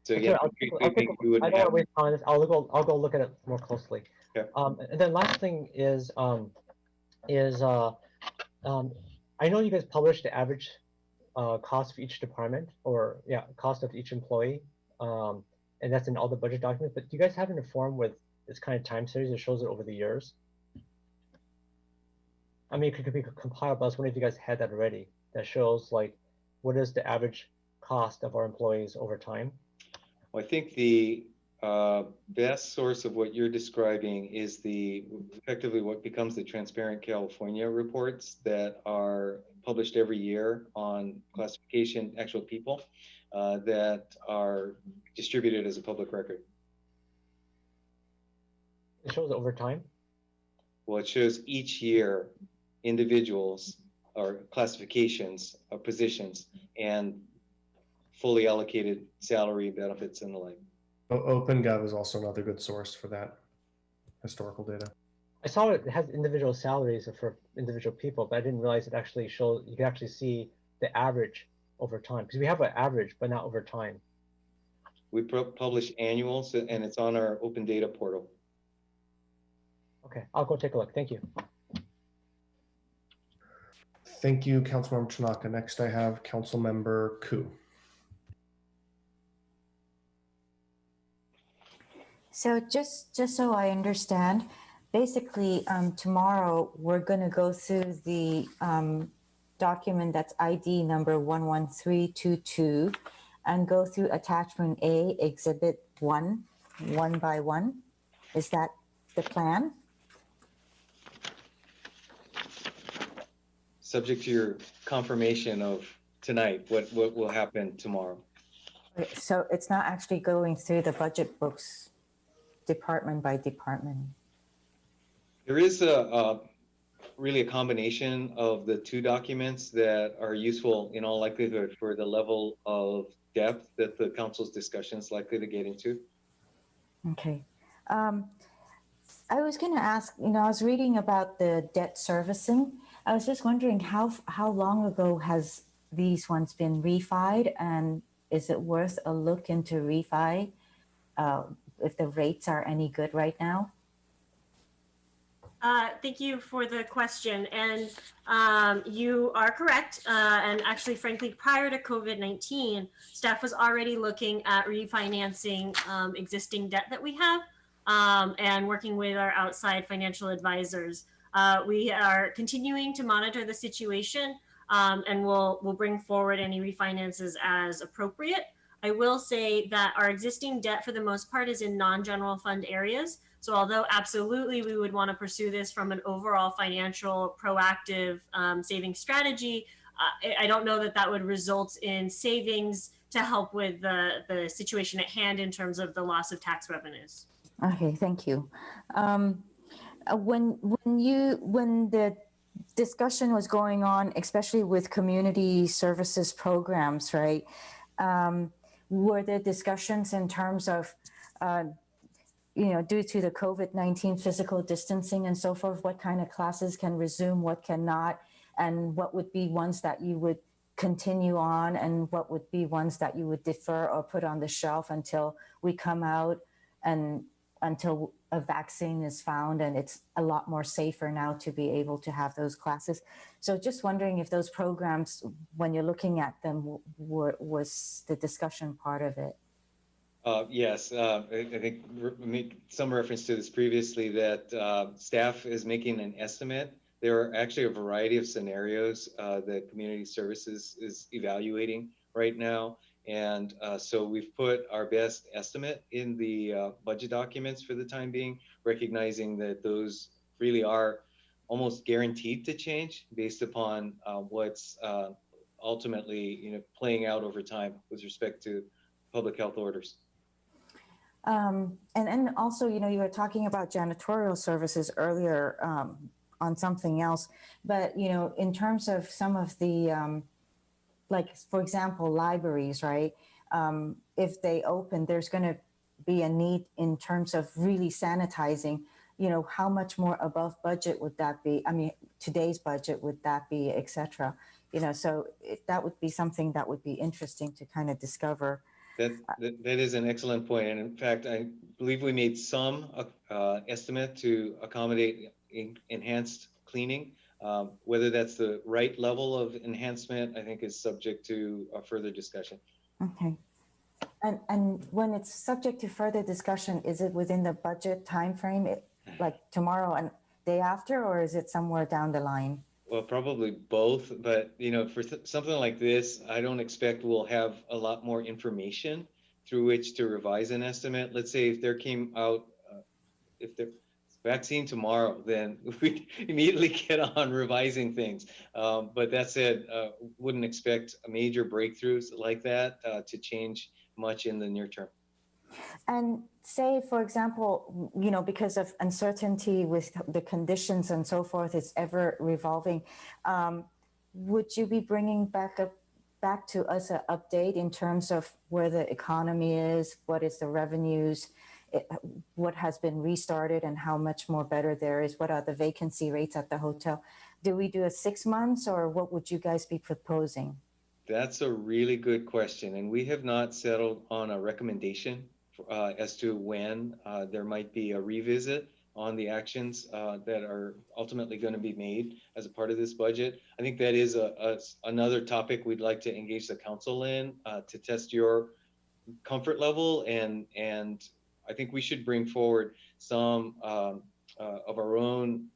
So again, I don't want to waste time on this. I'll go look at it more closely. Okay. And then last thing is I know you guys publish the average cost of each department, or cost of each employee, and that's in all the budget documents. But do you guys have in a form with this kind of time series that shows it over the years? I mean, it could be compiled, but I was wondering if you guys had that already. That shows like what is the average cost of our employees over time. Well, I think the best source of what you're describing is effectively what becomes the Transparent California reports that are published every year on classification, actual people that are distributed as a public record. It shows over time? Well, it shows each year individuals or classifications of positions and fully allocated salary, benefits, and the like. OpenGov is also another good source for that historical data. I saw it has individual salaries for individual people, but I didn't realize it actually shows, you can actually see the average over time, because we have an average, but not over time. We publish annuals, and it's on our open data portal. Okay, I'll go take a look. Thank you. Thank you, Councilmember Tanaka. Next, I have Councilmember Ku. So just so I understand, basically tomorrow we're going to go through the document that's ID number 11322 and go through attachment A, exhibit 1 by 1. Is that the plan? Subject to your confirmation of tonight, what will happen tomorrow. Okay, so it's not actually going through the budget books department by department. There is really a combination of the two documents that are useful in all likelihood for the level of depth that the council's discussion is likely to get into. Okay. I was going to ask, I was reading about the debt servicing. I was just wondering how long ago has these ones been refied, and is it worth a look into refi if the rates are any good right now? Thank you for the question. And you are correct. And actually, frankly, prior to COVID-19, staff was already looking at refinancing existing debt that we have and working with our outside financial advisors. We are continuing to monitor the situation and we'll bring forward any refinances as appropriate. I will say that our existing debt for the most part is in non-general fund areas. So although absolutely we would want to pursue this from an overall financial proactive saving strategy, I don't know that would result in savings to help with the situation at hand in terms of the loss of tax revenues. Okay, thank you. When the discussion was going on, especially with community services programs, right? Were there discussions in terms of due to the COVID-19 physical distancing and so forth, what kind of classes can resume, what cannot, and what would be ones that you would continue on, and what would be ones that you would defer or put on the shelf until we come out and until a vaccine is found and it's a lot more safer now to be able to have those classes. So just wondering if those programs, when you're looking at them, was the discussion part of it? Yes, I think make some reference to this previously, that staff is making an estimate. There are actually a variety of scenarios that community services is evaluating right now. And so we've put our best estimate in the budget documents for the time being, recognizing that those really are almost guaranteed to change based upon what's ultimately playing out over time with respect to public health orders. And also, you were talking about janitorial services earlier on something else, but, in terms of some of the, like, for example, libraries, right? If they open, there's going to be a need in terms of really sanitizing, how much more above budget would that be? I mean, today's budget would that be, et cetera? So that would be something that would be interesting to kind of discover. That is an excellent point. And in fact, I believe we made some estimate to accommodate enhanced cleaning. Whether that's the right level of enhancement, I think is subject to a further discussion. Okay. And when it's subject to further discussion, is it within the budget timeframe, like tomorrow and day after, or is it somewhere down the line? Well, probably both, but for something like this, I don't expect we'll have a lot more information through which to revise an estimate. Let's say if there came out, if the vaccine tomorrow, then we immediately get on revising things. But that said, wouldn't expect major breakthroughs like that to change much in the near term. And say, for example, because of uncertainty with the conditions and so forth, it's ever revolving. Would you be bringing back back to us an update in terms of where the economy is, what is the revenues, what has been restarted and how much more better there is, what are the vacancy rates at the hotel? Do we do a 6 months, or what would you guys be proposing? That's a really good question, and we have not settled on a recommendation as to when there might be a revisit on the actions that are ultimately going to be made as a part of this budget. I think that is another topic we'd like to engage the council in to test your comfort level, and I think we should bring forward some of our own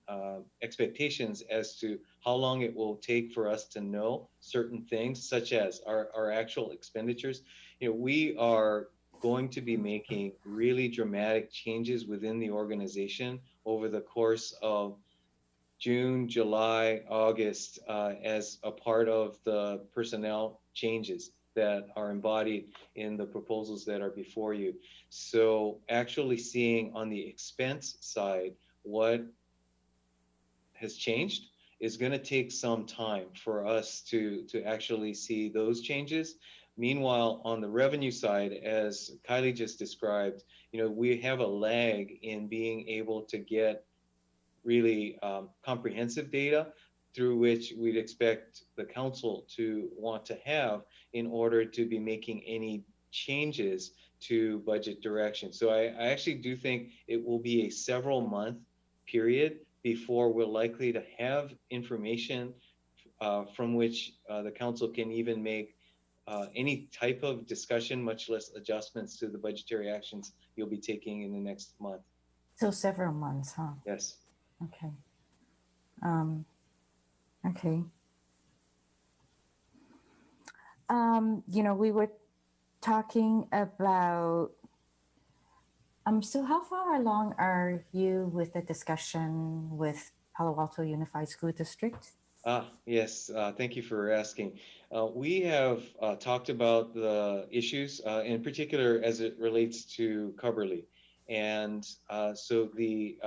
expectations as to how long it will take for us to know certain things, such as our actual expenditures. You know, we are going to be making really dramatic changes within the organization over the course of June, July, August, as a part of the personnel changes that are embodied in the proposals that are before you. So actually seeing on the expense side what has changed is going to take some time for us to actually see those changes. Meanwhile, on the revenue side, as Kylie just described, you know, we have a lag in being able to get really comprehensive data through which we'd expect the council to want to have in order to be making any changes to budget direction. So I actually do think it will be a several month period before we're likely to have information from which the council can even make any type of discussion, much less adjustments to the budgetary actions you'll be taking in the next month. So several months, huh? Yes. Okay. Okay. You know, we were talking about, so how far along are you with the discussion with Palo Alto Unified School District? Yes, thank you for asking. We have talked about the issues, in particular as it relates to Coverly. And so the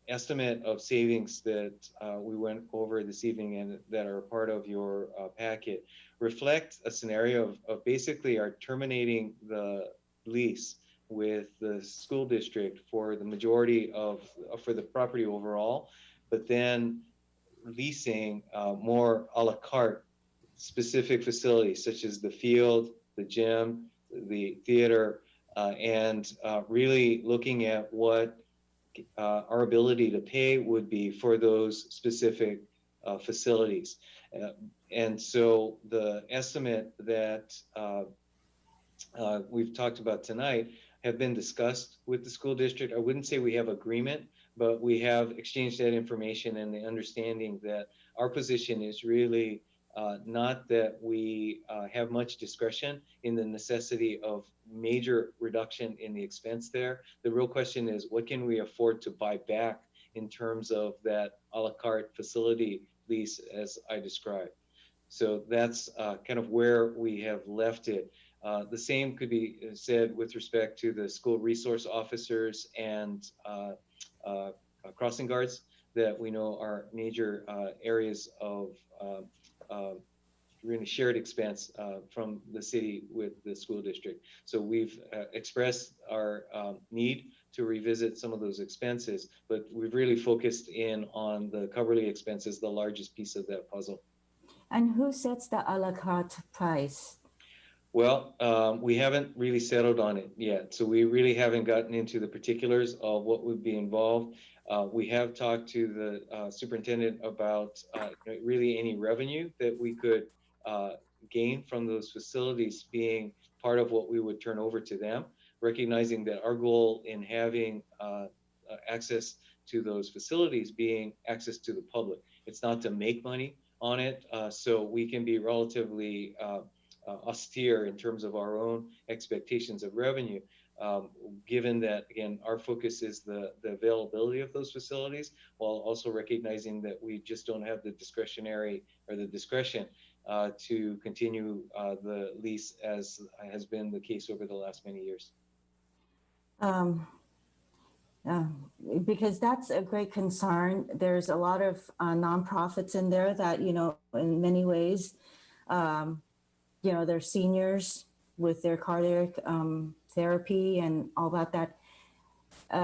estimate of savings that we went over this evening and that are part of your packet reflect a scenario of basically our terminating the lease with the school district for the majority for the property overall, but then leasing more a la carte specific facilities such as the field, the gym, the theater, and really looking at what our ability to pay would be for those specific facilities. And so the estimate that we've talked about tonight have been discussed with the school district. I wouldn't say we have agreement, but we have exchanged that information and the understanding that our position is really not that we have much discretion in the necessity of major reduction in the expense there. The real question is, what can we afford to buy back in terms of that a la carte facility lease as I described? So that's kind of where we have left it. The same could be said with respect to the school resource officers and crossing guards that we know are major areas of really shared expense from the city with the school district. So we've expressed our need to revisit some of those expenses, but we've really focused in on the Coverly expenses, the largest piece of that puzzle. And who sets the a la carte price? Well, we haven't really settled on it yet. So we really haven't gotten into the particulars of what would be involved. We have talked to the superintendent about really any revenue that we could gain from those facilities being part of what we would turn over to them, recognizing that our goal in having access to those facilities being access to the public. It's not to make money on it, so we can be relatively austere in terms of our own expectations of revenue, given that, again, our focus is the availability of those facilities, while also recognizing that we just don't have the discretionary or the discretion to continue the lease as has been the case over the last many years. Because that's a great concern. There's a lot of nonprofits in there that, you know, in many ways, their seniors with their cardiac therapy and all that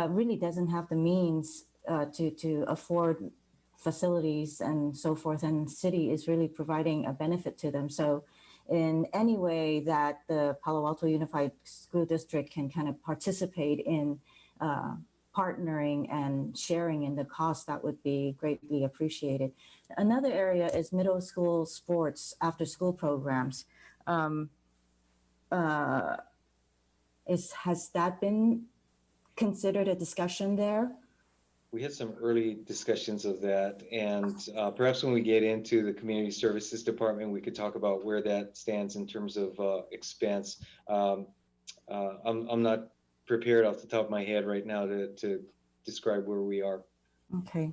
really doesn't have the means to afford facilities and so forth, and city is really providing a benefit to them. So in any way that the Palo Alto Unified School District can kind of participate in partnering and sharing in the cost, that would be greatly appreciated. Another area is middle school sports after school programs. Has that been considered a discussion there? We had some early discussions of that, and perhaps when we get into the community services department, we could talk about where that stands in terms of expense. I'm not prepared off the top of my head right now to describe where we are. Okay.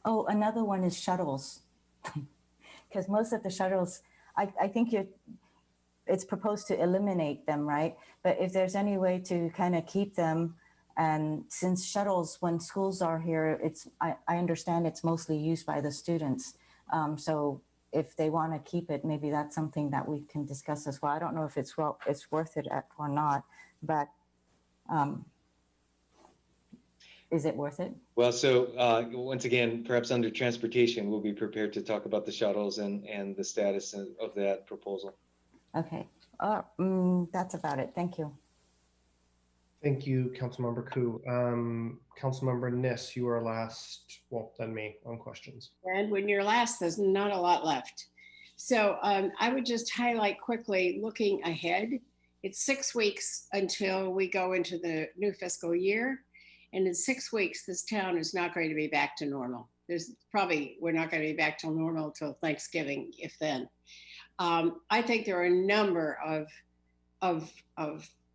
Oh, another one is shuttles, because most of the shuttles, I think it's proposed to eliminate them, right? But if there's any way to kind of keep them, and since shuttles, when schools are here, I understand it's mostly used by the students. So if they want to keep it, maybe that's something that we can discuss as well. I don't know if it's worth it or not, but is it worth it? Well, so once again, perhaps under transportation, we'll be prepared to talk about the shuttles and the status of that proposal. Okay, that's about it. Thank you. Thank you, Councilmember Koo. Councilmember Niss, you are last, well, then me on questions. And when you're last, there's not a lot left. So I would just highlight quickly, looking ahead, it's 6 weeks until we go into the new fiscal year. And in 6 weeks, this town is not going to be back to normal. We're not going to be back to normal till Thanksgiving, if then. I think there are a number of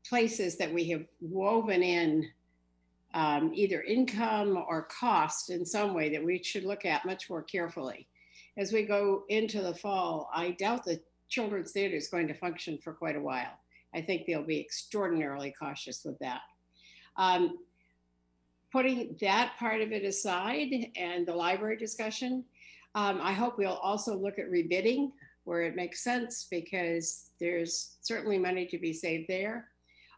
places that we have woven in either income or cost in some way that we should look at much more carefully. As we go into the fall, I doubt the Children's Theater is going to function for quite a while. I think they'll be extraordinarily cautious with that. Putting that part of it aside and the library discussion, I hope we'll also look at rebidding where it makes sense, because there's certainly money to be saved there.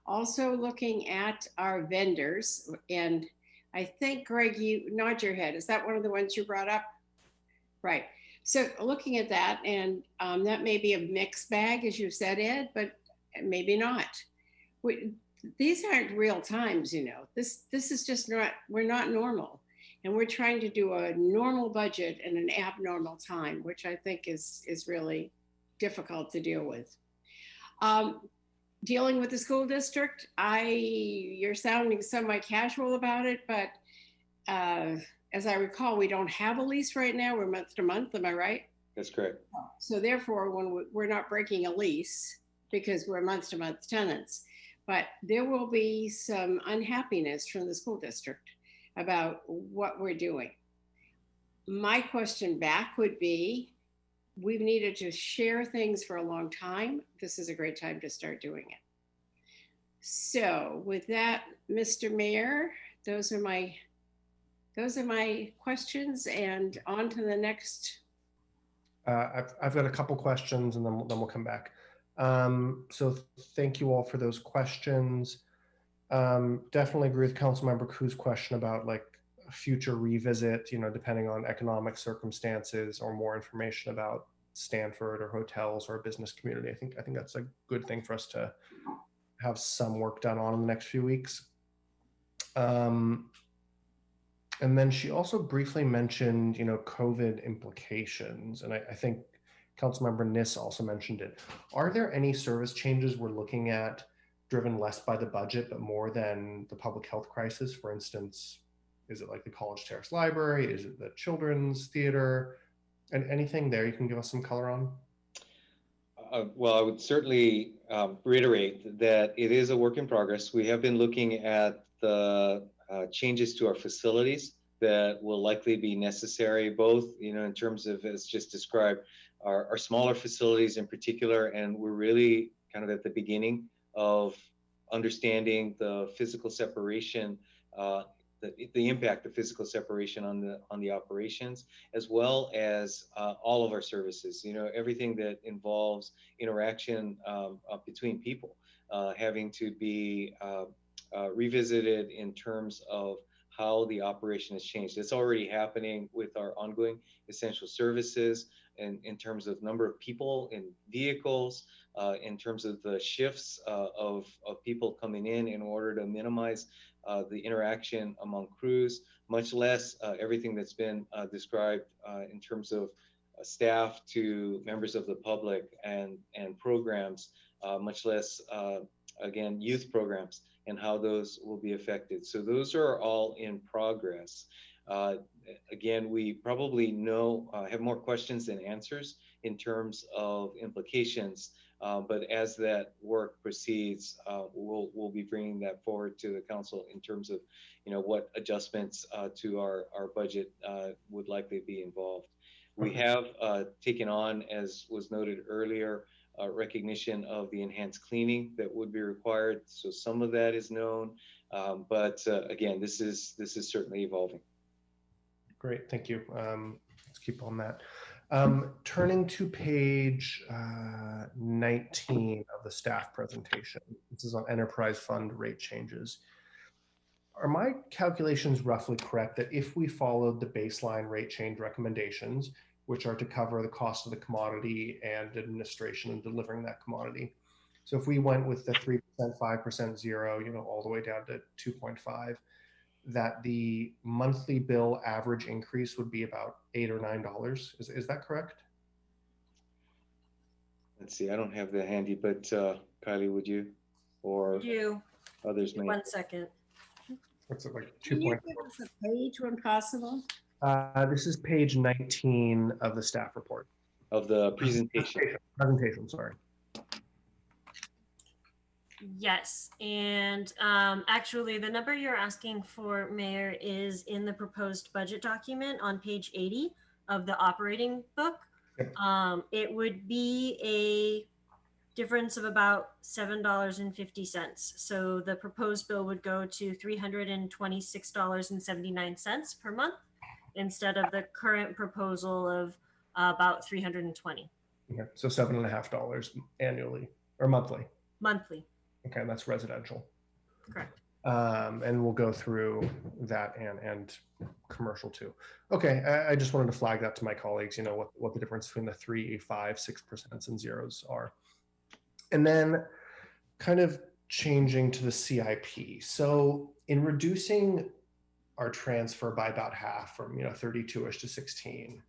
Also looking at our vendors, and I think, Greg, you nod your head. Is that one of the ones you brought up? Right. So looking at that, and that may be a mixed bag, as you said, Ed, but maybe not. These aren't real times, This is just not, we're not normal. And we're trying to do a normal budget in an abnormal time, which I think is really difficult to deal with. Dealing with the school district, you're sounding semi-casual about it, but as I recall, we don't have a lease right now. We're month to month, am I right? That's correct. So therefore, when we're not breaking a lease because we're month to month tenants, but there will be some unhappiness from the school district about what we're doing. My question back would be, we've needed to share things for a long time. This is a great time to start doing it. So with that, Mr. Mayor, those are my questions, and on to the next. I've got a couple questions, and then we'll come back. So thank you all for those questions. Definitely agree with Councilmember Koo's question about like a future revisit, depending on economic circumstances or more information about Stanford or hotels or a business community. I think that's a good thing for us to have some work done on in the next few weeks. And then she also briefly mentioned, COVID implications, and I think Councilmember Niss also mentioned it. Are there any service changes we're looking at driven less by the budget, but more than the public health crisis? For instance, is it like the College Terrace Library? Is it the Children's Theater? And anything there you can give us some color on? Well, I would certainly reiterate that it is a work in progress. We have been looking at the changes to our facilities that will likely be necessary, both, in terms of, as just described, our smaller facilities in particular, and we're really kind of at the beginning of understanding the physical separation, the impact of physical separation on the operations, as well as all of our services. Everything that involves interaction between people, having to be revisited in terms of how the operation has changed. It's already happening with our ongoing essential services, and in terms of number of people in vehicles, in terms of the shifts of people coming in order to minimize the interaction among crews, much less everything that's been described in terms of staff to members of the public and programs, much less, again, youth programs and how those will be affected. So those are all in progress. Again, we probably have more questions than answers in terms of implications, but as that work proceeds, we'll be bringing that forward to the council in terms of, what adjustments to our budget would likely be involved. We have taken on, as was noted earlier, recognition of the enhanced cleaning that would be required. So some of that is known, but again, this is certainly evolving. Great, thank you. Let's keep on that. Turning to page 19 of the staff presentation. This is on enterprise fund rate changes. Are my calculations roughly correct that if we followed the baseline rate change recommendations, which are to cover the cost of the commodity and administration and delivering that commodity, so if we went with the 3%, 5%, 0, all the way down to 2.5, that the monthly bill average increase would be about $8 or $9. Is that correct? Let's see, I don't have that handy, but Kylie, would you? Or others may? 1 second. What's it like? Can you give us a page when possible? This is page 19 of the staff report. Of the presentation. Presentation, sorry. Yes, and actually the number you're asking for, Mayor, is in the proposed budget document on page 80 of the operating book. It would be a difference of about $7.50. So the proposed bill would go to $326.79 per month instead of the current proposal of about $320. Okay, so $7.50 annually or monthly? Monthly. Okay, that's residential. Correct. And we'll go through that and commercial too. Okay, I just wanted to flag that to my colleagues, what the difference between the 3, 5, 6% and zeros are. And then kind of changing to the CIP. So in reducing our transfer by about half from 32-ish to 16,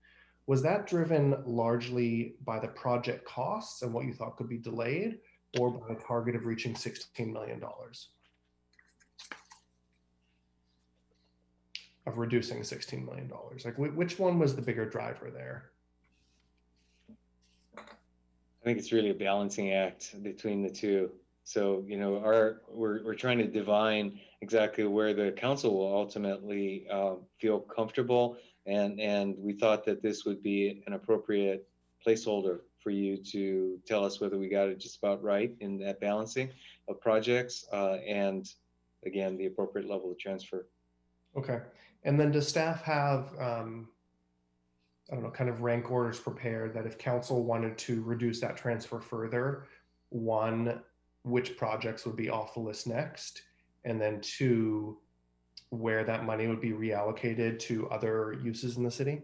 was that driven largely by the project costs and what you thought could be delayed, or by a target of reaching $16 million? Of reducing $16 million? Like which one was the bigger driver there? I think it's really a balancing act between the two. So, we're trying to divine exactly where the council will ultimately feel comfortable. And we thought that this would be an appropriate placeholder for you to tell us whether we got it just about right in that balancing of projects and, again, the appropriate level of transfer. Okay. And then does staff have, kind of rank orders prepared that if council wanted to reduce that transfer further, 1, which projects would be off the list next, and then 2, where that money would be reallocated to other uses in the city?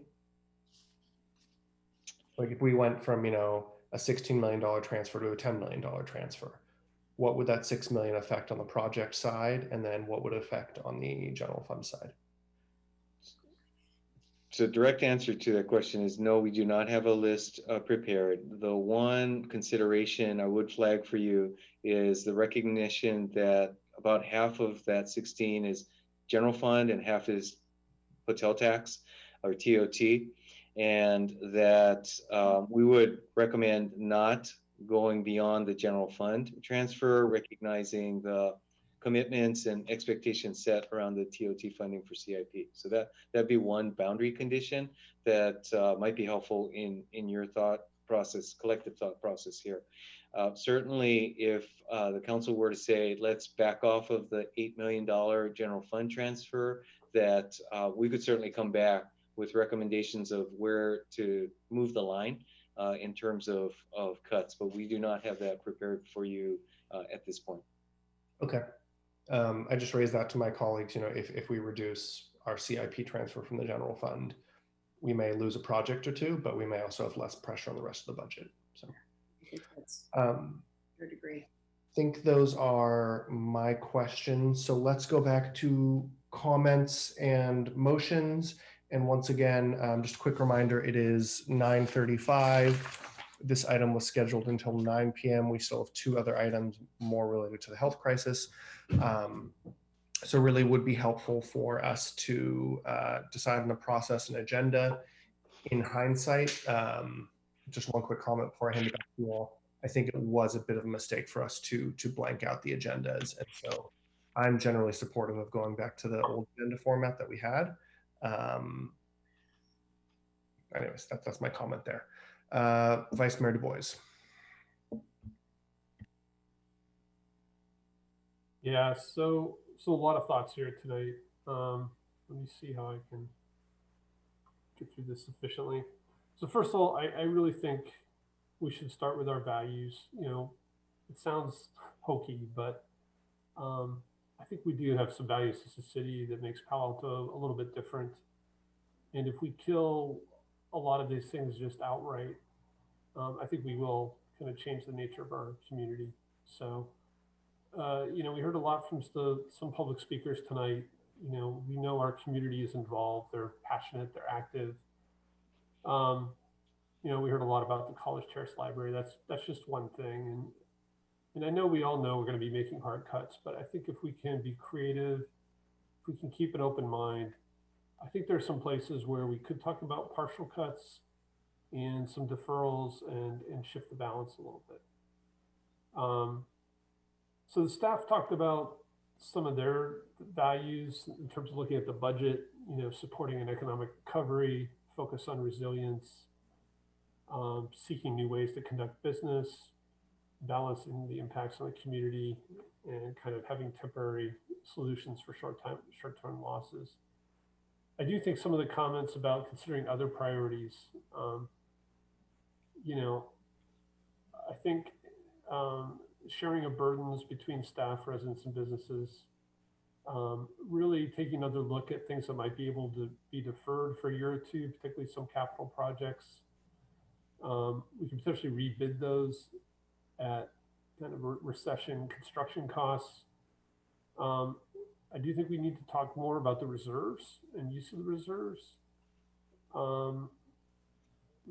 Like if we went from, a $16 million transfer to a $10 million transfer, what would that $6 million affect on the project side? And then what would it affect on the general fund side? So direct answer to that question is no, we do not have a list prepared. The one consideration I would flag for you is the recognition that about half of that 16 is general fund and half is hotel tax or TOT. And that we would recommend not going beyond the general fund transfer, recognizing the commitments and expectations set around the TOT funding for CIP. So that'd be one boundary condition that might be helpful in your thought process, collective thought process here. Certainly, if the council were to say, let's back off of the $8 million general fund transfer that we could certainly come back with recommendations of where to move the line in terms of cuts, but we do not have that prepared for you at this point. Okay. I just raised that to my colleagues. If we reduce our CIP transfer from the general fund, we may lose a project or two, but we may also have less pressure on the rest of the budget. So I think that's your degree. I think those are my questions. So let's go back to comments and motions. And once again, just a quick reminder, it is 9:35. This item was scheduled until 9 p.m. We still have two other items more related to the health crisis. So really would be helpful for us to decide on the process and agenda. In hindsight, just one quick comment before I hand it back to you all. I think it was a bit of a mistake for us to blank out the agendas. And so I'm generally supportive of going back to the old agenda format that we had. Anyways, that's my comment there. Vice Mayor Du Bois. Yeah, so a lot of thoughts here tonight. Let me see how I can get through this efficiently. So first of all, I really think we should start with our values. It sounds hokey, but I think we do have some values as a city that makes Palo Alto a little bit different. And if we kill a lot of these things just outright, I think we will kind of change the nature of our community. So, we heard a lot from some public speakers tonight. We know our community is involved. They're passionate. They're active. We heard a lot about the College Terrace Library. That's just one thing. And I know we all know we're going to be making hard cuts, but I think if we can be creative, if we can keep an open mind, I think there's some places where we could talk about partial cuts and some deferrals and shift the balance a little bit. So the staff talked about some of their values in terms of looking at the budget, supporting an economic recovery, focus on resilience, seeking new ways to conduct business, balancing the impacts on the community, and kind of having temporary solutions for short-term losses. I do think some of the comments about considering other priorities, I think sharing of burdens between staff, residents, and businesses, really taking another look at things that might be able to be deferred for a year or two, particularly some capital projects. We can potentially rebid those at kind of recession construction costs. I do think we need to talk more about the reserves and use of the reserves.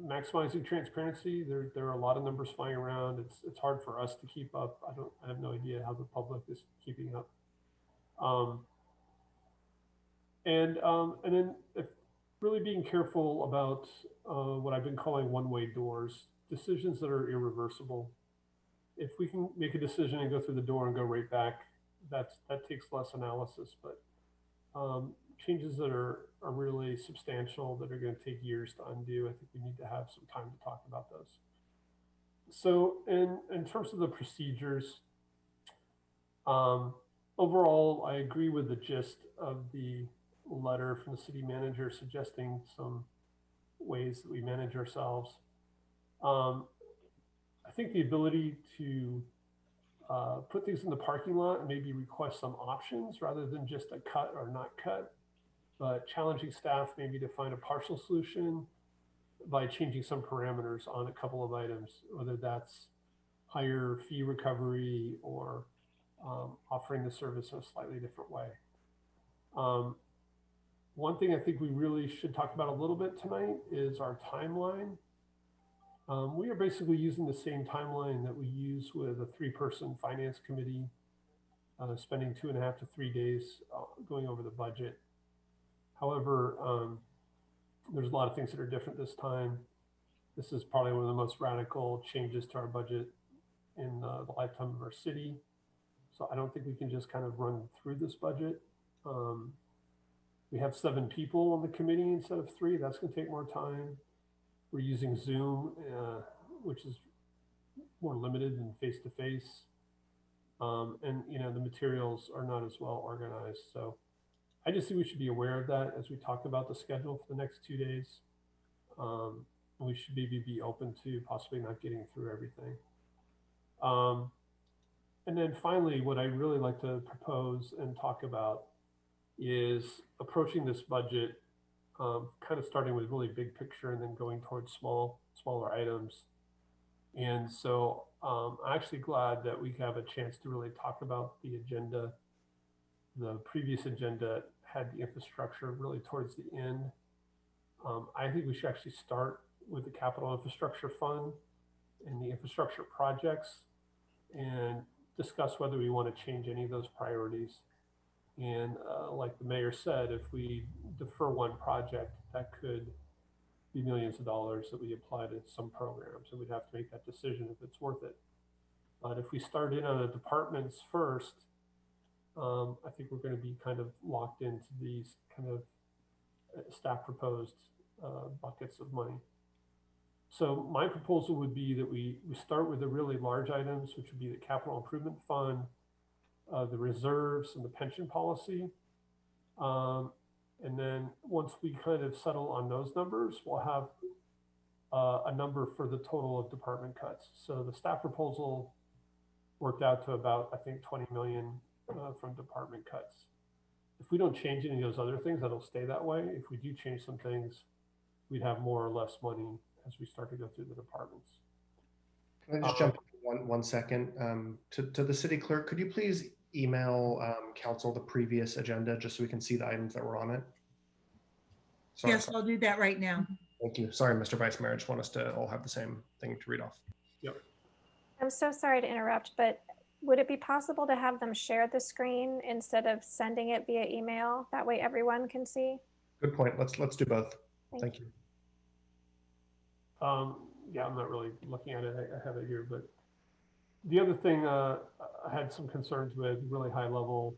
Maximizing transparency. There are a lot of numbers flying around. It's hard for us to keep up. I have no idea how the public is keeping up. And then really being careful about what I've been calling one-way doors, decisions that are irreversible. If we can make a decision and go through the door and go right back, that takes less analysis. But changes that are really substantial, that are going to take years to undo, I think we need to have some time to talk about those. So in terms of the procedures, overall, I agree with the gist of the letter from the city manager suggesting some ways that we manage ourselves. I think the ability to put things in the parking lot and maybe request some options rather than just a cut or not cut, but challenging staff maybe to find a partial solution by changing some parameters on a couple of items, whether that's higher fee recovery or offering the service in a slightly different way. One thing I think we really should talk about a little bit tonight is our timeline. We are basically using the same timeline that we use with a 3-person finance committee, spending 2.5 to 3 days going over the budget. However, there's a lot of things that are different this time. This is probably one of the most radical changes to our budget in the lifetime of our city. So I don't think we can just kind of run through this budget. We have 7 people on the committee instead of 3. That's going to take more time. We're using Zoom, which is more limited than face-to-face. And the materials are not as well organized. So I just think we should be aware of that as we talk about the schedule for the next 2 days. We should maybe be open to possibly not getting through everything. And then finally, what I really like to propose and talk about is approaching this budget, kind of starting with really big picture and then going towards smaller items. And so I'm actually glad that we have a chance to really talk about the agenda. The previous agenda had the infrastructure really towards the end. I think we should actually start with the capital infrastructure fund and the infrastructure projects and discuss whether we want to change any of those priorities. And like the mayor said, if we defer one project, that could be millions of dollars that we apply to some programs, and we'd have to make that decision if it's worth it. But if we start in on the departments first, I think we're going to be kind of locked into these kind of staff proposed buckets of money. So my proposal would be that we start with the really large items, which would be the capital improvement fund, the reserves, and the pension policy. And then once we kind of settle on those numbers, we'll have a number for the total of department cuts. So the staff proposal worked out to about, I think, 20 million from department cuts. If we don't change any of those other things, that'll stay that way. If we do change some things, we'd have more or less money as we start to go through the departments. Can I just jump in one second? To the city clerk, could you please email council the previous agenda just so we can see the items that were on it? Sorry, Yes, I'll do that right now. Thank you. Sorry, Mr. Vice Mayor. I just want us to all have the same thing to read off. Yep. I'm so sorry to interrupt, but would it be possible to have them share the screen instead of sending it via email? That way everyone can see. Good point. Let's do both. Thank you. Yeah, I'm not really looking at it. I have it here, but the other thing I had some concerns with, really high level,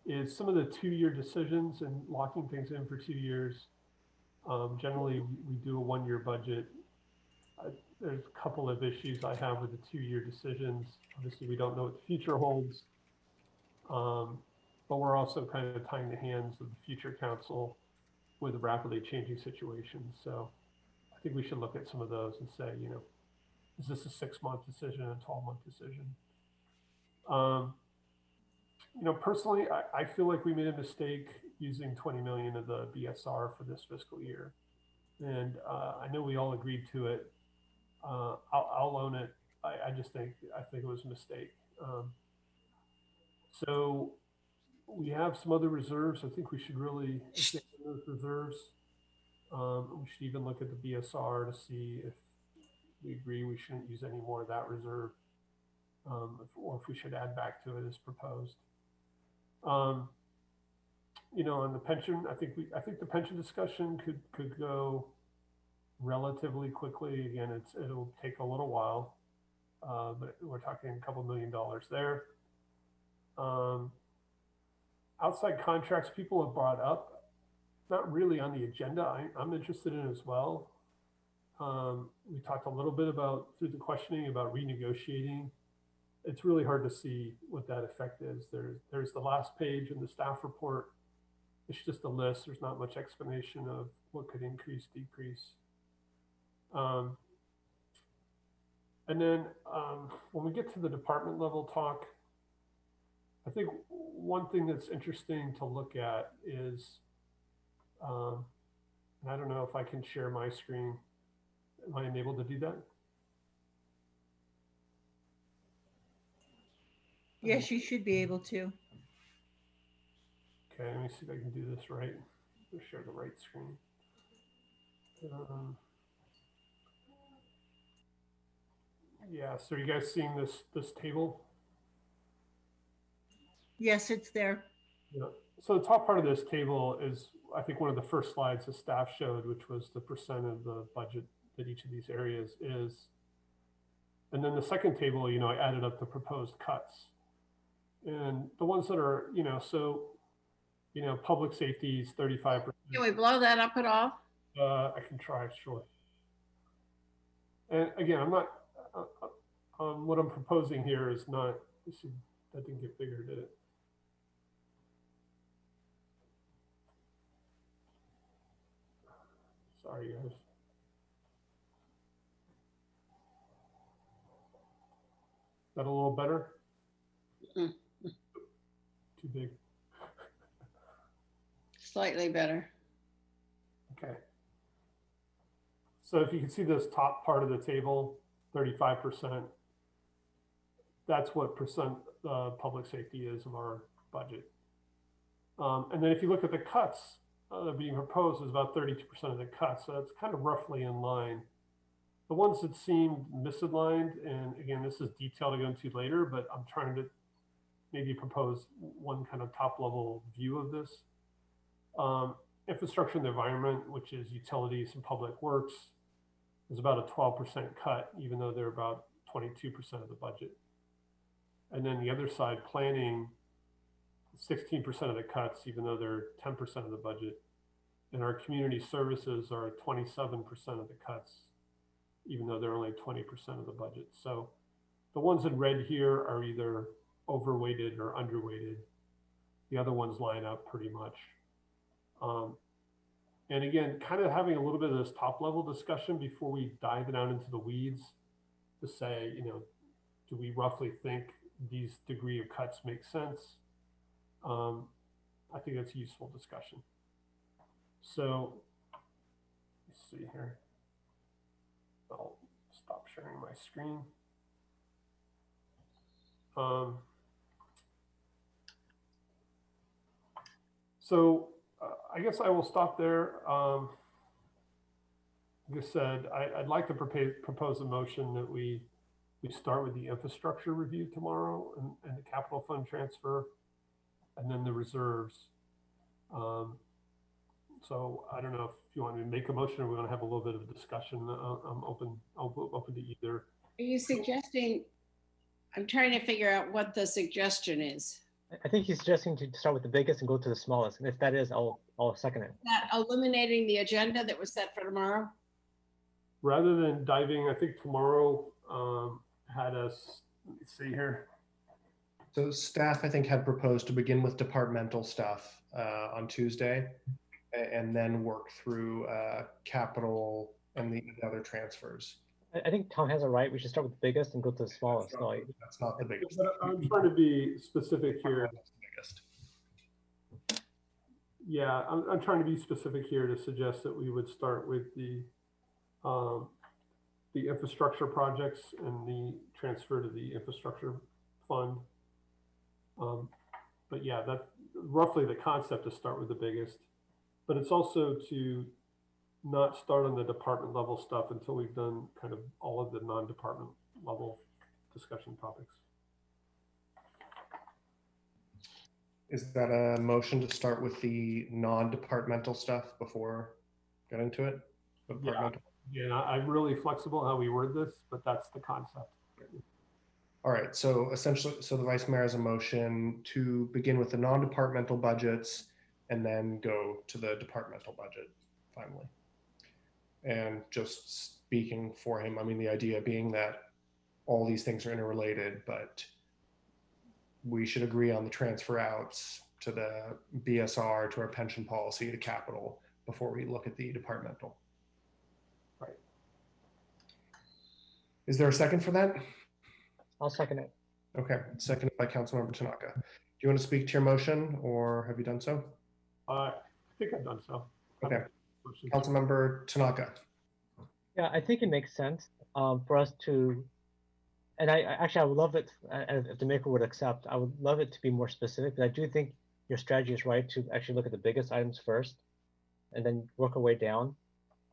is some of the 2-year decisions and locking things in for 2 years. Generally, we do a 1-year budget. There's a couple of issues I have with the 2-year decisions. Obviously, we don't know what the future holds, but we're also kind of tying the hands of the future council with a rapidly changing situation. So I think we should look at some of those and say, you know, is this a 6-month decision, a 12-month decision? You know, personally, I feel like we made a mistake using 20 million of the BSR for this fiscal year. And I know we all agreed to it. I'll own it. I think it was a mistake. So we have some other reserves. I think we should really examine those reserves. We should even look at the BSR to see if we agree we shouldn't use any more of that reserve, or if we should add back to it as proposed. You know, on the pension, I think the pension discussion could go relatively quickly. Again, it'll take a little while, but we're talking a couple $1 million there. Outside contracts, people have brought up, not really on the agenda. I'm interested in as well. We talked a little bit about, through the questioning, about renegotiating. It's really hard to see what that effect is. There's the last page in the staff report. It's just a list. There's not much explanation of what could increase, decrease. And then when we get to the department level talk, I think one thing that's interesting to look at is, and I don't know if I can share my screen. Am I enabled to do that? Yes, you should be able to. Okay, let me see if I can do this right. Let's share the right screen. Yeah, so are you guys seeing this table? Yes, it's there. Yeah. So the top part of this table is, I think, one of the first slides the staff showed, which was the percent of the budget that each of these areas is. And then the second table, you know, I added up the proposed cuts. And the ones that are, you know, so, you know, public safety is 35%. Can we blow that up at all? I can try, sure. And again, I'm not, what I'm proposing here is not, that didn't get bigger, did it? Sorry, guys. That a little better? Mm. Too big. Slightly better. Okay. So if you can see this top part of the table, 35%, that's what percent public safety is of our budget. And then if you look at the cuts that are being proposed, is about 32% of the cuts. So that's kind of roughly in line. The ones that seem misaligned, and again, this is detail to go into later, but I'm trying to maybe propose one kind of top level view of this. Infrastructure and the environment, which is utilities and public works, is about a 12% cut, even though they're about 22% of the budget. And then the other side, planning, 16% of the cuts, even though they're 10% of the budget. And our community services are 27% of the cuts, even though they're only 20% of the budget. So the ones in red here are either overweighted or underweighted. The other ones line up pretty much. And again, kind of having a little bit of this top level discussion before we dive down into the weeds to say, you know, do we roughly think these degree of cuts make sense? I think that's a useful discussion. So let's see here. I'll stop sharing my screen. I guess I will stop there. Like I said, I'd like to propose a motion that we start with the infrastructure review tomorrow and the capital fund transfer, and then the reserves. So I don't know if you want me to make a motion or we want to have a little bit of a discussion. I'm open to either. Are you suggesting, I'm trying to figure out what the suggestion is. I think he's suggesting to start with the biggest and go to the smallest. And if that is, I'll second it. That eliminating the agenda that was set for tomorrow? Rather than diving, I think tomorrow had us, let me see here. So staff, I think, had proposed to begin with departmental stuff on Tuesday and then work through capital and the other transfers. I think Tom has it right. We should start with the biggest and go to the smallest. That's not the biggest. But I'm trying to be specific here. That's the biggest. Yeah, I'm trying to be specific here to suggest that we would start with the infrastructure projects and the transfer to the infrastructure fund. But yeah, that roughly the concept to start with the biggest, but it's also to not start on the department level stuff until we've done kind of all of the non-department level discussion topics. Is that a motion to start with the non-departmental stuff before getting to it? Yeah, I'm really flexible how we word this, but that's the concept. All right, so essentially, so the vice mayor has a motion to begin with the non-departmental budgets and then go to the departmental budget finally. And just speaking for him, I mean, the idea being that all these things are interrelated, but we should agree on the transfer outs to the BSR, to our pension policy, to capital before we look at the departmental. Right. Is there a second for that? I'll second it. Okay, seconded by Councilmember Tanaka. Do you want to speak to your motion or have you done so? I think I've done so. Okay. Councilmember Tanaka. Yeah, I think it makes sense for us to, and I would love it, if the maker would accept, I would love it to be more specific, but I do think your strategy is right to actually look at the biggest items first and then work our way down.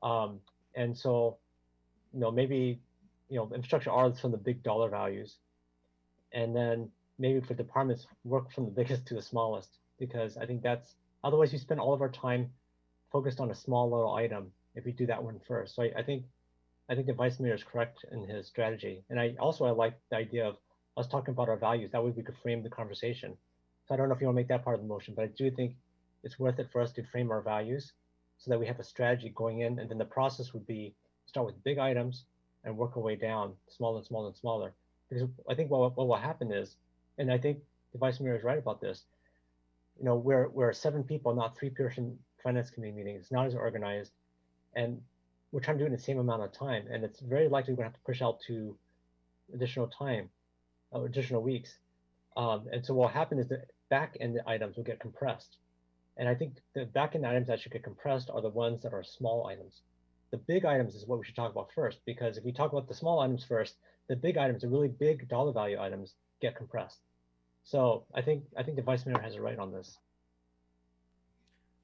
And so, you know, maybe, you know, infrastructure are some of the big dollar values. And then maybe for departments, work from the biggest to the smallest, because I think that's, otherwise we spend all of our time focused on a small little item if we do that one first. So I think the vice mayor is correct in his strategy. And I like the idea of us talking about our values. That way we could frame the conversation. So I don't know if you want to make that part of the motion, but I do think it's worth it for us to frame our values so that we have a strategy going in. And then the process would be start with big items and work our way down, smaller and smaller and smaller. Because I think what will happen is, and I think the vice mayor is right about this, you know, we're 7 people, not 3-person finance committee meeting. It's not as organized. and we're trying to do it in the same amount of time, and it's very likely we're going to have to push out to additional time, additional weeks. And so what will happen is the back end items will get compressed. And I think the back end items that should get compressed are the ones that are small items. The big items is what we should talk about first, because if we talk about the small items first, the big items, the really big dollar value items, get compressed. So I think the Vice Mayor has it right on this.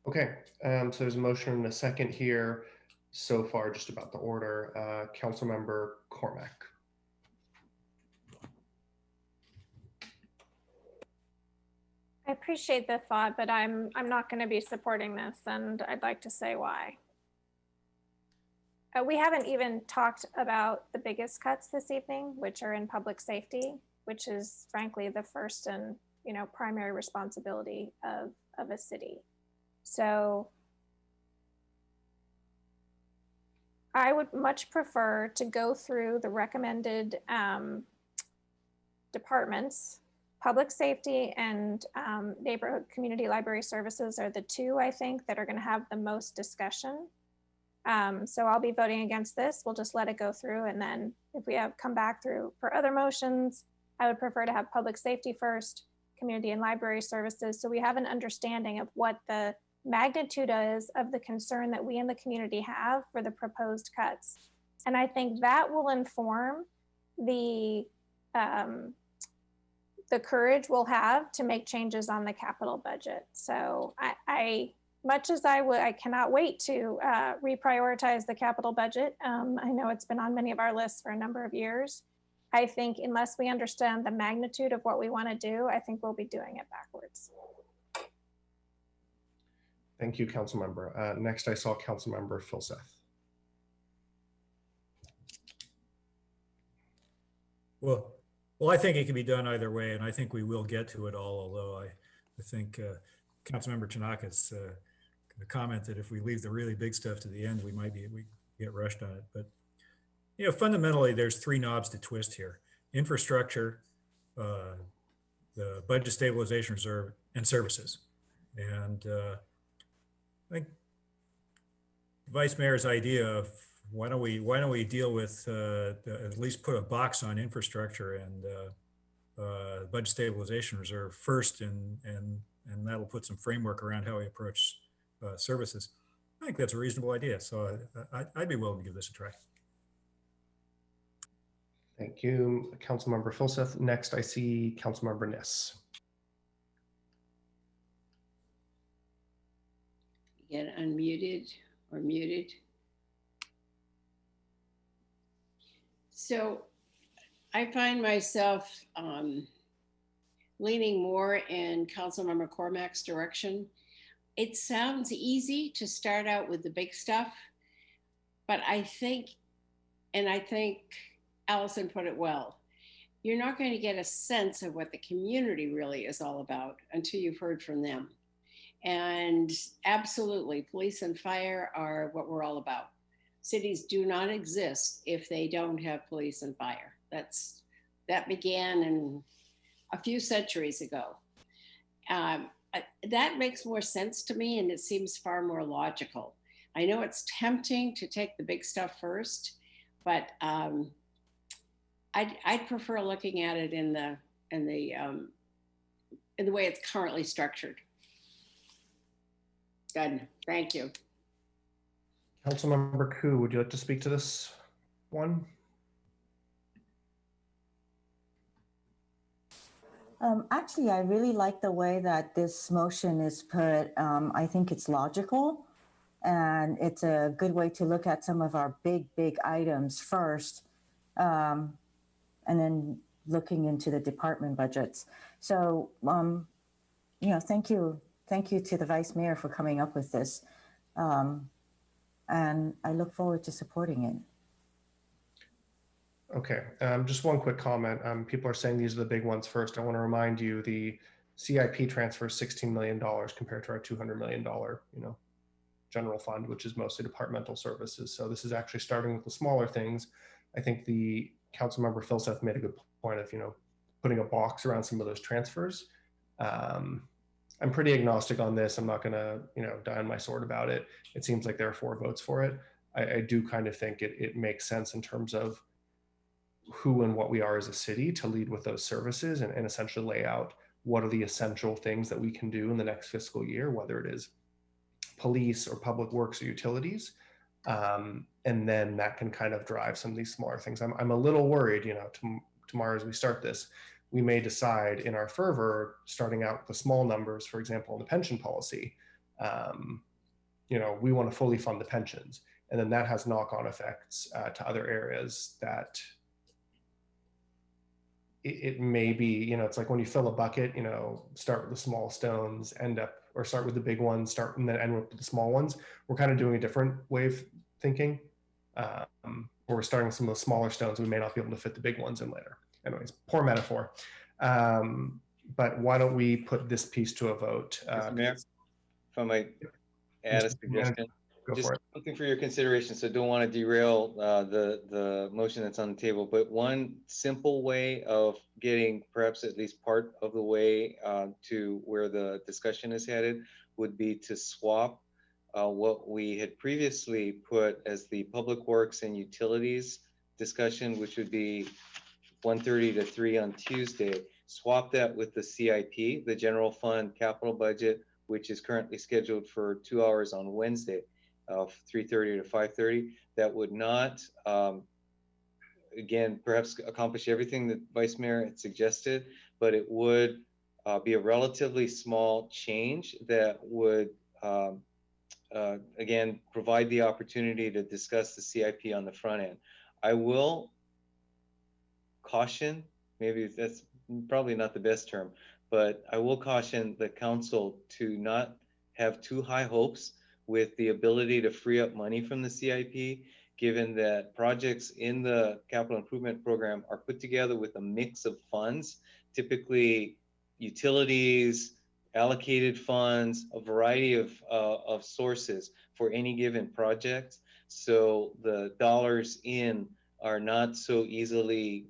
Okay, so there's a motion and a second here. So far, just about the order. Councilmember Cormack. I appreciate the thought, but I'm not going to be supporting this, and I'd like to say why. We haven't even talked about the biggest cuts this evening, which are in public safety, which is frankly the first and primary responsibility of a city. So I would much prefer to go through the recommended departments. Public safety and neighborhood community library services are the two, I think, that are going to have the most discussion. So I'll be voting against this. We'll just let it go through. And then if we have come back through for other motions, I would prefer to have public safety first, community and library services. So we have an understanding of what the magnitude is of the concern that we in the community have for the proposed cuts. And I think that will inform the courage we'll have to make changes on the capital budget. So I much as I cannot wait to reprioritize the capital budget. I know it's been on many of our lists for a number of years. I think unless we understand the magnitude of what we want to do, I think we'll be doing it backwards. Thank you, Councilmember. Next, I saw Councilmember Filseth. Well, I think it can be done either way, and I think we will get to it all, although I think Councilmember Tanaka's comment that if we leave the really big stuff to the end, we get rushed on it. But fundamentally, there's three knobs to twist here: infrastructure, the budget stabilization reserve, and services. And I think the Vice Mayor's idea of why don't we deal with at least put a box on infrastructure and budget stabilization reserve first, and that'll put some framework around how we approach services. I think that's a reasonable idea. So I'd be willing to give this a try. Thank you, Councilmember Filseth. Next, I see Councilmember Niss. Get unmuted or muted. So I find myself leaning more in Councilmember Cormack's direction. It sounds easy to start out with the big stuff, but I think Allison put it well, you're not going to get a sense of what the community really is all about until you've heard from them. And absolutely, police and fire are what we're all about. Cities do not exist if they don't have police and fire. That began in a few centuries ago. That makes more sense to me, and it seems far more logical. I know it's tempting to take the big stuff first, but I'd prefer looking at it in the way it's currently structured. Good, thank you. Councilmember Koo, would you like to speak to this one? Actually, I really like the way that this motion is put. I think it's logical, and it's a good way to look at some of our big items first, and then looking into the department budgets. So, thank you to the Vice Mayor for coming up with this, and I look forward to supporting it. Okay, just one quick comment. People are saying these are the big ones first. I want to remind you the CIP transfer is $16 million compared to our $200 million, general fund, which is mostly departmental services. So this is actually starting with the smaller things. I think the Councilmember Filseth made a good point of, putting a box around some of those transfers. I'm pretty agnostic on this. I'm not going to, die on my sword about it. It seems like there are 4 votes for it. I do kind of think it makes sense in terms of who and what we are as a city to lead with those services and essentially lay out what are the essential things that we can do in the next fiscal year, whether it is police or public works or utilities. And then that can kind of drive some of these smaller things. I'm a little worried, you know, tomorrow as we start this, we may decide in our fervor, starting out with the small numbers, for example, in the pension policy, you know, we want to fully fund the pensions. And then that has knock-on effects to other areas that it may be, you know, it's like when you fill a bucket, you know, start with the small stones, or start with the big ones, start and then end with the small ones. We're kind of doing a different way of thinking. Where we're starting with some of the smaller stones, we may not be able to fit the big ones in later. Anyways, poor metaphor. But why don't we put this piece to a vote? Mayor, if I might add a suggestion. Just something for your consideration. So don't want to derail the motion that's on the table, but one simple way of getting perhaps at least part of the way to where the discussion is headed would be to swap what we had previously put as the public works and utilities discussion, which would be 1:30 to 3 on Tuesday. Swap that with the CIP, the general fund capital budget, which is currently scheduled for 2 hours on Wednesday. 3:30 to 5:30. That would not, again, perhaps accomplish everything that Vice Mayor had suggested, but it would be a relatively small change that would, again, provide the opportunity to discuss the CIP on the front end. I will caution, maybe that's probably not the best term, but I will caution the council to not have too high hopes with the ability to free up money from the CIP, given that projects in the capital improvement program are put together with a mix of funds, typically utilities, allocated funds, a variety of sources for any given project. So the dollars in are not so easily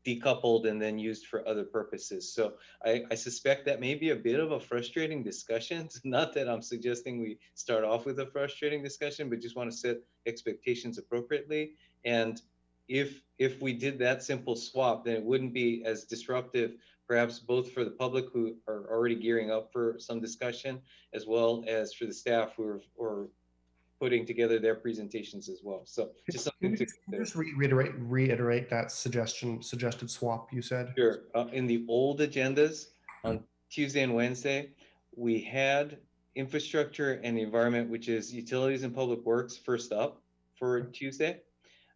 decoupled and then used for other purposes. So I suspect that may be a bit of a frustrating discussion. It's not that I'm suggesting we start off with a frustrating discussion, but just want to set expectations appropriately. And if we did that simple swap, then it wouldn't be as disruptive, perhaps both for the public who are already gearing up for some discussion, as well as for the staff who are putting together their presentations as well. So just something to just reiterate that suggested swap you said. Sure. In the old agendas on Tuesday and Wednesday, we had infrastructure and the environment, which is utilities and public works, first up for Tuesday.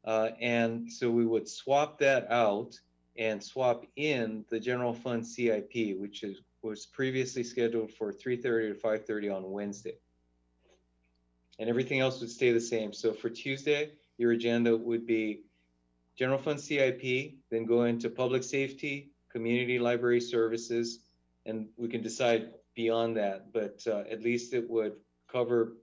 And so we would swap that out and swap in the general fund CIP, which was previously scheduled for 3:30 to 5:30 on Wednesday. And everything else would stay the same. So for Tuesday, your agenda would be general fund CIP, then go into public safety, community library services, and we can decide beyond that, but at least it would cover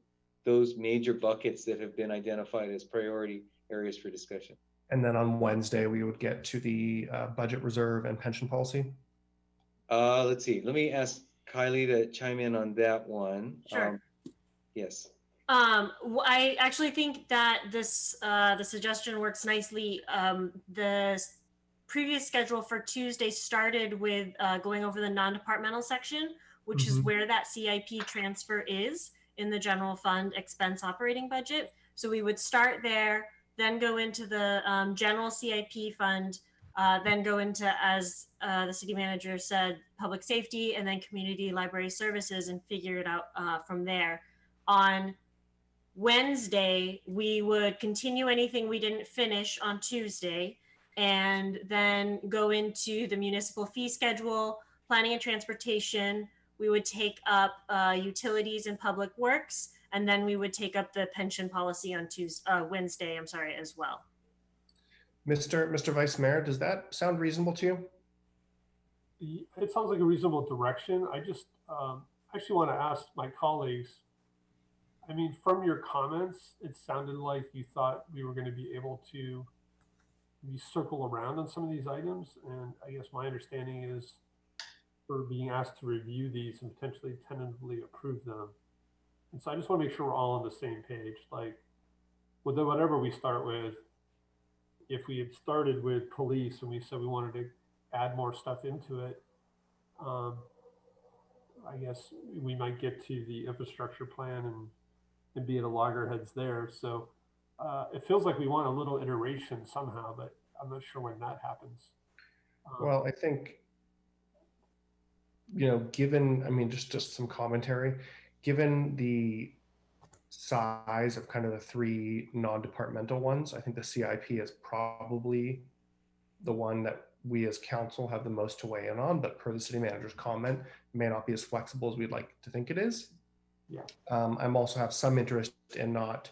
those major buckets that have been identified as priority areas for discussion. And then on Wednesday, we would get to the budget reserve and pension policy. Let's see, let me ask Kylie to chime in on that one. Sure. Yes. I actually think that this the suggestion works nicely. The previous schedule for Tuesday started with going over the non-departmental section, which is where that CIP transfer is in the general fund expense operating budget. So we would start there, then go into the general CIP fund, then go into, as the city manager said, public safety, and then community library services, and figure it out from there. On Wednesday, we would continue anything we didn't finish on Tuesday, and then go into the municipal fee schedule, planning and transportation. We would take up utilities and public works, and then we would take up the pension policy on Wednesday, as well. Mr. Vice Mayor, does that sound reasonable to you? It sounds like a reasonable direction. I just actually want to ask my colleagues, I mean, from your comments, it sounded like you thought we were going to be able to circle around on some of these items. And I guess my understanding is we're being asked to review these and potentially tentatively approve them. And so I just want to make sure we're all on the same page. Like, whatever we start with, if we had started with police and we said we wanted to add more stuff into it, I guess we might get to the infrastructure plan and be at a loggerheads there. So it feels like we want a little iteration somehow, but I'm not sure when that happens. Well, I think, given, I mean, just some commentary, given the size of kind of the three non-departmental ones, I think the CIP is probably the one that we as council have the most to weigh in on, but per the city manager's comment, may not be as flexible as we'd like to think it is. Yeah. I'm also have some interest in not,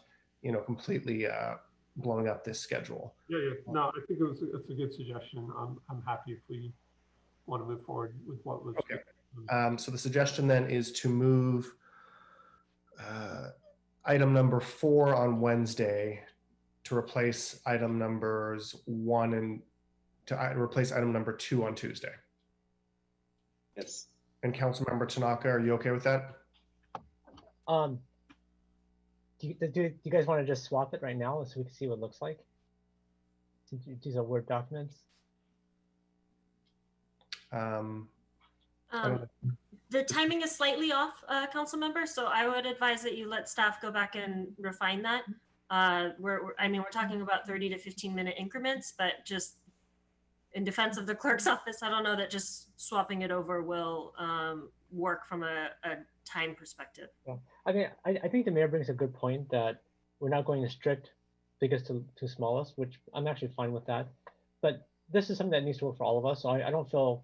completely blowing up this schedule. Yeah. No, I think it's a good suggestion. I'm happy if we want to move forward with what was. Okay. So the suggestion then is to move item number 4 on Wednesday to replace item numbers 1 and to replace item number 2 on Tuesday. Yes. And Councilmember Tanaka, are you okay with that? Do you guys want to just swap it right now so we can see what it looks like? These are Word documents. The timing is slightly off, council member, so I would advise that you let staff go back and refine that. We're talking about 30 to 15-minute increments, but just in defense of the clerk's office, I don't know that just swapping it over will work from a time perspective. Well, I mean, I think the mayor brings a good point that we're not going to strict biggest to smallest, which I'm actually fine with that. But this is something that needs to work for all of us, so I don't feel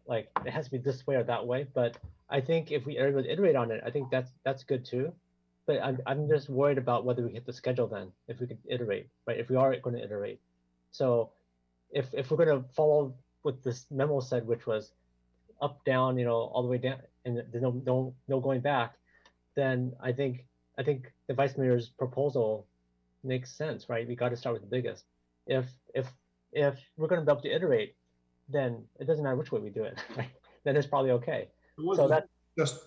like it has to be this way or that way. But I think if we are able to iterate on it, I think that's good too. But I'm just worried about whether we hit the schedule then, if we could iterate, right? If we are going to iterate. So if we're going to follow what this memo said, which was up, down, all the way down, and there's no going back, then I think the vice mayor's proposal makes sense, right? We got to start with the biggest. If we're going to be able to iterate, then it doesn't matter which way we do it, right? Then it's probably okay. So that's just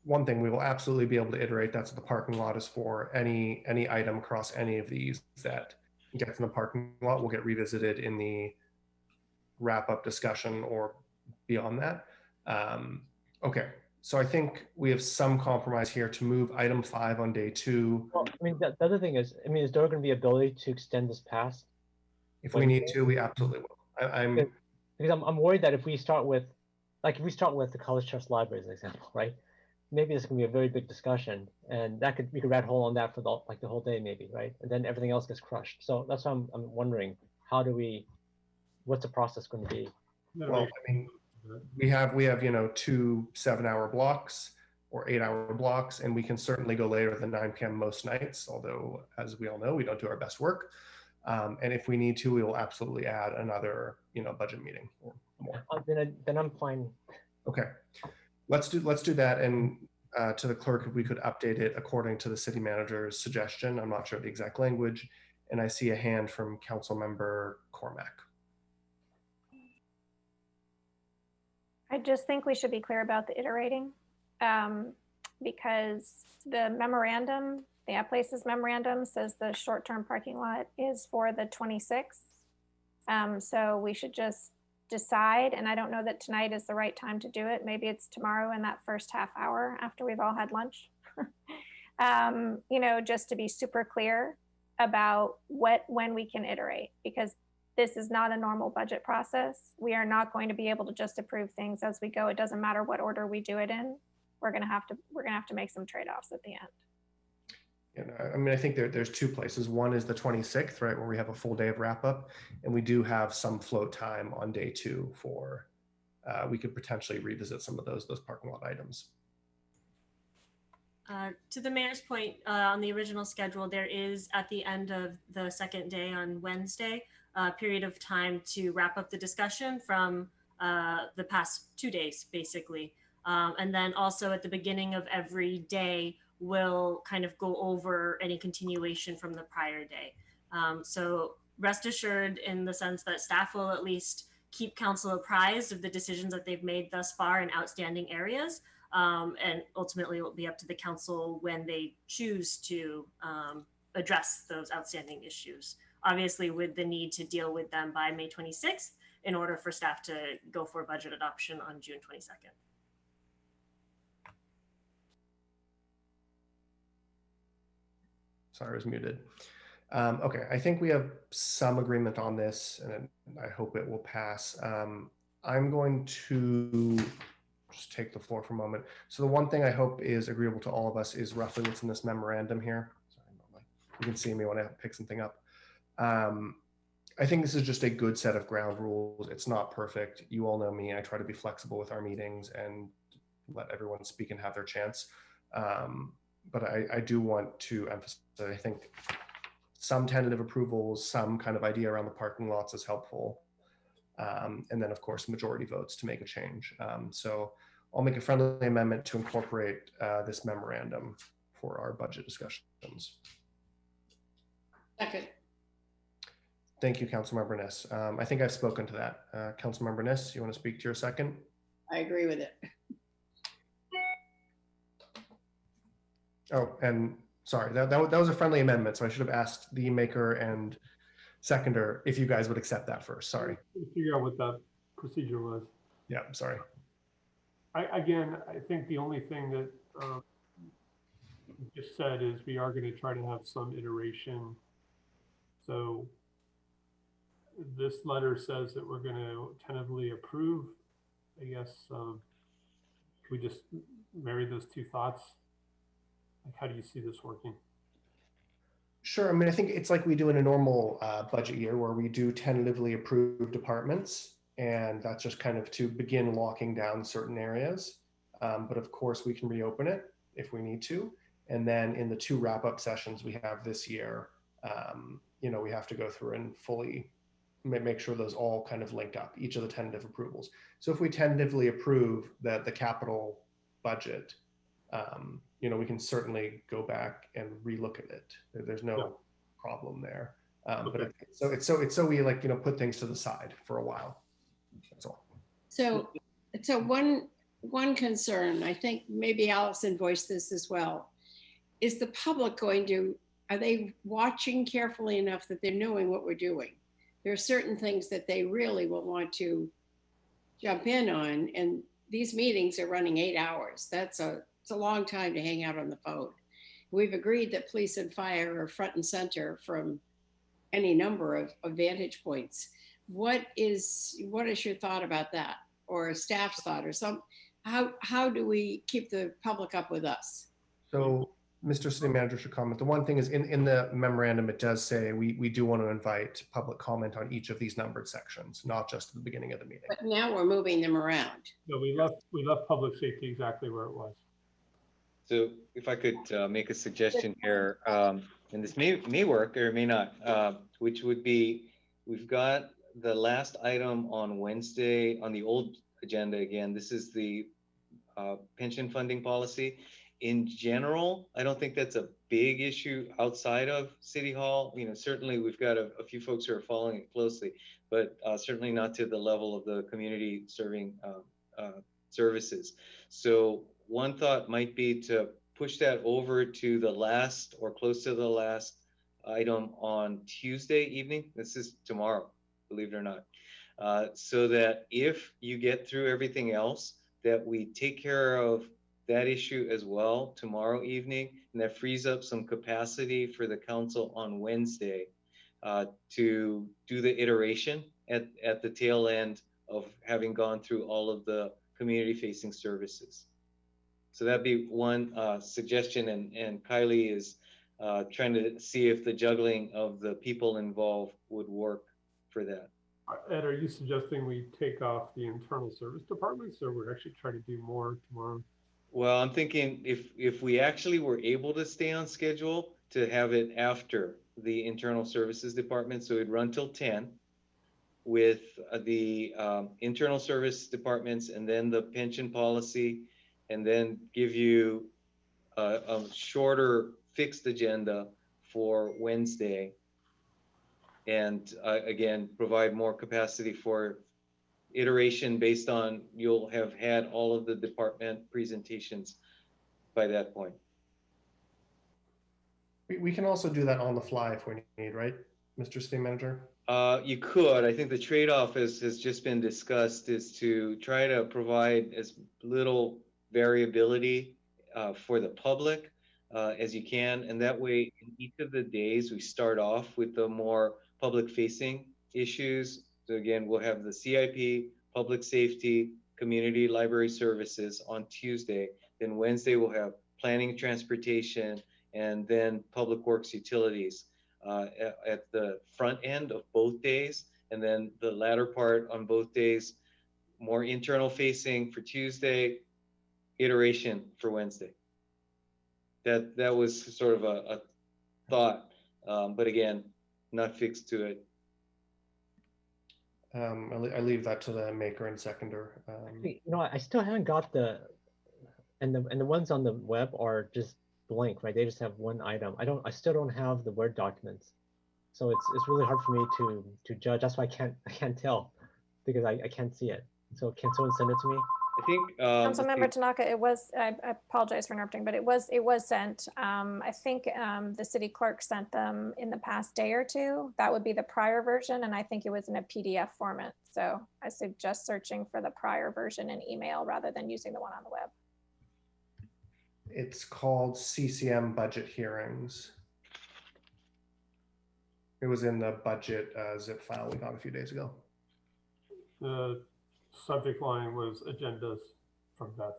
one thing, we will absolutely be able to iterate. That's what the parking lot is for. Any item across any of these that gets in the parking lot will get revisited in the wrap-up discussion or beyond that. Okay, so I think we have some compromise here to move item 5 on day 2. Well, I mean, the other thing is, is there going to be ability to extend this past? If we need to, we absolutely will. Because I'm worried that if we start with the College Trust Library as an example, right? Maybe this can be a very big discussion, and we could rat hole on that for the whole day, maybe, right? And then everything else gets crushed. So that's why I'm wondering, what's the process going to be? Well, I mean, we have 2 7-hour blocks or 8-hour blocks, and we can certainly go later than 9 p.m. most nights. Although, as we all know, we don't do our best work. And if we need to, we will absolutely add another, budget meeting or more. Then I'm fine. Okay, let's do that. And to the clerk, if we could update it according to the city manager's suggestion. I'm not sure of the exact language. And I see a hand from Councilmember Cormack. I just think we should be clear about the iterating, because the memorandum, the App Places memorandum says the short-term parking lot is for the 26th. So we should just decide, and I don't know that tonight is the right time to do it. Maybe it's tomorrow in that first half hour after we've all had lunch. Just to be super clear about when we can iterate, because this is not a normal budget process. We are not going to be able to just approve things as we go. It doesn't matter what order we do it in. We're gonna have to make some trade-offs at the end. I mean, I think there's 2 places. One is the 26th, right, where we have a full day of wrap up, and we do have some float time on day 2 for we could potentially revisit some of those parking lot items. To the mayor's point, on the original schedule, there is at the end of the second day on Wednesday a period of time to wrap up the discussion from the past 2 days, basically. And then also at the beginning of every day, we'll kind of go over any continuation from the prior day. So rest assured in the sense that staff will at least keep council apprised of the decisions that they've made thus far in outstanding areas. And ultimately it will be up to the council when they choose to address those outstanding issues. Obviously, with the need to deal with them by May 26th in order for staff to go for budget adoption on June 22nd. Sorry, I was muted. Okay, I think we have some agreement on this, and I hope it will pass. I'm going to just take the floor for a moment. So the one thing I hope is agreeable to all of us is roughly what's in this memorandum here. Sorry, you can see me when I pick something up. I think this is just a good set of ground rules. It's not perfect. You all know me. I try to be flexible with our meetings and let everyone speak and have their chance. But I do want to emphasize that I think some tentative approvals, some kind of idea around the parking lots is helpful. And then of course, majority votes to make a change. So I'll make a friendly amendment to incorporate this memorandum for our budget discussions. Second. Thank you, Councilmember Niss. I think I've spoken to that. Councilmember Niss, you want to speak to your second? I agree with it. Oh, and sorry, that was a friendly amendment, so I should have asked the maker and seconder if you guys would accept that first. Sorry. Figure out what that procedure was. Yeah, I'm sorry. I think the only thing that you just said is we are going to try to have some iteration. So this letter says that we're going to tentatively approve. I guess we just marry those two thoughts. Like, how do you see this working? Sure. I mean, I think it's like we do in a normal budget year where we do tentatively approve departments, and that's just kind of to begin locking down certain areas. But of course, we can reopen it if we need to. And then in the 2 wrap-up sessions we have this year, we have to go through and fully make sure those all kind of link up, each of the tentative approvals. So if we tentatively approve the capital budget, we can certainly go back and relook at it. There's no problem there. But it's so we put things to the side for a while. That's all. So one concern, I think maybe Allison voiced this as well, is the public are they watching carefully enough that they're knowing what we're doing? There are certain things that they really will want to jump in on, and these meetings are running 8 hours. It's a long time to hang out on the phone. We've agreed that police and fire are front and center from any number of vantage points. What is your thought about that, or staff's thought, or how do we keep the public up with us? So Mr. City Manager should comment. The one thing is in the memorandum, it does say we do want to invite public comment on each of these numbered sections, not just at the beginning of the meeting. But now we're moving them around. No, we left public safety exactly where it was. So if I could make a suggestion here, and this may work or may not, which would be, we've got the last item on Wednesday on the old agenda again. This is the pension funding policy. In general, I don't think that's a big issue outside of City Hall. Certainly we've got a few folks who are following it closely, but certainly not to the level of the community serving services. So one thought might be to push that over to the last or close to the last item on Tuesday evening. This is tomorrow, believe it or not. So that if you get through everything else, that we take care of that issue as well tomorrow evening, and that frees up some capacity for the council on Wednesday to do the iteration at the tail end of having gone through all of the community-facing services. So that'd be one suggestion, and Kylie is trying to see if the juggling of the people involved would work for that. Ed, are you suggesting we take off the internal service departments, or we're actually trying to do more tomorrow? Well, I'm thinking if we actually were able to stay on schedule, to have it after the internal services department, so it'd run till 10 with the internal service departments, and then the pension policy, and then give you a shorter fixed agenda for Wednesday, and again provide more capacity for iteration based on you'll have had all of the department presentations by that point. We can also do that on the fly if we need, right, Mr. City Manager? You could. I think the trade-off has just been discussed is to try to provide as little variability for the public as you can. And that way, in each of the days, we start off with the more public-facing issues. So again, we'll have the CIP, public safety, community library services on Tuesday. Then Wednesday, we'll have planning and transportation, and then public works utilities. At the front end of both days, and then the latter part on both days, more internal facing for Tuesday, iteration for Wednesday. That was sort of a thought, but again, not fixed to it. I leave that to the maker and seconder. You know, I still haven't got and the ones on the web are just blank, right? They just have one item. I still don't have the Word documents, so it's really hard for me to judge. That's why I can't tell, because I can't see it. So can someone send it to me? I think Councilmember Tanaka, it was. I apologize for interrupting, but it was sent. I think the city clerk sent them in the past day or two. That would be the prior version, and I think it was in a PDF format. So I suggest searching for the prior version in email rather than using the one on the web. It's called CCM budget hearings. It was in the budget zip file we got a few days ago. The subject line was agendas from Beth.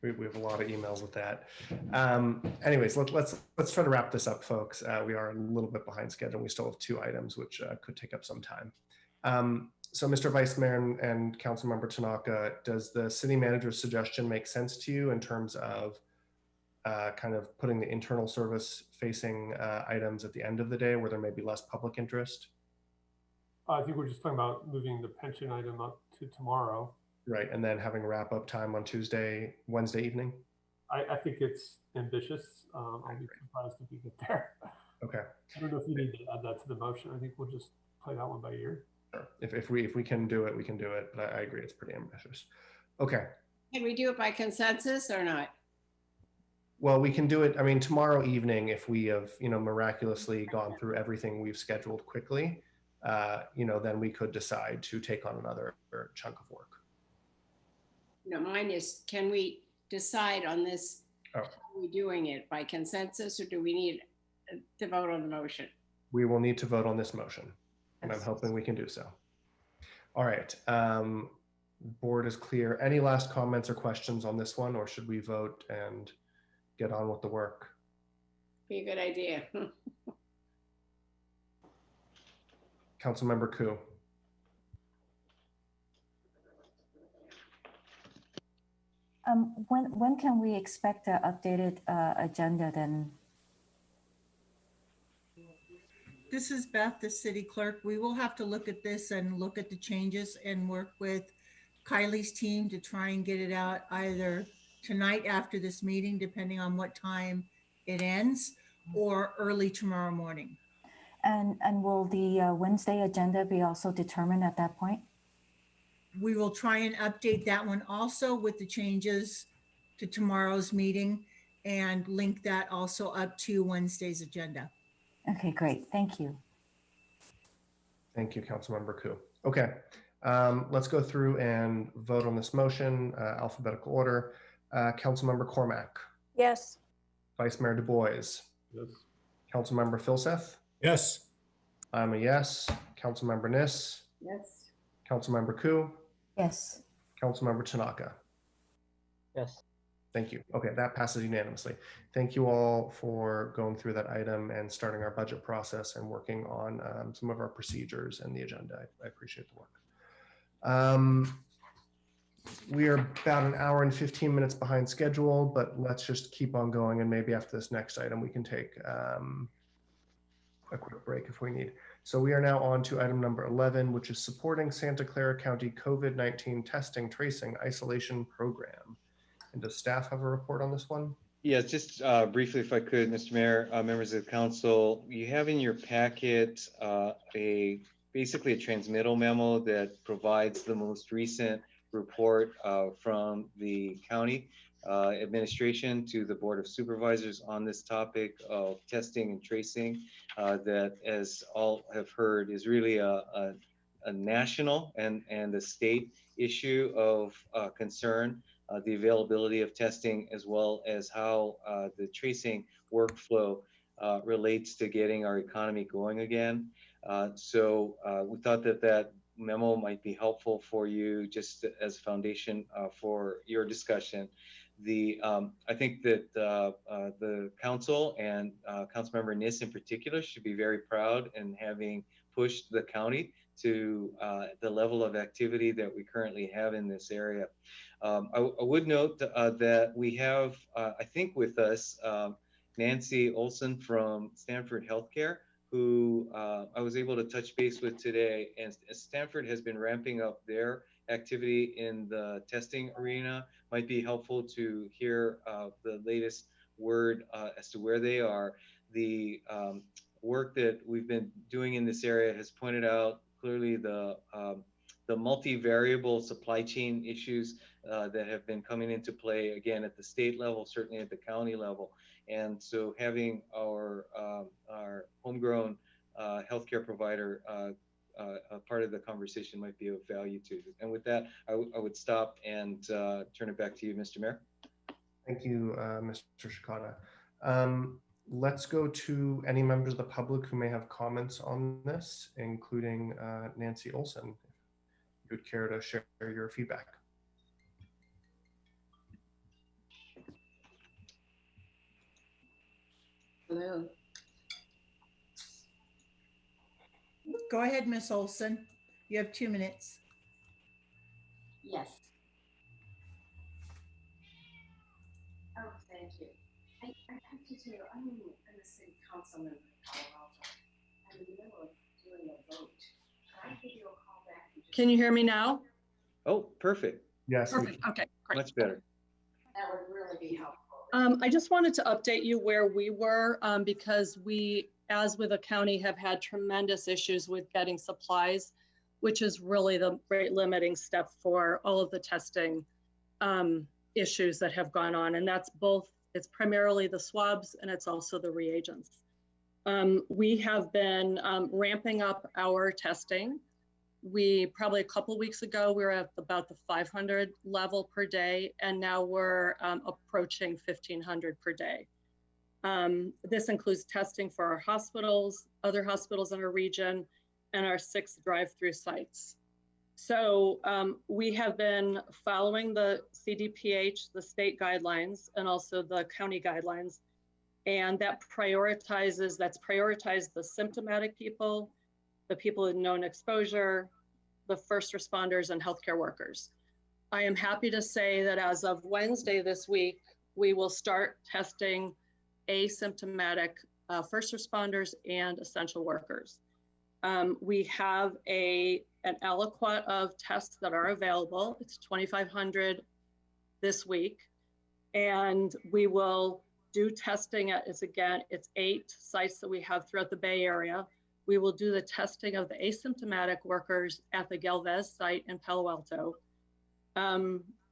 we have a lot of emails with that. Anyways, let's try to wrap this up, folks. We are a little bit behind schedule. We still have 2 items, which could take up some time. So Mr. Vice Mayor and Councilmember Tanaka, does the city manager's suggestion make sense to you in terms of kind of putting the internal service facing items at the end of the day where there may be less public interest? I think we're just talking about moving the pension item up to tomorrow. Right, and then having wrap up time on Wednesday evening? I think it's ambitious. I'll be surprised if we get there. Okay. I don't know if you need to add that to the motion. I think we'll just play that one by ear. Sure. If we can do it, we can do it. But I agree, it's pretty ambitious. Okay. Can we do it by consensus or not? Well, we can do it. I mean, tomorrow evening, if we have, miraculously gone through everything we've scheduled quickly, then we could decide to take on another chunk of work. No, mine is, can we decide on this? Oh. How are we doing it, by consensus, or do we need to vote on the motion? We will need to vote on this motion, and I'm hoping we can do so. All right. Board is clear. Any last comments or questions on this one, or should we vote and get on with the work? Be a good idea. Councilmember Koo. When can we expect an updated agenda then? This is Beth, the city clerk. We will have to look at this and look at the changes and work with Kylie's team to try and get it out either tonight after this meeting, depending on what time it ends, or early tomorrow morning. And will the Wednesday agenda be also determined at that point? We will try and update that one also with the changes to tomorrow's meeting and link that also up to Wednesday's agenda. Okay, great. Thank you. Thank you, Councilmember Koo. Okay, let's go through and vote on this motion, alphabetical order. Councilmember Cormack. Yes. Vice Mayor Du Bois. Yes. Councilmember Filseth. Yes. I'm a yes. Councilmember Niss. Yes. Councilmember Koo. Yes. Councilmember Tanaka. Yes. Thank you. Okay, that passes unanimously. Thank you all for going through that item and starting our budget process and working on some of our procedures and the agenda. I appreciate the work. We are about an hour and 15 minutes behind schedule, but let's just keep on going. And maybe after this next item, we can take a quick break if we need. So we are now on to item number 11, which is supporting Santa Clara County COVID-19 testing, tracing, isolation program. And does staff have a report on this one? Yeah, just briefly, if I could, Mr. Mayor, members of the council, you have in your packet basically a transmittal memo that provides the most recent report from the county administration to the Board of Supervisors on this topic of testing and tracing that, as all have heard, is really a national and a state issue of concern. The availability of testing, as well as how the tracing workflow relates to getting our economy going again. So we thought that that memo might be helpful for you just as a foundation for your discussion. I think that the council and Councilmember Niss in particular should be very proud in having pushed the county to the level of activity that we currently have in this area. I would note that we have, I think with us, Nancy Olson from Stanford Healthcare, who I was able to touch base with today. And Stanford has been ramping up their activity in the testing arena. Might be helpful to hear the latest word as to where they are. The work that we've been doing in this area has pointed out clearly the multivariable supply chain issues that have been coming into play, again, at the state level, certainly at the county level. And so having our homegrown healthcare provider a part of the conversation might be of value too. And with that, I would stop and turn it back to you, Mr. Mayor. Thank you, Mr. Shikata. Let's go to any members of the public who may have comments on this, including Nancy Olson. If you would care to share your feedback. Hello. Go ahead, Miss Olson. You have 2 minutes. Yes. Oh, thank you. I have to tell you, I'm a city council member in Palo Alto. I'm in the middle of doing a vote. Can I give you a call back? Can you hear me now? Oh, perfect. Yes. Perfect. Okay, great. Much better. That would really be helpful. I just wanted to update you where we were because we, as with the county, have had tremendous issues with getting supplies, which is really the rate limiting step for all of the testing issues that have gone on. And that's both, it's primarily the swabs and it's also the reagents. We have been ramping up our testing. We probably a couple weeks ago, we were at about the 500 level per day, and now we're approaching 1,500 per day. This includes testing for our hospitals, other hospitals in our region, and our 6 drive-through sites. So we have been following the CDPH, the state guidelines, and also the county guidelines, and that's prioritized the symptomatic people, the people with known exposure, the first responders, and healthcare workers. I am happy to say that as of Wednesday this week, we will start testing asymptomatic first responders and essential workers. We have an aliquot of tests that are available. It's 2,500 this week, and we will do testing at, it's 8 sites that we have throughout the Bay Area. We will do the testing of the asymptomatic workers at the Galvez site in Palo Alto.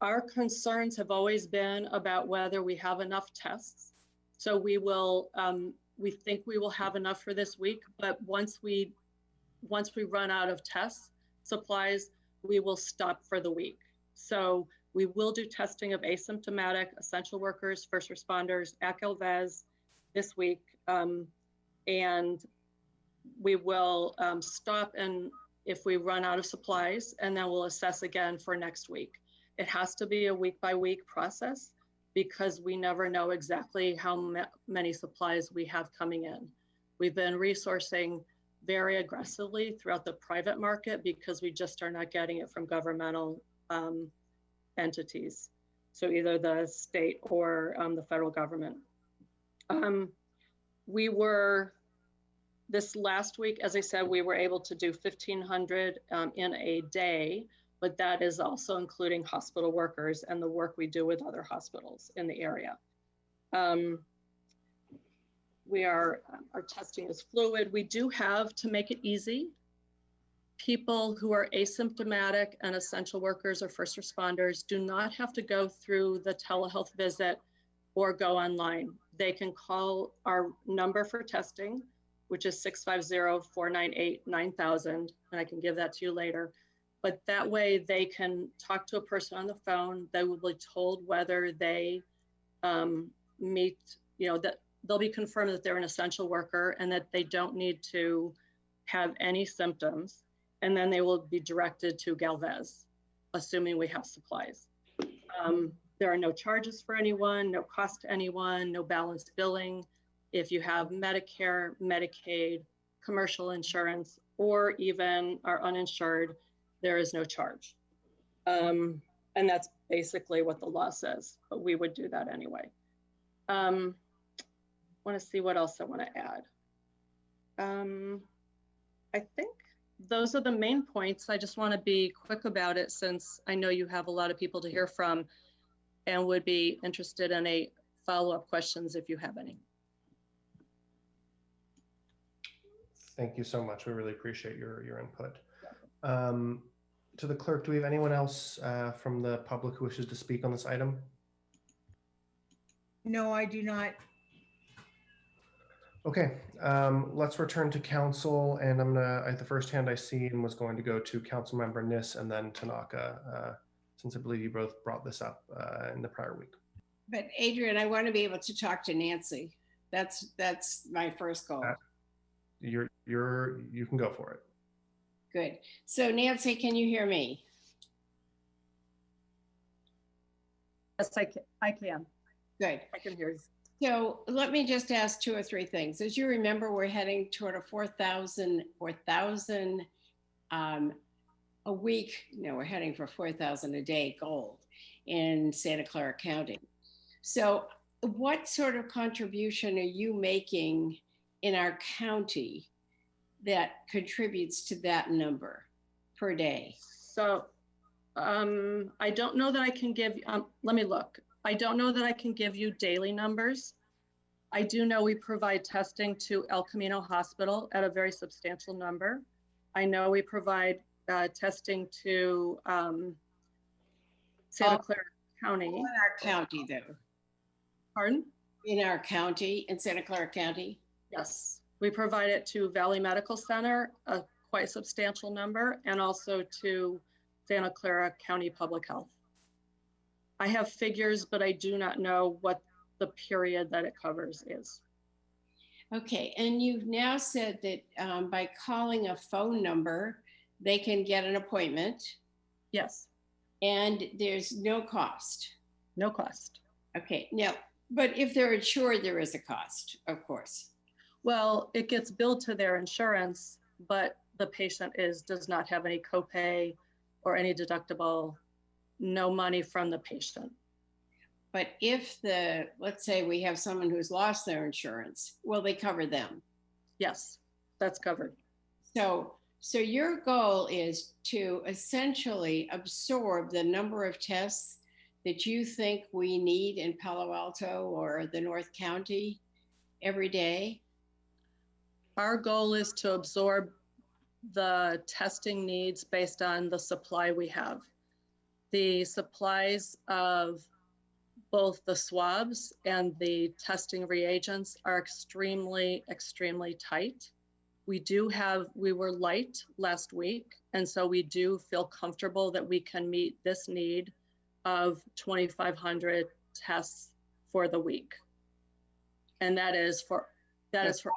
Our concerns have always been about whether we have enough tests. So we will, we think we will have enough for this week, but once we run out of test supplies, we will stop for the week. So we will do testing of asymptomatic essential workers, first responders at Galvez this week. And we will stop and if we run out of supplies, and then we'll assess again for next week. It has to be a week by week process because we never know exactly how many supplies we have coming in. We've been resourcing very aggressively throughout the private market because we just are not getting it from governmental entities. So either the state or the federal government. This last week, as I said, we were able to do 1,500 in a day, but that is also including hospital workers and the work we do with other hospitals in the area. Our testing is fluid. We do have, to make it easy, people who are asymptomatic and essential workers or first responders do not have to go through the telehealth visit or go online. They can call our number for testing, which is 650-498-9000, and I can give that to you later. But that way they can talk to a person on the phone. They will be told whether they meet, that they'll be confirmed that they're an essential worker and that they don't need to have any symptoms. And then they will be directed to Galvez, assuming we have supplies. There are no charges for anyone, no cost to anyone, no balanced billing. If you have Medicare, Medicaid, commercial insurance, or even are uninsured, there is no charge. And that's basically what the law says, but we would do that anyway. Want to see what else I want to add. I think those are the main points. I just want to be quick about it since I know you have a lot of people to hear from and would be interested in a follow-up questions if you have any. Thank you so much. We really appreciate your input. To the clerk, do we have anyone else from the public who wishes to speak on this item? No, I do not. Okay, let's return to council, and I'm gonna, the first hand I seen was going to go to Councilmember Nis and then Tanaka, since I believe you both brought this up in the prior week. But Adrian, I want to be able to talk to Nancy. That's my first goal. You can go for it. Good. So Nancy, can you hear me? Yes, I can. Good. I can hear you. So let me just ask 2 or 3 things. As you remember, we're heading toward a 4,000 a week. No, we're heading for 4,000 a day goal in Santa Clara County. So what sort of contribution are you making in our county that contributes to that number per day? So I don't know that I can give, let me look. I don't know that I can give you daily numbers. I do know we provide testing to El Camino Hospital at a very substantial number. I know we provide testing to Santa Clara County. In our county though. Pardon? In our county, in Santa Clara County? Yes, we provide it to Valley Medical Center, a quite substantial number, and also to Santa Clara County Public Health. I have figures, but I do not know what the period that it covers is. Okay, and you've now said that by calling a phone number, they can get an appointment. Yes. And there's no cost. No cost. Okay, now, but if they're insured, there is a cost, of course. Well, it gets billed to their insurance, but the patient does not have any copay or any deductible, no money from the patient. But if let's say we have someone who's lost their insurance, will they cover them? Yes, that's covered. So your goal is to essentially absorb the number of tests that you think we need in Palo Alto or the North County every day? Our goal is to absorb the testing needs based on the supply we have. The supplies of both the swabs and the testing reagents are extremely, extremely tight. We were light last week, and so we do feel comfortable that we can meet this need of 2,500 tests for the week. And that is for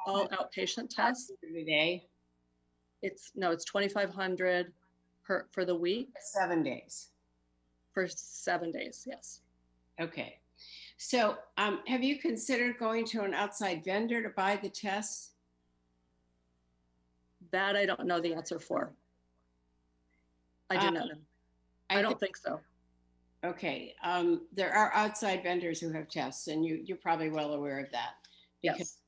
all outpatient tests. Every day? It's 2,500 for the week. 7 days. For 7 days, yes. Okay. So have you considered going to an outside vendor to buy the tests? That I don't know the answer for. I do not know. I don't think so. Okay. There are outside vendors who have tests, and you're probably well aware of that. Because yes.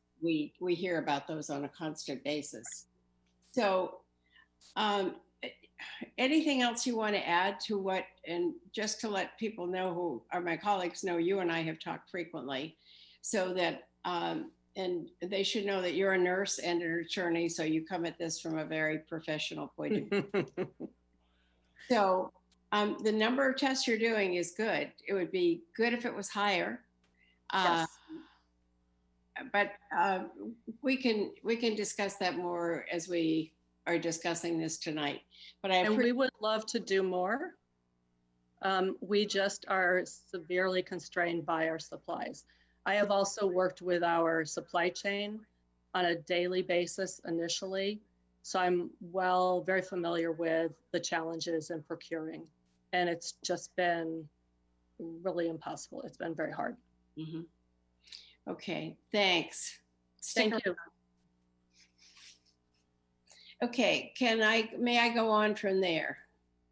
We hear about those on a constant basis. So anything else you want to add to what, and just to let people know who, or my colleagues know, you and I have talked frequently, so that and they should know that you're a nurse and an attorney, so you come at this from a very professional point of view. So the number of tests you're doing is good. It would be good if it was higher. Yes. But we can discuss that more as we are discussing this tonight. But and we would love to do more. We just are severely constrained by our supplies. I have also worked with our supply chain on a daily basis initially. So I'm very familiar with the challenges in procuring. And it's just been really impossible. It's been very hard. Mm-hmm. Okay, thanks. Thank you. Okay, may I go on from there?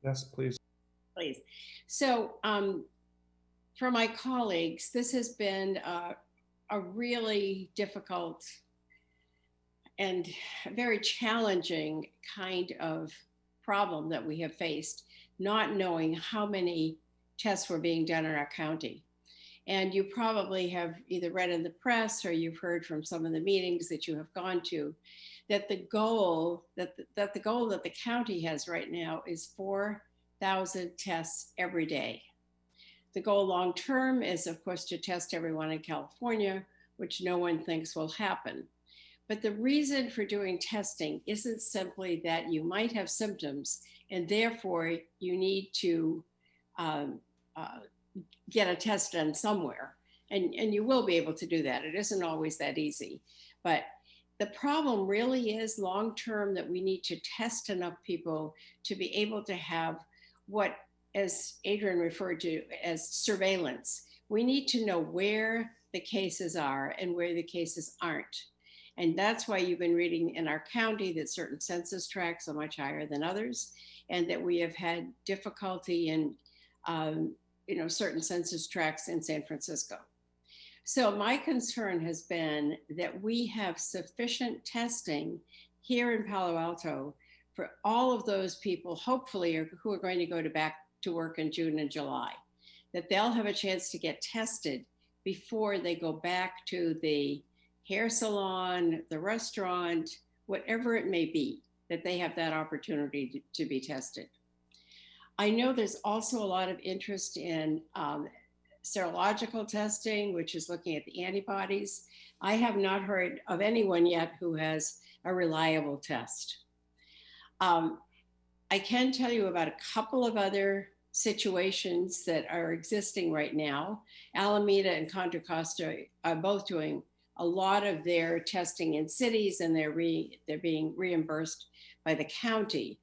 Yes, please. Please. So for my colleagues, this has been a really difficult and very challenging kind of problem that we have faced, not knowing how many tests were being done in our county. And you probably have either read in the press or you've heard from some of the meetings that you have gone to that the goal that the county has right now is 4,000 tests every day. The goal long term is, of course, to test everyone in California, which no one thinks will happen. But the reason for doing testing isn't simply that you might have symptoms and therefore you need to get a test done somewhere. And you will be able to do that. It isn't always that easy. But the problem really is long-term that we need to test enough people to be able to have what, as Adrian referred to, as surveillance. We need to know where the cases are and where the cases aren't. And that's why you've been reading in our county that certain census tracts are much higher than others, and that we have had difficulty in certain census tracts in San Francisco. So my concern has been that we have sufficient testing here in Palo Alto for all of those people, hopefully, who are going to go back to work in June and July, that they'll have a chance to get tested before they go back to the hair salon, the restaurant, whatever it may be, that they have that opportunity to be tested. I know there's also a lot of interest in serological testing, which is looking at the antibodies. I have not heard of anyone yet who has a reliable test. I can tell you about a couple of other situations that are existing right now. Alameda and Contra Costa are both doing a lot of their testing in cities, and they're being reimbursed by the county.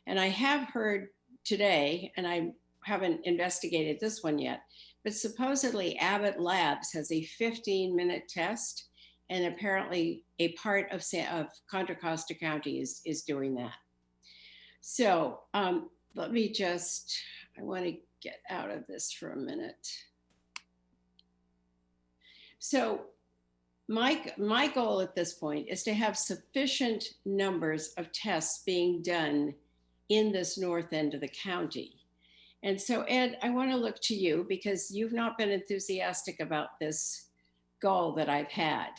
And I have heard today, and I haven't investigated this one yet, but supposedly Abbott Labs has a 15-minute test, and apparently a part of Contra Costa County is doing that. So let me I want to get out of this for a minute. So my goal at this point is to have sufficient numbers of tests being done in this north end of the county. And so, Ed, I want to look to you because you've not been enthusiastic about this goal that I've had.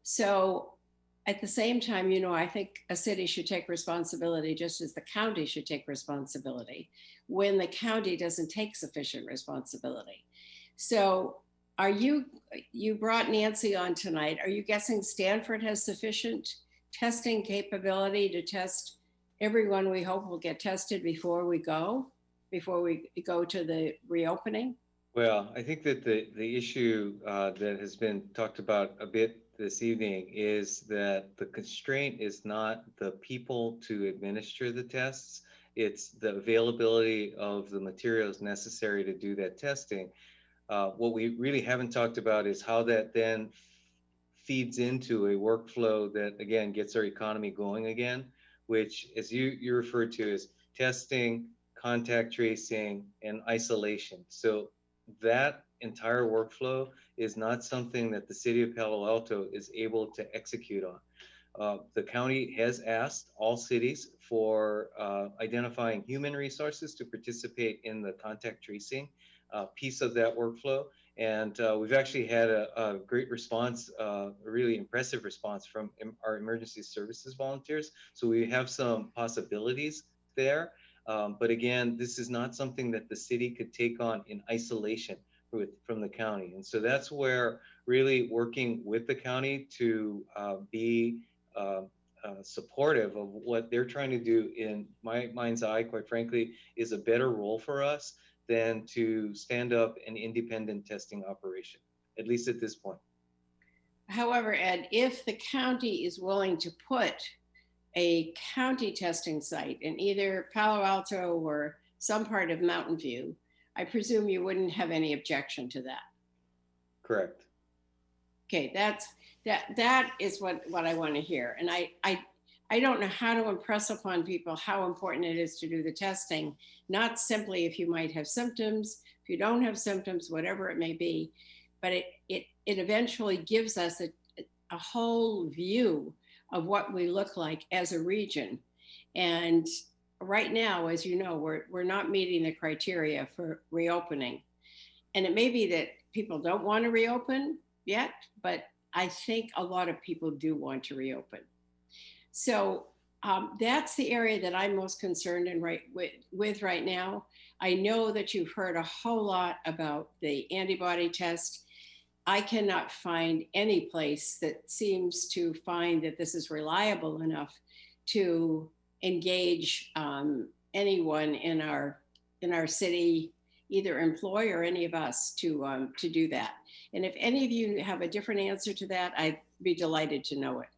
So at the same time, I think a city should take responsibility just as the county should take responsibility when the county doesn't take sufficient responsibility. So you brought Nancy on tonight. Are you guessing Stanford has sufficient testing capability to test everyone we hope will get tested before we go to the reopening? Well, I think that the issue that has been talked about a bit this evening is that the constraint is not the people to administer the tests, it's the availability of the materials necessary to do that testing. What we really haven't talked about is how that then feeds into a workflow that, again, gets our economy going again, which, as you referred to, is testing, contact tracing, and isolation. So that entire workflow is not something that the city of Palo Alto is able to execute on. The county has asked all cities for identifying human resources to participate in the contact tracing piece of that workflow. And we've actually had a great response, a really impressive response from our emergency services volunteers. So we have some possibilities there. But again, this is not something that the city could take on in isolation from the county. And so that's where really working with the county to be supportive of what they're trying to do, in my mind's eye, quite frankly, is a better role for us than to stand up an independent testing operation, at least at this point. However, Ed, if the county is willing to put a county testing site in either Palo Alto or some part of Mountain View, I presume you wouldn't have any objection to that. Correct. Okay, that is what I want to hear. And I don't know how to impress upon people how important it is to do the testing, not simply if you might have symptoms, if you don't have symptoms, whatever it may be, but it eventually gives us a whole view of what we look like as a region. And right now, as you know, we're not meeting the criteria for reopening. And it may be that people don't want to reopen yet, but I think a lot of people do want to reopen. So that's the area that I'm most concerned with right now. I know that you've heard a whole lot about the antibody test. I cannot find any place that seems to find that this is reliable enough to engage anyone in our city, either employ or any of us, to do that. And if any of you have a different answer to that, I'd be delighted to know it.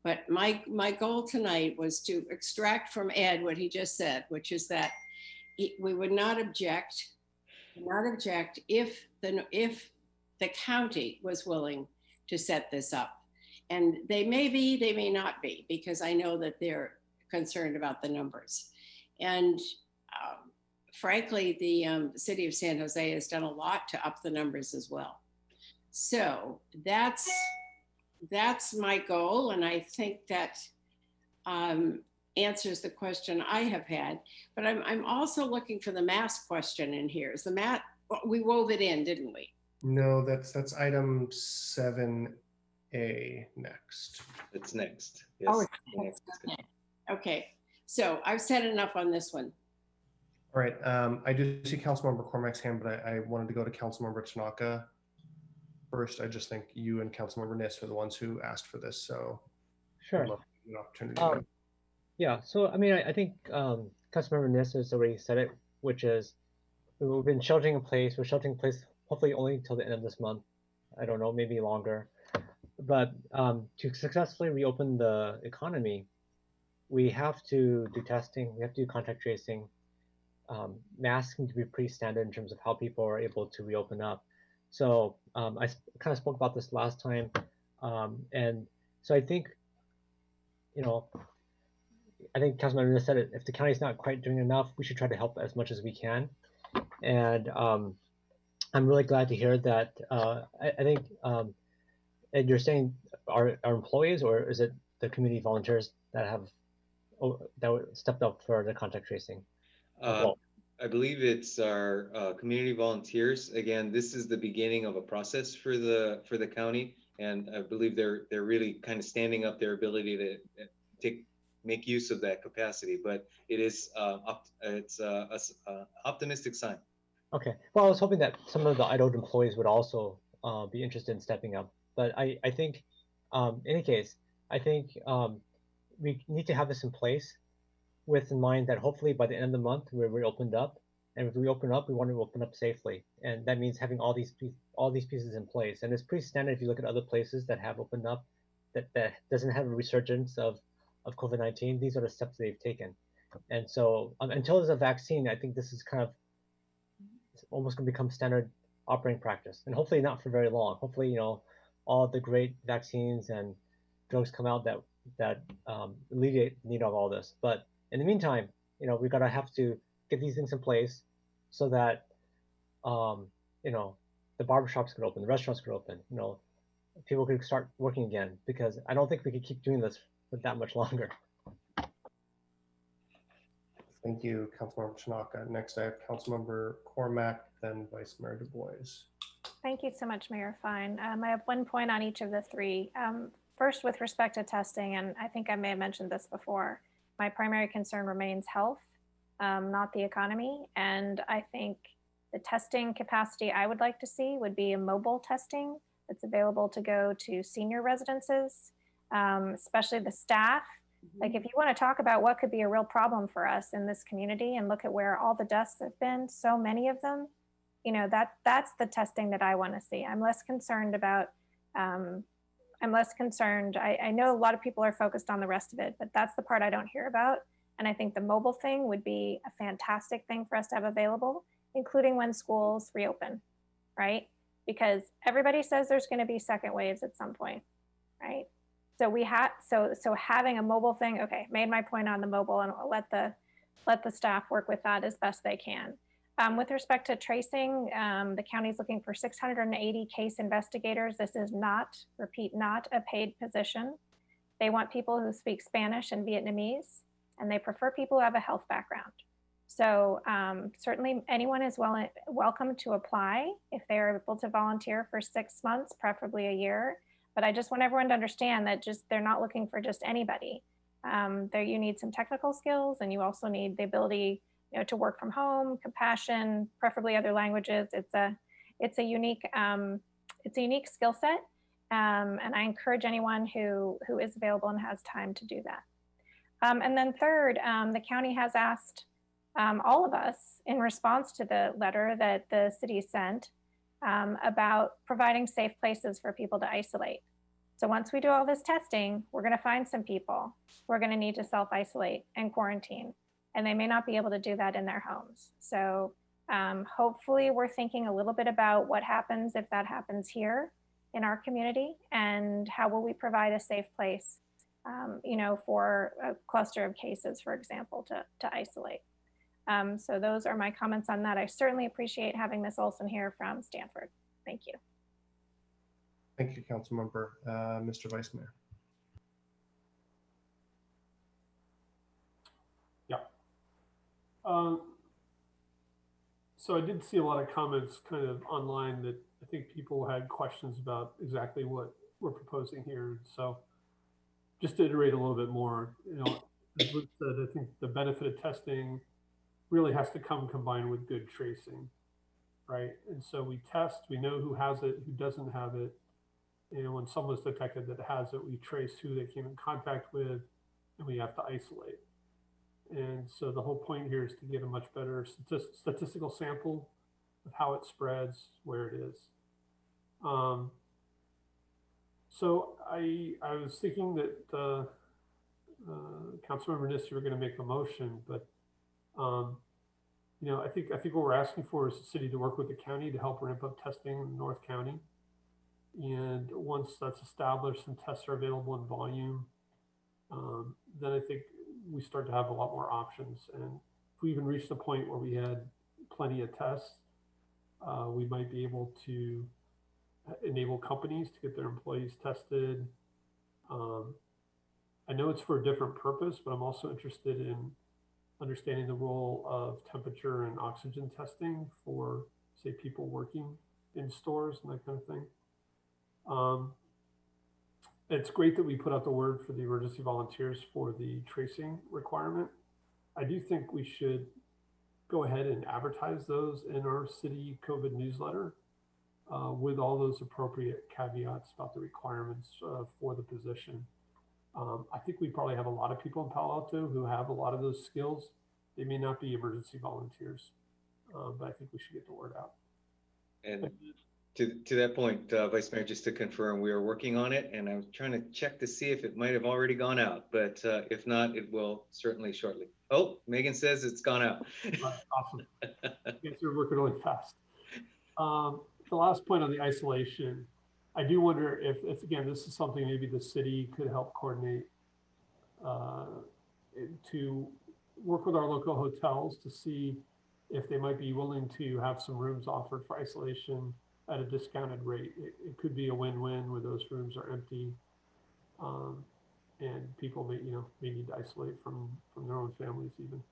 But my goal tonight was to extract from Ed what he just said, which is that we would not object if the county was willing to set this up. And they may be, they may not be, because I know that they're concerned about the numbers. And frankly, the city of San Jose has done a lot to up the numbers as well. So that's my goal. And I think that answers the question I have had. But I'm also looking for the mask question in here. Is the mask, we wove it in, didn't we? No, that's item 7A next. It's next. Yes. Oh, it's next. Okay. So I've said enough on this one. All right. I do see Councilmember Cormack's hand, but I wanted to go to Councilmember Tanaka first. I just think you and Councilmember Niss are the ones who asked for this, so sure. I'd love an opportunity. Yeah. So I mean, I think Councilmember Niss has already said it, which is we've been sheltering in place. We're sheltering in place hopefully only until the end of this month. I don't know, maybe longer. But to successfully reopen the economy, we have to do testing. We have to do contact tracing. Masks need to be pretty standard in terms of how people are able to reopen up. So I kind of spoke about this last time. And so I think, I think Councilmember said it, if the county's not quite doing enough, we should try to help as much as we can. And I'm really glad to hear that. I think, and you're saying our employees, or is it the community volunteers that have stepped up for the contact tracing? I believe it's our community volunteers. Again, this is the beginning of a process for the county, and I believe they're really kind of standing up their ability to make use of that capacity. But it is it's an optimistic sign. Okay. Well, I was hoping that some of the idled employees would also be interested in stepping up. But I think, in any case, I think we need to have this in place with in mind that hopefully by the end of the month we're reopened up. And if we open up, we want to open up safely. And that means having all these pieces in place. And it's pretty standard if you look at other places that have opened up that doesn't have a resurgence of COVID-19. These are the steps they've taken. And so until there's a vaccine, I think this is kind of almost going to become standard operating practice. And hopefully not for very long. Hopefully, all the great vaccines and drugs come out that alleviate the need of all this. But in the meantime, we have to get these things in place so that the barbershops could open, the restaurants could open, people could start working again, because I don't think we could keep doing this for that much longer. Thank you, Councilmember Tanaka. Next, I have Councilmember Cormack, then Vice Mayor Du Bois. Thank you so much, Mayor Fine. I have one point on each of the three. First, with respect to testing, and I think I may have mentioned this before, my primary concern remains health, not the economy. And I think the testing capacity I would like to see would be a mobile testing that's available to go to senior residences, especially the staff. Like if you want to talk about what could be a real problem for us in this community and look at where all the deaths have been, so many of them, you know, that's the testing that I want to see. I'm less concerned about, I know a lot of people are focused on the rest of it, but that's the part I don't hear about. And I think the mobile thing would be a fantastic thing for us to have available, including when schools reopen, right? Because everybody says there's going to be second waves at some point, right? So we have, so having a mobile thing, okay, made my point on the mobile, and I'll let the staff work with that as best they can. With respect to tracing, the county's looking for 680 case investigators. This is not, repeat, not a paid position. They want people who speak Spanish and Vietnamese, and they prefer people who have a health background. So certainly anyone is welcome to apply if they're able to volunteer for 6 months, preferably a year. But I just want everyone to understand that they're not looking for just anybody. There you need some technical skills, and you also need the ability, you know, to work from home, compassion, preferably other languages. It's a unique skill set, and I encourage anyone who is available and has time to do that. And then third, the county has asked all of us in response to the letter that the city sent about providing safe places for people to isolate. So once we do all this testing, we're going to find some people who are going to need to self-isolate and quarantine, and they may not be able to do that in their homes. So hopefully we're thinking a little bit about what happens if that happens here in our community, and how will we provide a safe place, you know, for a cluster of cases, for example, to isolate. So those are my comments on that. I certainly appreciate having Ms. Olson here from Stanford. Thank you. Thank you, Councilmember. Mr. Vice Mayor. Yeah. So I did see a lot of comments kind of online that I think people had questions about exactly what we're proposing here. So just to iterate a little bit more, you know, as Luke said, I think the benefit of testing really has to come combined with good tracing, right? And so we test, we know who has it, who doesn't have it. And when someone's detected that has it, we trace who they came in contact with, and we have to isolate. And so the whole point here is to get a much better statistical sample of how it spreads, where it is. So I was thinking that Councilmember Niss, you were going to make a motion, but you know, I think what we're asking for is the city to work with the county to help ramp up testing in North County. And once that's established and tests are available in volume, then I think we start to have a lot more options. And if we even reach the point where we had plenty of tests, we might be able to enable companies to get their employees tested. I know it's for a different purpose, but I'm also interested in understanding the role of temperature and oxygen testing for, say, people working in stores and that kind of thing. It's great that we put out the word for the emergency volunteers for the tracing requirement. I do think we should go ahead and advertise those in our city COVID newsletter with all those appropriate caveats about the requirements for the position. I think we probably have a lot of people in Palo Alto who have a lot of those skills. They may not be emergency volunteers, but I think we should get the word out. And to that point, Vice Mayor, just to confirm, we are working on it, and I'm trying to check to see if it might have already gone out, but if not, it will certainly shortly. Oh, Megan says it's gone out. Awesome. Yes, we're working really fast. The last point on the isolation, I do wonder if again, this is something maybe the city could help coordinate to work with our local hotels to see if they might be willing to have some rooms offered for isolation at a discounted rate. It could be a win-win where those rooms are empty. and people may, may need to isolate from their own families even.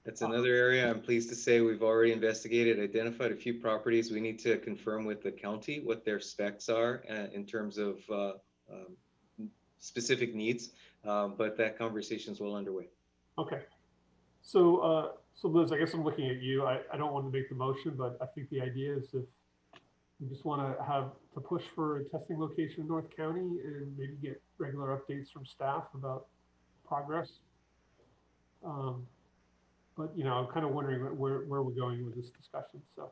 That's another area I'm pleased to say we've already investigated, identified a few properties. We need to confirm with the county what their specs are in terms of specific needs, but that conversation is well underway. Okay. So Liz, I guess I'm looking at you. I don't want to make the motion, but I think the idea is if you just want to push for a testing location in North County and maybe get regular updates from staff about progress. But I'm kind of wondering where we're going with this discussion. So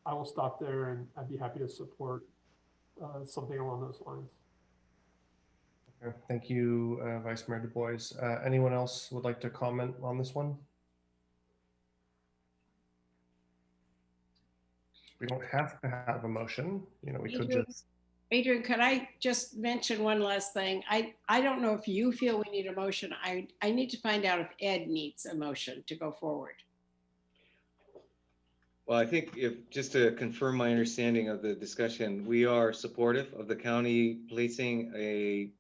I will stop there, and I'd be happy to support something along those lines. Okay. Thank you, Vice Mayor Du Bois. Anyone else would like to comment on this one? We don't have to have a motion. We could just. Adrian, could I just mention one last thing? I don't know if you feel we need a motion. I need to find out if Ed needs a motion to go forward. Well, I think just to confirm my understanding of the discussion, we are supportive of the county placing an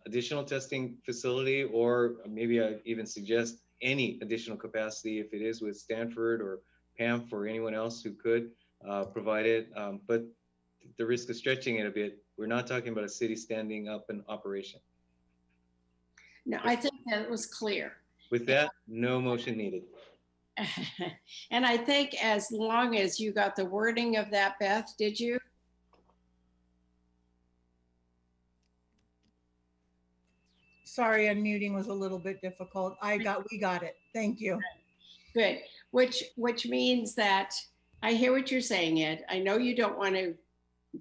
additional testing facility, or maybe I even suggest any additional capacity if it is with Stanford or PAMF or anyone else who could provide it. But the risk of stretching it a bit, we're not talking about a city standing up an operation. No, I think that was clear. With that, no motion needed. And I think as long as you got the wording of that, Beth, did you? Sorry, unmuting was a little bit difficult. We got it. Thank you. Good. Which means that I hear what you're saying, Ed. I know you don't want to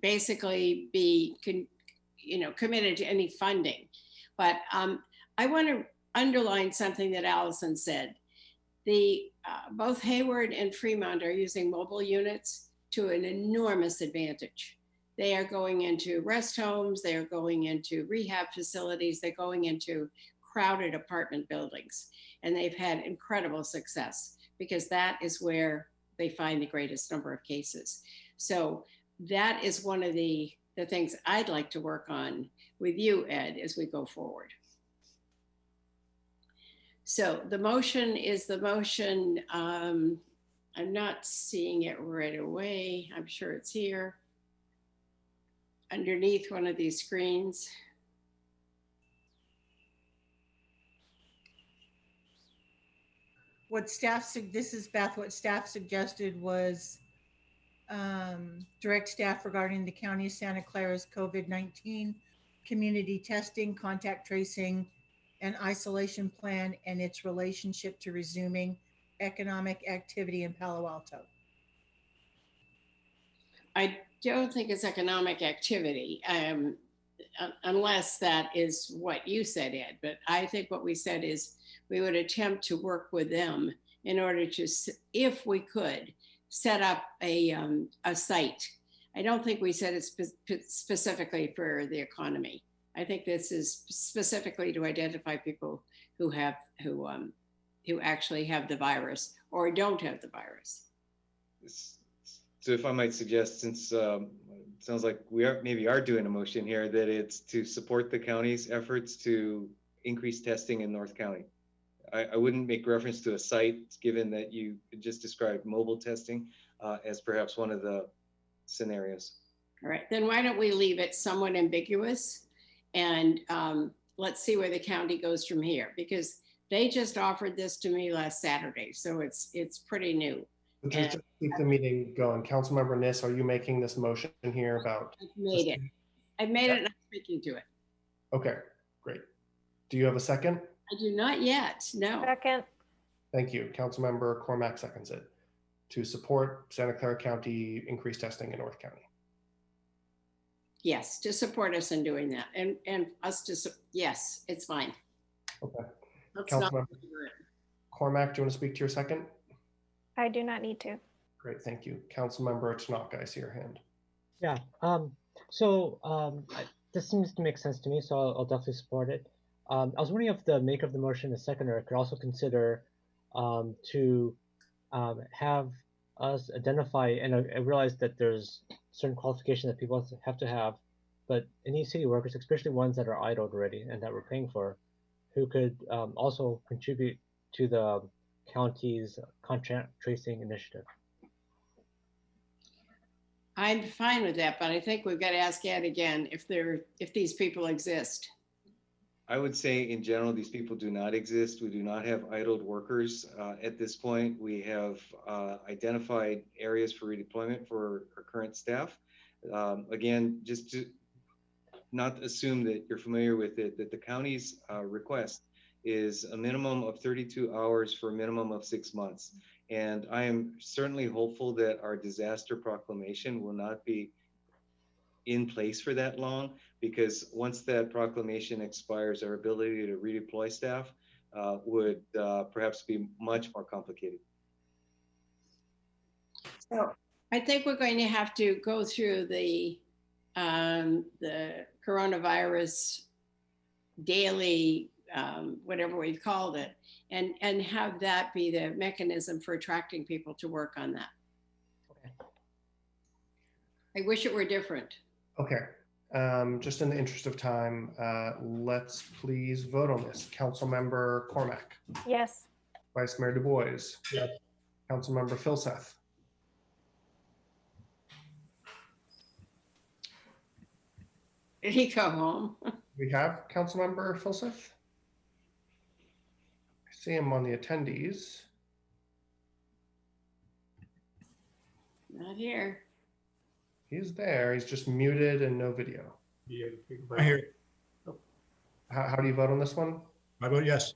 basically be committed to any funding, but I want to underline something that Allison said. Both Hayward and Fremont are using mobile units to an enormous advantage. They are going into rest homes, they are going into rehab facilities, they're going into crowded apartment buildings, and they've had incredible success because that is where they find the greatest number of cases. So that is one of the things I'd like to work on with you, Ed, as we go forward. So the motion is the motion. I'm not seeing it right away. I'm sure it's here underneath one of these screens. This is Beth, what staff suggested was direct staff regarding the County of Santa Clara's COVID-19 community testing, contact tracing, and isolation plan and its relationship to resuming economic activity in Palo Alto. I don't think it's economic activity, unless that is what you said, Ed. But I think what we said is we would attempt to work with them in order to, if we could, set up a site. I don't think we said it's specifically for the economy. I think this is specifically to identify people who actually have the virus or don't have the virus. So if I might suggest, since it sounds like we are doing a motion here, that it's to support the county's efforts to increase testing in North County. I wouldn't make reference to a site, given that you just described mobile testing as perhaps one of the scenarios. All right, then why don't we leave it somewhat ambiguous, and let's see where the county goes from here, because they just offered this to me last Saturday, so it's pretty new. Just to keep the meeting going, Councilmember Niss, are you making this motion here about? I've made it. I've made it and I'm speaking to it. Okay, great. Do you have a second? I do not yet, no. Second. Thank you. Councilmember Cormack seconds it. To support Santa Clara County increased testing in North County. Yes, to support us in doing that, and us to, yes, it's fine. Okay. Councilmember Cormack, do you want to speak to your second? I do not need to. Great, thank you. Councilmember Tanaka, I see your hand. Yeah, this seems to make sense to me, so I'll definitely support it. I was wondering if the maker of the motion, the seconder, could also consider to have us identify, and I realize that there's certain qualification that people have to have, but any city workers, especially ones that are idled already and that we're paying for, who could also contribute to the county's contact tracing initiative. I'm fine with that, but I think we've got to ask Ed again if these people exist. I would say in general, these people do not exist. We do not have idled workers at this point. We have identified areas for redeployment for our current staff. Again, just to not assume that you're familiar with it, that the county's request is a minimum of 32 hours for a minimum of 6 months. And I am certainly hopeful that our disaster proclamation will not be in place for that long, because once that proclamation expires, our ability to redeploy staff would perhaps be much more complicated. So I think we're going to have to go through the coronavirus daily, whatever we've called it, and have that be the mechanism for attracting people to work on that. Okay. I wish it were different. Okay. Just in the interest of time, let's please vote on this. Councilmember Cormack. Yes. Vice Mayor Du Bois. Yes. Councilmember Filseth. Did he go home? We have Councilmember Filseth. I see him on the attendees. Not here. He's there. He's just muted and no video. Yeah, I hear. How do you vote on this one? I vote yes.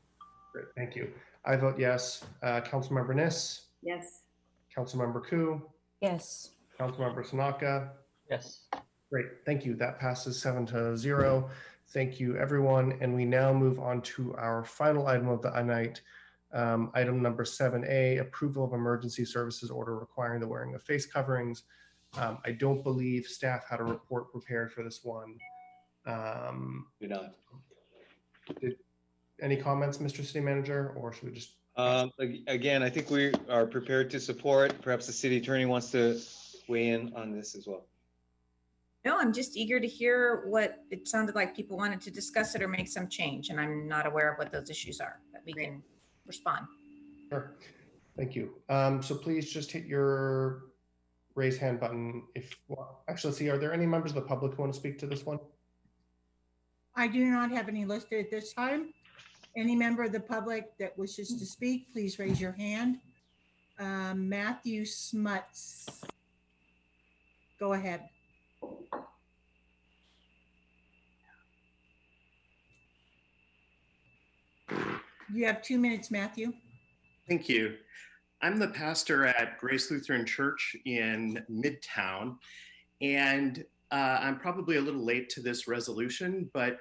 Great, thank you. I vote yes. Councilmember Niss. Yes. Councilmember Ku. Yes. Councilmember Tanaka. Yes. Great, thank you. That passes 7-0. Thank you, everyone. And we now move on to our final item of the night. Item number 7A, approval of emergency services order requiring the wearing of face coverings. I don't believe staff had a report prepared for this one. Do not. Any comments, Mr. City Manager, or should we just? Again, I think we are prepared to support. Perhaps the city attorney wants to weigh in on this as well. No, I'm just eager to hear what it sounded like people wanted to discuss it or make some change, and I'm not aware of what those issues are, but we can respond. Sure, thank you. So please just hit your raise hand button if, well, actually, let's see, are there any members of the public who want to speak to this one? I do not have any listed at this time. Any member of the public that wishes to speak, please raise your hand. Matthew Smuts. Go ahead. You have 2 minutes, Matthew. Thank you. I'm the pastor at Grace Lutheran Church in Midtown, and I'm probably a little late to this resolution, but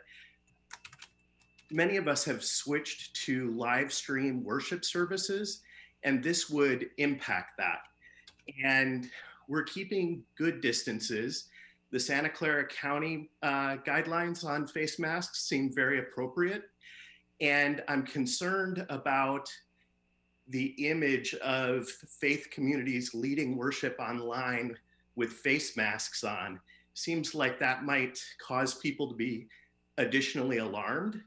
many of us have switched to live stream worship services, and this would impact that. And we're keeping good distances. The Santa Clara County guidelines on face masks seem very appropriate. And I'm concerned about the image of faith communities leading worship online with face masks on. Seems like that might cause people to be additionally alarmed.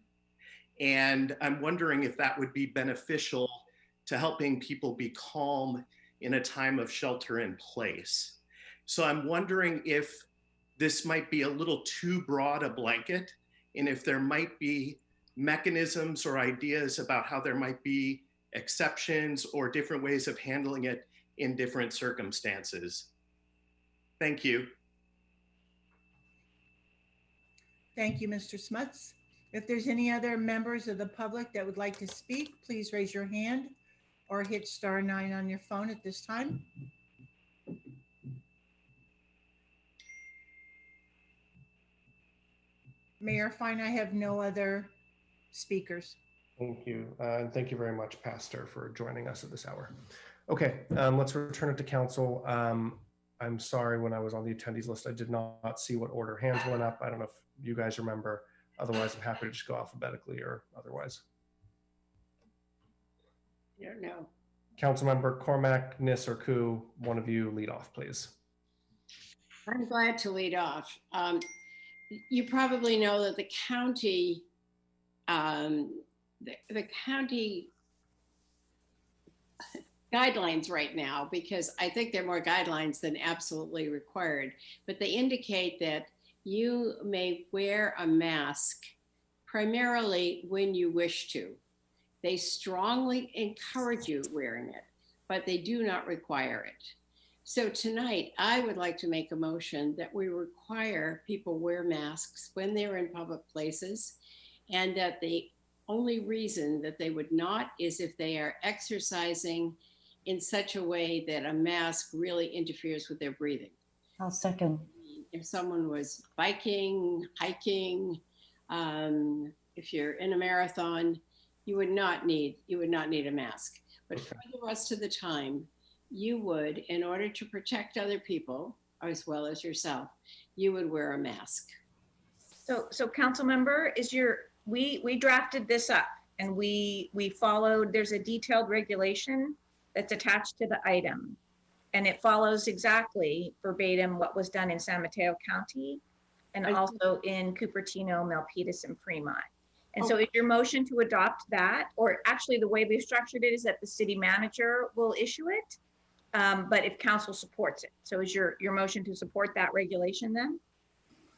And I'm wondering if that would be beneficial to helping people be calm in a time of shelter in place. So I'm wondering if this might be a little too broad a blanket, and if there might be mechanisms or ideas about how there might be exceptions or different ways of handling it in different circumstances. Thank you. Thank you, Mr. Smuts. If there's any other members of the public that would like to speak, please raise your hand or hit *9 on your phone at this time. Mayor Fine, I have no other speakers. Thank you. And thank you very much, Pastor, for joining us at this hour. Okay, let's return it to council. I'm sorry, when I was on the attendees list, I did not see what order hands went up. I don't know if you guys remember. Otherwise, I'm happy to just go alphabetically or otherwise. I don't know. Councilmember Cormack, Niss, or Ku, one of you lead off, please. I'm glad to lead off. you probably know that the county, the county guidelines right now, because I think they're more guidelines than absolutely required, but they indicate that you may wear a mask primarily when you wish to. They strongly encourage you wearing it, but they do not require it. So tonight, I would like to make a motion that we require people wear masks when they're in public places, and that the only reason that they would not is if they are exercising in such a way that a mask really interferes with their breathing. I'll second. If someone was biking, hiking, if you're in a marathon, you would not need a mask. But for the rest of the time, you would, in order to protect other people as well as yourself, you would wear a mask. So council member, we drafted this up and we followed, there's a detailed regulation that's attached to the item. And it follows exactly verbatim what was done in San Mateo County and also in Cupertino, Milpitas, and Fremont. And so is your motion to adopt that, or actually the way we've structured it is that the city manager will issue it, but if council supports it. So is your motion to support that regulation then?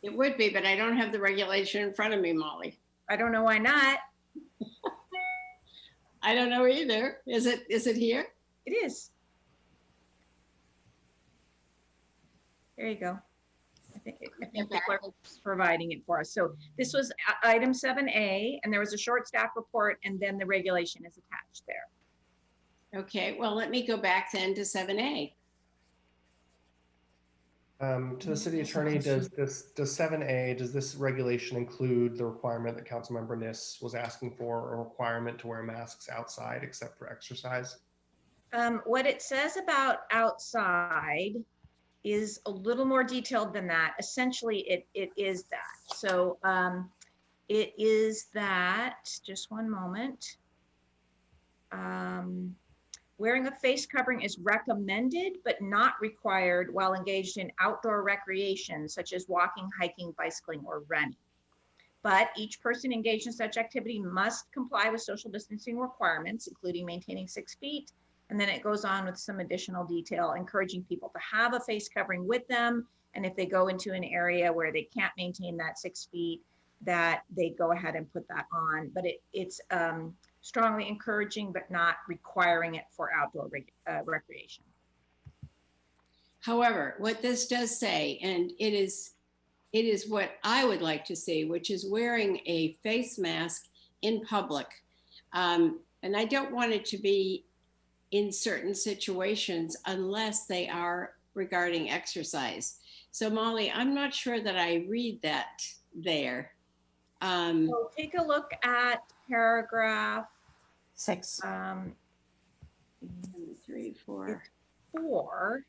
It would be, but I don't have the regulation in front of me, Molly. I don't know why not. I don't know either. Is it here? It is. There you go. I think the clerk is providing it for us. So this was item 7A, and there was a short staff report, and then the regulation is attached there. Okay, well, let me go back then to 7A. To the city attorney, does 7A, does this regulation include the requirement that Councilmember Niss was asking for, a requirement to wear masks outside except for exercise? What it says about outside is a little more detailed than that. Essentially, it is that. So it is that, just one moment. Wearing a face covering is recommended, but not required while engaged in outdoor recreation, such as walking, hiking, bicycling, or running. But each person engaged in such activity must comply with social distancing requirements, including maintaining 6 feet. And then it goes on with some additional detail, encouraging people to have a face covering with them. And if they go into an area where they can't maintain that 6 feet, that they go ahead and put that on. But it's strongly encouraging, but not requiring it for outdoor recreation. However, what this does say, and it is what I would like to see, which is wearing a face mask in public. And I don't want it to be in certain situations unless they are regarding exercise. So Molly, I'm not sure that I read that there. So take a look at paragraph 6. 3, 4. 4.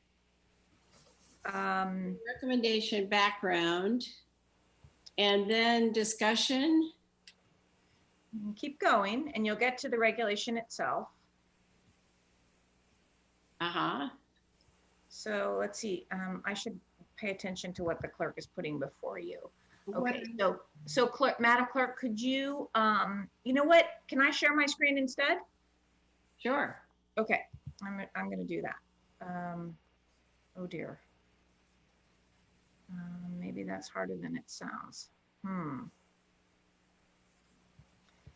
Recommendation, background, and then discussion. Keep going and you'll get to the regulation itself. So let's see, I should pay attention to what the clerk is putting before you. Okay, so clerk, Madam Clerk, could you, you know what, can I share my screen instead? Sure. Okay, I'm gonna do that. Oh dear. Maybe that's harder than it sounds.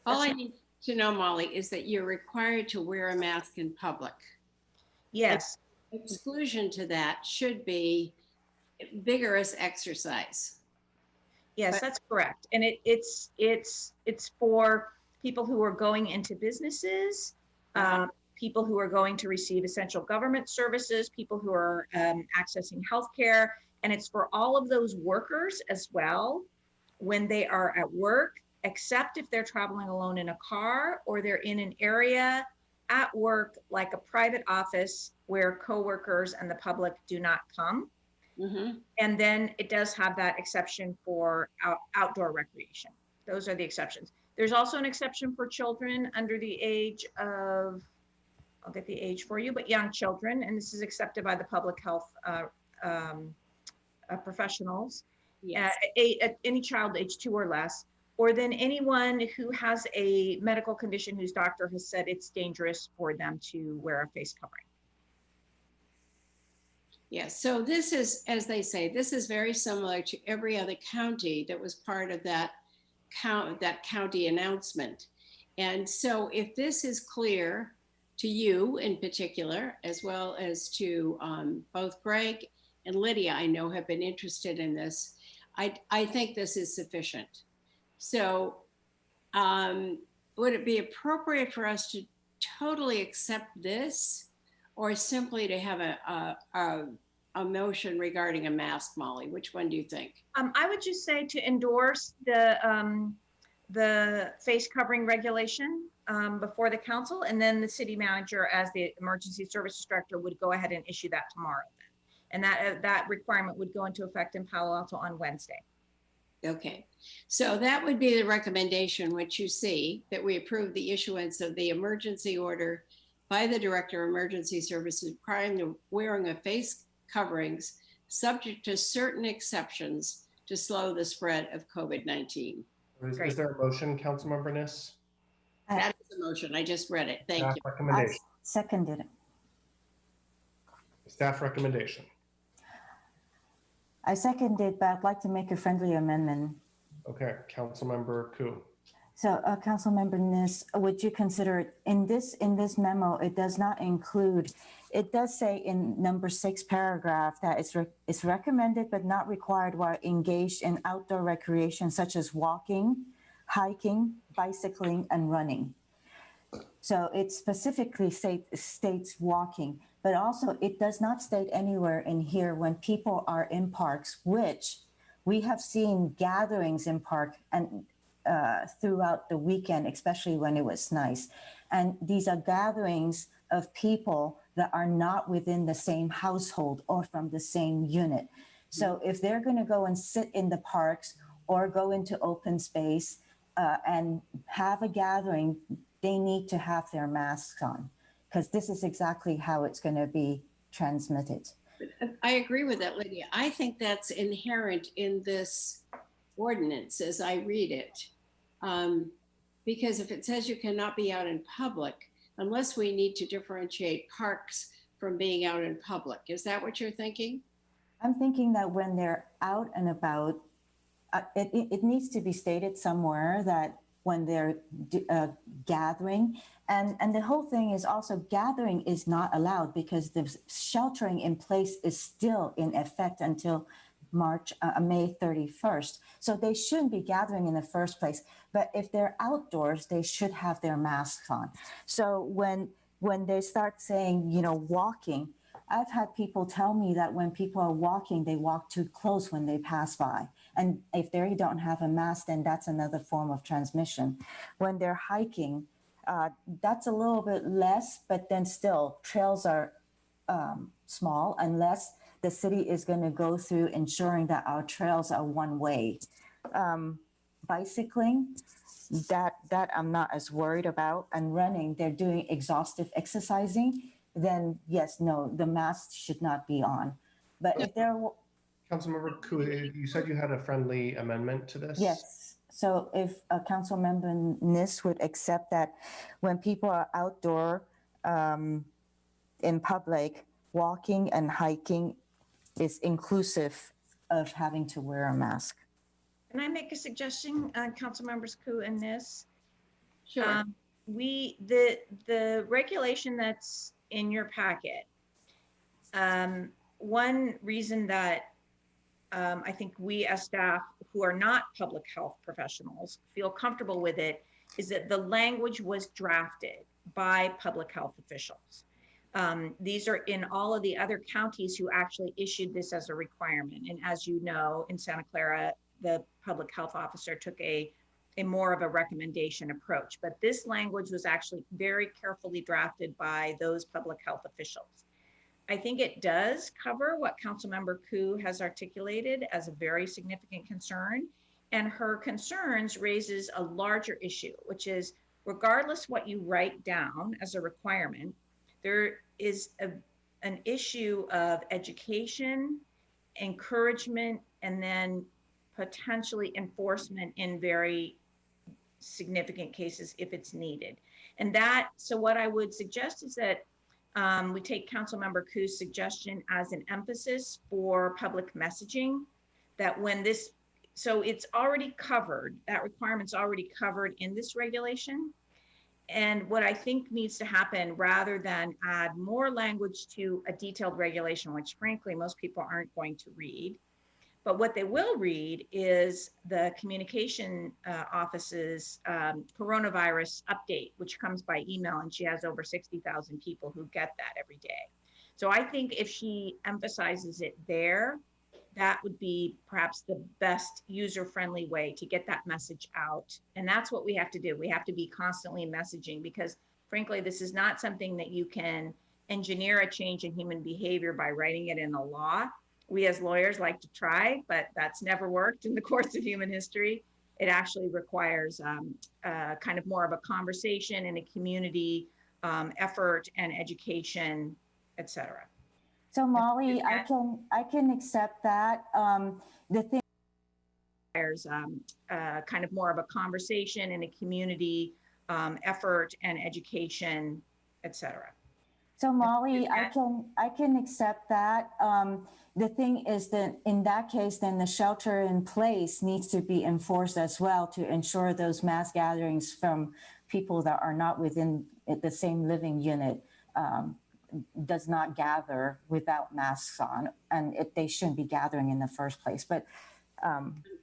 All I need to know, Molly, is that you're required to wear a mask in public. Yes. Exclusion to that should be vigorous exercise. Yes, that's correct. And it's for people who are going into businesses, people who are going to receive essential government services, people who are accessing healthcare, and it's for all of those workers as well when they are at work, except if they're traveling alone in a car or they're in an area at work like a private office where coworkers and the public do not come. And then it does have that exception for outdoor recreation. Those are the exceptions. There's also an exception for children under the age of, I'll get the age for you, but young children, and this is accepted by the public health professionals. Yes. Any child age 2 or less, or then anyone who has a medical condition whose doctor has said it's dangerous for them to wear a face covering. Yes, so this is, as they say, this is very similar to every other county that was part of that county announcement. And so if this is clear to you in particular, as well as to both Greg and Lydia, I know have been interested in this, I think this is sufficient. So would it be appropriate for us to totally accept this, or simply to have a motion regarding a mask, Molly? Which one do you think? I would just say to endorse the face covering regulation before the council, and then the city manager, as the emergency services director, would go ahead and issue that tomorrow. And that requirement would go into effect in Palo Alto on Wednesday. Okay, so that would be the recommendation, which you see, that we approve the issuance of the emergency order by the Director of Emergency Services requiring the wearing of face coverings subject to certain exceptions to slow the spread of COVID-19. Is there a motion, Councilmember Niss? That is the motion. I just read it. Thank Staff you. recommendation. I seconded it. Staff recommendation. I seconded, but I'd like to make a friendly amendment. Okay, Councilmember Koo. So, Councilmember Niss, would you consider it in this memo? It does not include. It does say in number 6 paragraph that it's recommended but not required while engaged in outdoor recreation such as walking, hiking, bicycling, and running. So it specifically states walking, but also it does not state anywhere in here when people are in parks, which we have seen gatherings in park and throughout the weekend, especially when it was nice. And these are gatherings of people that are not within the same household or from the same unit. So if they're going to go and sit in the parks or go into open space and have a gathering, they need to have their masks on, because this is exactly how it's going to be transmitted. I agree with that, Lydia. I think that's inherent in this ordinance as I read it. Because if it says you cannot be out in public, unless we need to differentiate parks from being out in public. Is that what you're thinking? I'm thinking that when they're out and about, it needs to be stated somewhere that when they're gathering, and the whole thing is also gathering is not allowed because the sheltering in place is still in effect until May 31st. So they shouldn't be gathering in the first place. But if they're outdoors, they should have their masks on. So when they start saying, walking, I've had people tell me that when people are walking, they walk too close when they pass by. And if they don't have a mask, then that's another form of transmission. When they're hiking, that's a little bit less, but then still trails are small unless the city is going to go through ensuring that our trails are one way. Bicycling, that I'm not as worried about. And running, they're doing exhaustive exercising, then yes, no, the mask should not be on. But if they're... Councilmember Koo, you said you had a friendly amendment to this? Yes. So if Councilmember Niss would accept that when people are outdoor in public, walking and hiking is inclusive of having to wear a mask. Can I make a suggestion, Council Members Koo and Niss? Sure. The regulation that's in your packet, one reason that I think we as staff who are not public health professionals feel comfortable with it is that the language was drafted by public health officials. These are in all of the other counties who actually issued this as a requirement. And as you know, in Santa Clara, the public health officer took a more of a recommendation approach. But this language was actually very carefully drafted by those public health officials. I think it does cover what Councilmember Koo has articulated as a very significant concern. And her concerns raises a larger issue, which is regardless what you write down as a requirement, there is an issue of education, encouragement, and then potentially enforcement in very significant cases if it's needed. And that, so what I would suggest is that we take Councilmember Ku's suggestion as an emphasis for public messaging, that when this, so it's already covered, that requirement's already covered in this regulation. And what I think needs to happen, rather than add more language to a detailed regulation, which frankly, most people aren't going to read, but what they will read is the communication office's coronavirus update, which comes by email, and she has over 60,000 people who get that every day. So I think if she emphasizes it there, that would be perhaps the best user-friendly way to get that message out. And that's what we have to do. We have to be constantly messaging, because frankly, this is not something that you can engineer a change in human behavior by writing it in the law. We as lawyers like to try, but that's never worked in the course of human history. It actually requires kind of more of a conversation and a community effort and education, et cetera. So Molly, I can accept that. The thing requires kind of more of a conversation and a community effort and education, et cetera. So Molly, I can accept that. The thing is that in that case, then the shelter in place needs to be enforced as well to ensure those mass gatherings from people that are not within the same living unit does not gather without masks on, and they shouldn't be gathering in the first place. But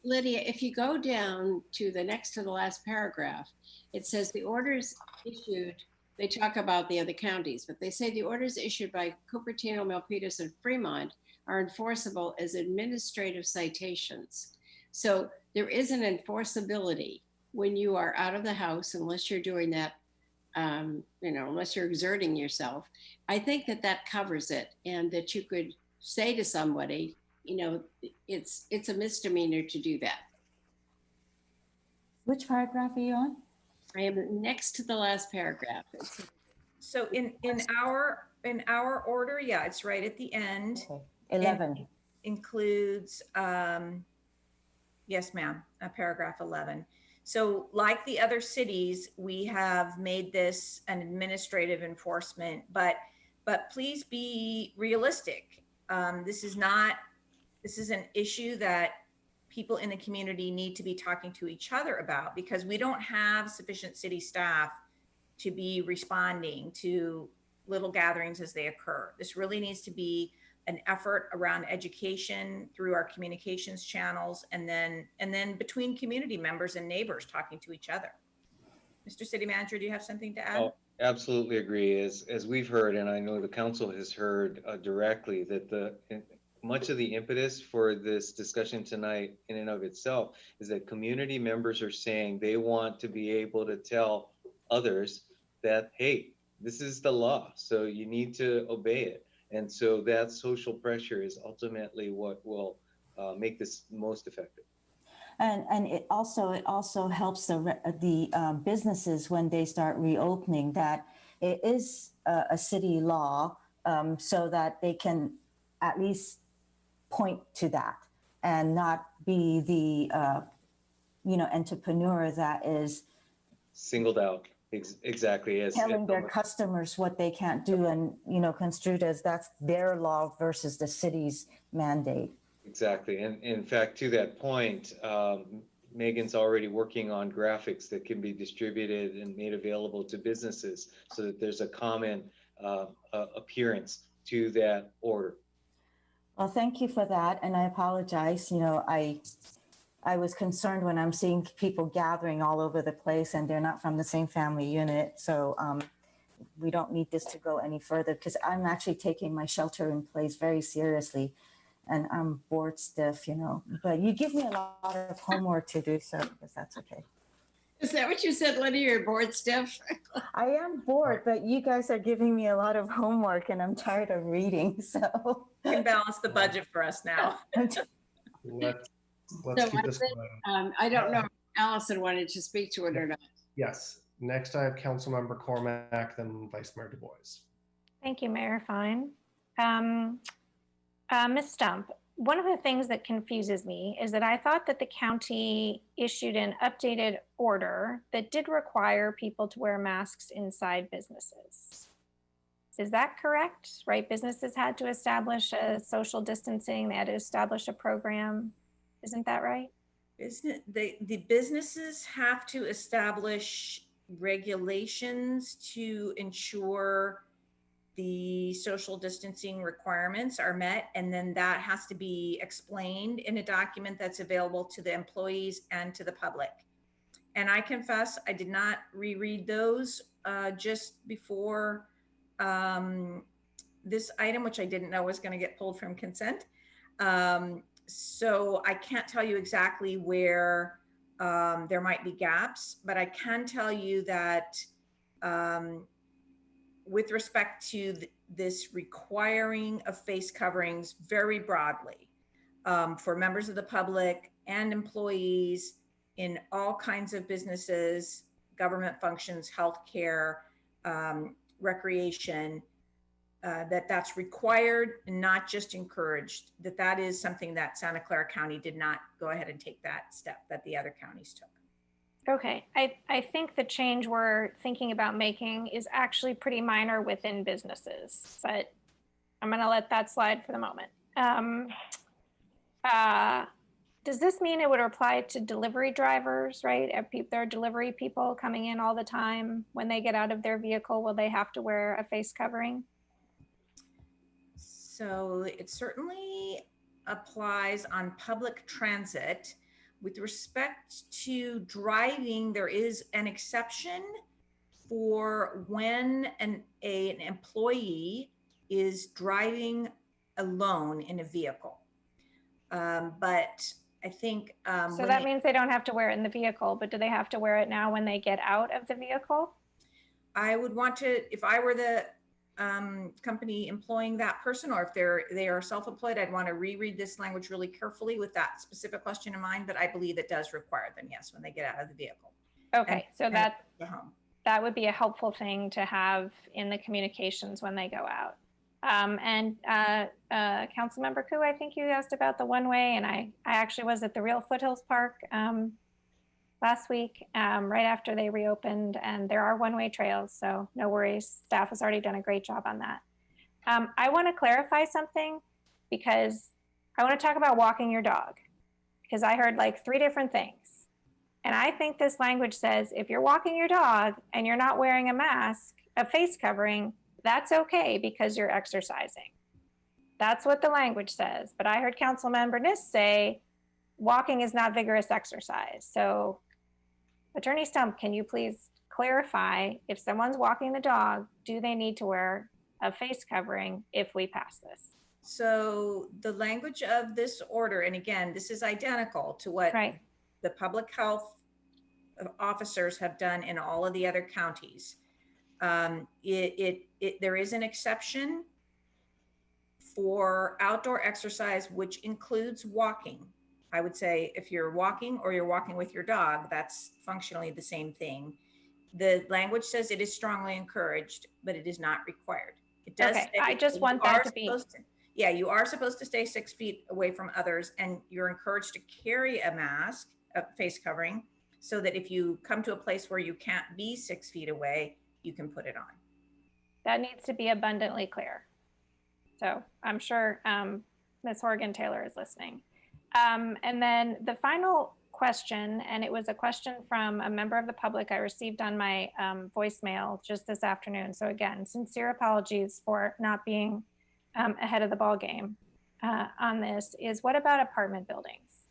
Lydia, if you go down to the next to the last paragraph, it says the orders issued. They talk about the other counties, but they say the orders issued by Cupertino, Milpitas, and Fremont are enforceable as administrative citations. So there is an enforceability when you are out of the house, unless you're doing that, unless you're exerting yourself. I think that covers it, and that you could say to somebody, it's a misdemeanor to do that. Which paragraph are you on? I am next to the last paragraph. So in our order, yeah, it's right at the end. Okay. 11 and includes yes, ma'am, paragraph 11. So like the other cities, we have made this an administrative enforcement, but please be realistic. This is an issue that people in the community need to be talking to each other about, because we don't have sufficient city staff to be responding to little gatherings as they occur. This really needs to be an effort around education through our communications channels, and then between community members and neighbors talking to each other. Mr. City Manager, do you have something to add? Oh, absolutely agree. As we've heard, and I know the council has heard directly, that much of the impetus for this discussion tonight in and of itself is that community members are saying they want to be able to tell others that, hey, this is the law, so you need to obey it. And so that social pressure is ultimately what will make this most effective. And it also helps the businesses when they start reopening, that it is a city law, so that they can at least point to that and not be the entrepreneur that is singled out. Exactly. As telling their customers what they can't do, and construed as that's their law versus the city's mandate. Exactly. And in fact, to that point, Megan's already working on graphics that can be distributed and made available to businesses so that there's a common appearance to that order. Well, thank you for that. And I apologize. I was concerned when I'm seeing people gathering all over the place and they're not from the same family unit. So we don't need this to go any further, because I'm actually taking my shelter in place very seriously, and I'm bored stiff, but you give me a lot of homework to do, so if that's okay. Is that what you said, Lydia? You're bored stiff? I am bored, but you guys are giving me a lot of homework and I'm tired of reading, so. You can balance the budget for us now. Let's keep this going. I don't know if Allison wanted to speak to it or not. Yes. Next, I have Councilmember Cormack, then Vice Mayor Du Bois. Thank you, Mayor Fine. Ms. Stump, one of the things that confuses me is that I thought that the county issued an updated order that did require people to wear masks inside businesses. Is that correct? Right? Businesses had to establish a social distancing, they had to establish a program. Isn't that right? The businesses have to establish regulations to ensure the social distancing requirements are met, and then that has to be explained in a document that's available to the employees and to the public. And I confess, I did not reread those just before this item, which I didn't know was going to get pulled from consent. So I can't tell you exactly where there might be gaps, but I can tell you that with respect to this requiring of face coverings very broadly for members of the public and employees in all kinds of businesses, government functions, healthcare, recreation, that's required and not just encouraged, that is something that Santa Clara County did not go ahead and take that step that the other counties took. Okay, I think the change we're thinking about making is actually pretty minor within businesses, but I'm gonna let that slide for the moment. Does this mean it would apply to delivery drivers, right? If there are delivery people coming in all the time, when they get out of their vehicle, will they have to wear a face covering? So it certainly applies on public transit. With respect to driving, there is an exception for when an employee is driving alone in a vehicle. But I think so that means they don't have to wear it in the vehicle, but do they have to wear it now when they get out of the vehicle? I would want to, if I were the company employing that person, or if they are self-employed, I'd want to reread this language really carefully with that specific question in mind, but I believe it does require them, yes, when they get out of the vehicle. Okay, so that would be a helpful thing to have in the communications when they go out. And Councilmember Koo, I think you asked about the one-way, and I actually was at the Real Foothills Park last week, right after they reopened, and there are one-way trails, so no worries. Staff has already done a great job on that. I want to clarify something, because I want to talk about walking your dog, because I heard like 3 different things. And I think this language says, if you're walking your dog and you're not wearing a mask, a face covering, that's okay because you're exercising. That's what the language says. But I heard Councilmember Niss say, walking is not vigorous exercise. So Attorney Stump, can you please clarify, if someone's walking the dog, do they need to wear a face covering if we pass this? So the language of this order, and again, this is identical to what the public health officers have done in all of the other counties. There is an exception for outdoor exercise, which includes walking. I would say if you're walking or you're walking with your dog, that's functionally the same thing. The language says it is strongly encouraged, but it is not required. It does say I just want that to be. Yeah, you are supposed to stay 6 feet away from others, and you're encouraged to carry a mask, a face covering, so that if you come to a place where you can't be 6 feet away, you can put it on. That needs to be abundantly clear. So I'm sure Ms. Horgan-Taylor is listening. And then the final question, and it was a question from a member of the public I received on my voicemail just this afternoon. So again, sincere apologies for not being ahead of the ball game on this, is what about apartment buildings?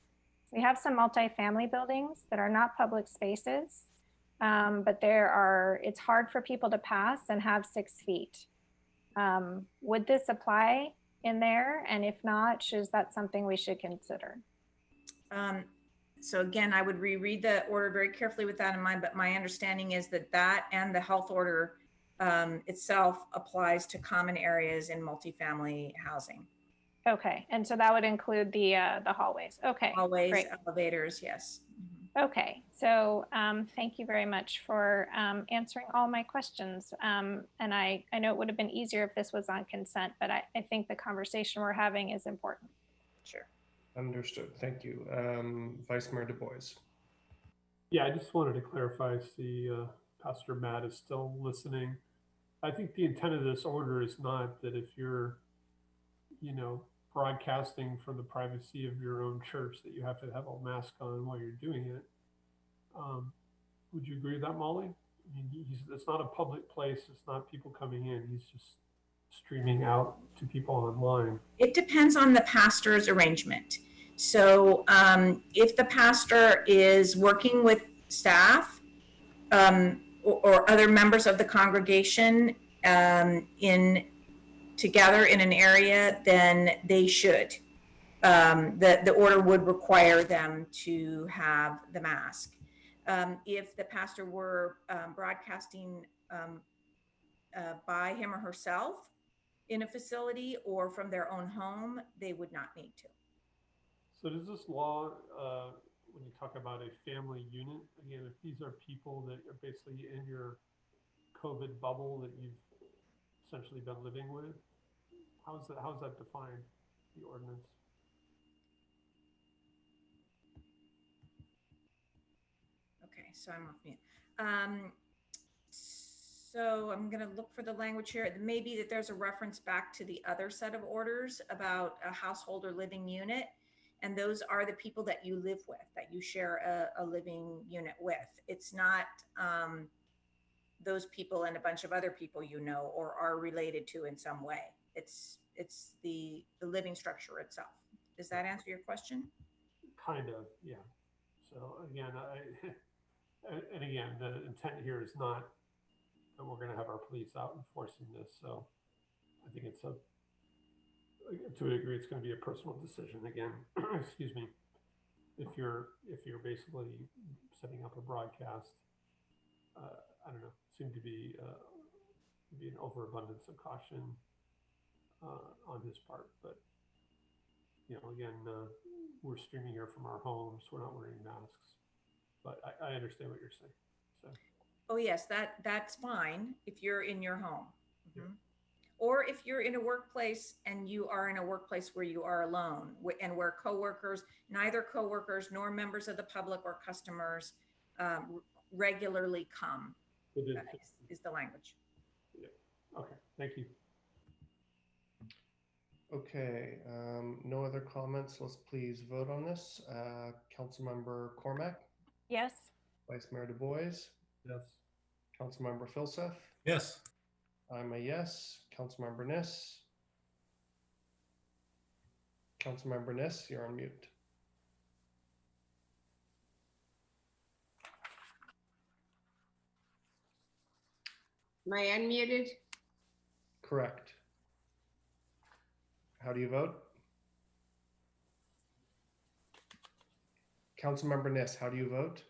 We have some multifamily buildings that are not public spaces, but it's hard for people to pass and have 6 feet. Would this apply in there? And if not, is that something we should consider? So again, I would reread the order very carefully with that in mind, but my understanding is that and the health order itself applies to common areas in multifamily housing. Okay, and so that would include the hallways. Okay, hallways, great. Elevators, yes. Okay, so thank you very much for answering all my questions. And I know it would have been easier if this was on consent, but I think the conversation we're having is important. Sure. Understood. Thank you. Vice Mayor Du Bois. Yeah, I just wanted to clarify, see, Pastor Matt is still listening. I think the intent of this order is not that if you're, you know, broadcasting from the privacy of your own church that you have to have a mask on while you're doing it. Would you agree with that, Molly? I mean, it's not a public place. It's not people coming in. He's just streaming out to people online. It depends on the pastor's arrangement. So if the pastor is working with staff or other members of the congregation together in an area, then they should. The order would require them to have the mask. If the pastor were broadcasting by him or herself in a facility or from their own home, they would not need to. So does this law, when you talk about a family unit, again, if these are people that are basically in your COVID bubble that you've essentially been living with, how is that defined, the ordinance? Okay, so I'm off mute. So I'm going to look for the language here. It may be that there's a reference back to the other set of orders about a household or living unit. And those are the people that you live with, that you share a living unit with. It's not those people and a bunch of other people you know or are related to in some way. It's the living structure itself. Does that answer your question? Kind of, yeah. So again, and again, the intent here is not that we're going to have our police out enforcing this. So I think it's to a degree, it's going to be a personal decision again. Excuse me. If you're basically setting up a broadcast, I don't know, seemed to be an overabundance of caution on his part. But you know, again, we're streaming here from our homes. We're not wearing masks. But I understand what you're saying. So. Oh yes, that's fine if you're in your home. Mm-hmm. Or if you're in a workplace and you are in a workplace where you are alone and where coworkers, neither coworkers nor members of the public or customers regularly come, is the language. Yeah. Okay, thank you. Okay, no other comments. Let's please vote on this. Councilmember Cormack? Yes. Vice Mayor Du Bois? Yes. Councilmember Filseth? Yes. I'm a yes. Councilmember Niss? Councilmember Niss, you're on mute. Am I unmuted? Correct. How do you vote? Councilmember Niss, how do you vote?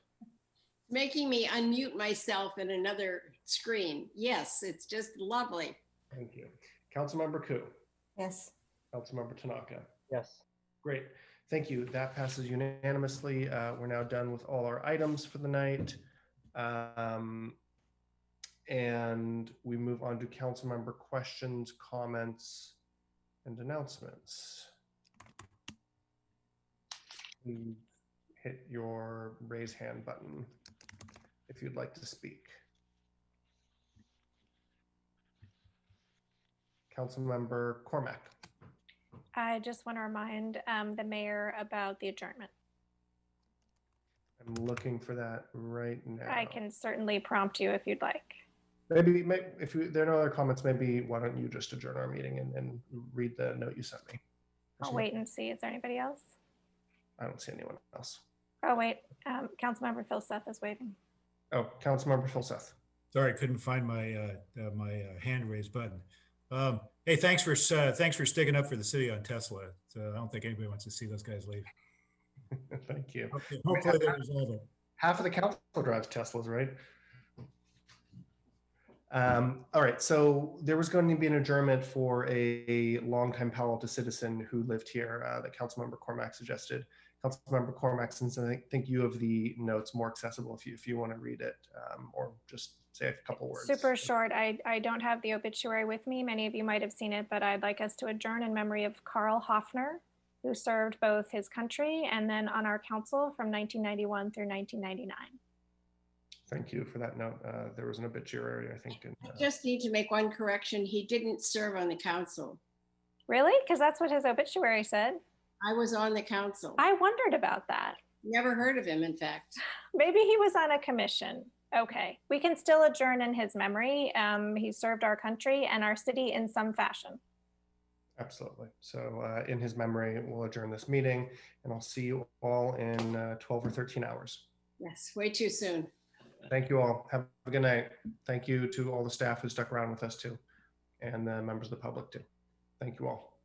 Making me unmute myself in another screen. Yes, it's just lovely. Thank you. Councilmember Ku? Yes. Councilmember Tanaka? Yes. Great. Thank you. That passes unanimously. We're now done with all our items for the night. And we move on to council member questions, comments, and announcements. Please hit your raise hand button if you'd like to speak. Councilmember Cormack. I just want to remind the mayor about the adjournment. I'm looking for that right now. I can certainly prompt you if you'd like. Maybe if there are no other comments, maybe why don't you just adjourn our meeting and read the note you sent me? I'll wait and see. Is there anybody else? I don't see anyone else. Oh, wait. Councilmember Filseth is waiting. Oh, Councilmember Filseth. Sorry, I couldn't find my my hand raised button. Hey, thanks for sticking up for the city on Tesla. I don't think anybody wants to see those guys leave. Thank you. Hopefully they resolve it. Half of the council drives Teslas, right? All right, so there was going to be an adjournment for a longtime Palo Alto citizen who lived here that Councilmember Cormack suggested. Councilmember Cormack, since I think you have the notes more accessible if you want to read it or just say a couple words. Super short. I don't have the obituary with me. Many of you might have seen it, but I'd like us to adjourn in memory of Carl Hoffner, who served both his country and then on our council from 1991 through 1999. Thank you for that note. There was an obituary, I think. I just need to make one correction. He didn't serve on the council. Really? Because that's what his obituary said. I was on the council. I wondered about that. Never heard of him, in fact. Maybe he was on a commission. Okay, we can still adjourn in his memory. He served our country and our city in some fashion. Absolutely. So in his memory, we'll adjourn this meeting, and I'll see you all in 12 or 13 hours. Yes, way too soon. Thank you all. Have a good night. Thank you to all the staff who stuck around with us too, and the members of the public too. Thank you all.